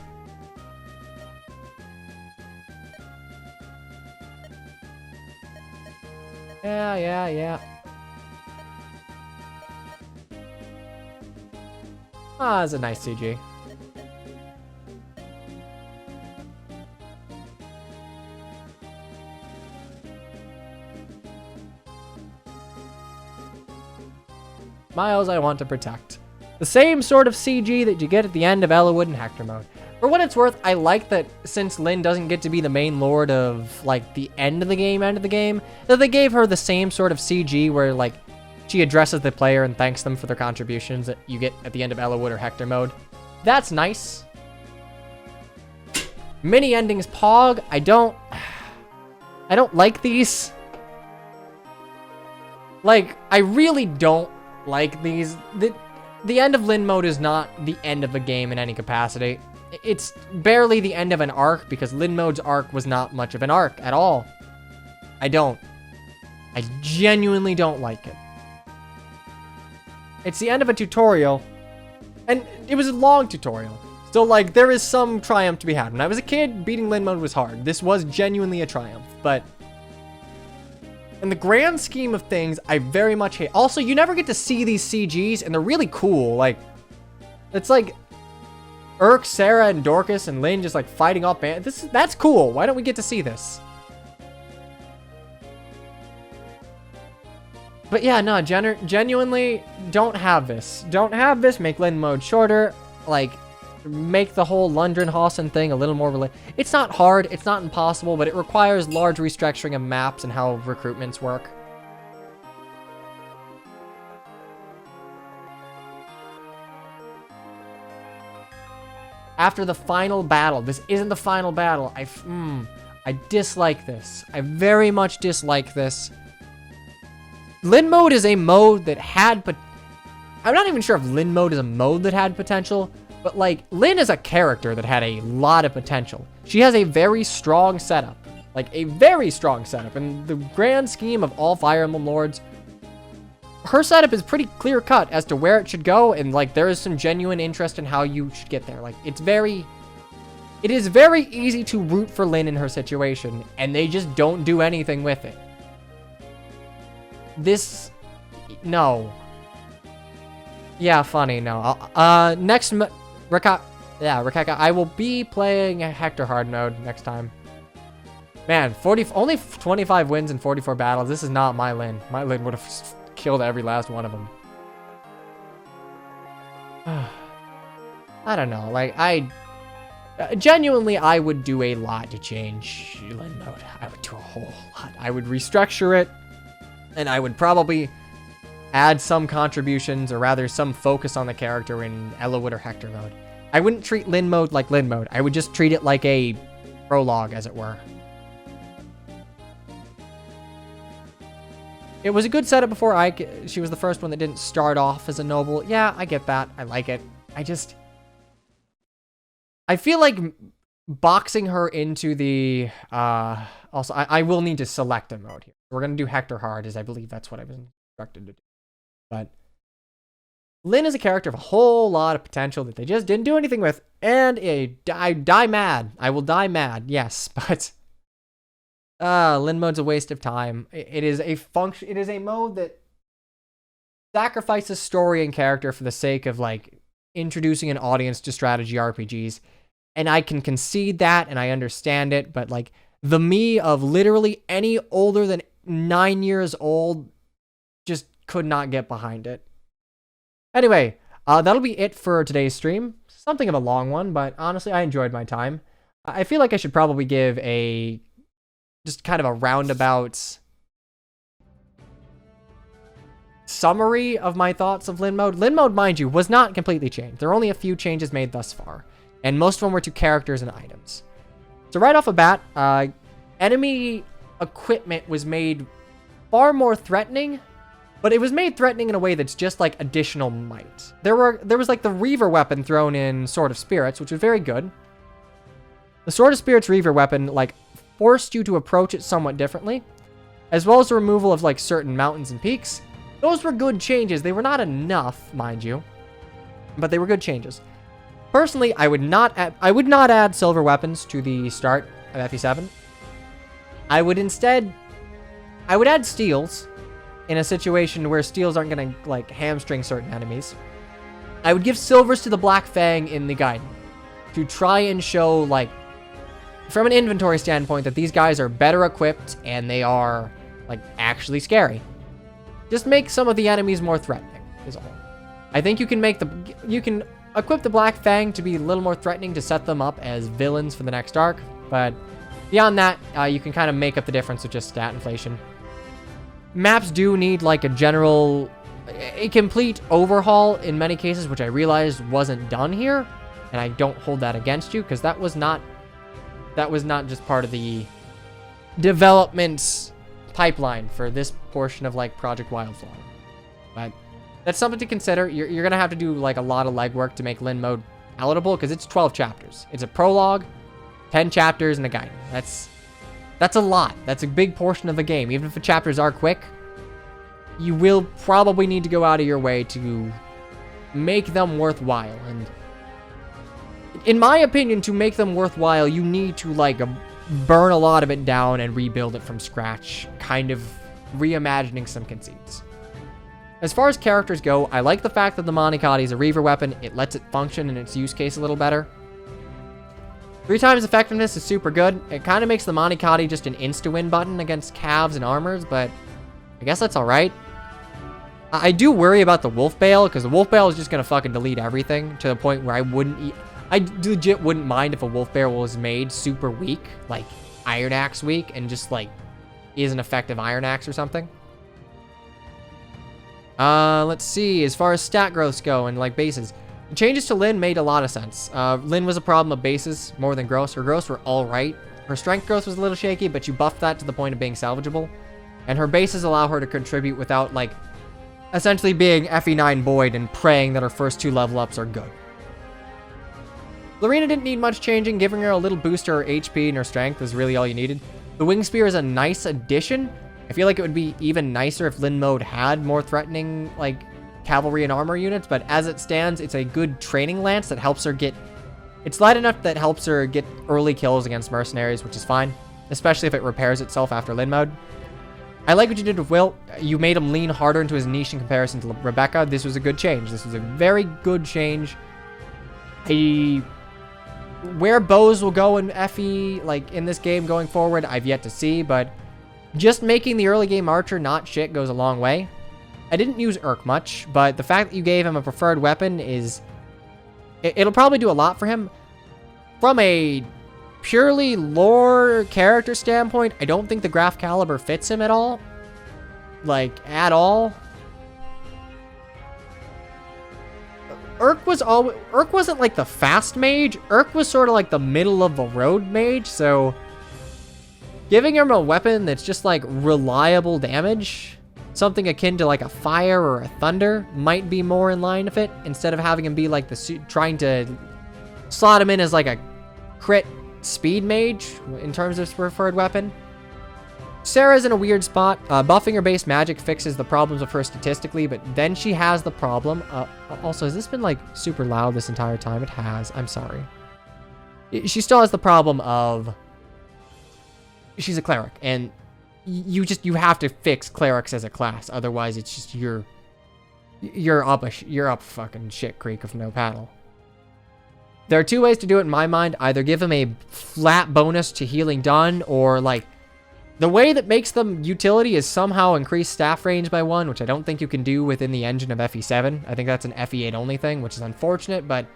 Yeah. Ah, that's a nice CG. Miles I want to protect. The same sort of CG that you get at the end of Elwood and Hector mode. For what it's worth, I like that since Lin doesn't get to be the main lord of, like, the end of the game, that they gave her the same sort of CG where, like, she addresses the player and thanks them for their contributions that you get at the end of Elwood or Hector mode. That's nice. Mini endings Pog. I don't like these. Like, I really don't like these. The end of Lin mode is not the end of a game in any capacity. It's barely the end of an arc because Lin mode's arc was not much of an arc at all. I genuinely don't like it. It's the end of a tutorial, and it was a long tutorial. So, like, there is some triumph to be had. When I was a kid, beating Lin mode was hard. This was genuinely a triumph, but in the grand scheme of things, I very much hate. Also, you never get to see these CGs, and they're really cool. Like, it's like Urk, Sarah, and Dorcas and Lin just like fighting off that's cool. Why don't we get to see this? But yeah, no, genuinely don't have this. Don't have this. Make Lin mode shorter. Like, make the whole Lundgrenhausen thing a little more It's not hard, it's not impossible, but it requires large restructuring of maps and how recruitments work. After the final battle, this isn't the final battle. I dislike this. I very much dislike this. Lin mode is a mode that had, but I'm not even sure if Lin mode is a mode that had potential. But, like, Lin is a character that had a lot of potential. She has a very strong setup. Like, a very strong setup. In the grand scheme of all Fire Emblem Lords, her setup is pretty clear-cut as to where it should go. And, like, there is some genuine interest in how you should get there. Like, it is very easy to root for Lin in her situation. And they just don't do anything with it. No. Yeah, funny, no. Next... Rekaka, I will be playing Hector hard mode next time. Man, only 25 wins in 44 battles. This is not my Lin. My Lin would have killed every last one of them. I don't know. Like, genuinely, I would do a lot to change Lin mode. I would do a whole lot. I would restructure it, and I would probably add some contributions, or rather some focus on the character in Elowood or Hector mode. I wouldn't treat Lin mode like Lin mode. I would just treat it like a prologue, as it were. It was a good setup before she was the first one that didn't start off as a noble. Yeah, I get that. I like it. I feel like boxing her into the, also, I will need to select a mode here. We're going to do Hector hard, as I believe that's what I was instructed to do. But Lin is a character of a whole lot of potential that they just didn't do anything with, and I die mad. I will die mad, yes, but Lin mode's a waste of time. It is a mode that sacrifices story and character for the sake of, like, introducing an audience to strategy RPGs, and I can concede that, and I understand it, but, like, the me of literally any older than 9 years old just could not get behind it. Anyway, that'll be it for today's stream. Something of a long one, but honestly, I enjoyed my time. I feel like I should probably give just kind of a roundabout summary of my thoughts of Lin mode. Lin mode, mind you, was not completely changed. There are only a few changes made thus far, and most of them were to characters and items. So right off the bat, enemy equipment was made far more threatening, but it was made threatening in a way that's just like additional might. There was like the Reaver weapon thrown in Sword of Spirits, which was very good. The Sword of Spirits Reaver weapon like forced you to approach it somewhat differently, as well as the removal of like certain mountains and peaks. Those were good changes. They were not enough, mind you, but they were good changes. Personally, I would not add silver weapons to the start of FE7. I would add steals in a situation where steals aren't going to, like, hamstring certain enemies. I would give silvers to the Black Fang in the Gaiden to try and show, like, from an inventory standpoint, that these guys are better equipped and they are, like, actually scary. Just make some of the enemies more threatening, is all. I think you can equip the Black Fang to be a little more threatening to set them up as villains for the next arc, but beyond that, you can kind of make up the difference with just stat inflation. Maps do need like a complete overhaul in many cases, which I realized wasn't done here, and I don't hold that against you, because that was not just part of the development pipeline for this portion of like Project Wildflower. But that's something to consider. You're going to have to do like a lot of legwork to make Lin mode palatable because it's 12 chapters. It's a prologue, 10 chapters, and a guide. That's a lot. That's a big portion of the game. Even if the chapters are quick, you will probably need to go out of your way to make them worthwhile. And in my opinion, to make them worthwhile, you need to like burn a lot of it down and rebuild it from scratch, kind of reimagining some conceits. As far as characters go, I like the fact that the Monikati is a Reaver weapon. It lets it function in its use case a little better. 3 times effectiveness is super good. It kind of makes the Monikati just an insta-win button against calves and armors, but I guess that's alright. I do worry about the Wolf Bale, because the Wolf Bale is just going to fucking delete everything to the point where I legit wouldn't mind if a Wolf Bale was made super weak, like Iron Axe weak, and just like is an effective Iron Axe or something. Let's see, as far as stat growths go and like bases, the changes to Lin made a lot of sense. Lin was a problem of bases more than growths. Her growths were alright. Her strength growth was a little shaky, but you buffed that to the point of being salvageable. And her bases allow her to contribute without like essentially being FE9 Boyd and praying that her first 2 level ups are good. Lorena didn't need much changing. Giving her a little boost to her HP and her strength was really all you needed. The Wing Spear is a nice addition. I feel like it would be even nicer if Lin mode had more threatening like cavalry and armor units, but as it stands, it's a good training lance that helps her get... It's light enough that helps her get early kills against mercenaries, which is fine, especially if it repairs itself after Lin mode. I like what you did with Will. You made him lean harder into his niche in comparison to Rebecca. This was a good change. This was a very good change. Where bows will go in FE, like in this game going forward, I've yet to see, but just making the early game archer not shit goes a long way. I didn't use Urk much, but the fact that you gave him a preferred weapon is... It'll probably do a lot for him. From a purely lore character standpoint, I don't think the Graph Caliber fits him at all. Like, at all. Urk wasn't like the fast mage. Urk was sort of like the middle of the road mage, so giving him a weapon that's just like reliable damage, something akin to like a fire or a thunder, might be more in line with it, instead of having him be like trying to slot him in as like a crit speed mage in terms of his preferred weapon. Sarah's in a weird spot. Buffing her base magic fixes the problems of her statistically, but then she has the problem. Also, has this been like super loud this entire time? It has. I'm sorry. She still has the problem of she's a cleric, and you have to fix clerics as a class. Otherwise, it's just you're up fucking shit creek of no paddle. There are 2 ways to do it in my mind. Either give him a flat bonus to healing done, or like the way that makes them utility is somehow increase staff range by 1, which I don't think you can do within the engine of FE7. I think that's an FE8 only thing, which is unfortunate, but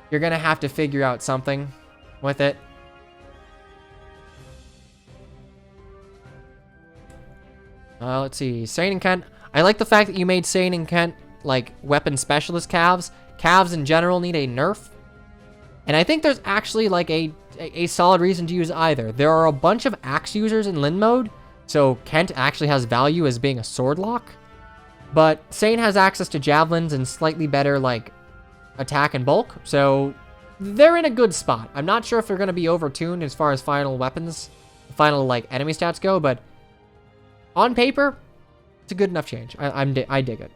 you're gonna have to figure out something with it. Let's see, Sane and Kent. I like the fact that you made Sane and Kent like weapon specialist calves. Calves in general need a nerf, and I think there's actually like a solid reason to use either. There are a bunch of axe users in Lin mode, so Kent actually has value as being a sword lock, but Sane has access to javelins and slightly better like attack and bulk, so they're in a good spot. I'm not sure if they're going to be overtuned as far as final weapons, final like enemy stats go, but on paper, it's a good enough change. I dig it.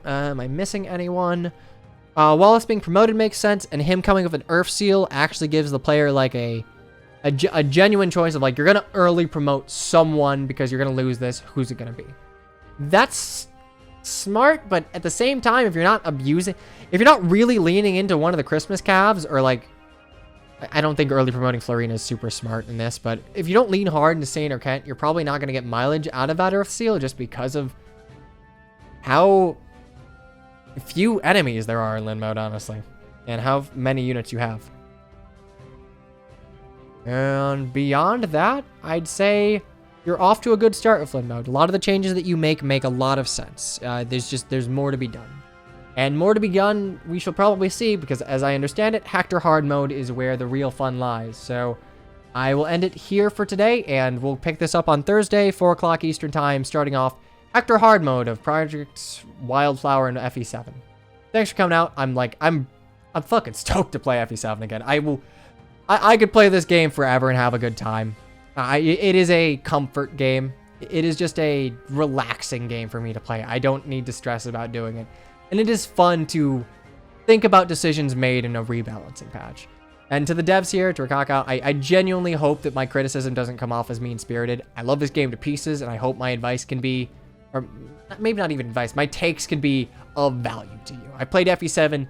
Am I missing anyone? Wallace being promoted makes sense, and him coming with an Earth Seal actually gives the player like a genuine choice of like, you're gonna early promote someone because you're gonna lose this. Who's it gonna be? That's smart, but at the same time, if you're not really leaning into one of the Christmas calves, or like, I don't think early promoting Florina is super smart in this, but if you don't lean hard into Sane or Kent, you're probably not going to get mileage out of that Earth Seal just because of how few enemies there are in Lin mode, honestly, and how many units you have. And beyond that, I'd say you're off to a good start with Lin mode. A lot of the changes that you make a lot of sense. There's more to be done. And more to be done, we shall probably see, because as I understand it, Hector Hard mode is where the real fun lies. So I will end it here for today, and we'll pick this up on Thursday, 4 o'clock Eastern Time, starting off Actor hard mode of Project Wildflower and FE7. Thanks for coming out. I'm fucking stoked to play FE7 again. I could play this game forever and have a good time. It is a comfort game. It is just a relaxing game for me to play. I don't need to stress about doing it. And it is fun to think about decisions made in a rebalancing patch. And to the devs here, to Rakaka, I genuinely hope that my criticism doesn't come off as mean-spirited. I love this game to pieces, and I hope my advice can be, or maybe not even advice, my takes can be of value to you. I played FE7.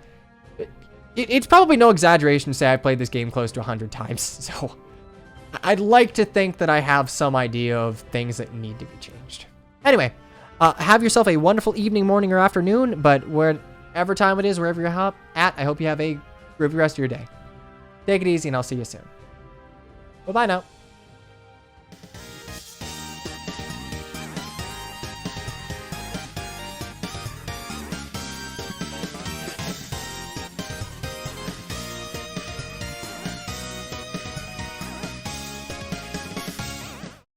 It's probably no exaggeration to say I played this game close to 100 times, so I'd like to think that I have some idea of things that need to be changed. Anyway, have yourself a wonderful evening, morning, or afternoon, but wherever time it is, wherever you're at, I hope you have a groovy rest of your day. Take it easy, and I'll see you soon. Bye-bye now.